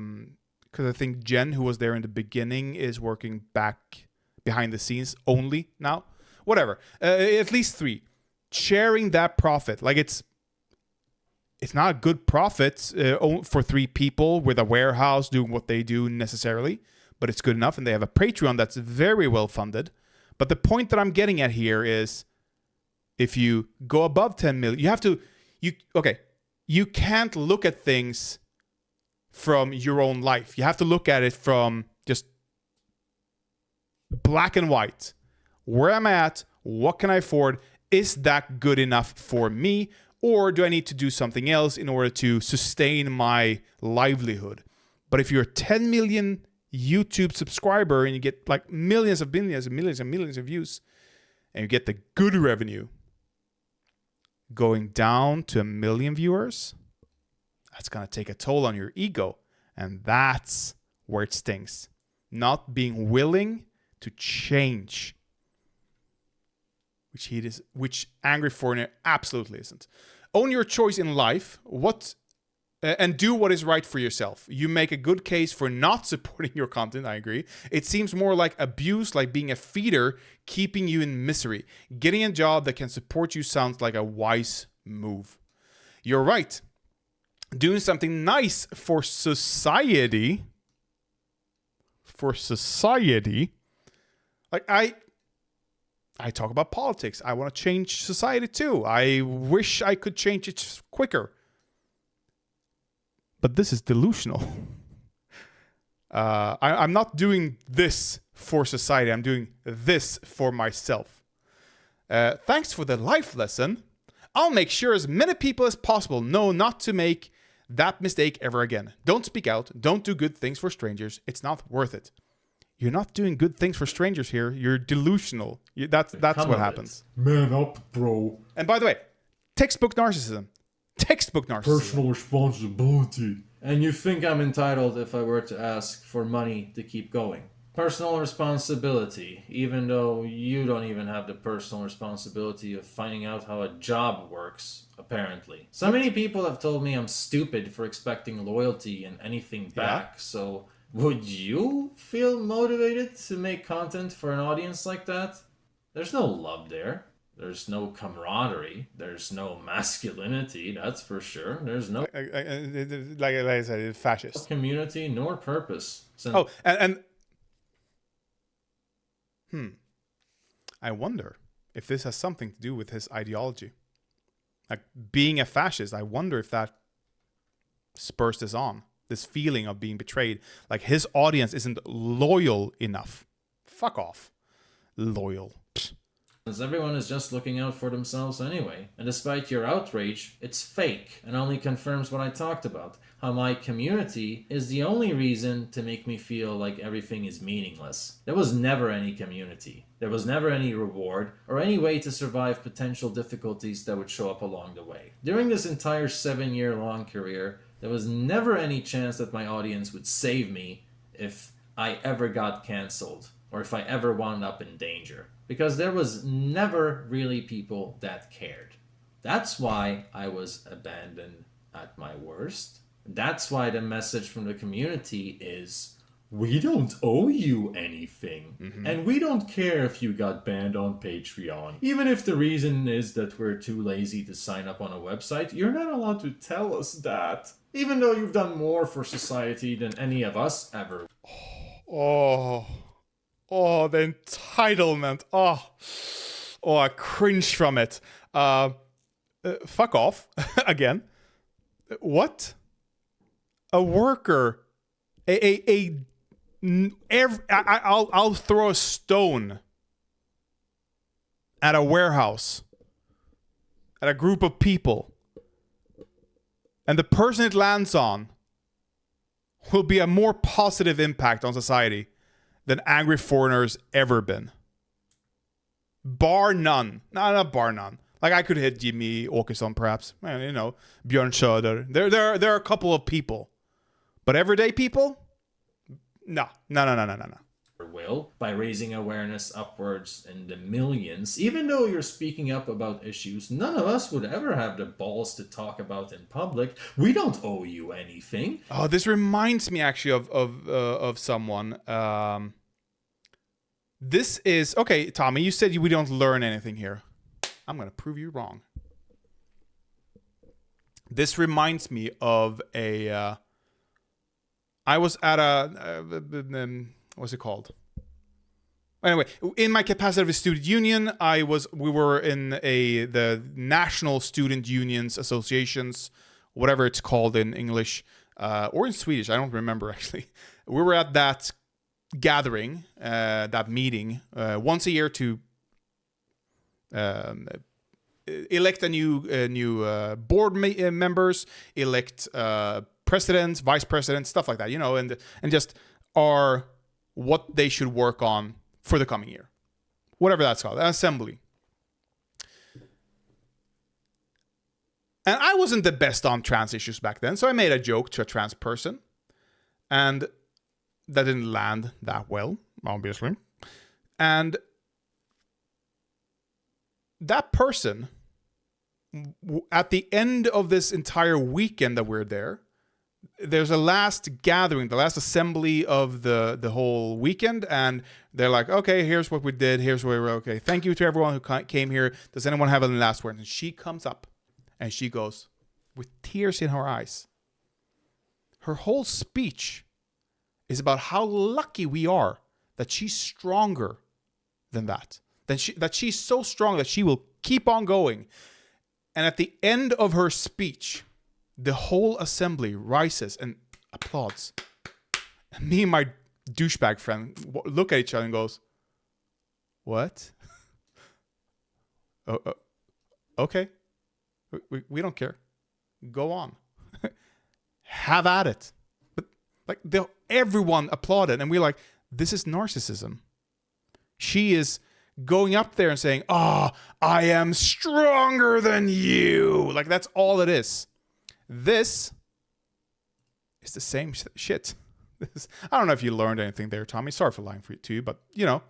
I think Jen, who was there in the beginning, is working back behind the scenes only now. Whatever. At least 3. Sharing that profit. Like, it's not a good profit for 3 people with a warehouse doing what they do necessarily, but it's good enough, and they have a Patreon that's very well funded. But the point that I'm getting at here is, if you go above 10 million, you can't look at things from your own life. You have to look at it from just black and white. Where am I at? What can I afford? Is that good enough for me? Or do I need to do something else in order to sustain my livelihood? But if you're a 10 million YouTube subscriber and you get like millions of millions and millions and millions of views, and you get the good revenue, going down to 1 million viewers, that's going to take a toll on your ego. And that's where it stings. Not being willing to change. Which Angry Foreigner absolutely isn't. Own your choice in life. And do what is right for yourself. You make a good case for not supporting your content, I agree. It seems more like abuse, like being a feeder, keeping you in misery. Getting a job that can support you sounds like a wise move. You're right. Doing something nice for society. Like, I talk about politics. I want to change society too. I wish I could change it quicker. But this is delusional. I'm not doing this for society. I'm doing this for myself. Thanks for the life lesson. I'll make sure as many people as possible know not to make that mistake ever again. Don't speak out. Don't do good things for strangers. It's not worth it. You're not doing good things for strangers here. You're delusional. That's what happens. Man up, bro. And by the way, textbook narcissism. Personal responsibility. And you think I'm entitled if I were to ask for money to keep going? Personal responsibility, even though you don't even have the personal responsibility of finding out how a job works, apparently. So many people have told me I'm stupid for expecting loyalty and anything back, so would you feel motivated to make content for an audience like that? There's no love there. There's no camaraderie. There's no masculinity, that's for sure. There's no... Like I said, it's fascist. Community nor purpose. Oh, I wonder if this has something to do with his ideology. Like, being a fascist, I wonder if that spurs this on. This feeling of being betrayed. Like, his audience isn't loyal enough. Fuck off. Loyal. Psst. As everyone is just looking out for themselves anyway. And despite your outrage, it's fake and only confirms what I talked about. How my community is the only reason to make me feel like everything is meaningless. There was never any community. There was never any reward or any way to survive potential difficulties that would show up along the way. During this entire 7-year-long career, there was never any chance that my audience would save me if I ever got cancelled or if I ever wound up in danger. Because there was never really people that cared. That's why I was abandoned at my worst. That's why the message from the community is, we don't owe you anything. And we don't care if you got banned on Patreon. Even if the reason is that we're too lazy to sign up on a website, you're not allowed to tell us that. Even though you've done more for society than any of us ever. Oh, the entitlement. Oh, I cringe from it. Fuck off. Again. What? A worker. I'll throw a stone at a warehouse. At a group of people. And the person it lands on will be a more positive impact on society than angry foreigners ever been. Bar none. No, not bar none. Like, I could hit Jimmy Åkesson, perhaps. You know, Björn Söder. There are a couple of people. But everyday people? No. Will, by raising awareness upwards in the millions. Even though you're speaking up about issues none of us would ever have the balls to talk about in public. We don't owe you anything. Oh, this reminds me actually of someone. This is... Okay, Tommy, you said we don't learn anything here. I'm going to prove you wrong. This reminds me of a... I was at a... what's it called? Anyway, in my capacity of a student union, we were in the National Student Unions Associations, whatever it's called in English, or in Swedish, I don't remember actually. We were at that gathering, that meeting, once a year to elect a new board members, elect presidents, vice presidents, stuff like that, you know, and just are what they should work on for the coming year. Whatever that's called, an assembly. And I wasn't the best on trans issues back then, so I made a joke to a trans person. And that didn't land that well, obviously. And that person, at the end of this entire weekend that we're there, there's a last gathering, the last assembly of the whole weekend, and they're like, okay, here's what we did, here's where we're okay. Thank you to everyone who came here. Does anyone have any last words? And she comes up, and she goes, with tears in her eyes. Her whole speech is about how lucky we are that she's stronger than that. That she's so strong that she will keep on going. And at the end of her speech, the whole assembly rises and applauds. And me and my douchebag friend look at each other and goes, what? Okay. We don't care. Go on. Have at it. But like everyone applauded, and we're like, this is narcissism. She is going up there and saying, I am stronger than you. Like, that's all it is. This is the same shit. I don't know if you learned anything there, Tommy. Sorry for lying to you, but you know,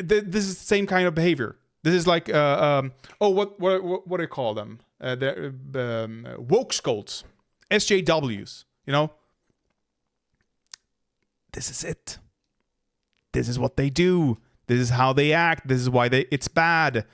this is the same kind of behavior. This is like, what do you call them? Woke scolds, SJWs. You know, this is it. This is what they do. This is how they act. This is why it's bad.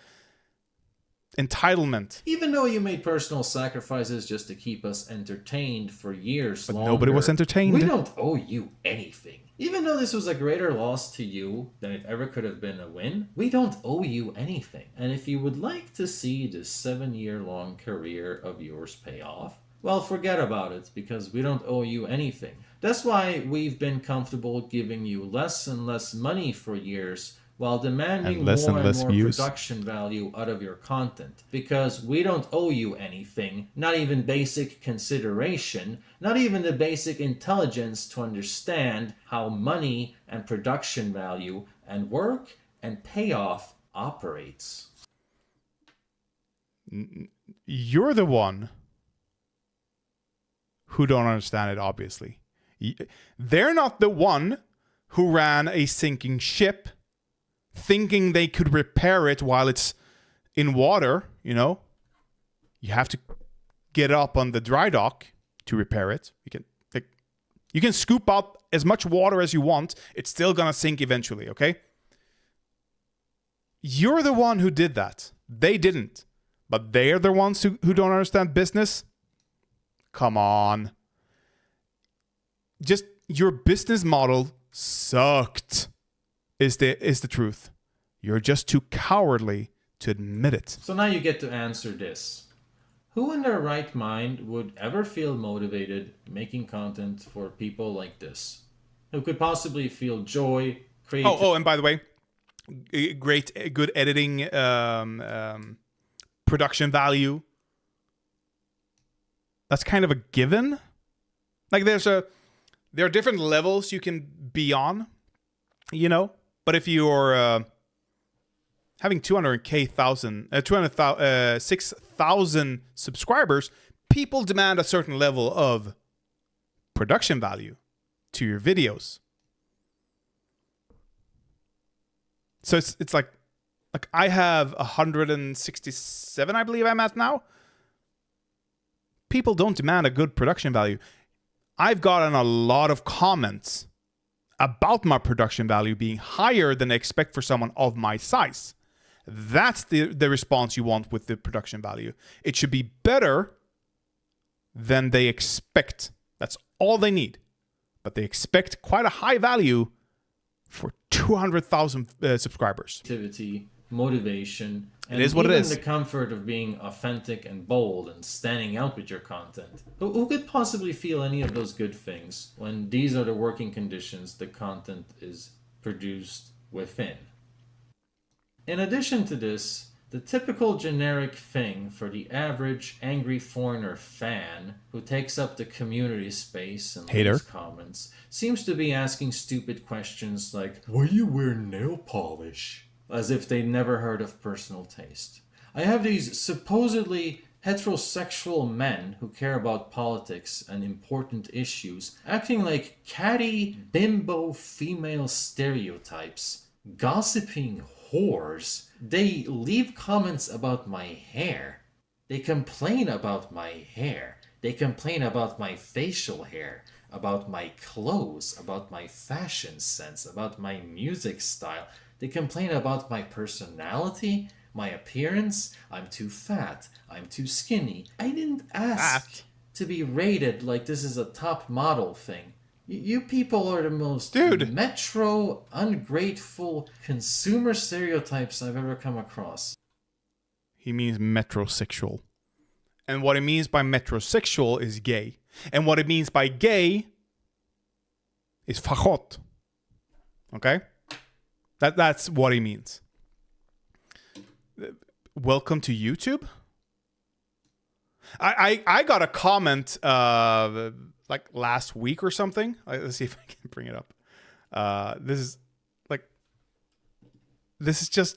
Entitlement. Even though you made personal sacrifices just to keep us entertained for years But longer, nobody was entertained. We don't owe you anything. Even though this was a greater loss to you than it ever could have been a win, we don't owe you anything. And if you would like to see this 7-year-long career of yours pay off, well, forget about it, because we don't owe you anything. That's why we've been comfortable giving you less and less money for years, while demanding more and more production value out of your content. Because we don't owe you anything, not even basic consideration, not even the basic intelligence to understand how money and production value and work and payoff operates. You're the one who don't understand it, obviously. They're not the one who ran a sinking ship thinking they could repair it while it's in water, you know. You have to get up on the dry dock to repair it. You can scoop out as much water as you want. It's still gonna sink eventually, okay? You're the one who did that. They didn't. But they're the ones who don't understand business? Come on. Just your business model sucked. Is the truth. You're just too cowardly to admit it. So now you get to answer this. Who in their right mind would ever feel motivated making content for people like this? Who could possibly feel joy, creativity... Oh, and by the way, good editing, production value. That's kind of a given. Like there are different levels you can be on, you know? But if you're having 6,000 subscribers, people demand a certain level of production value to your videos. So it's like I have 167, I believe I'm at now. People don't demand a good production value. I've gotten a lot of comments about my production value being higher than I expect for someone of my size. That's the response you want with the production value. It should be better than they expect. That's all they need. But they expect quite a high value for 200,000 subscribers. Activity, motivation, and it is what it is. The comfort of being authentic and bold and standing out with your content. Who could possibly feel any of those good things when these are the working conditions the content is produced within? In addition to this, the typical generic thing for the average angry foreigner fan who takes up the community space and leaves comments seems to be asking stupid questions like, why do you wear nail polish? As if they never heard of personal taste. I have these supposedly heterosexual men who care about politics and important issues acting like catty bimbo female stereotypes, gossiping whores. They leave comments about my hair. They complain about my hair. They complain about my facial hair, about my clothes, about my fashion sense, about my music style. They complain about my personality, my appearance. I'm too fat. I'm too skinny. I didn't ask to be rated like this is a top model thing. You people are the most metro, ungrateful consumer stereotypes I've ever come across. He means metrosexual. And what it means by metrosexual is gay. And what it means by gay is faggot. Okay? That's what he means. Welcome to YouTube. I got a comment like last week or something. Let's see if I can bring it up. This is just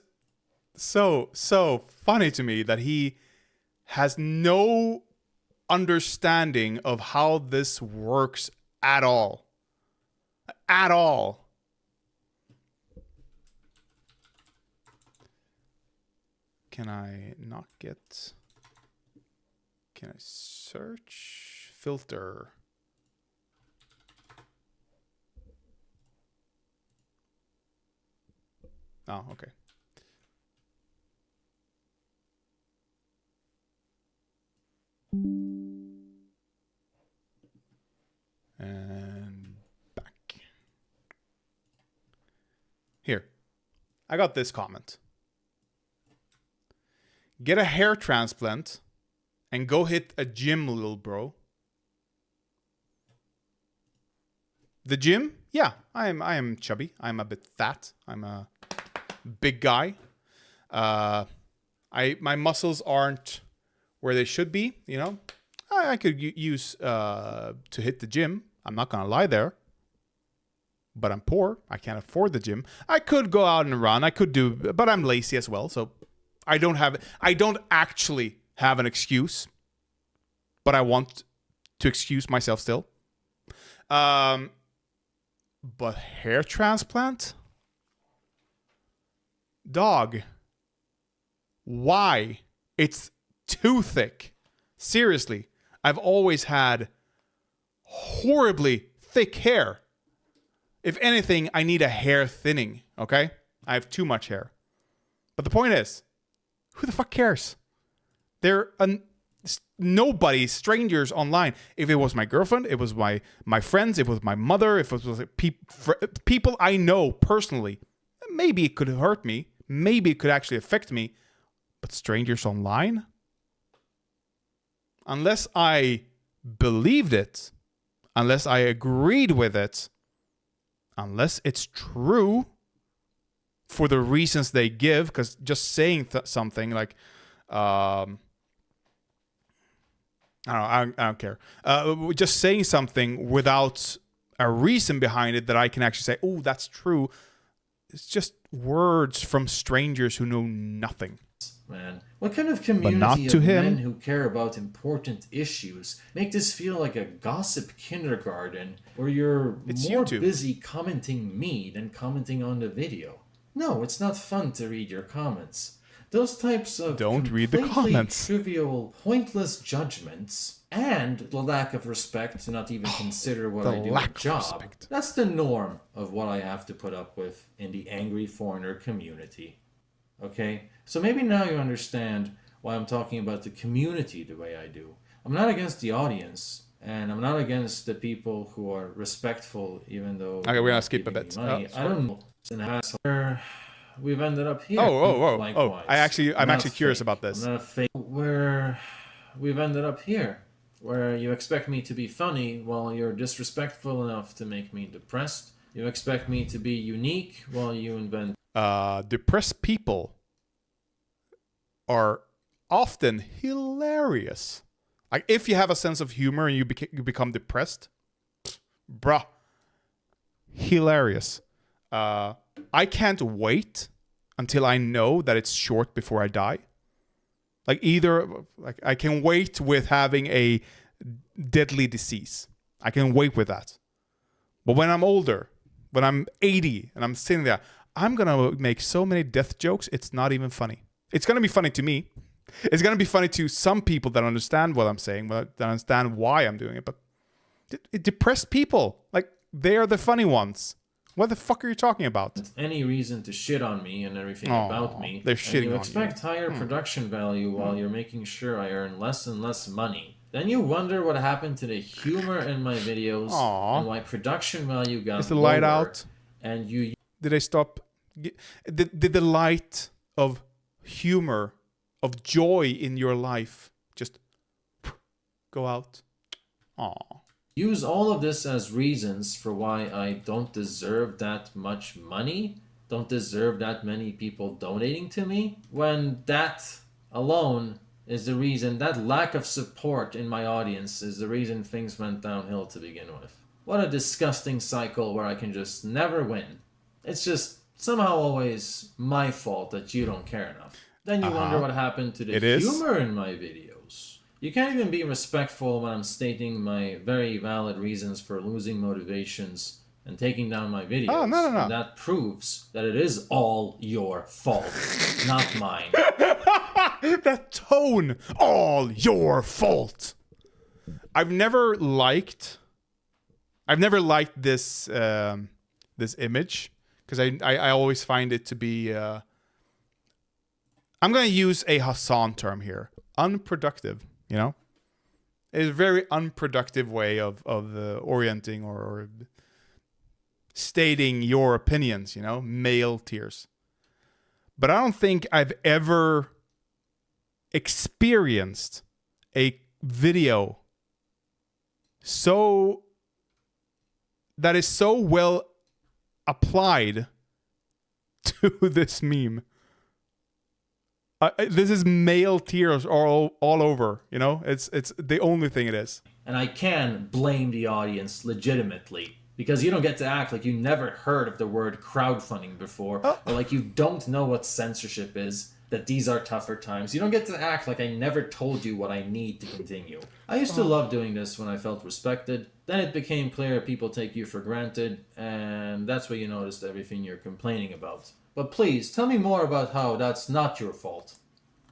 so funny to me that he has no understanding of how this works at all. At all. Can I not get... Can I search? Filter. Oh, okay. And back. Here. I got this comment. Get a hair transplant and go hit a gym, little bro. The gym? Yeah, I am chubby. I'm a bit fat. I'm a big guy. My muscles aren't where they should be, you know. I could use to hit the gym. I'm not gonna lie there. But I'm poor. I can't afford the gym. I could go out and run. I could do, but I'm lazy as well. So I don't actually have an excuse. But I want to excuse myself still. But hair transplant? Dog. Why? It's too thick. Seriously. I've always had horribly thick hair. If anything, I need a hair thinning, okay? I have too much hair. But the point is, who the fuck cares? They're nobody, strangers online. If it was my girlfriend, it was my friends, it was my mother, if it was people I know personally, maybe it could hurt me. Maybe it could actually affect me. But strangers online? Unless I believed it, unless I agreed with it, unless it's true for the reasons they give, because just saying something like, I don't care. Just saying something without a reason behind it that I can actually say, oh, that's true. It's just words from strangers who know nothing. Man, what kind of community of men who care about important issues make this feel like a gossip kindergarten where you're more busy commenting me than commenting on the video? No, it's not fun to read your comments. Those types of trivial, pointless judgments and the lack of respect to not even consider what I do a job. That's the norm of what I have to put up with in the angry foreigner community. Okay? So maybe now you understand why I'm talking about the community the way I do. I'm not against the audience, and I'm not against the people who are respectful, even though... Okay, we're gonna skip a bit. I don't know. Where we've ended up here. Oh! I'm actually curious about this. I'm not fake. Where we've ended up here, where you expect me to be funny while you're disrespectful enough to make me depressed. You expect me to be unique while you invent... Depressed people are often hilarious. Like, if you have a sense of humor and you become depressed, bruh, hilarious. I can't wait until I know that it's short before I die. Like, I can wait with having a deadly disease. I can wait with that. But when I'm older, when I'm 80 and I'm sitting there, I'm going to make so many death jokes, it's not even funny. It's going to be funny to me. It's going to be funny to some people that understand what I'm saying, that understand why I'm doing it. But depressed people, like, they are the funny ones. What the fuck are you talking about? Any reason to shit on me and everything about me. They're shitting on you. You expect higher production value while you're making sure I earn less and less money. Then you wonder what happened to the humor in my videos and why production value got Is the light lower. out? And you... Did they stop? Did the light of humor, of joy in your life just go out? Aww. Use all of this as reasons for why I don't deserve that much money, don't deserve that many people donating to me, when that alone is the reason, that lack of support in my audience is the reason things went downhill to begin with. What a disgusting cycle where I can just never win. It's just somehow always my fault that you don't care enough. Then you wonder what happened to the humor in my videos. You can't even be respectful when I'm stating my very valid reasons for losing motivations and taking down my videos. Oh, no. And that proves that it is all your fault, not mine. That tone, all your fault. I've never liked this this image because I always find it to be. I'm gonna use a Hasan term here. Unproductive. You know, it's a very unproductive way of orienting or stating your opinions. You know, male tears. But I don't think I've ever experienced a video that is so well applied to this meme. This is male tears all over, you know? It's the only thing it is. And I can blame the audience legitimately, because you don't get to act like you never heard of the word crowdfunding before, or like you don't know what censorship is, that these are tougher times. You don't get to act like I never told you what I need to continue. I used to love doing this when I felt respected. Then it became clear people take you for granted, and that's where you noticed everything you're complaining about. But please, tell me more about how that's not your fault.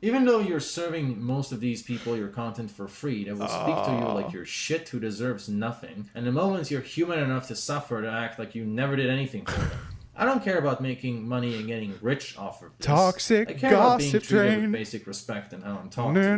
Even though you're serving most of these people your content for free, they will speak to you like you're shit who deserves nothing, and the moment you're human enough to suffer, to act like you never did anything for them. I don't care about making money and getting rich off of this. Toxic I care about being gossip treated train. with basic respect and how I'm talking to you.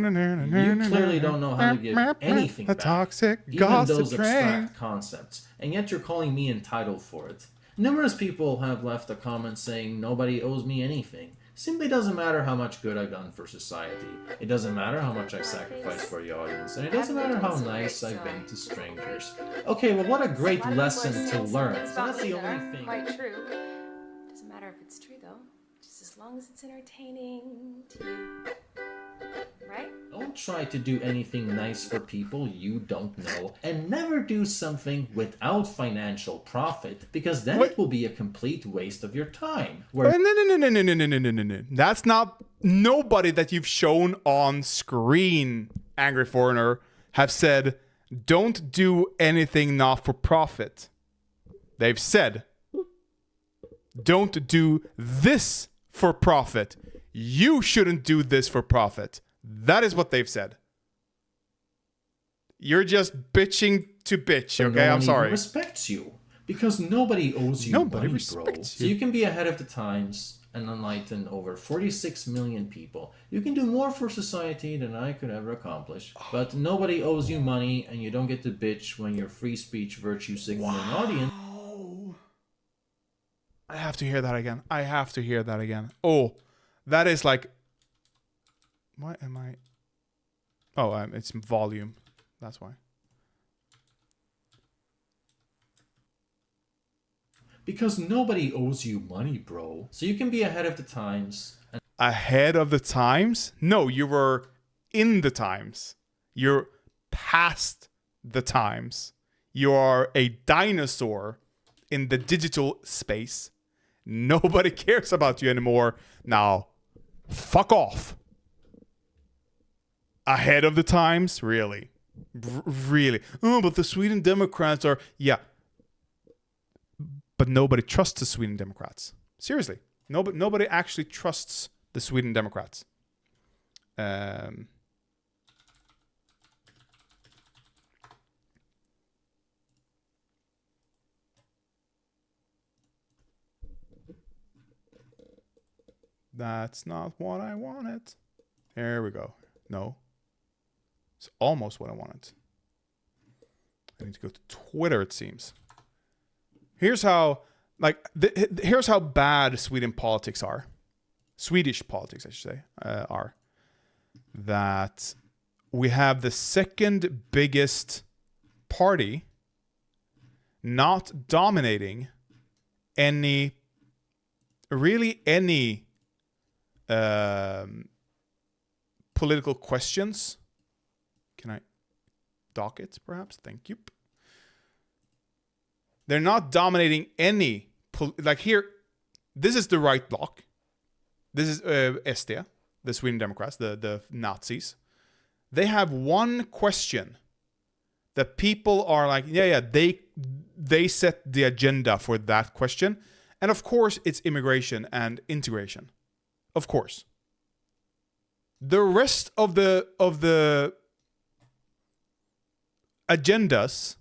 You clearly don't know how to give anything back, toxic even gossip those train. abstract concepts, and yet you're calling me entitled for it. Numerous people have left a comment saying nobody owes me anything. Simply doesn't matter how much good I've done for society. It doesn't matter how much I've sacrificed for the audience. And it doesn't matter how nice I've been to strangers. Okay, well, what a great lesson to learn. So that's the only thing. Quite true. Doesn't matter if it's true, though. Just as long as it's entertaining to you. Right? Don't try to do anything nice for people you don't know, and never do something without financial profit, because then it will be a complete waste of your time. No. That's not nobody that you've shown on screen, Angry Foreigner, have said, don't do anything not for profit. They've said, don't do this for profit. You shouldn't do this for profit. That is what they've said. You're just bitching to bitch, okay? I'm sorry. Nobody respects you, because nobody owes you Nobody money, respects bro. you. So you can be ahead of the times and enlighten over 46 million people. You can do more for society than I could ever accomplish. But nobody owes you money, and you don't get to bitch when your free speech virtue signaling audience. I have to hear that again. Oh, that is like... What am I... Oh, it's volume. That's why. Because nobody owes you money, bro. So you can be ahead of the times. Ahead of the times? No, you were in the times. You're past the times. You are a dinosaur in the digital space. Nobody cares about you anymore. Now, fuck off. Ahead of the times? Really? Really? Oh, but the Sweden Democrats are... Yeah. But nobody trusts the Sweden Democrats. Seriously. Nobody actually trusts the Sweden Democrats. That's not what I wanted. There we go. No. It's almost what I wanted. I need to go to Twitter, it seems. Here's how, here's how bad Sweden politics are. Swedish politics, I should say, are. That we have the second biggest party not dominating any political questions. Can I dock it, perhaps? Thank you. They're not dominating any... like here, this is the right bloc. This is SD, the Sweden Democrats, the Nazis. They have one question The people are like, yeah, they set the agenda for that question. And of course, it's immigration and integration. Of course. The rest of the agendas,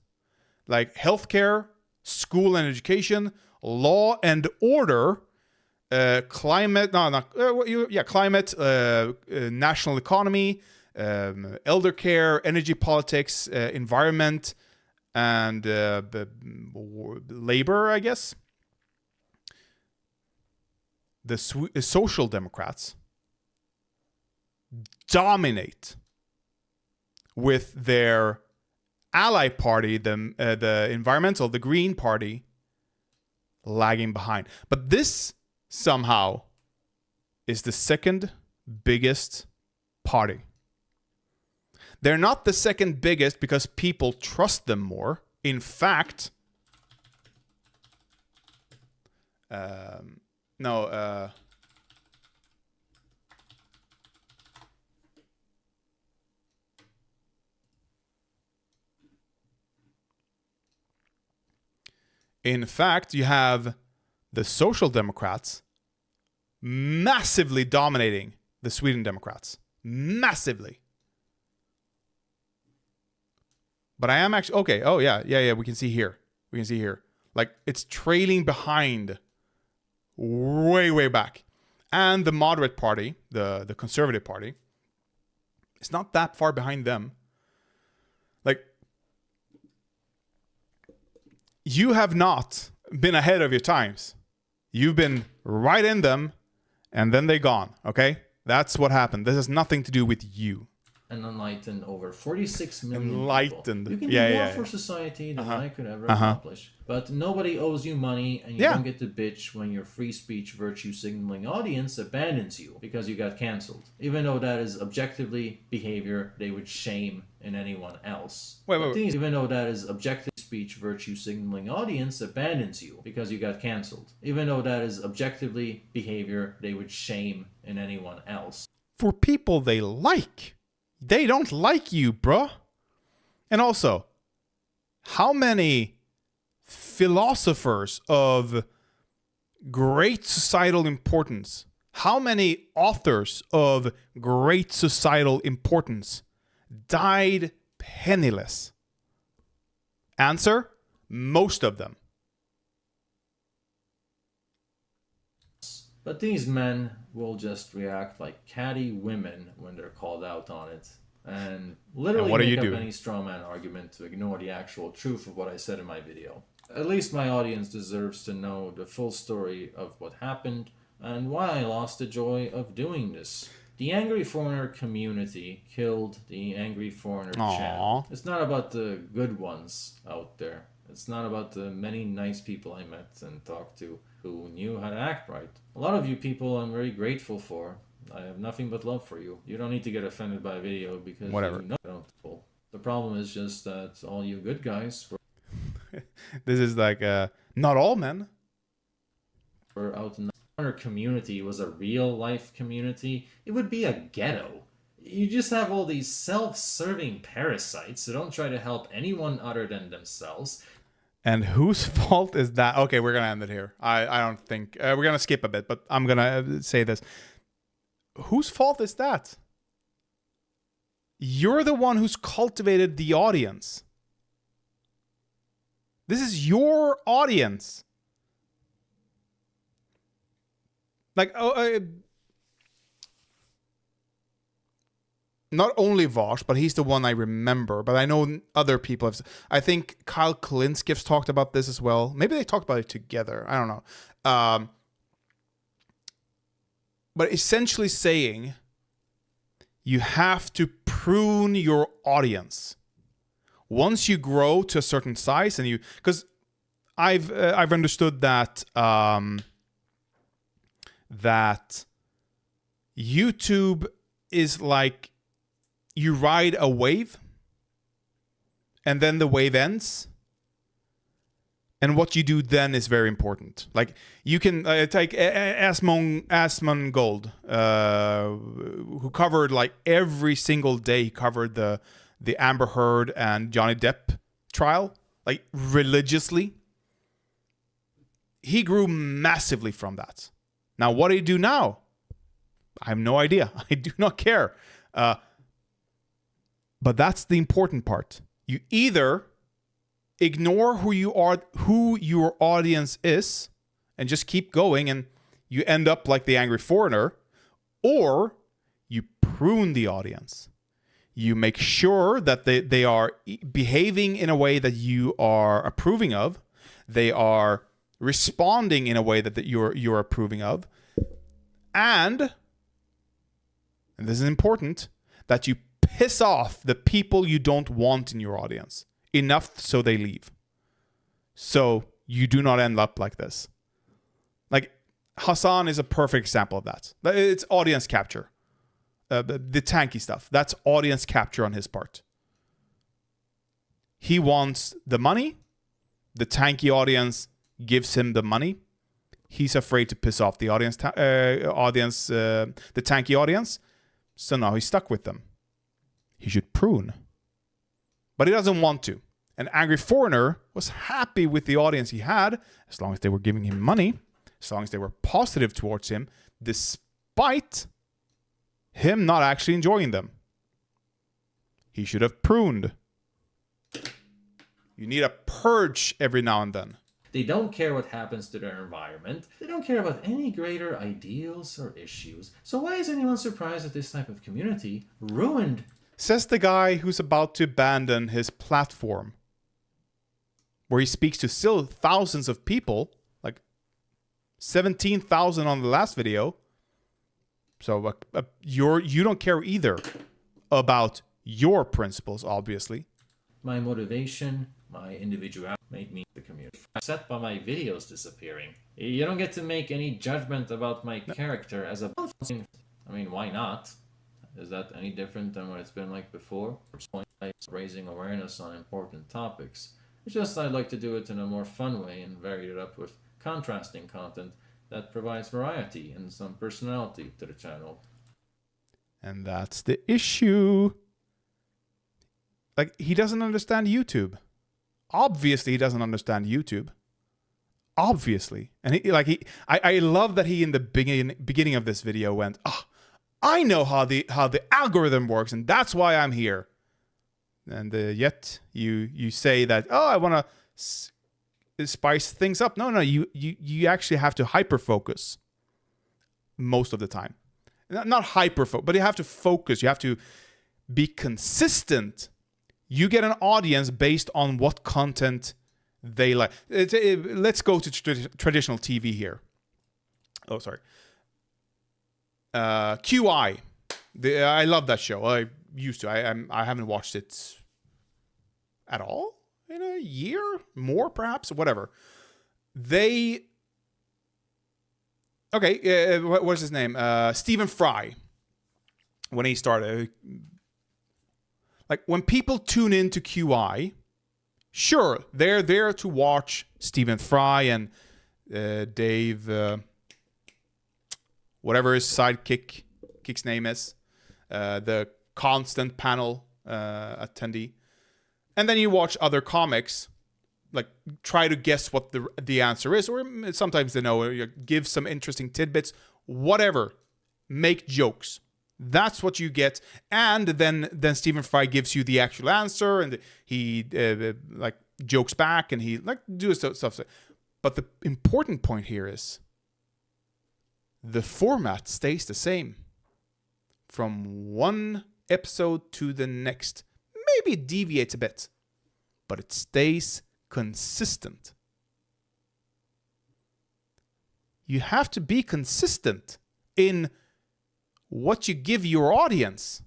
like healthcare, school and education, law and order, climate, climate, national economy, elder care, energy politics, environment, and labor, I guess. The Social Democrats dominate with their ally party, the environmental, the Green Party, lagging behind. But this somehow is the second biggest party. They're not the second biggest because people trust them more. In fact, in fact, you have the Social Democrats massively dominating the Sweden Democrats. Massively. But I am actually... Okay, oh yeah, we can see here. Like, it's trailing behind way back. And the moderate party, the Conservative Party, it's not that far behind them. Like, you have not been ahead of your times. You've been right in them, and then they're gone, okay? That's what happened. This has nothing to do with you. And enlightened over 46 million enlightened. people. You can do more for society than I could ever accomplish. But nobody owes you money, and you don't get to bitch when your free speech virtue signaling audience abandons you because you got cancelled. Even though that is objectively behavior they would shame in anyone else. Wait. Even though that is objective speech virtue signaling audience abandons you because you got cancelled. Even though that is objectively behavior they would shame in anyone else. For people they like. They don't like you, bruh. And also, how many philosophers of great societal importance, how many authors of great societal importance died penniless? Answer, most of them. But these men will just react like catty women when they're called out on it. And literally make up any straw man argument to ignore the actual truth of what I said in my video. At least my audience deserves to know the full story of what happened and why I lost the joy of doing this. The Angry Foreigner community killed the Angry Foreigner channel. It's not about the good ones out there. It's not about the many nice people I met and talked to who knew how to act right. A lot of you people I'm very grateful for. I have nothing but love for you. You don't need to get offended by a video because you know I don't. The problem is just that all you good guys this is like not all men were out in the foreigner community was a real life community. It would be a ghetto. You just have all these self-serving parasites who don't try to help anyone other than themselves. And whose fault is that? Okay, we're going to end it here. I don't think... we're going to skip a bit, but I'm going to say this. Whose fault is that? You're the one who's cultivated the audience. This is your audience. Like, not only Vosh, but he's the one I remember. But I know other people have. I think Kyle Kalinske has talked about this as well. Maybe they talked about it together. I don't know. But essentially saying you have to prune your audience. Once you grow to a certain size, and because I've understood that that YouTube is like you ride a wave and then the wave ends, and what you do then is very important. Like you can take Asmongold, who covered like every single day, he covered the the Amber Heard and Johnny Depp trial, like religiously. He grew massively from that. Now, what do you do now? I have no idea. I do not care. But that's the important part. You either ignore who your audience is, and just keep going, and you end up like the angry foreigner, or you prune the audience. You make sure that they are behaving in a way that you are approving of. They are responding in a way that you're approving of. And this is important, that you piss off the people you don't want in your audience enough so they leave. So you do not end up like this. Like Hasan is a perfect example of that. It's audience capture. The tanky stuff. That's audience capture on his part. He wants the money. The tanky audience gives him the money. He's afraid to piss off the the tanky audience. So now he's stuck with them. He should prune. But he doesn't want to. An angry foreigner was happy with the audience he had, as long as they were giving him money, as long as they were positive towards him, despite him not actually enjoying them. He should have pruned. You need a purge every now and then. They don't care what happens to their environment. They don't care about any greater ideals or issues. So why is anyone surprised that this type of community ruined? Says the guy who's about to abandon his platform, where he speaks to still thousands of people, like 17,000 on the last video. So you don't care either about your principles, obviously. My motivation, my individuality made me the community. Upset by my videos disappearing. You don't get to make any judgment about my character as a... I mean, why not? Is that any different than what it's been like before? Raising awareness on important topics. It's just I'd like to do it in a more fun way and vary it up with contrasting content that provides variety and some personality to the channel. And that's the issue. Like, he doesn't understand YouTube. Obviously, he doesn't understand YouTube. Obviously. And I love that he in the beginning of this video went, I know how the algorithm works, and that's why I'm here. And yet you say that, I want to spice things up. No, you actually have to hyper focus most of the time. Not hyper focus, but you have to focus. You have to be consistent. You get an audience based on what content they like. Let's go to traditional TV here. Oh, sorry. QI. I love that show. I used to. I haven't watched it at all in a year, more perhaps, whatever. What's his name? Stephen Fry. When he started, like when people tune into QI, sure, they're there to watch Stephen Fry and Dave, whatever his sidekick's name is, the constant panel attendee. And then you watch other comics, like try to guess what the answer is, or sometimes they know, give some interesting tidbits, whatever, make jokes. That's what you get. And then Stephen Fry gives you the actual answer, and he like jokes back, and he like does stuff. But the important point here is the format stays the same from one episode to the next. Maybe it deviates a bit, but it stays consistent. You have to be consistent in what you give your audience.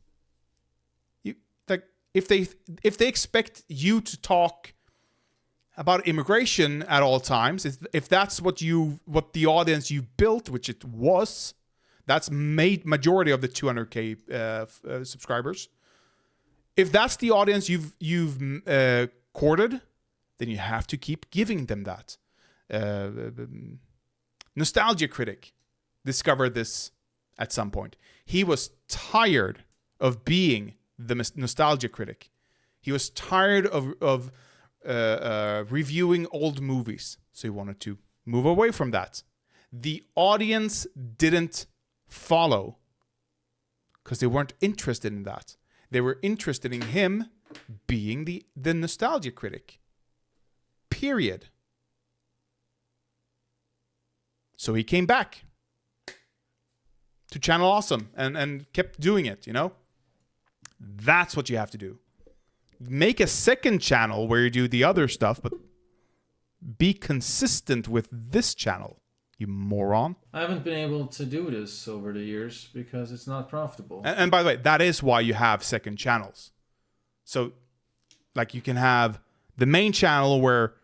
If they expect you to talk about immigration at all times, if that's what the audience you built, which it was, that's made majority of the 200K subscribers. If that's the audience you've courted, then you have to keep giving them that. Nostalgia Critic discovered this at some point. He was tired of being the Nostalgia Critic. He was tired of reviewing old movies. So he wanted to move away from that. The audience didn't follow because they weren't interested in that. They were interested in him being the nostalgia critic. Period. So he came back to Channel Awesome and kept doing it, you know? That's what you have to do. Make a second channel where you do the other stuff, but be consistent with this channel, you moron. I haven't been able to do this over the years because it's not profitable. And by the way, that is why you have second channels. So, like, you can have the main channel where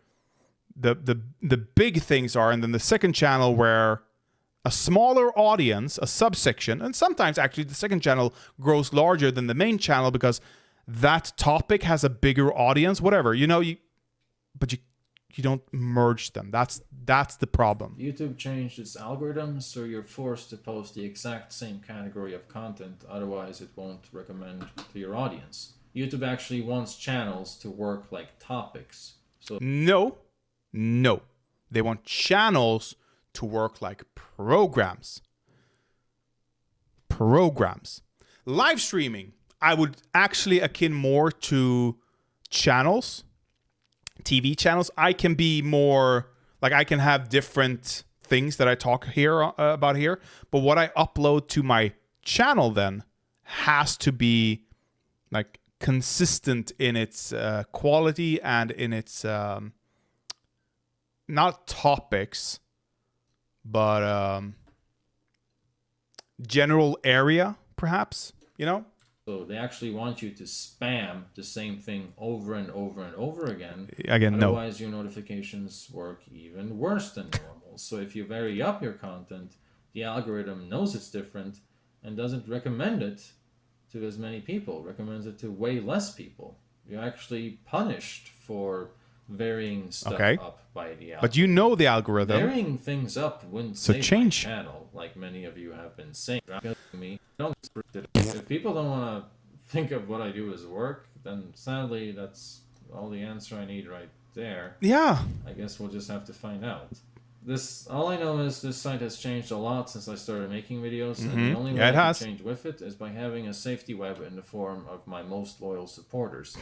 the big things are, and then the second channel where a smaller audience, a subsection, and sometimes actually the second channel grows larger than the main channel because that topic has a bigger audience, whatever. You know, but you don't merge them. That's the problem. YouTube changed its algorithm, so you're forced to post the exact same category of content, otherwise it won't recommend to your audience. YouTube actually wants channels to work like topics. So No. They want channels to work like programs. Live streaming, I would actually akin more to channels, TV channels. I can be more, like, I can have different things that I talk here about here, but what I upload to my channel then has to be, like, consistent in its quality and in its not topics, but general area, perhaps, you know? So they actually want you to spam the same thing over and over and over again. Again, no. Otherwise, your notifications work even worse than normal. So if you vary up your content, the algorithm knows it's different and doesn't recommend it to as many people, recommends it to way less people. You're actually punished for varying stuff up by the algorithm. But you know the algorithm. Varying things up wouldn't So save change. my channel, like many of you have been saying. If people don't want to think of what I do as work, then sadly that's all the answer I need right there. Yeah. I guess we'll just have to find out. All I know is this site has changed a lot since I started making videos, and the only way I can change with it is by having a safety web in the form of my most loyal supporters.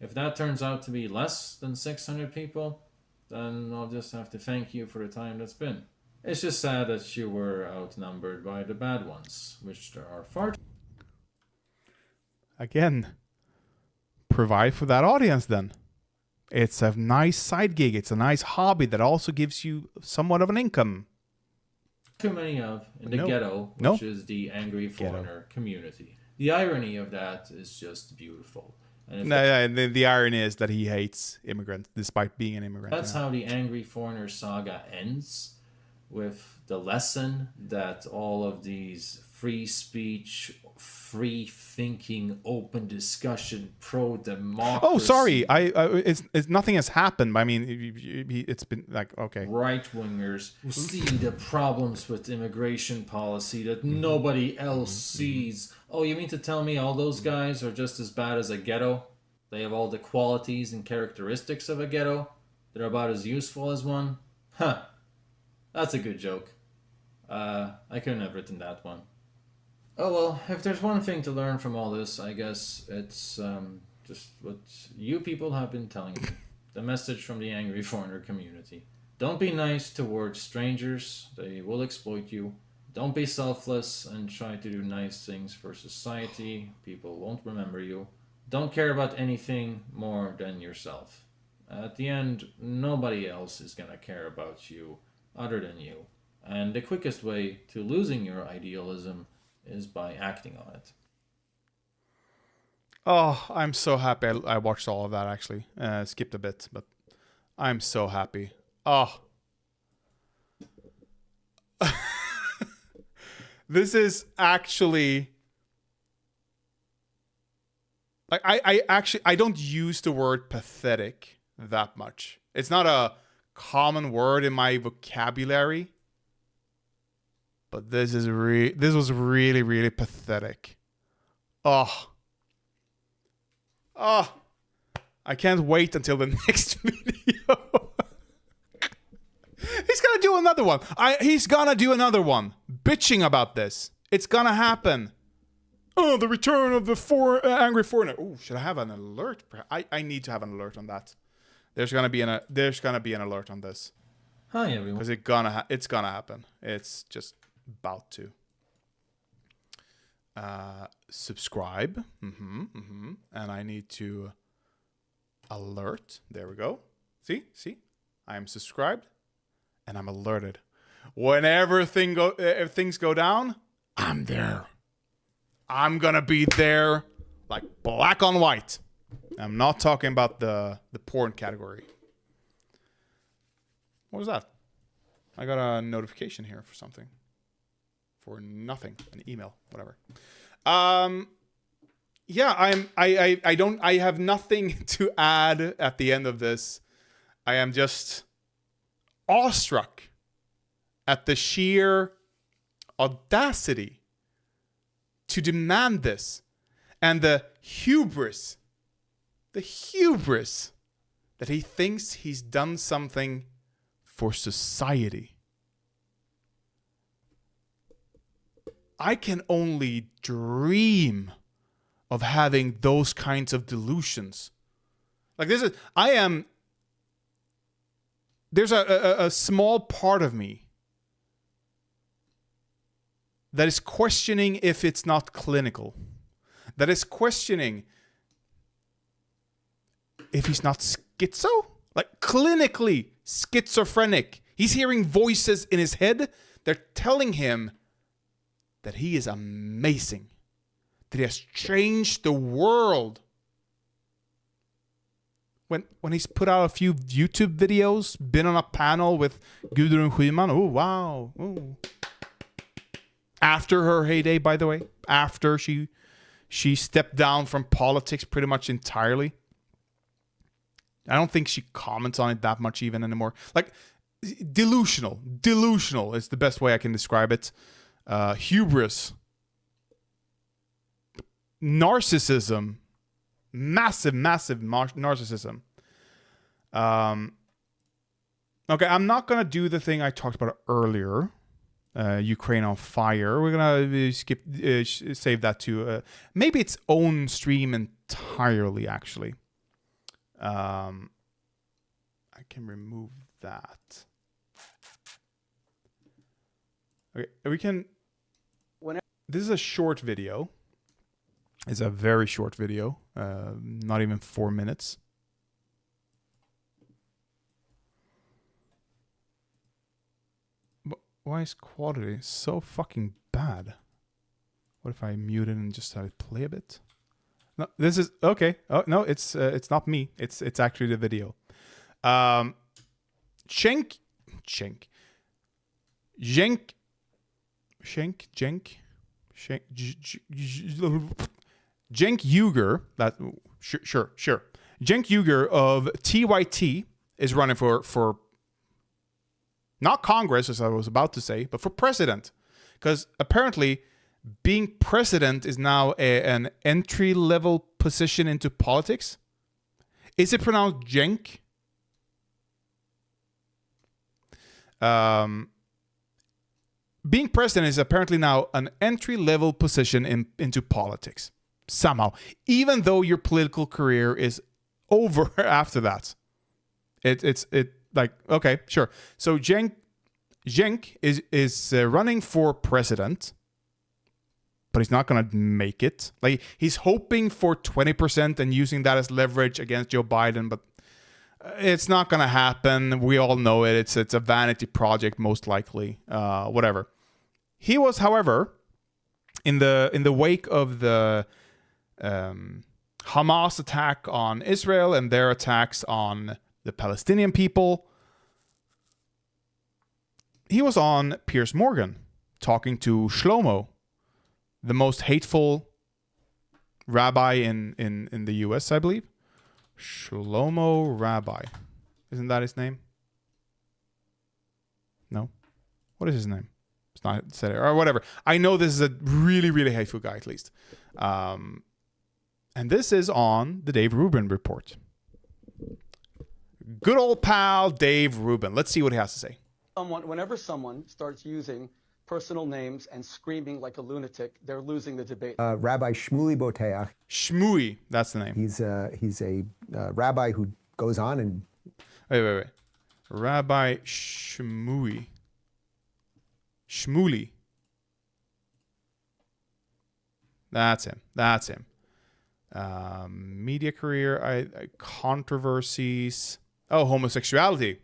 If that turns out to be less than 600 people, then I'll just have to thank you for the time that's been. It's just sad that you were outnumbered by the bad ones, which there are far too. Again, provide for that audience then. It's a nice side gig. It's a nice hobby that also gives you somewhat of an income. Too many of in the ghetto, which is the angry foreigner community. The irony of that is just beautiful. And the irony is that he hates immigrants despite being an immigrant. That's how the angry foreigner saga ends, with the lesson that all of these free speech, free thinking, open discussion, pro-democracy. Oh, sorry. It's nothing has happened. I mean, it's been like, okay. Right-wingers see the problems with immigration policy that nobody else sees. Oh, you mean to tell me all those guys are just as bad as a ghetto? They have all the qualities and characteristics of a ghetto? They're about as useful as one? Huh. That's a good joke. I couldn't have written that one. Oh well, if there's one thing to learn from all this, I guess it's just what you people have been telling me. The message from the angry foreigner community. Don't be nice towards strangers, they will exploit you. Don't be selfless and try to do nice things for society, people won't remember you. Don't care about anything more than yourself. At the end, nobody else is gonna care about you other than you. And the quickest way to losing your idealism is by acting on it. Oh, I'm so happy I watched all of that, actually. Skipped a bit, but I'm so happy. Oh. This is actually... Like, I don't use the word pathetic that much. It's not a common word in my vocabulary. But this was really, really pathetic. Oh. I can't wait until the next video. He's gonna do another one. He's gonna do another one. Bitching about this. It's gonna happen. Oh, the return of the angry foreigner. Oh, should I have an alert? I need to have an alert on that. There's gonna be an alert on this. Hi everyone. Because it's gonna happen. It's just about to. Subscribe. And I need to alert. There we go. See? I am subscribed. And I'm alerted. Whenever things go down, I'm there. I'm gonna be there like black on white. I'm not talking about the porn category. What was that? I got a notification here for something. For nothing. An email. Whatever. Yeah, I have nothing to add at the end of this. I am just awestruck at the sheer audacity to demand this, and the hubris that he thinks he's done something for society. I can only dream of having those kinds of delusions. Like there's a small part of me that is questioning if it's not clinical. That is questioning if he's not schizo? Like clinically schizophrenic. He's hearing voices in his head. They're telling him that he is amazing. That he has changed the world. When he's put out a few YouTube videos, been on a panel with Gudrun Schyman. Oh, wow. Ooh. After her heyday, by the way. After she stepped down from politics pretty much entirely. I don't think she comments on it that much even anymore. Like, delusional. Delusional is the best way I can describe it. Hubris. Narcissism. Massive narcissism. Okay, I'm not going to do the thing I talked about earlier. Ukraine on fire. We're going to save that to maybe its own stream entirely, actually. I can remove that. Okay, we can... This is a short video. It's a very short video. Not even 4 minutes. But why is quality so fucking bad? What if I mute it and just have it play a bit? No, this is okay. Oh no, it's not me. It's actually the video. Cenk Uygur, that sure. Cenk Uygur of TYT is running for not Congress, as I was about to say, but for president, because apparently being president is now an entry-level position into politics. Is it pronounced Cenk? Being president is apparently now an entry-level position into politics. Somehow. Even though your political career is over after that. It's like, okay, sure. So Cenk is running for president. But he's not going to make it. Like, he's hoping for 20% and using that as leverage against Joe Biden, but it's not going to happen. We all know it. It's a vanity project, most likely. Whatever. He was, however, in the wake of the Hamas attack on Israel and their attacks on the Palestinian people, he was on Piers Morgan talking to Shlomo, the most hateful rabbi in the US, I believe. Shlomo Rabbi. Isn't that his name? No? What is his name? It's not said it, or whatever. I know this is a really, really hateful guy, at least. And this is on the Dave Rubin report. Good old pal Dave Rubin. Let's see what he has to say. Whenever someone starts using personal names and screaming like a lunatic, they're losing the debate. Rabbi Shmuley Boteach. Shmui, that's the name. He's a rabbi who goes on and... Wait. Rabbi Shmui. Shmuley. That's him. Media career, controversies. Oh, homosexuality.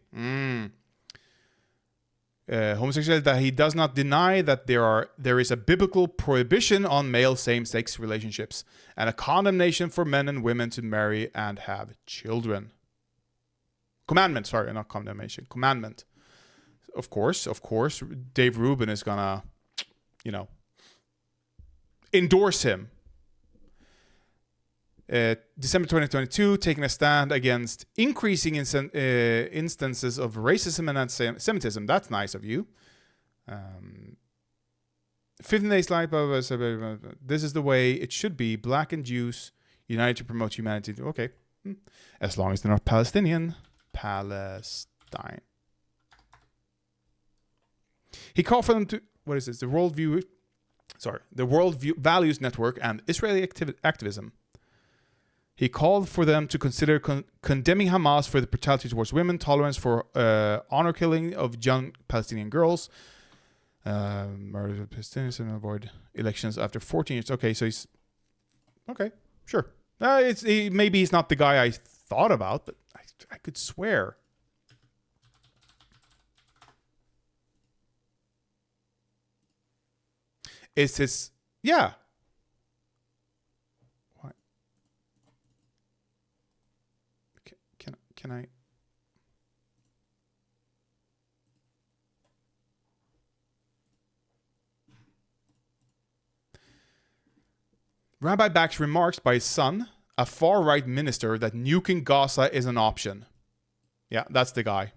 Homosexuality, that he does not deny that there is a biblical prohibition on male same-sex relationships and a condemnation for men and women to marry and have children. Commandment, sorry, not condemnation. Commandment. Of course, Dave Rubin is gonna, endorse him. December 2022, taking a stand against increasing instances of racism and anti-Semitism. That's nice of you. 15 Days Life, this is the way it should be. Black and Jews united to promote humanity. Okay. As long as they're not Palestinian. Palestine. He called for them to, the World Values Network and Israeli activism. He called for them to consider condemning Hamas for the brutality towards women, tolerance for honor killing of young Palestinian girls, murder of Palestinians, and avoid elections after 14 years. Okay, so he's... Okay, sure. Maybe he's not the guy I thought about, but I could swear. It's his... Yeah. What? Can I... Rabbi backs remarks by his son, a far-right minister, that nuking Gaza is an option. Yeah, that's the guy.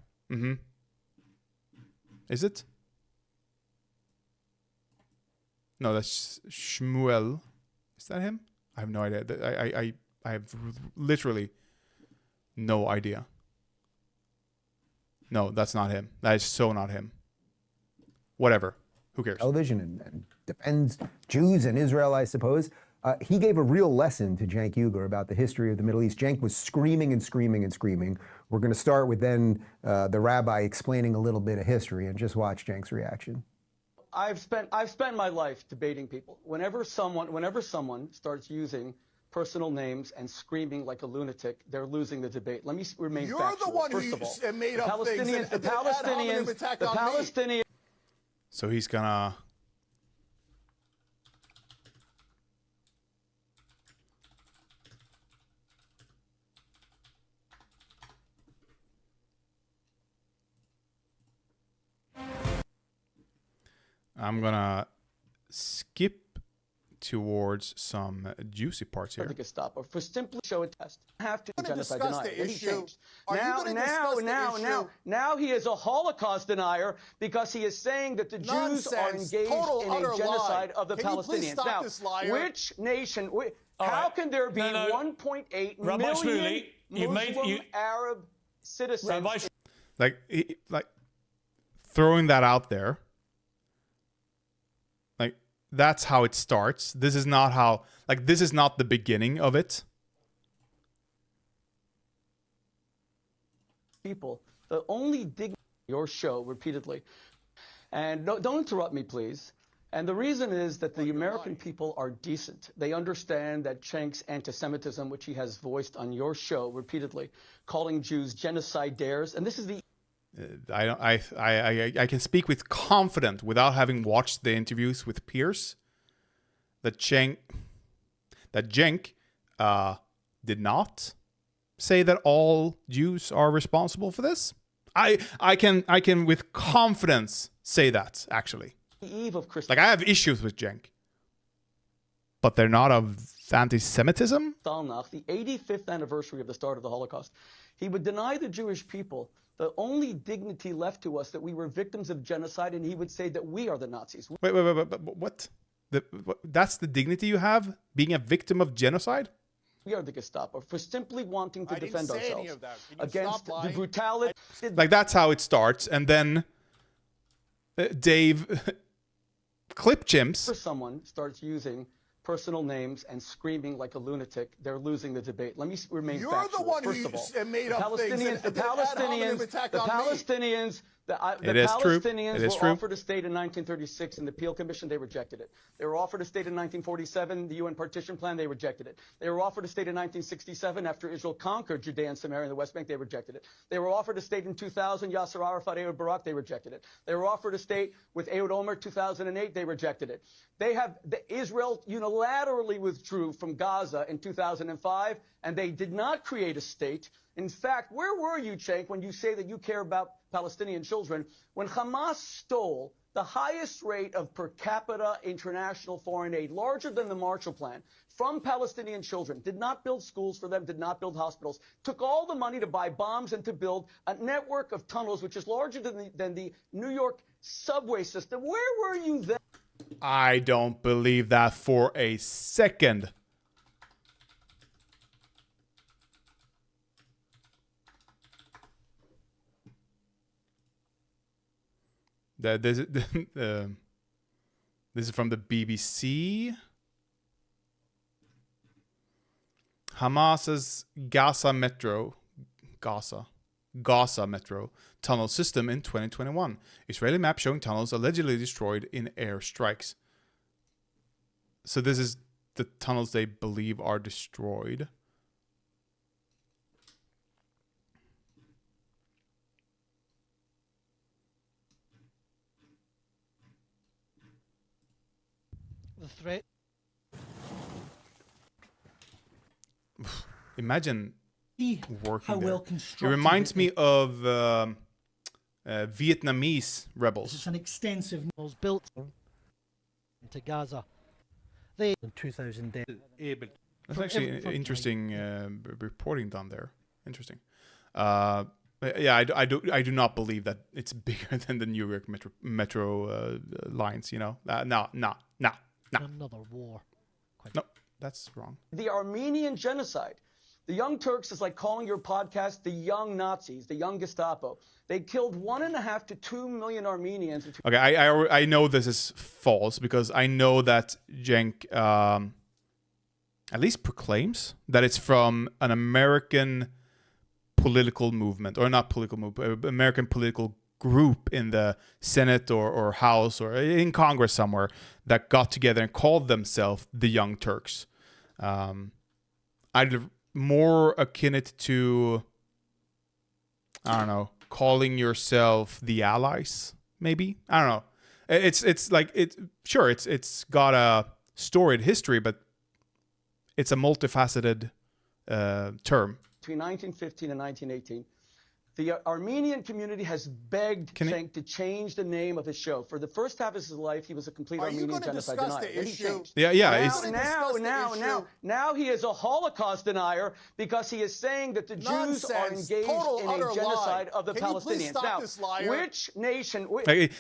Is it? No, that's Shmuel. Is that him? I have no idea. I have literally no idea. No, that's not him. That is so not him. Whatever. Who cares? Television and defends Jews and Israel, I suppose. He gave a real lesson to Cenk Uygur about the history of the Middle East. Cenk was screaming and screaming and screaming. We're going to start with then the rabbi explaining a little bit of history, and just watch Cenk's reaction. I've spent my life debating people. Whenever someone starts using personal names and screaming like a lunatic, they're losing the debate. Let me remain factual. You're the one who made up things. The Palestinians. So he's gonna... I'm gonna skip towards some juicy parts here. I think it's stop. Or for simply show a test. Have to genocide discuss denier. the Then he issue. changed. Are you gonna discuss the issue? Now he is a Holocaust denier because he is saying that the Jews are engaged in a genocide of the Palestinians. Now, which nation? How can there be 1.8 million Muslim Arab citizens? Like throwing that out there. That's how it starts. This is not how, this is not the beginning of it. People, the only dignity your show repeatedly. And don't interrupt me, please. And the reason is that the American people are decent. They understand that Cenk's anti-Semitism, which he has voiced on your show repeatedly, calling Jews genocidaires, and this is the... I can speak with confidence without having watched the interviews with Pierce that Cenk did not say that all Jews are responsible for this. I can with confidence say that, actually. Eve of I have issues with Cenk, but they're not of anti-Semitism. Kristallnacht, the 85th anniversary of the start of the Holocaust, he would deny the Jewish people the only dignity left to us, that we were victims of genocide, and he would say that we are the Nazis. Wait, what? That's the dignity you have? Being a victim of genocide? We are the Gestapo for simply wanting to defend ourselves against the brutality. Like, that's how it starts, and then Dave clip chimps. For someone starts using personal names and screaming like a lunatic, they're losing the debate. Let me remain factual. You're the one First of all, who made up things. The Palestinians were offered a state in 1936 in the Peel Commission. They rejected it. They were offered a state in 1947, the UN Partition Plan. They rejected it. They were offered a state in 1967 after Israel conquered Judea and Samaria and the West Bank. They rejected it. They were offered a state in 2000, Yasser Arafat, Ehud Barak. They rejected it. They were offered a state with Ehud Olmert 2008. They rejected it. Israel unilaterally withdrew from Gaza in 2005, and they did not create a state. In fact, where were you, Cenk, when you say that you care about Palestinian children, when Hamas stole the highest rate of per capita international foreign aid, larger than the Marshall Plan, from Palestinian children, did not build schools for them, did not build hospitals, took all the money to buy bombs and to build a network of tunnels, which is larger than the New York subway system. Where were you then? I don't believe that for a second. This is from the BBC. Hamas's Gaza Metro tunnel system in 2021. Israeli map showing tunnels allegedly destroyed in airstrikes. So this is the tunnels they believe are destroyed. The threat. Imagine working how there. well It constructed reminds me of Vietnamese rebels. It's an extensive was built into Gaza. They in 2010 able. That's actually interesting reporting done there. Interesting. Yeah, I do not believe that it's bigger than the New York metro lines. You know, no. Another war. No, that's wrong. The Armenian genocide. The Young Turks is like calling your podcast the Young Nazis, the Young Gestapo. They killed 1.5 to 2 million Armenians. Okay, I know this is false because I know that Cenk at least proclaims that it's from an American political movement, or not political movement, American political group in the Senate or House or in Congress somewhere that got together and called themselves the Young Turks. I'd more akin it to, I don't know, calling yourself the Allies, maybe. I don't know. It's like it's got a storied history, but it's a multifaceted term. Between 1915 and 1918, the Armenian community has begged Cenk to change the name of his show. For the first half of his life, he was a complete Armenian genocide denier. Then he changed. Yeah. Now he is a Holocaust denier because he is saying that the Jews are engaged in a genocide of the Palestinians. Now, which nation? I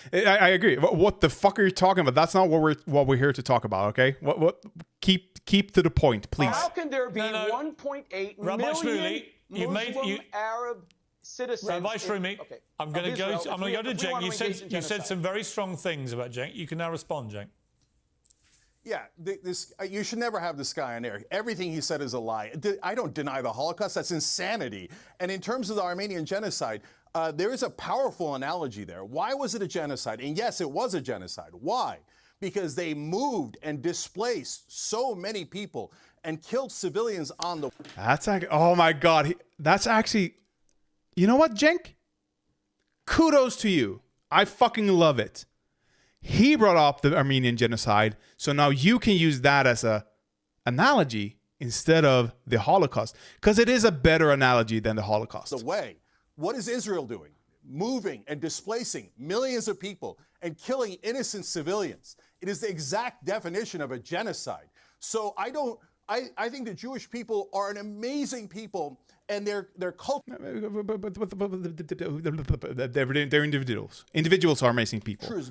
agree. What the fuck are you talking about? That's not what we're here to talk about. Okay. What? Keep to the point, please. How can there be 1.8 million Muslim Arab citizens? Rabbi Shrumi, okay, I'm going to go to Cenk. You said some very strong things about Cenk. You can now respond, Cenk. Yeah, you should never have this guy on air. Everything he said is a lie. I don't deny the Holocaust. That's insanity. And in terms of the Armenian genocide, there is a powerful analogy there. Why was it a genocide? And yes, it was a genocide. Why? Because they moved and displaced so many people and killed civilians on the... That's actually... Oh, my God. That's actually... You know what, Cenk? Kudos to you. I fucking love it. He brought up the Armenian genocide, so now you can use that as a analogy instead of the Holocaust, because it is a better analogy than the Holocaust. The way. What is Israel doing? Moving and displacing millions of people and killing innocent civilians. It is the exact definition of a genocide. So I think the Jewish people are an amazing people, and their culture. They're individuals. Individuals are amazing people.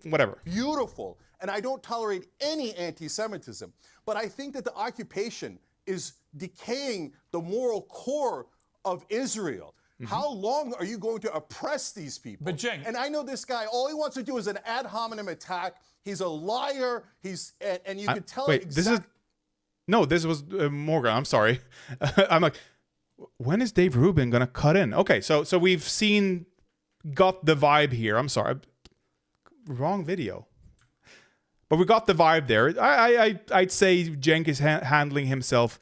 whatever. Beautiful. And I don't tolerate any anti-Semitism. But I think that the occupation is decaying the moral core of Israel. How long are you going to oppress these people? But Cenk, and I know this guy, all he wants to do is an ad hominem attack. He's a liar. And you can tell wait, exactly. This was Morgan. I'm sorry. I'm like, when is Dave Rubin gonna cut in? Okay, so we've got the vibe here. I'm sorry, wrong video. But we got the vibe there. I'd say Cenk is handling himself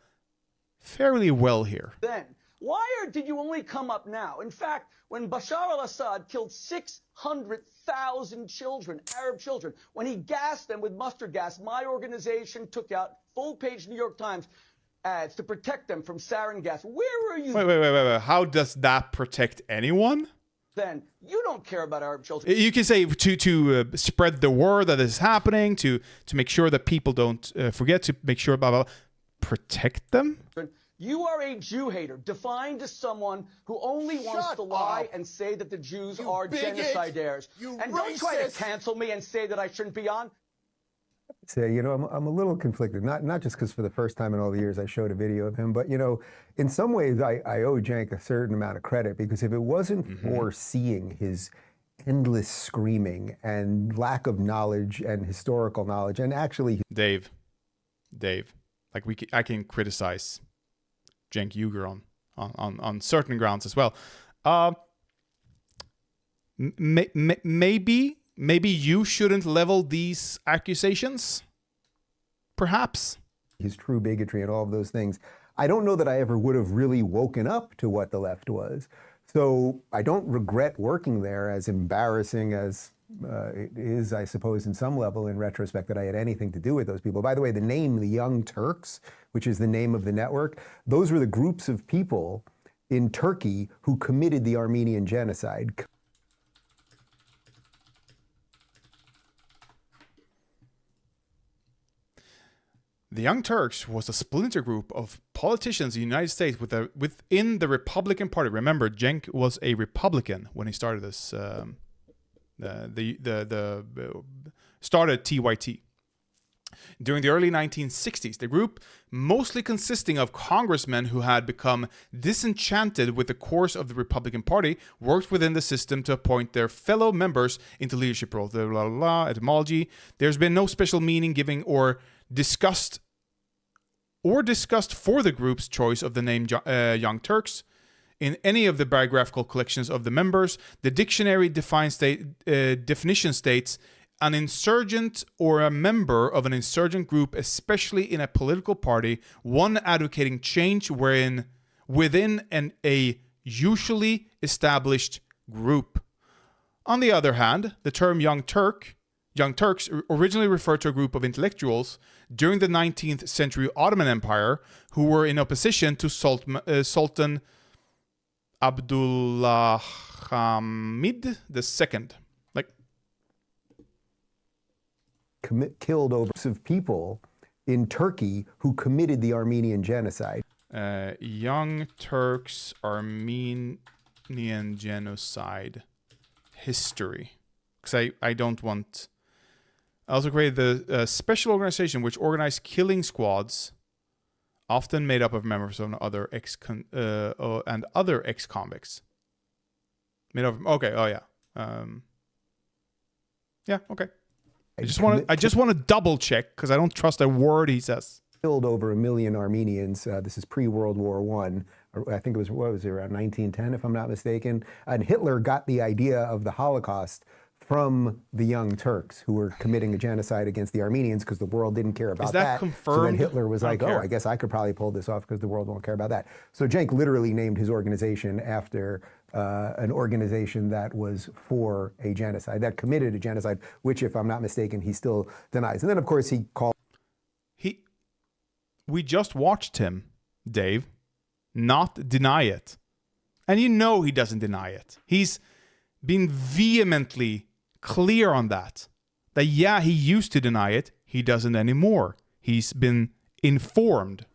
fairly well here. Then, why did you only come up now? In fact, when Bashar al-Assad killed 600,000 children, Arab children, when he gassed them with mustard gas, my organization took out full-page New York Times ads to protect them from sarin gas. Where were you? Wait. How does that protect anyone? Then you don't care about Arab children. You can say to spread the word that is happening, to make sure that people don't forget, to make sure protect them. You are a Jew hater, defined as someone who only wants to lie and say that the Jews are genocidaires. And don't try to cancel me and say that I shouldn't be on. Say, I'm a little conflicted, not just because for the first time in all the years I showed a video of him, but, in some ways I owe Cenk a certain amount of credit, because if it wasn't for seeing his endless screaming and lack of knowledge and historical knowledge, and actually... Dave, I can criticize Cenk Uygur on certain grounds as well. Maybe you shouldn't level these accusations. Perhaps. His true bigotry and all of those things. I don't know that I ever would have really woken up to what the left was. So I don't regret working there, as embarrassing as it is, I suppose, in some level, in retrospect, that I had anything to do with those people. By the way, the name, the Young Turks, which is the name of the network, those were the groups of people in Turkey who committed the Armenian genocide. The Young Turks was a splinter group of politicians in the United States within the Republican Party. Remember, Cenk was a Republican when he started this. Started TYT. During the early 1960s, the group, mostly consisting of congressmen who had become disenchanted with the course of the Republican Party, worked within the system to appoint their fellow members into leadership roles. Etymology. There's been no special meaning given or discussed for the group's choice of the name Young Turks in any of the biographical collections of the members. The dictionary definition states an insurgent or a member of an insurgent group, especially in a political party, one advocating change within a usually established group. On the other hand, the term Young Turks originally referred to a group of intellectuals during the 19th century Ottoman Empire who were in opposition to Sultan Abdullah Hamid II. Killed over of people in Turkey who committed the Armenian genocide. Young Turks Armenian genocide history. Because I don't want... I also created the special organization which organized killing squads, often made up of members of other ex-convicts. Made up of... Okay, oh yeah. Yeah, okay. I just want to double check because I don't trust a word he says. Killed over 1 million Armenians. This is pre-World War I. I think it was, what was it, around 1910, if I'm not mistaken. And Hitler got the idea of the Holocaust from the Young Turks, who were committing a genocide against the Armenians because the world didn't care about that. Confirmed? So then Hitler was like, I guess I could probably pull this off because the world won't care about that. So Cenk literally named his organization after an organization that was for a genocide, that committed a genocide, which, if I'm not mistaken, he still denies. And then, of course, he called... We just watched him, Dave, not deny it. And you know he doesn't deny it. He's been vehemently clear on that. That, yeah, he used to deny it. He doesn't anymore. He's been informed.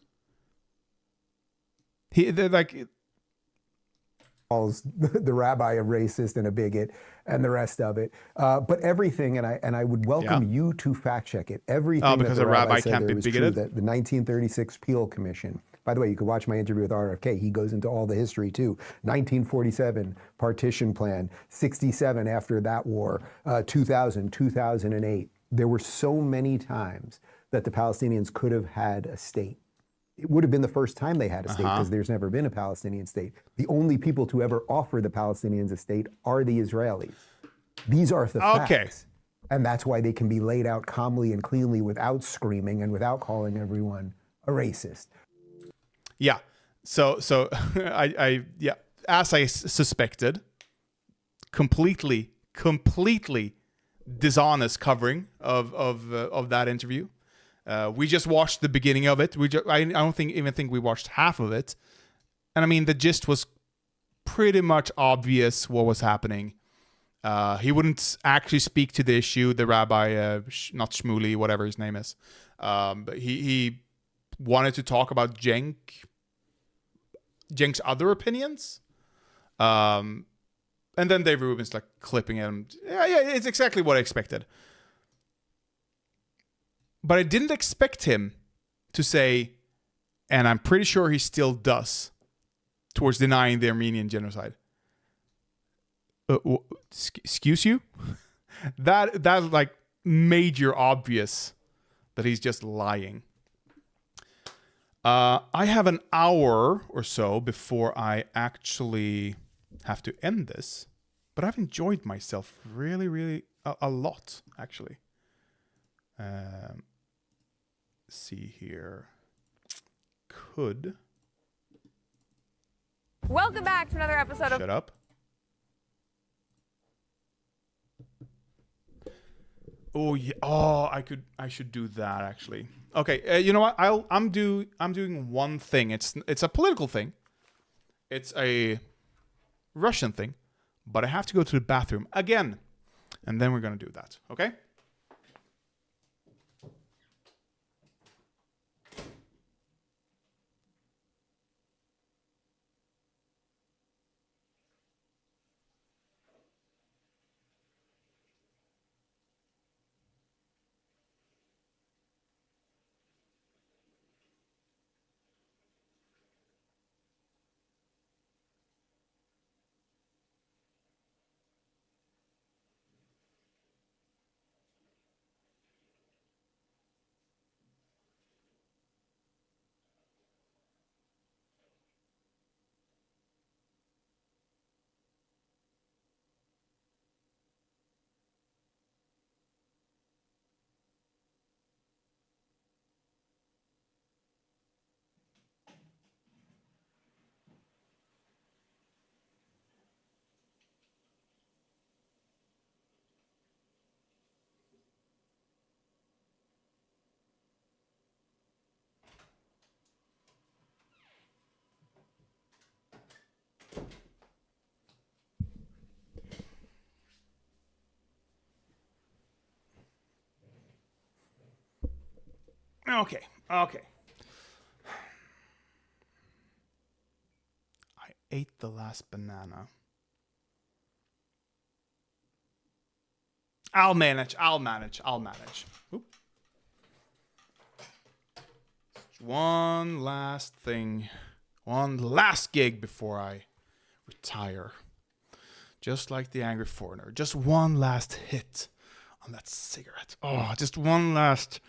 calls the rabbi a racist and a bigot and the rest of it. But everything, and I would welcome you to fact check it. Everything because that the a rabbi said can't there be was bigoted? true. The 1936 Peel Commission. By the way, you can watch my interview with RFK. He goes into all the history too. 1947 partition plan, 67 after that war, 2000, 2008. There were so many times that the Palestinians could have had a state. It would have been the first time they had a state because there's never been a Palestinian state. The only people to ever offer the Palestinians a state are the Israelis. These are the facts. And that's why they can be laid out calmly and cleanly without screaming and without calling everyone a racist. Yeah. So yeah, as I suspected, completely dishonest covering of that interview. We just watched the beginning of it. I don't even think we watched half of it. And I mean, the gist was pretty much obvious what was happening. He wouldn't actually speak to the issue, the rabbi, not Shmuley, whatever his name is. But he wanted to talk about Cenk's other opinions. And then David Rubin's like clipping him. Yeah, it's exactly what I expected. But I didn't expect him to say, and I'm pretty sure he still does, towards denying the Armenian genocide. Excuse you? That like major obvious that he's just lying. I have an hour or so before I actually have to end this, but I've enjoyed myself really a lot, actually. See here. Welcome back to another episode of... Shut up. Oh yeah. Oh, I should do that actually. Okay. You know what? I'm doing one thing. It's a political thing. It's a Russian thing, but I have to go to the bathroom again, and then we're gonna do that. Okay. Okay. I ate the last banana. I'll manage. Oop. One last thing. One last gig before I retire. Just like the Angry Foreigner. Just one last hit on that cigarette. Oh, just one last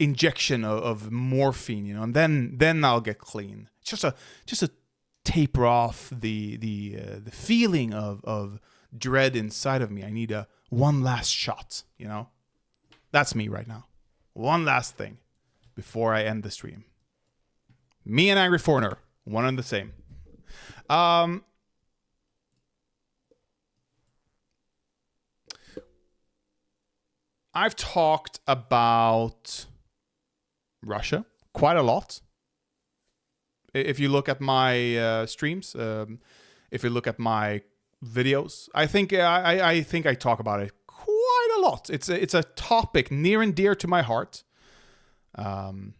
injection of morphine, you know, and then I'll get clean. Just a taper off the feeling of dread inside of me. I need one last shot, you know. That's me right now. One last thing before I end the stream. Me and Angry Foreigner, one and the same. I've talked about Russia quite a lot. If you look at my streams, if you look at my videos, I think I talk about it quite a lot. It's a topic near and dear to my heart. I'm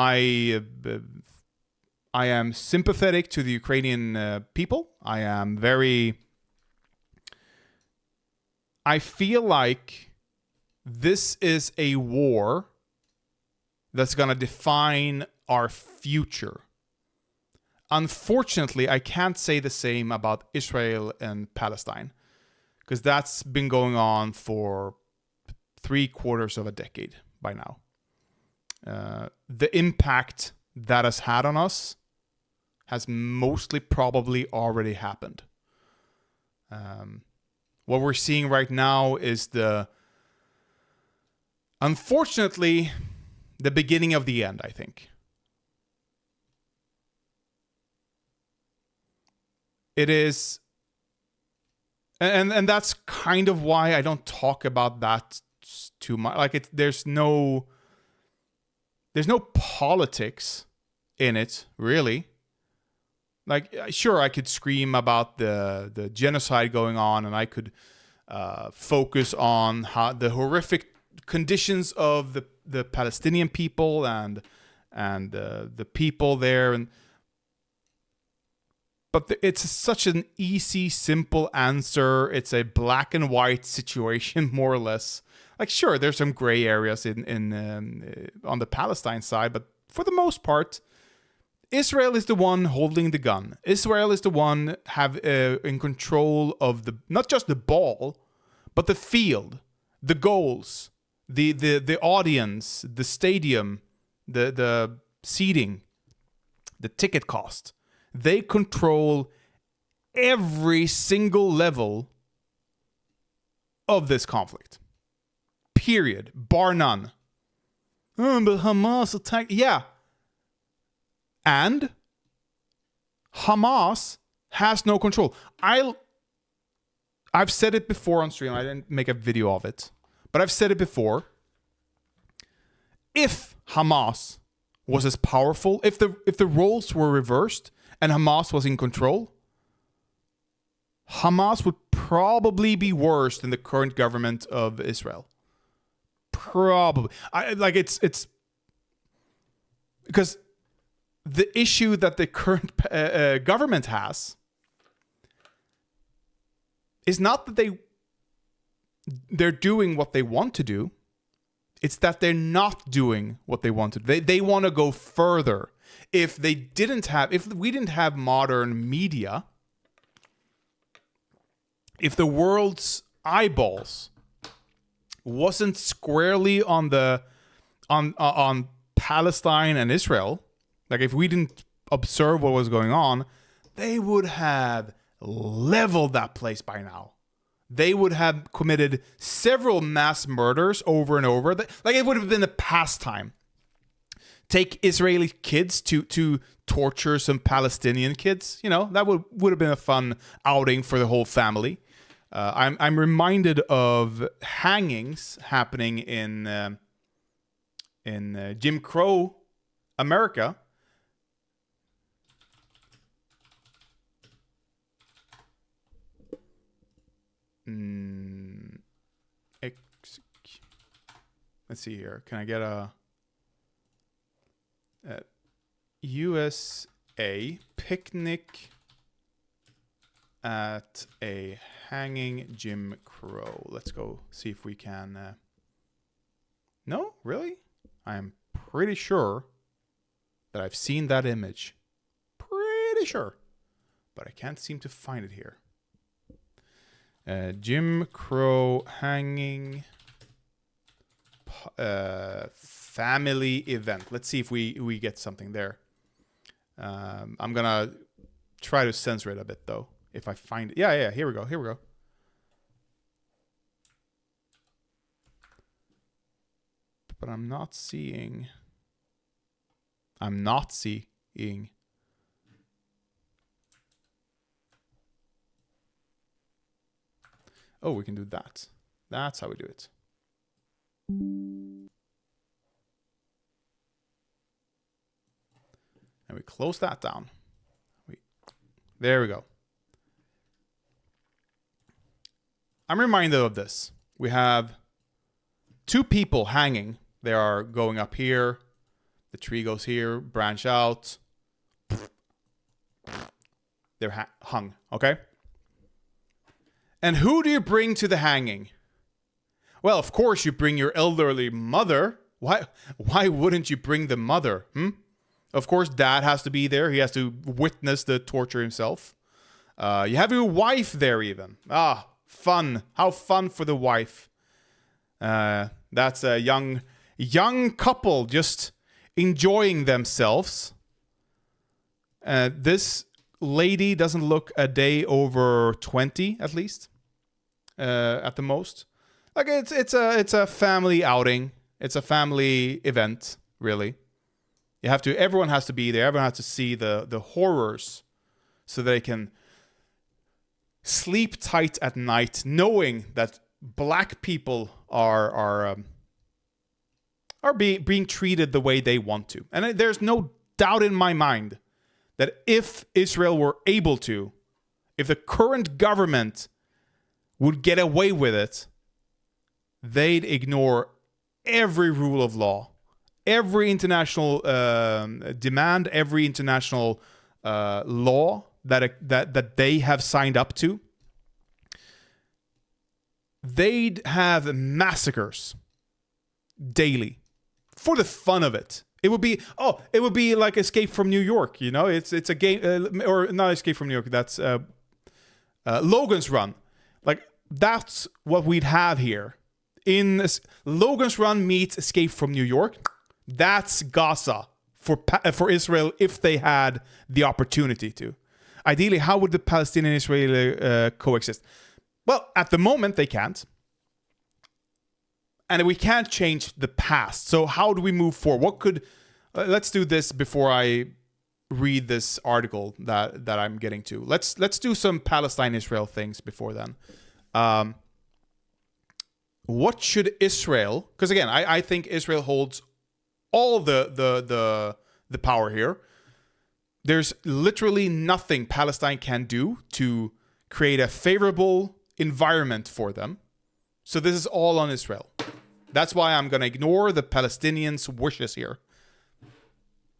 I am sympathetic to the Ukrainian people. I feel like this is a war that's going to define our future. Unfortunately, I can't say the same about Israel and Palestine, because that's been going on for 3/4 of a decade by now. The impact that has had on us has mostly probably already happened. What we're seeing right now is unfortunately, the beginning of the end, I think. It is, and that's kind of why I don't talk about that too much. Like, there's no politics in it, really. Like, sure, I could scream about the genocide going on, and I could focus on the horrific conditions of the Palestinian people and the people there, but it's such an easy, simple answer. It's a black and white situation, more or less. Like, sure, there's some gray areas on the Palestine side, but for the most part, Israel is the one holding the gun. Israel is the one in control of not just the ball, but the field, the goals, the audience, the stadium, the seating, the ticket cost. They control every single level of this conflict. Period. Bar none. But Hamas attacked. Yeah. And Hamas has no control. I've said it before on stream. I didn't make a video of it, but I've said it before. If Hamas was as powerful, if the roles were reversed and Hamas was in control, Hamas would probably be worse than the current government of Israel. Probably. It's because the issue that the current government has is not that they're doing what they want to do. It's that they're not doing what they want to do. They want to go further. If we didn't have modern media, if the world's eyeballs wasn't squarely on Palestine and Israel, like if we didn't observe what was going on, they would have leveled that place by now. They would have committed several mass murders over and over. Like, it would have been a pastime. Take Israeli kids to torture some Palestinian kids. You know, that would have been a fun outing for the whole family. I'm reminded of hangings happening in Jim Crow America. Let's see here. Can I get a USA picnic at a hanging Jim Crow? Let's go see if we can. No, really? I'm pretty sure that I've seen that image. Pretty sure, but I can't seem to find it here. Jim Crow hanging family event. Let's see if we get something there. I'm gonna try to censor it a bit though. If I find it. Yeah, here we go. But I'm not seeing. Oh, we can do that. That's how we do it. And we close that down. There we go. I'm reminded of this. We have two people hanging. They are going up here. The tree goes here, branch out. They're hung, okay? And who do you bring to the hanging? Well, of course you bring your elderly mother. Why wouldn't you bring the mother? Of course, dad has to be there. He has to witness the torture himself. You have your wife there even. Fun. How fun for the wife. That's a young couple just enjoying themselves. This lady doesn't look a day over 20, at least, at the most. Like it's a family outing. It's a family event, really. Everyone has to be there. Everyone has to see the horrors, so they can sleep tight at night, knowing that black people are being treated the way they want to. And there's no doubt in my mind that if Israel were able to, if the current government would get away with it, they'd ignore every rule of law, every international demand, every international law that they have signed up to. They'd have massacres daily for the fun of it. It would be like Escape from New York, you know? It's a game, or not Escape from New York, that's Logan's Run. Like, that's what we'd have here. In Logan's Run meets Escape from New York, that's Gaza for Israel if they had the opportunity to. Ideally, how would the Palestinian and Israeli coexist? Well, at the moment, they can't. And we can't change the past. So how do we move forward? What could... let's do this before I read this article that I'm getting to. Let's do some Palestine-Israel things before then. What should Israel... Because again, I think Israel holds all the power here. There's literally nothing Palestine can do to create a favorable environment for them. So this is all on Israel. That's why I'm going to ignore the Palestinians' wishes here.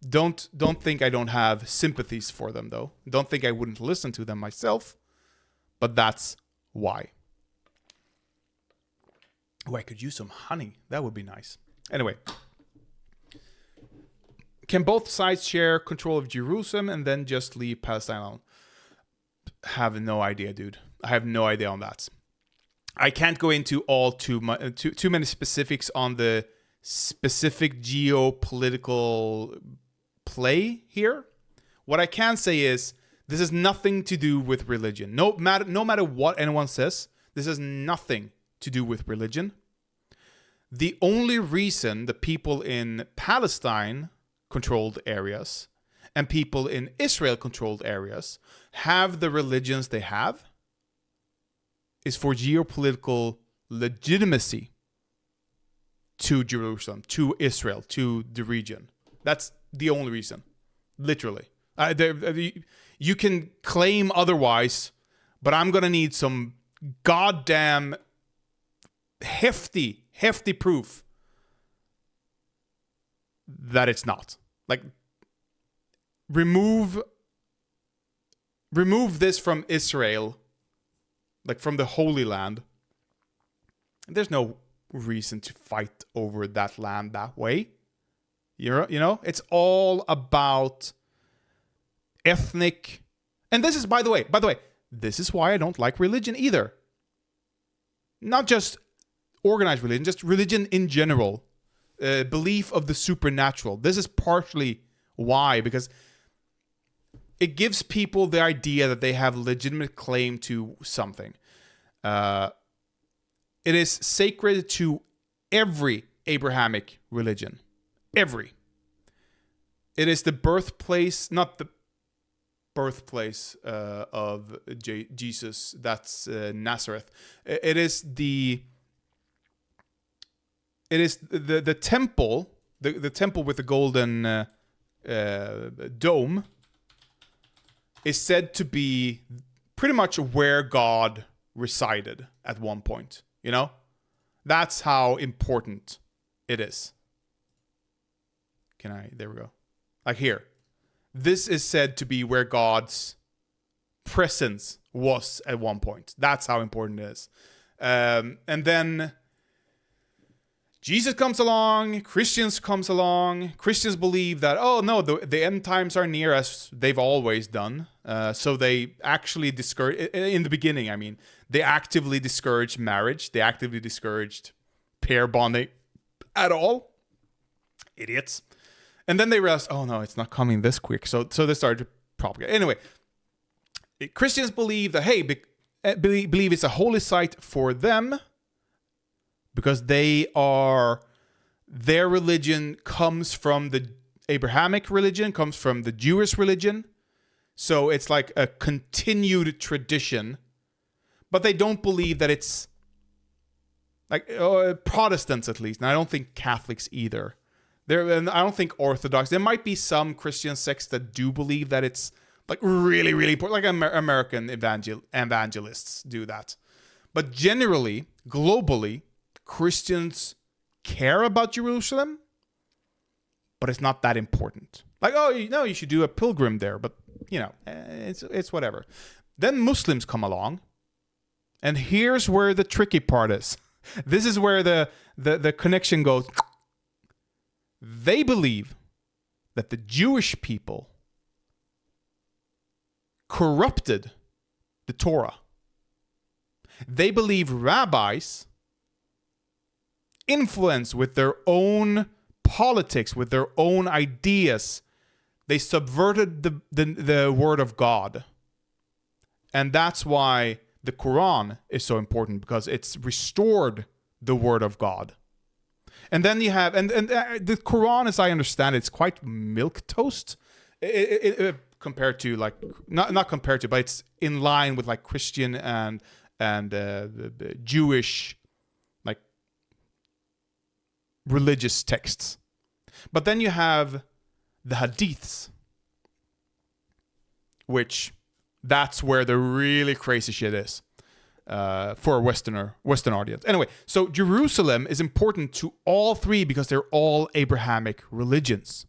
Don't think I don't have sympathies for them, though. Don't think I wouldn't listen to them myself. But that's why. Oh, I could use some honey. That would be nice. Anyway. Can both sides share control of Jerusalem and then just leave Palestine alone? Have no idea, dude. I have no idea on that. I can't go into too many specifics on the specific geopolitical play here. What I can say is this has nothing to do with religion. No matter what anyone says, this has nothing to do with religion. The only reason the people in Palestine controlled areas and people in Israel controlled areas have the religions they have is for geopolitical legitimacy to Jerusalem, to Israel, to the region. That's the only reason, literally. You can claim otherwise, but I'm going to need some goddamn hefty proof that it's not. Like, remove this from Israel, like from the Holy Land. There's no reason to fight over that land that way. You know, it's all about ethnic. And this is, by the way, this is why I don't like religion either. Not just organized religion, just religion in general. Belief of the supernatural. This is partially why, because it gives people the idea that they have legitimate claim to something. It is sacred to every Abrahamic religion. Every. It is the birthplace, not the birthplace of Jesus. That's Nazareth. It is the temple, the temple with the golden dome is said to be pretty much where God resided at one point. You know? That's how important it is. There we go. Like here. This is said to be where God's presence was at one point. That's how important it is. And then Jesus comes along, Christians comes along. Christians believe that, oh no, the end times are near, as they've always done. So they actually discourage, in the beginning, I mean, they actively discouraged marriage. They actively discouraged pair bonding at all. Idiots. And then they realized, oh no, it's not coming this quick. So they started to propagate. Anyway, Christians believe that, hey, believe it's a holy site for them because their religion comes from the Abrahamic religion, comes from the Jewish religion. So it's like a continued tradition. But they don't believe that it's like Protestants, at least. And I don't think Catholics either. And I don't think Orthodox. There might be some Christian sects that do believe that it's like really, really important. Like American evangelists do that. But generally, globally, Christians care about Jerusalem, but it's not that important. Like, oh, you should do a pilgrim there, but it's whatever. Then Muslims come along, and here's where the tricky part is. This is where the connection goes. They believe that the Jewish people corrupted the Torah. They believe rabbis influenced with their own politics, with their own ideas. They subverted the word of God. And that's why the Quran is so important, because it's restored the word of God. And then you have, and the Quran, as I understand it, it's quite milquetoast compared to, like, not compared to, but it's in line with like Christian and Jewish, like, religious texts. But then you have the Hadiths, which that's where the really crazy shit is. For a Western audience. Anyway, so Jerusalem is important to all three because they're all Abrahamic religions.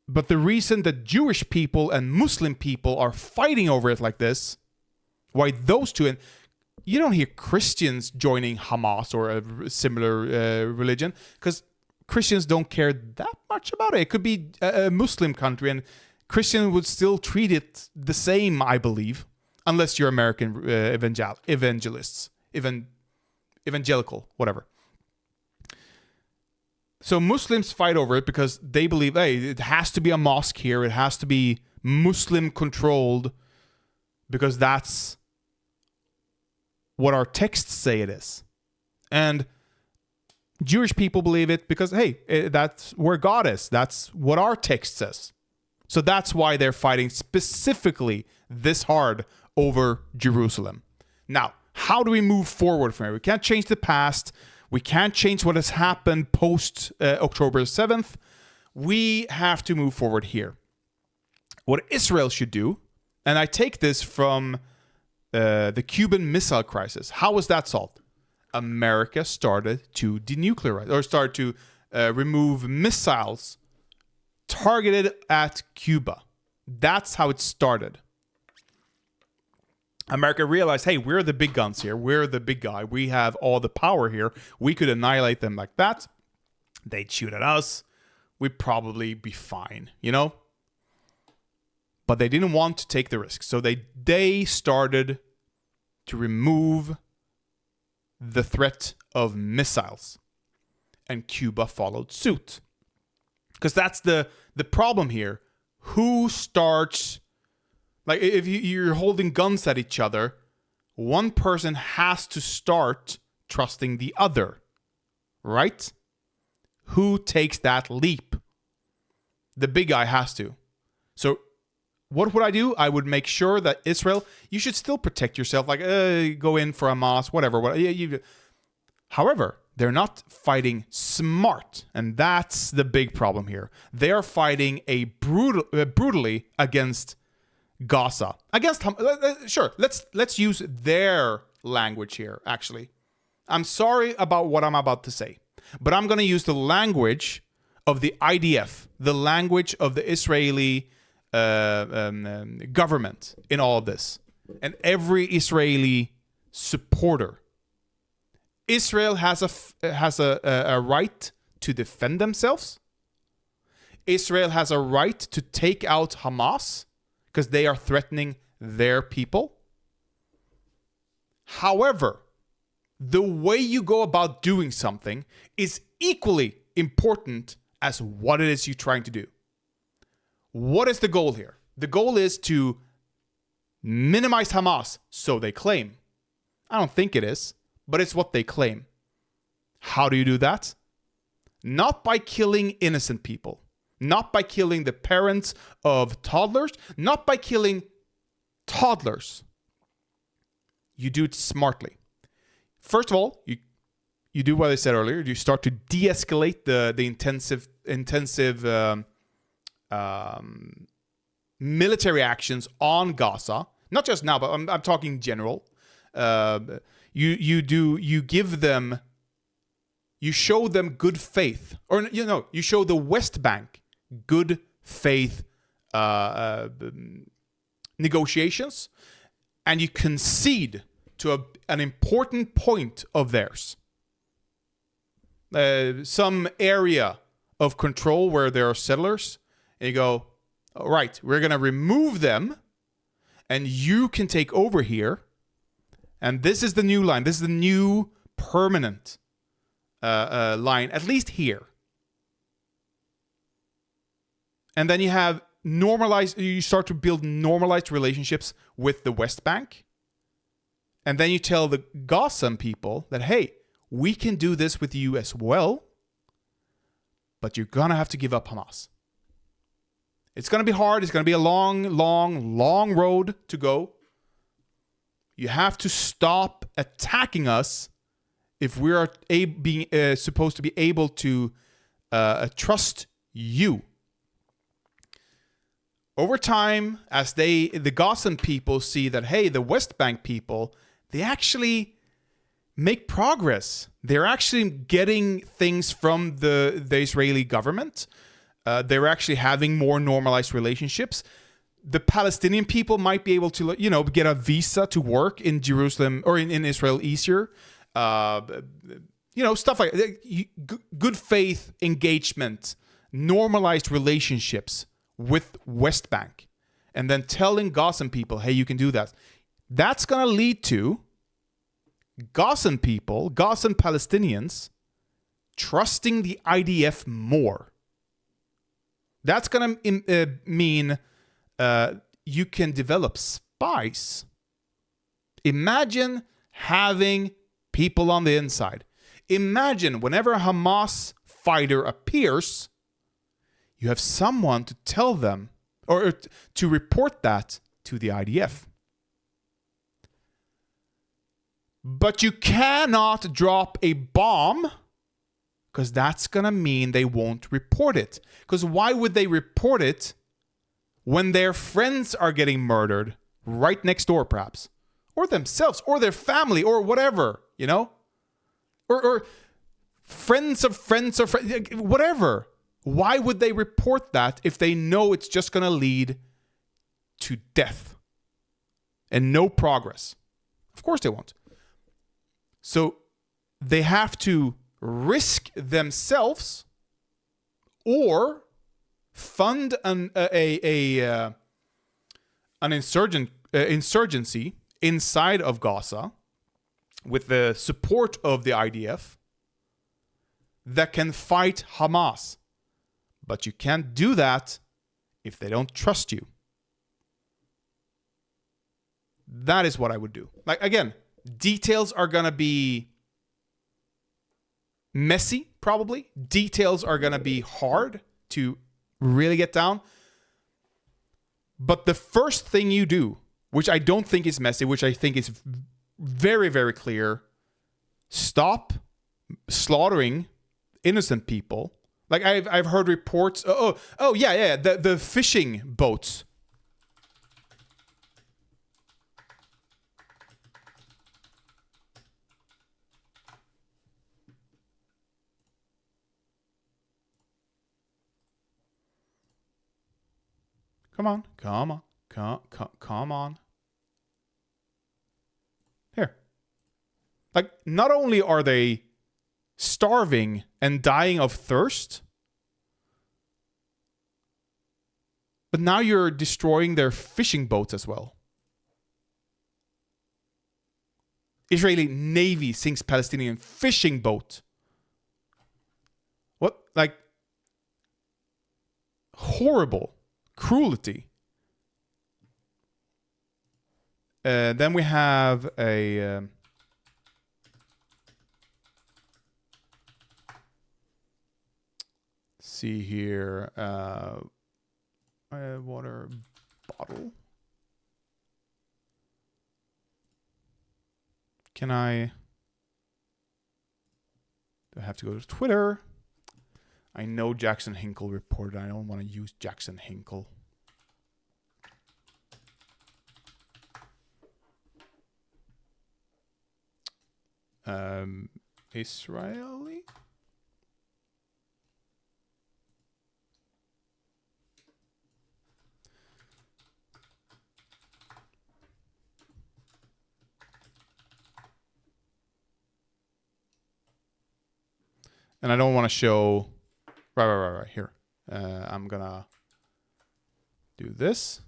But the reason that Jewish people and Muslim people are fighting over it like this, why those two, and you don't hear Christians joining Hamas or a similar religion, because Christians don't care that much about it. It could be a Muslim country and Christian would still treat it the same, I believe, unless you're American evangelists, evangelical, whatever. So Muslims fight over it because they believe, hey, it has to be a mosque here. It has to be Muslim controlled because that's what our texts say it is. And Jewish people believe it because, hey, that's where God is. That's what our text says. So that's why they're fighting specifically this hard over Jerusalem. Now, how do we move forward from here? We can't change the past. We can't change what has happened post October 7th. We have to move forward here. What Israel should do, and I take this from the Cuban Missile Crisis. How was that solved? America started to denuclearize, or started to remove missiles targeted at Cuba. That's how it started. America realized, hey, we're the big guns here. We're the big guy. We have all the power here. We could annihilate them like that. They'd shoot at us. We'd probably be fine, But they didn't want to take the risk. So they started to remove the threat of missiles. And Cuba followed suit. Because that's the problem here. Who starts... Like, if you're holding guns at each other, one person has to start trusting the other. Right? Who takes that leap? The big guy has to. So, what would I do? I would make sure that Israel... You should still protect yourself. Like, go in for Hamas, whatever. However... They're not fighting smart, and that's the big problem here. They are fighting brutally against Gaza. Sure, let's use their language here, actually. I'm sorry about what I'm about to say. But I'm going to use the language of the IDF, the language of the Israeli government in all of this. And every Israeli supporter. Israel has a right to defend themselves. Israel has a right to take out Hamas because they are threatening their people. However, the way you go about doing something is equally important as what it is you're trying to do. What is the goal here? The goal is to minimize Hamas, so they claim. I don't think it is, but it's what they claim. How do you do that? Not by killing innocent people. Not by killing the parents of toddlers. Not by killing toddlers. You do it smartly. First of all, you do what I said earlier. You start to de-escalate the intensive military actions on Gaza. Not just now, but I'm talking general. You show them good faith, or you show the West Bank good faith negotiations, and you concede to an important point of theirs. Some area of control where there are settlers, and you go, all right, we're going to remove them, and you can take over here. And this is the new line. This is the new permanent line, at least here. And then you start to build normalized relationships with the West Bank. And then you tell the Gazan people that, hey, we can do this with you as well, but you're going to have to give up Hamas. It's going to be hard. It's going to be a long, long, long road to go. You have to stop attacking us if we are supposed to be able to trust you. Over time, as the Gazan people see that, hey, the West Bank people, they actually make progress. They're actually getting things from the Israeli government. They're actually having more normalized relationships. The Palestinian people might be able to, get a visa to work in Jerusalem or in Israel easier. Stuff like good faith engagement, normalized relationships with West Bank, and then telling Gazan people, hey, you can do that. That's going to lead to Gazan people, Gazan Palestinians, trusting the IDF more. That's going to mean you can develop spies. Imagine having people on the inside. Imagine whenever a Hamas fighter appears, you have someone to tell them or to report that to the IDF. But you cannot drop a bomb, because that's going to mean they won't report it. Because why would they report it when their friends are getting murdered right next door, perhaps? Or themselves, or their family, or whatever, Or friends of friends of friends, whatever. Why would they report that if they know it's just going to lead to death and no progress? Of course they won't. So they have to risk themselves or fund an insurgency inside of Gaza with the support of the IDF that can fight Hamas. But you can't do that if they don't trust you. That is what I would do. Like, again, details are going to be messy, probably. Details are going to be hard to really get down. But the first thing you do, which I don't think is messy, which I think is very, very clear, stop slaughtering innocent people. Like I've heard reports. The fishing boats. Come on. Come on. Here. Like, not only are they starving and dying of thirst, but now you're destroying their fishing boats as well. Israeli Navy sinks Palestinian fishing boat. What? Like, horrible cruelty. Then we have a... see here. Water bottle. Can I... do I have to go to Twitter? I know Jackson Hinkle reported. I don't want to use Jackson Hinkle. Israeli? And I don't want to show... Right, here. I'm gonna do this.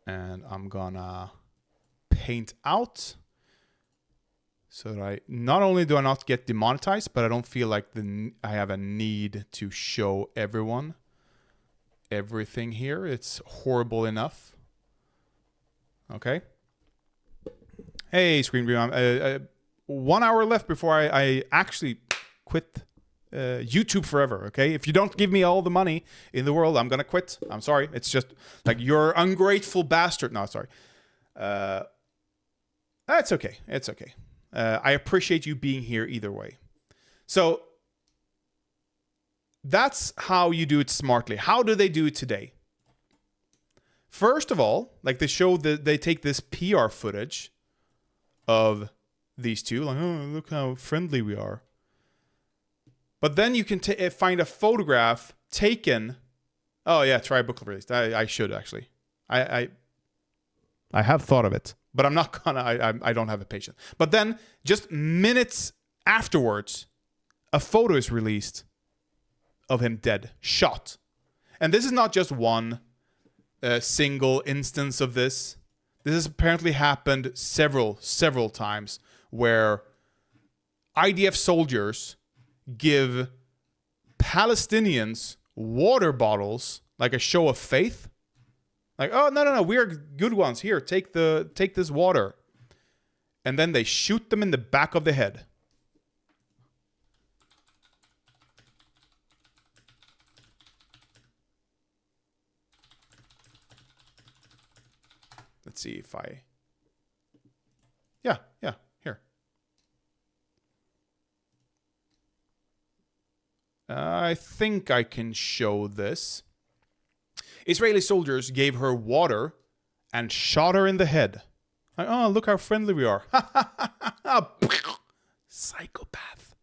And I'm gonna paint out so that not only do I not get demonetized, but I don't feel like I have a need to show everyone everything here. It's horrible enough. Okay. Hey, Screen Beam. 1 hour left before I actually quit YouTube forever, okay? If you don't give me all the money in the world, I'm gonna quit. I'm sorry. It's just like, you're ungrateful bastard. No, sorry. It's okay. It's okay. I appreciate you being here either way. So that's how you do it smartly. How do they do it today? First of all, like, they show that they take this PR footage of these two, like, oh, look how friendly we are. But then you can find a photograph taken. Oh yeah, try book release. I should actually. I have thought of it, but I'm not gonna. I don't have the patience. But then, just minutes afterwards, a photo is released of him dead, shot. And this is not just one single instance of this. This has apparently happened several times, where IDF soldiers give Palestinians water bottles like a show of faith. Like, oh, no, we are good ones. Here, take this water. And then they shoot them in the back of the head. Let's see if I... Yeah, here. I think I can show this. Israeli soldiers gave her water and shot her in the head. Like, oh, look how friendly we are. Psychopath.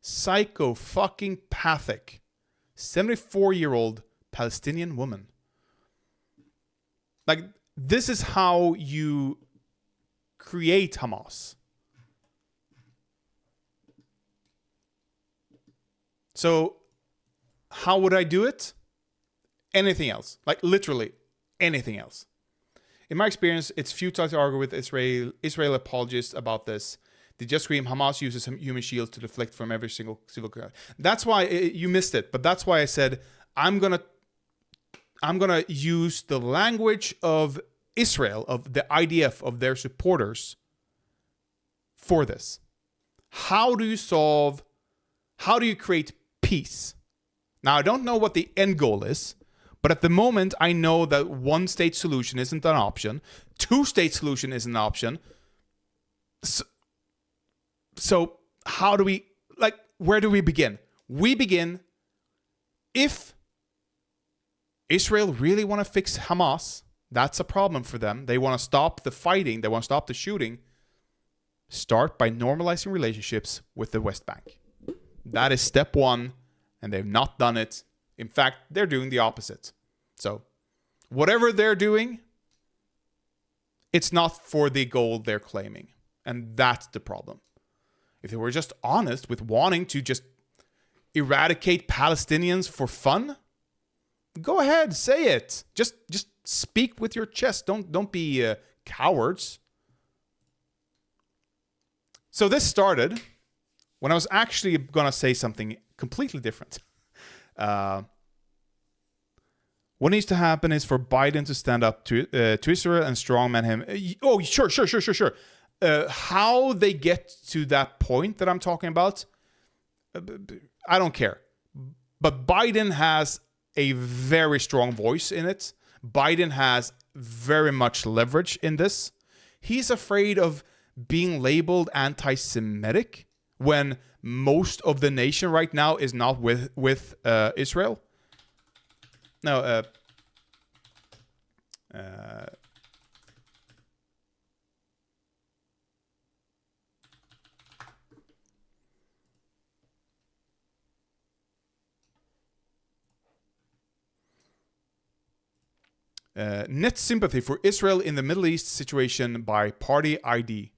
Psycho-fucking-pathic. 74-year-old Palestinian woman. Like, this is how you create Hamas. So, how would I do it? Anything else. Like, literally anything else. In my experience, it's futile to argue with Israel apologists about this. They just scream, Hamas uses human shields to deflect from every single civil... That's why you missed it, but that's why I said I'm gonna use the language of Israel, of the IDF, of their supporters for this. How do you create peace? Now, I don't know what the end goal is, but at the moment, I know that one-state solution isn't an option. Two-state solution isn't an option. So how do we, like, where do we begin? We begin, if Israel really want to fix Hamas, that's a problem for them. They want to stop the fighting. They want to stop the shooting. Start by normalizing relationships with the West Bank. That is step one, and they've not done it. In fact, they're doing the opposite. So whatever they're doing, it's not for the goal they're claiming. And that's the problem. If they were just honest with wanting to just eradicate Palestinians for fun, go ahead, say it. Just speak with your chest. Don't be cowards. So this started when I was actually gonna say something completely different. What needs to happen is for Biden to stand up to Israel and strongman him. Oh, sure. How they get to that point that I'm talking about, I don't care. But Biden has a very strong voice in it. Biden has very much leverage in this. He's afraid of being labeled anti-Semitic when most of the nation right now is not with Israel. No, net sympathy for Israel in the Middle East situation by party ID.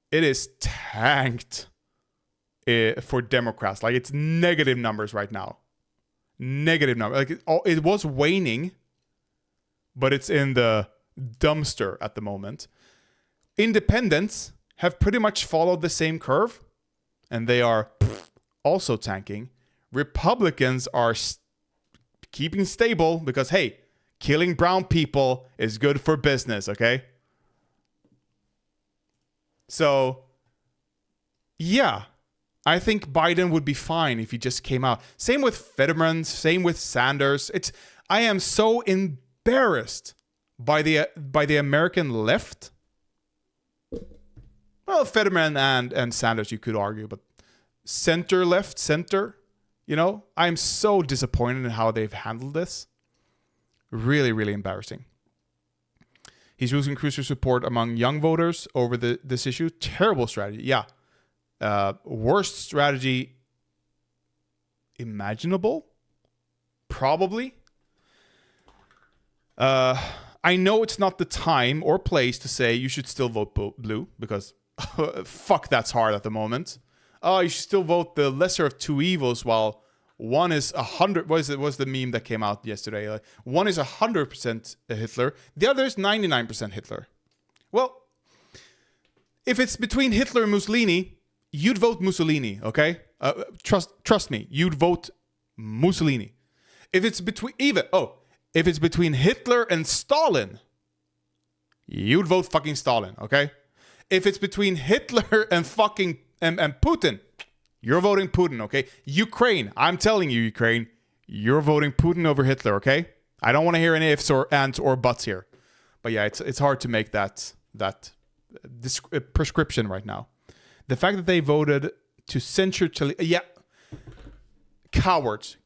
It is tanked for Democrats. Like, it's negative numbers right now. Negative number. Like, it was waning, but it's in the dumpster at the moment. Independents have pretty much followed the same curve, and they are also tanking. Republicans are keeping stable because, hey, killing brown people is good for business, okay? So, yeah, I think Biden would be fine if he just came out. Same with Fetterman, same with Sanders. I am so embarrassed by the American left. Well, Fetterman and Sanders, you could argue, but center left, center, I'm so disappointed in how they've handled this. Really, really embarrassing. He's losing crucial support among young voters over this issue. Terrible strategy. Yeah. Worst strategy imaginable? Probably. I know it's not the time or place to say you should still vote blue, because fuck, that's hard at the moment. Oh, you should still vote the lesser of two evils, while one is 100. What was the meme that came out yesterday? Like, one is 100% Hitler, the other is 99% Hitler. Well, if it's between Hitler and Mussolini, you'd vote Mussolini, okay? Trust me, you'd vote Mussolini. If it's between Hitler and Stalin, you'd vote fucking Stalin, okay? If it's between Hitler and fucking and Putin, you're voting Putin, okay? Ukraine, I'm telling you, Ukraine, you're voting Putin over Hitler, okay? I don't want to hear any ifs or ands or buts here. But yeah, it's hard to make that prescription right now. The fact that they voted to censure Chile, yeah, cowards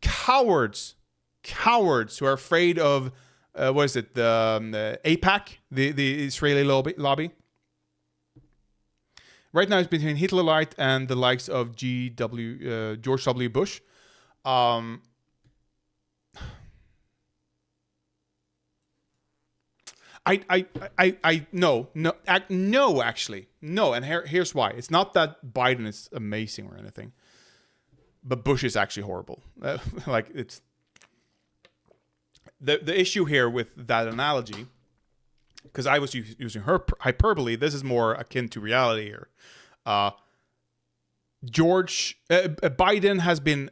who are afraid of the AIPAC, the Israeli lobby. Right now, it's between Hitlerite and the likes of George W. Bush. No, actually, no. And here's why. It's not that Biden is amazing or anything, but Bush is actually horrible. It's the issue here with that analogy. Because I was using hyperbole, this is more akin to reality here. Biden has been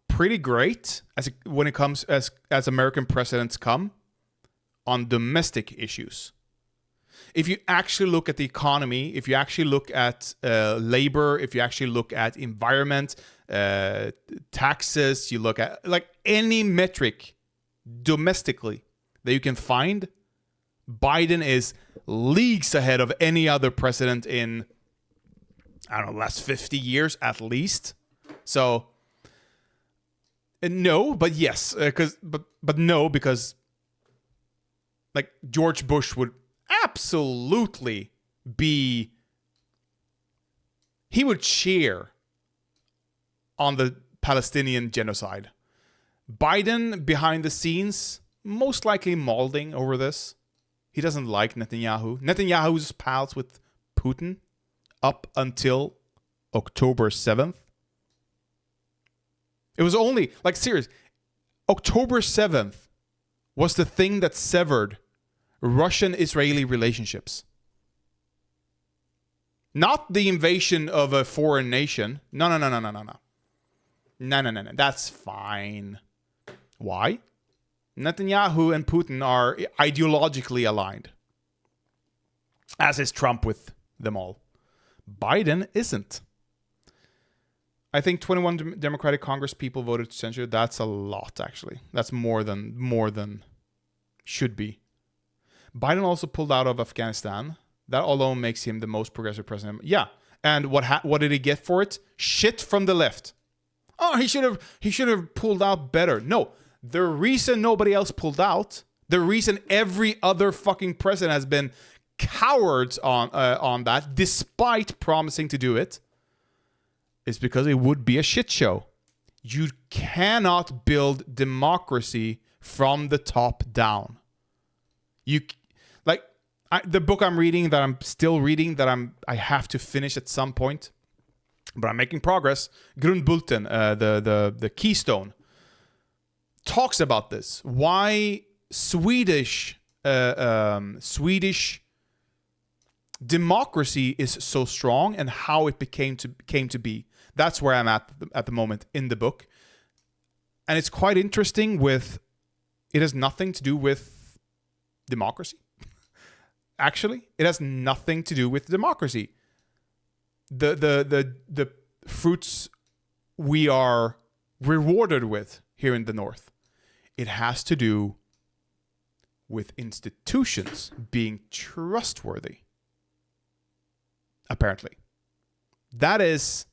pretty great when it comes as American presidents come on domestic issues. If you actually look at the economy, if you actually look at labor, if you actually look at environment, taxes, you look at like any metric domestically that you can find, Biden is leagues ahead of any other president in, I don't know, last 50 years at least. So, no, but yes, because like George Bush would absolutely he would cheer on the Palestinian genocide. Biden, behind the scenes, most likely molding over this. He doesn't like Netanyahu. Netanyahu's pals with Putin up until October 7th. It was only, like, serious, October 7th was the thing that severed Russian-Israeli relationships. Not the invasion of a foreign nation. No. No. That's fine. Why? Netanyahu and Putin are ideologically aligned. As is Trump with them all. Biden isn't. I think 21 Democratic Congress people voted to censure. That's a lot, actually. That's more than should be. Biden also pulled out of Afghanistan. That alone makes him the most progressive president. Yeah. And what did he get for it? Shit from the left. Oh, he should have pulled out better. No. The reason nobody else pulled out, the reason every other fucking president has been cowards on that, despite promising to do it, is because it would be a shit show. You cannot build democracy from the top down. The book I'm reading, that I'm still reading, that I have to finish at some point, but I'm making progress. Grundbulten, the keystone, talks about this. Why Swedish democracy is so strong and how it came to be. That's where I'm at the moment in the book, and it's quite interesting. It has nothing to do with democracy. Actually, it has nothing to do with democracy. The fruits we are rewarded with here in the North, it has to do with institutions being trustworthy. Apparently, that is,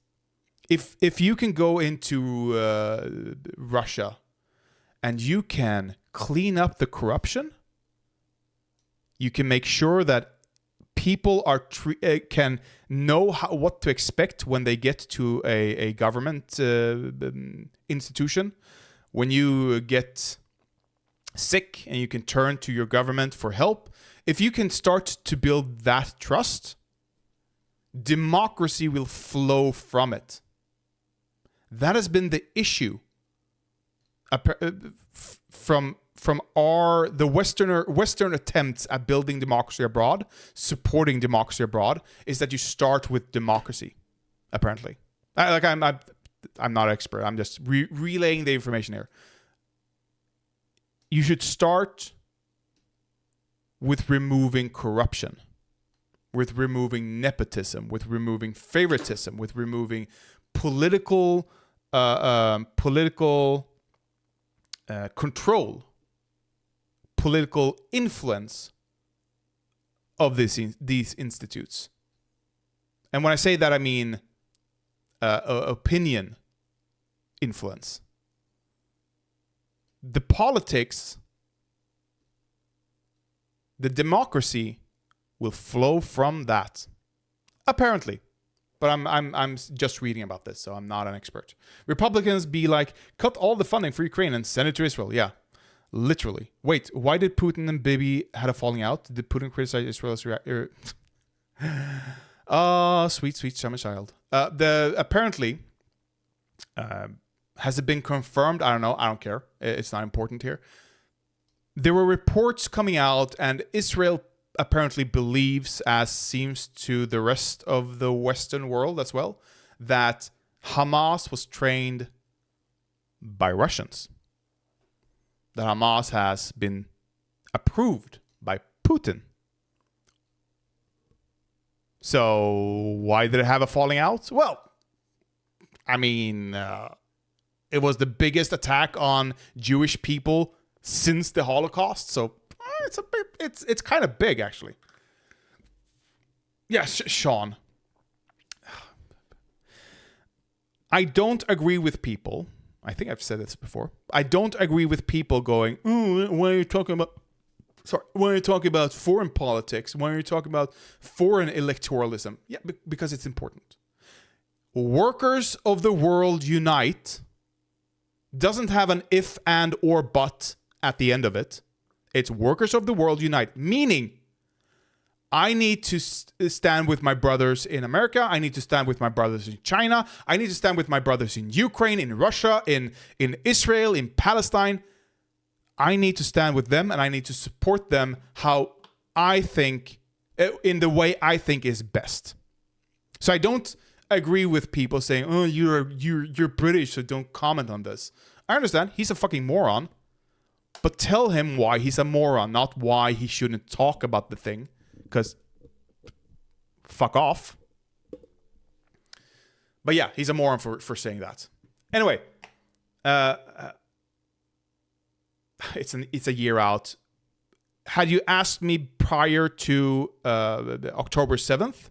if you can go into Russia and you can clean up the corruption, you can make sure that people can know what to expect when they get to a government institution. When you get sick and you can turn to your government for help, if you can start to build that trust, democracy will flow from it. That has been the issue from the Western attempts at building democracy abroad, supporting democracy abroad, is that you start with democracy. Apparently, I'm not an expert. I'm just relaying the information here. You should start with removing corruption, with removing nepotism, with removing favoritism, with removing political control, political influence of these institutes. And when I say that, I mean opinion influence. The politics, the democracy will flow from that. Apparently. But I'm just reading about this, so I'm not an expert. Republicans be like, cut all the funding for Ukraine and send it to Israel. Yeah. Literally. Wait, why did Putin and Bibi had a falling out? Did Putin criticize Israel's oh, sweet summer child. Apparently, has it been confirmed? I don't know. I don't care. It's not important here. There were reports coming out, and Israel apparently believes, as seems to the rest of the Western world as well, that Hamas was trained by Russians. That Hamas has been approved by Putin. So why did it have a falling out? Well, I mean, it was the biggest attack on Jewish people since the Holocaust. So it's kind of big, actually. Yes, Sean. I don't agree with people. I think I've said this before. I don't agree with people going, why are you talking about... Sorry, why are you talking about foreign politics? Why are you talking about foreign electoralism? Yeah, because it's important. Workers of the world unite doesn't have an if, and, or but at the end of it. It's workers of the world unite, meaning I need to stand with my brothers in America. I need to stand with my brothers in China. I need to stand with my brothers in Ukraine, in Russia, in Israel, in Palestine. I need to stand with them, and I need to support them how I think, in the way I think is best. So I don't agree with people saying, "Oh, you're British, so don't comment on this." I understand he's a fucking moron, but tell him why he's a moron, not why he shouldn't talk about the thing. Because fuck off. But yeah, he's a moron for saying that. Anyway, it's a year out. Had you asked me prior to October 7th,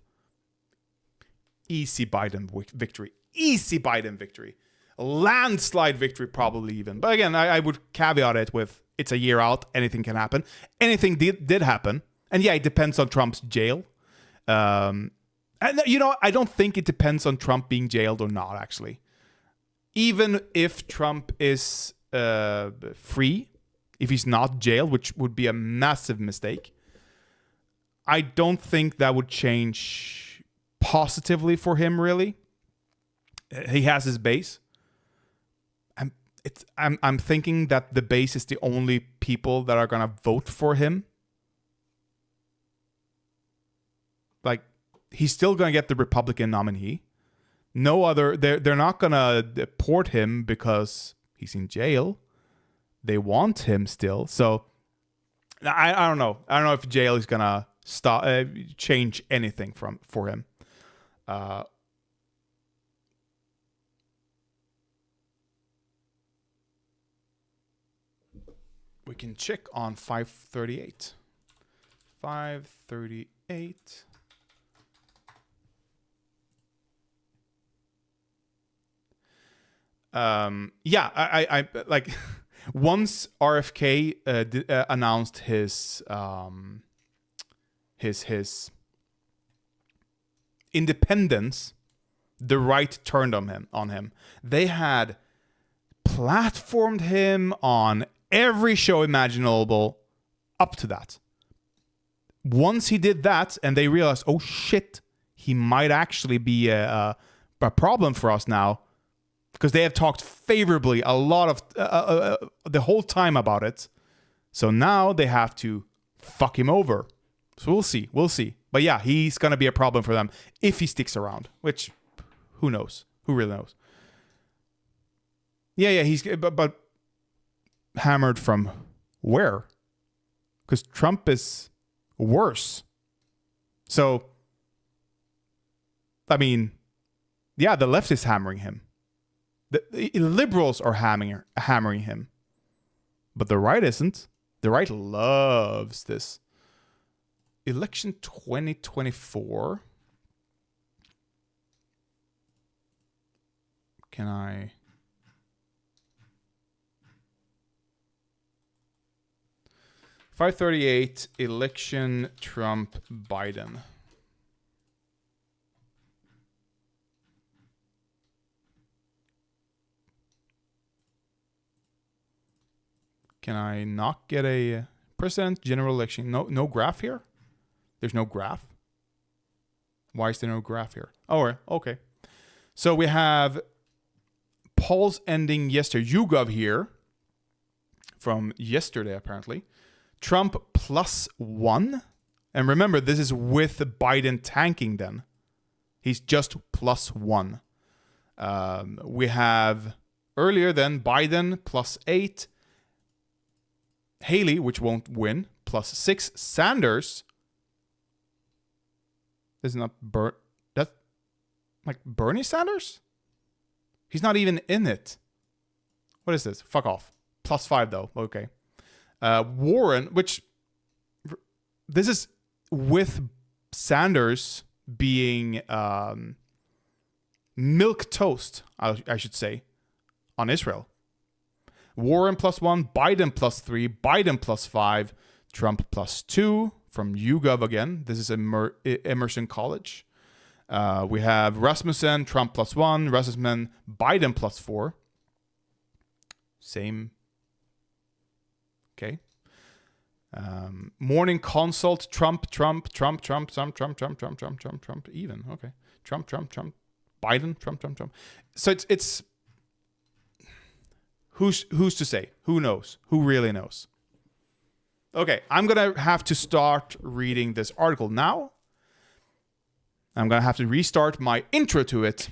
easy Biden victory. Easy Biden victory. Landslide victory, probably even. But again, I would caveat it with it's a year out. Anything can happen. Anything did happen. And yeah, it depends on Trump's jail. And I don't think it depends on Trump being jailed or not, actually. Even if Trump is free, if he's not jailed, which would be a massive mistake, I don't think that would change positively for him, really. He has his base. I'm thinking that the base is the only people that are going to vote for him. Like, he's still going to get the Republican nominee. No other, they're not going to deport him because he's in jail. They want him still. So, I don't know. I don't know if jail is going to change anything for him. We can check on 538. 538. I like once RFK announced his independence, the right turned on him. They had platformed him on every show imaginable up to that. Once he did that, and they realized, oh shit, he might actually be a problem for us now. Because they have talked favorably a lot of the whole time about it. So now they have to fuck him over. So we'll see. But yeah, he's going to be a problem for them if he sticks around. Which, who knows? Who really knows? Yeah, he's... But hammered from where? Because Trump is worse. So, I mean, yeah, the left is hammering him. The liberals are hammering him. But the right isn't. The right loves this. Election 2024. Can I... $538 election Trump Biden. Can I not get a president general election? No graph here? There's no graph? Why is there no graph here? Oh, okay. So we have polls ending yesterday. YouGov here from yesterday, apparently. Trump +1. And remember, this is with Biden tanking then. He's just +1. We have earlier then Biden +8. Haley, which won't win, +6. Sanders. This is not that's like Bernie Sanders? He's not even in it. What is this? Fuck off. +5 though. Okay. Warren, which this is with Sanders being milk toast, I should say, on Israel. Warren +1, Biden +3, Biden +5, Trump +2 from YouGov again. This is Emerson College. We have Rasmussen, Trump +1, Rasmussen, Biden +4. Same. Okay. Morning consult, Trump, even. Okay. Trump, Biden, Trump. So it's who's to say? Who knows? Who really knows? Okay, I'm going to have to start reading this article now. I'm going to have to restart my intro to it.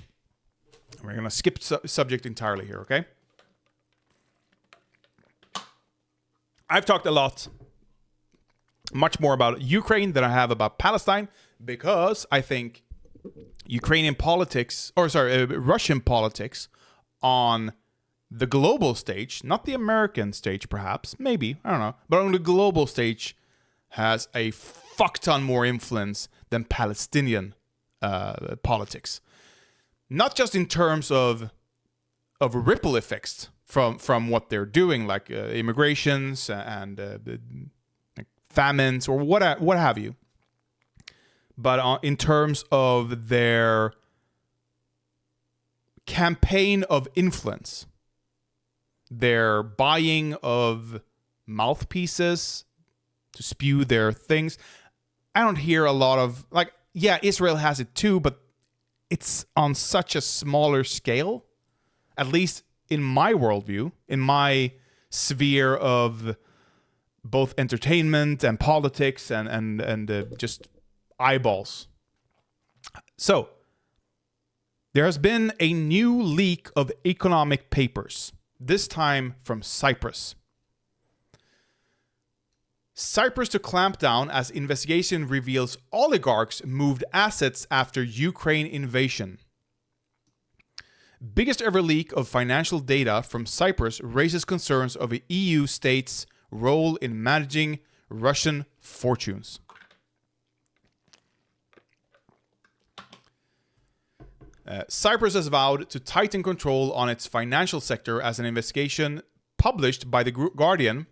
We're going to skip subject entirely here, okay? I've talked a lot, much more about Ukraine than I have about Palestine, because I think Russian politics on the global stage, not the American stage perhaps, maybe, I don't know, but on the global stage has a fuck ton more influence than Palestinian politics. Not just in terms of ripple effects from what they're doing, like immigrations and famines or what have you, but in terms of their campaign of influence, their buying of mouthpieces to spew their things. I don't hear a lot of, like, yeah, Israel has it too, but it's on such a smaller scale, at least in my worldview, in my sphere of both entertainment and politics and just eyeballs. So, there has been a new leak of economic papers, this time from Cyprus. Cyprus to clamp down as investigation reveals oligarchs moved assets after Ukraine invasion. Biggest ever leak of financial data from Cyprus raises concerns of the EU state's role in managing Russian fortunes. Cyprus has vowed to tighten control on its financial sector as an investigation published by The Guardian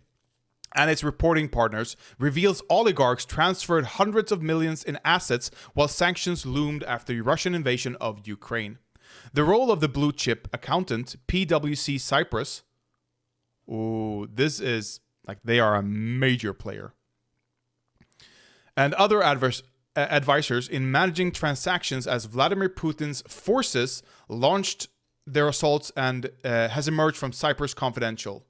and its reporting partners reveals oligarchs transferred hundreds of millions in assets while sanctions loomed after the Russian invasion of Ukraine. The role of the blue chip accountant, PwC Cyprus, this is like they are a major player, and other advisors in managing transactions as Vladimir Putin's forces launched their assaults and has emerged from Cyprus Confidential.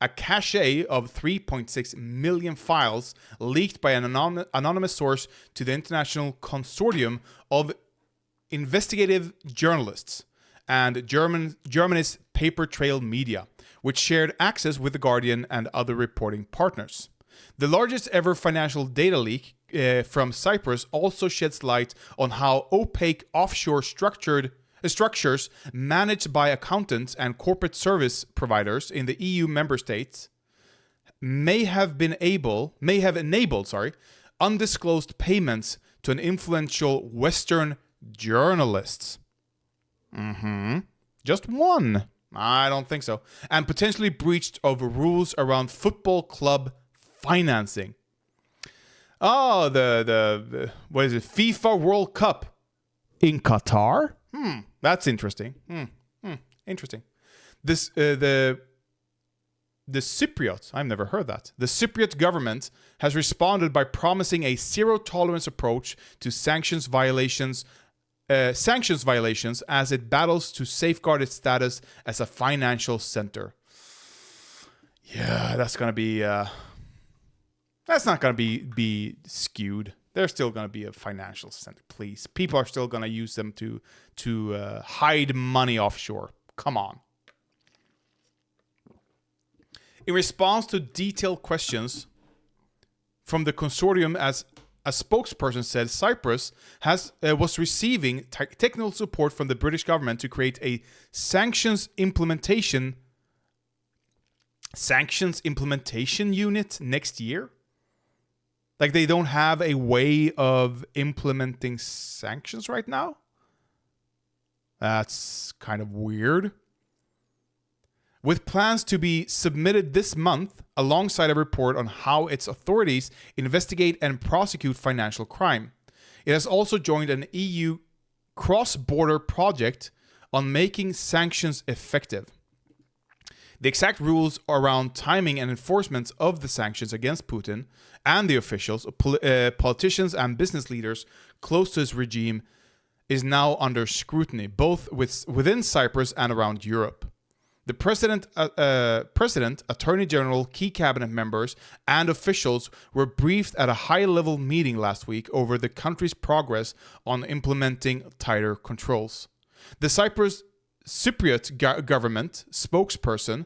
A cache of 3.6 million files leaked by an anonymous source to the International Consortium of Investigative Journalists and Germany's Paper Trail Media, which shared access with The Guardian and other reporting partners. The largest ever financial data leak from Cyprus also sheds light on how opaque offshore structures managed by accountants and corporate service providers in the EU member states may have enabled undisclosed payments to an influential Western journalists. Just one? I don't think so. And potentially breached of rules around football club financing. Oh, the what is it? FIFA World Cup in Qatar? That's interesting. Interesting. This the Cypriot, I've never heard that. The Cypriot government has responded by promising a zero-tolerance approach to sanctions violations as it battles to safeguard its status as a financial center. Yeah, that's gonna be that's not gonna be skewed. They're still going to be a financial center, please. People are still going to use them to hide money offshore. Come on. In response to detailed questions from the consortium, as a spokesperson said, Cyprus was receiving technical support from the British government to create a sanctions implementation unit next year. Like, they don't have a way of implementing sanctions right now? That's kind of weird. With plans to be submitted this month, alongside a report on how its authorities investigate and prosecute financial crime. It has also joined an EU cross-border project on making sanctions effective. The exact rules around timing and enforcement of the sanctions against Putin and the officials, politicians and business leaders close to his regime is now under scrutiny, both within Cyprus and around Europe. The president, attorney general, key cabinet members, and officials were briefed at a high-level meeting last week over the country's progress on implementing tighter controls. The Cypriot government spokesperson,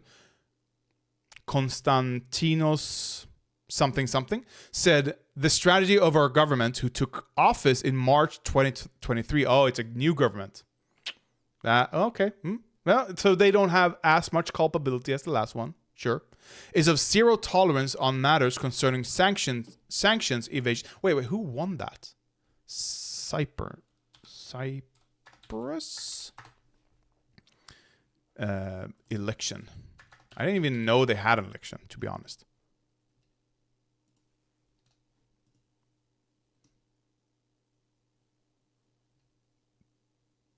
Konstantinos something said the strategy of our government, who took office in March 2023. Oh, it's a new government. Okay. Well, so they don't have as much culpability as the last one. Sure. Is of zero tolerance on matters concerning sanctions evasion. Wait, who won that? Cyprus? Election. I didn't even know they had an election, to be honest.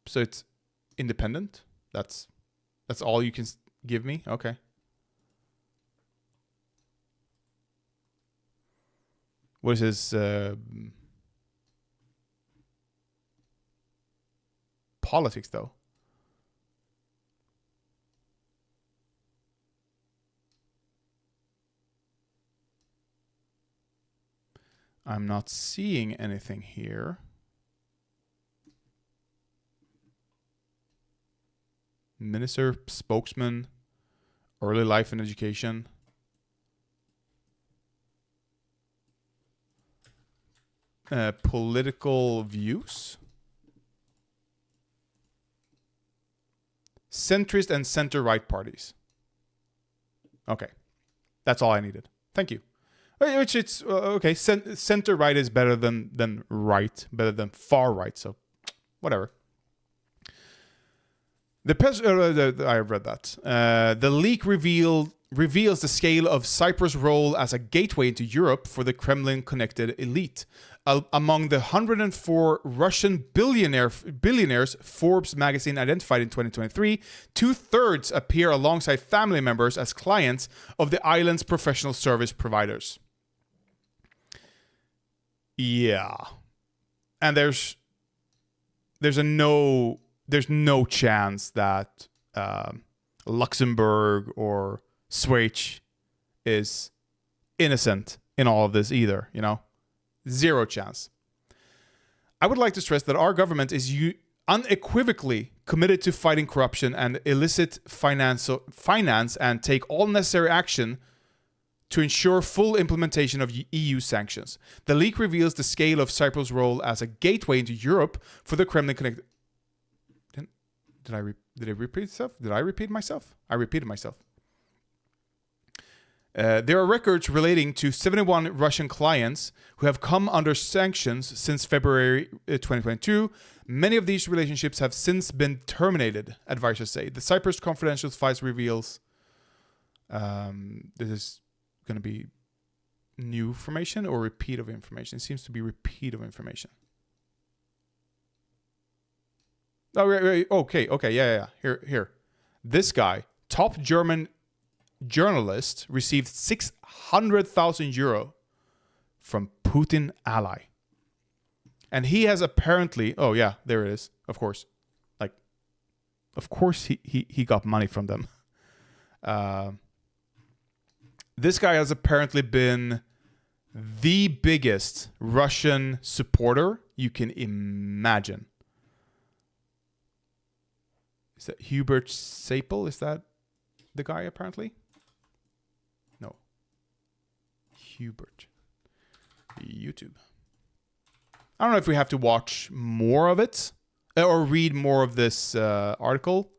So it's independent? That's all you can give me? Okay. What is his politics, though? I'm not seeing anything here. Minister, spokesman, early life and education. Political views. Centrist and center-right parties. Okay. That's all I needed. Thank you. Which it's okay. Center right is better than right, better than far right. So, whatever. I read that. The leak reveals the scale of Cyprus' role as a gateway into Europe for the Kremlin-connected elite. Among the 104 Russian billionaires Forbes magazine identified in 2023, 2/3 appear alongside family members as clients of the island's professional service providers. Yeah, and there's no chance that Luxembourg or Schweiz is innocent in all of this either, you know? Zero chance. I would like to stress that our government is unequivocally committed to fighting corruption and illicit finance and take all necessary action to ensure full implementation of EU sanctions. The leak reveals the scale of Cyprus' role as a gateway into Europe for the Kremlin connected. Did I repeat myself? Did I repeat myself? I repeated myself. There are records relating to 71 Russian clients who have come under sanctions since February 2022. Many of these relationships have since been terminated, advisors say. The Cyprus Confidential Files reveals this is going to be new information or repeat of information. It seems to be repeat of information. Oh, right. Okay, yeah. Here. This guy, top German journalist, received 600,000 euro from Putin ally. And he has apparently, oh yeah, there it is, of course. Like, of course he got money from them. This guy has apparently been the biggest Russian supporter you can imagine. Is that Hubert Sapel? Is that the guy apparently? No. Hubert. YouTube. I don't know if we have to watch more of it or read more of this article.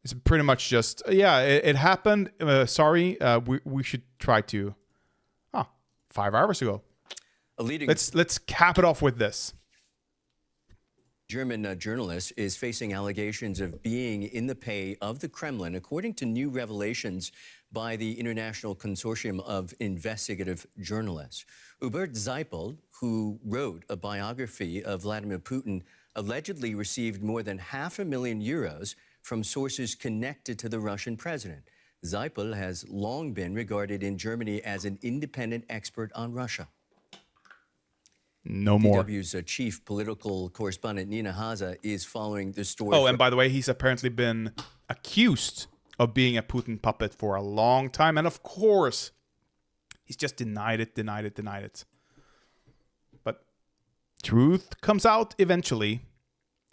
It's pretty much just, yeah, it happened. Sorry, we should try to. 5 hours ago. Let's cap it off with this. German journalist is facing allegations of being in the pay of the Kremlin, according to new revelations by the International Consortium of Investigative Journalists. Hubert Seipel, who wrote a biography of Vladimir Putin, allegedly received more than €500,000 from sources connected to the Russian president. Seipel has long been regarded in Germany as an independent expert on Russia. No more. DW's chief political correspondent Nina Haza is following the story. Oh, and by the way, he's apparently been accused of being a Putin puppet for a long time. And of course, he's just denied it. But truth comes out eventually.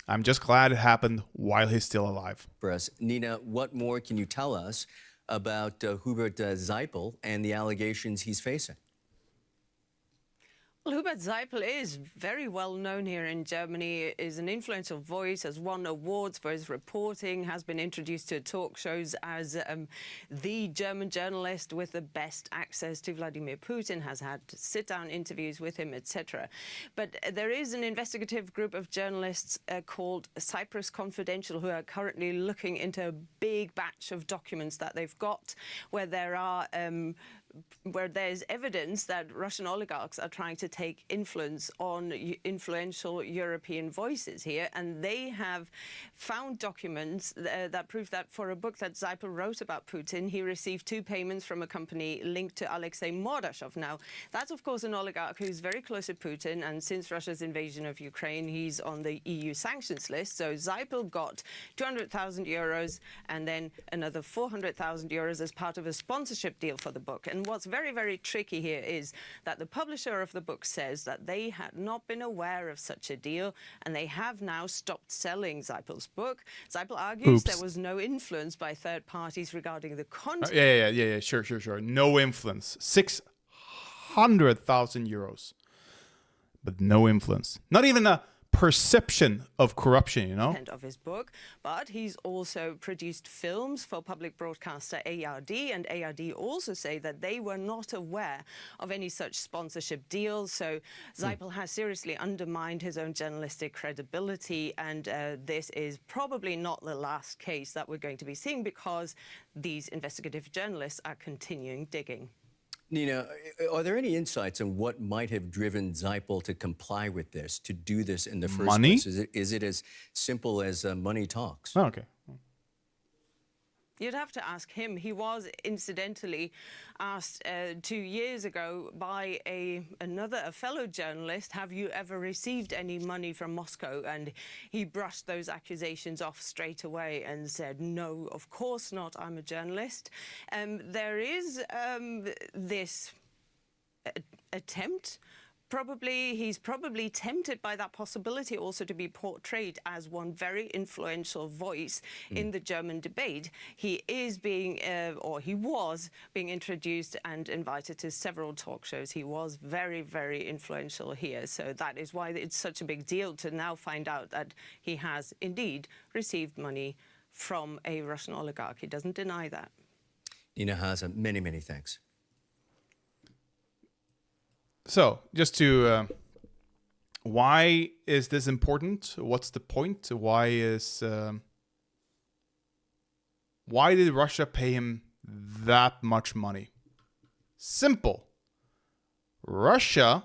I'm just glad it happened while he's still alive. For us, Nina, what more can you tell us about Hubert Seipel and the allegations he's facing? Well, Hubert Seipel is very well known here in Germany, is an influential voice, has won awards for his reporting, has been introduced to talk shows as the German journalist with the best access to Vladimir Putin, has had sit-down interviews with him, etc. But there is an investigative group of journalists called Cyprus Confidential who are currently looking into a big batch of documents that they've got where there are where there's evidence that Russian oligarchs are trying to take influence on influential European voices here. And they have found documents that prove that for a book that Seipel wrote about Putin, he received 2 payments from a company linked to Alexei Mordashov. Now, that's, of course, an oligarch who's very close to Putin. And since Russia's invasion of Ukraine, he's on the EU sanctions list. So Seipel got 200,000 euros and then another 400,000 euros as part of a sponsorship deal for the book. And what's very, very tricky here is that the publisher of the book says that they had not been aware of such a deal and they have now stopped selling Seipel's book. Seipel argues there was no influence by third parties regarding the content. Yeah. Sure. No influence. 600,000 euros. But no influence. Not even a perception of corruption, you know? Of his book, but he's also produced films for public broadcaster ARD, and ARD also say that they were not aware of any such sponsorship deals. So Seipel has seriously undermined his own journalistic credibility, and this is probably not the last case that we're going to be seeing because these investigative journalists are continuing digging. Nina, are there any insights on what might have driven Seipel to comply with this, to do this in the first place? Is it as simple as money talks? Oh, okay. You'd have to ask him. He was incidentally asked 2 years ago by a fellow journalist, have you ever received any money from Moscow? And he brushed those accusations off straight away and said, no, of course not, I'm a journalist. There is this attempt. He's probably tempted by that possibility also to be portrayed as one very influential voice in the German debate. He is being, or he was being introduced and invited to several talk shows. He was very, very influential here. So that is why it's such a big deal to now find out that he has indeed received money from a Russian oligarch. He doesn't deny that. Nina Haza, many, many thanks. So, just to, why is this important? What's the point? Why did Russia pay him that much money? Simple. Russia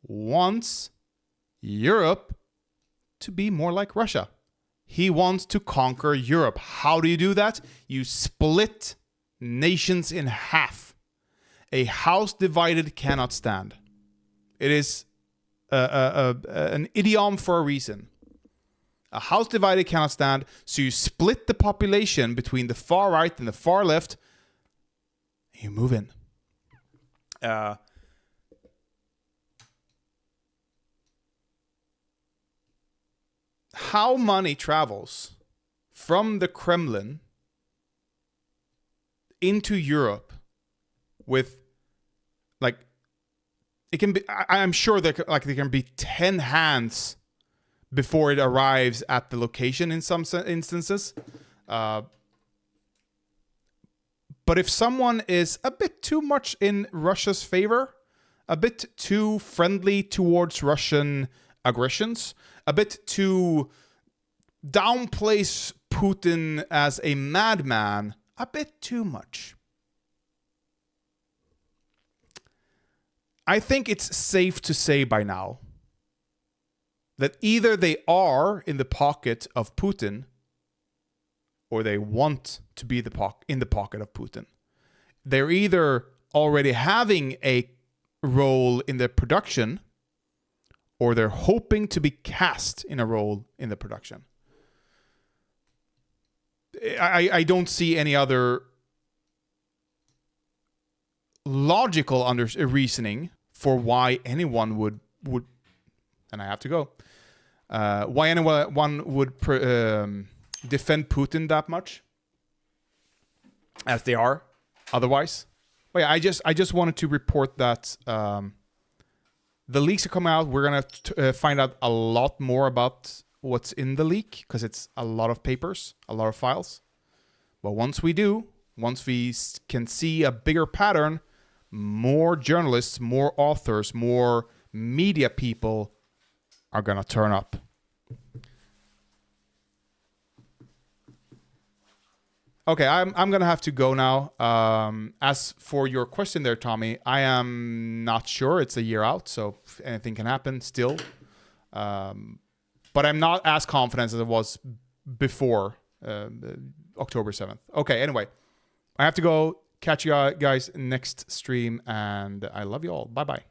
wants Europe to be more like Russia. He wants to conquer Europe. How do you do that? You split nations in half. A house divided cannot stand. It is an idiom for a reason. A house divided cannot stand, so you split the population between the far right and the far left. You move in. How money travels from the Kremlin into Europe with, like, it can be, I'm sure there can be 10 hands before it arrives at the location in some instances. But if someone is a bit too much in Russia's favor, a bit too friendly towards Russian aggressions, a bit too downplays Putin as a madman, a bit too much. I think it's safe to say by now that either they are in the pocket of Putin or they want to be in the pocket of Putin. They're either already having a role in the production, or they're hoping to be cast in a role in the production. I don't see any other logical reasoning for why anyone would, and I have to go, why anyone would defend Putin that much, as they are otherwise. But yeah, I just wanted to report that the leaks are coming out. We're gonna find out a lot more about what's in the leak, because it's a lot of papers, a lot of files. But once we can see a bigger pattern, more journalists, more authors, more media people are gonna turn up. Okay, I'm gonna have to go now. As for your question there, Tommy, I am not sure. It's a year out, so anything can happen still. But I'm not as confident as I was before October 7th. Okay, anyway, I have to go. Catch you guys next stream, and I love you all. Bye-bye.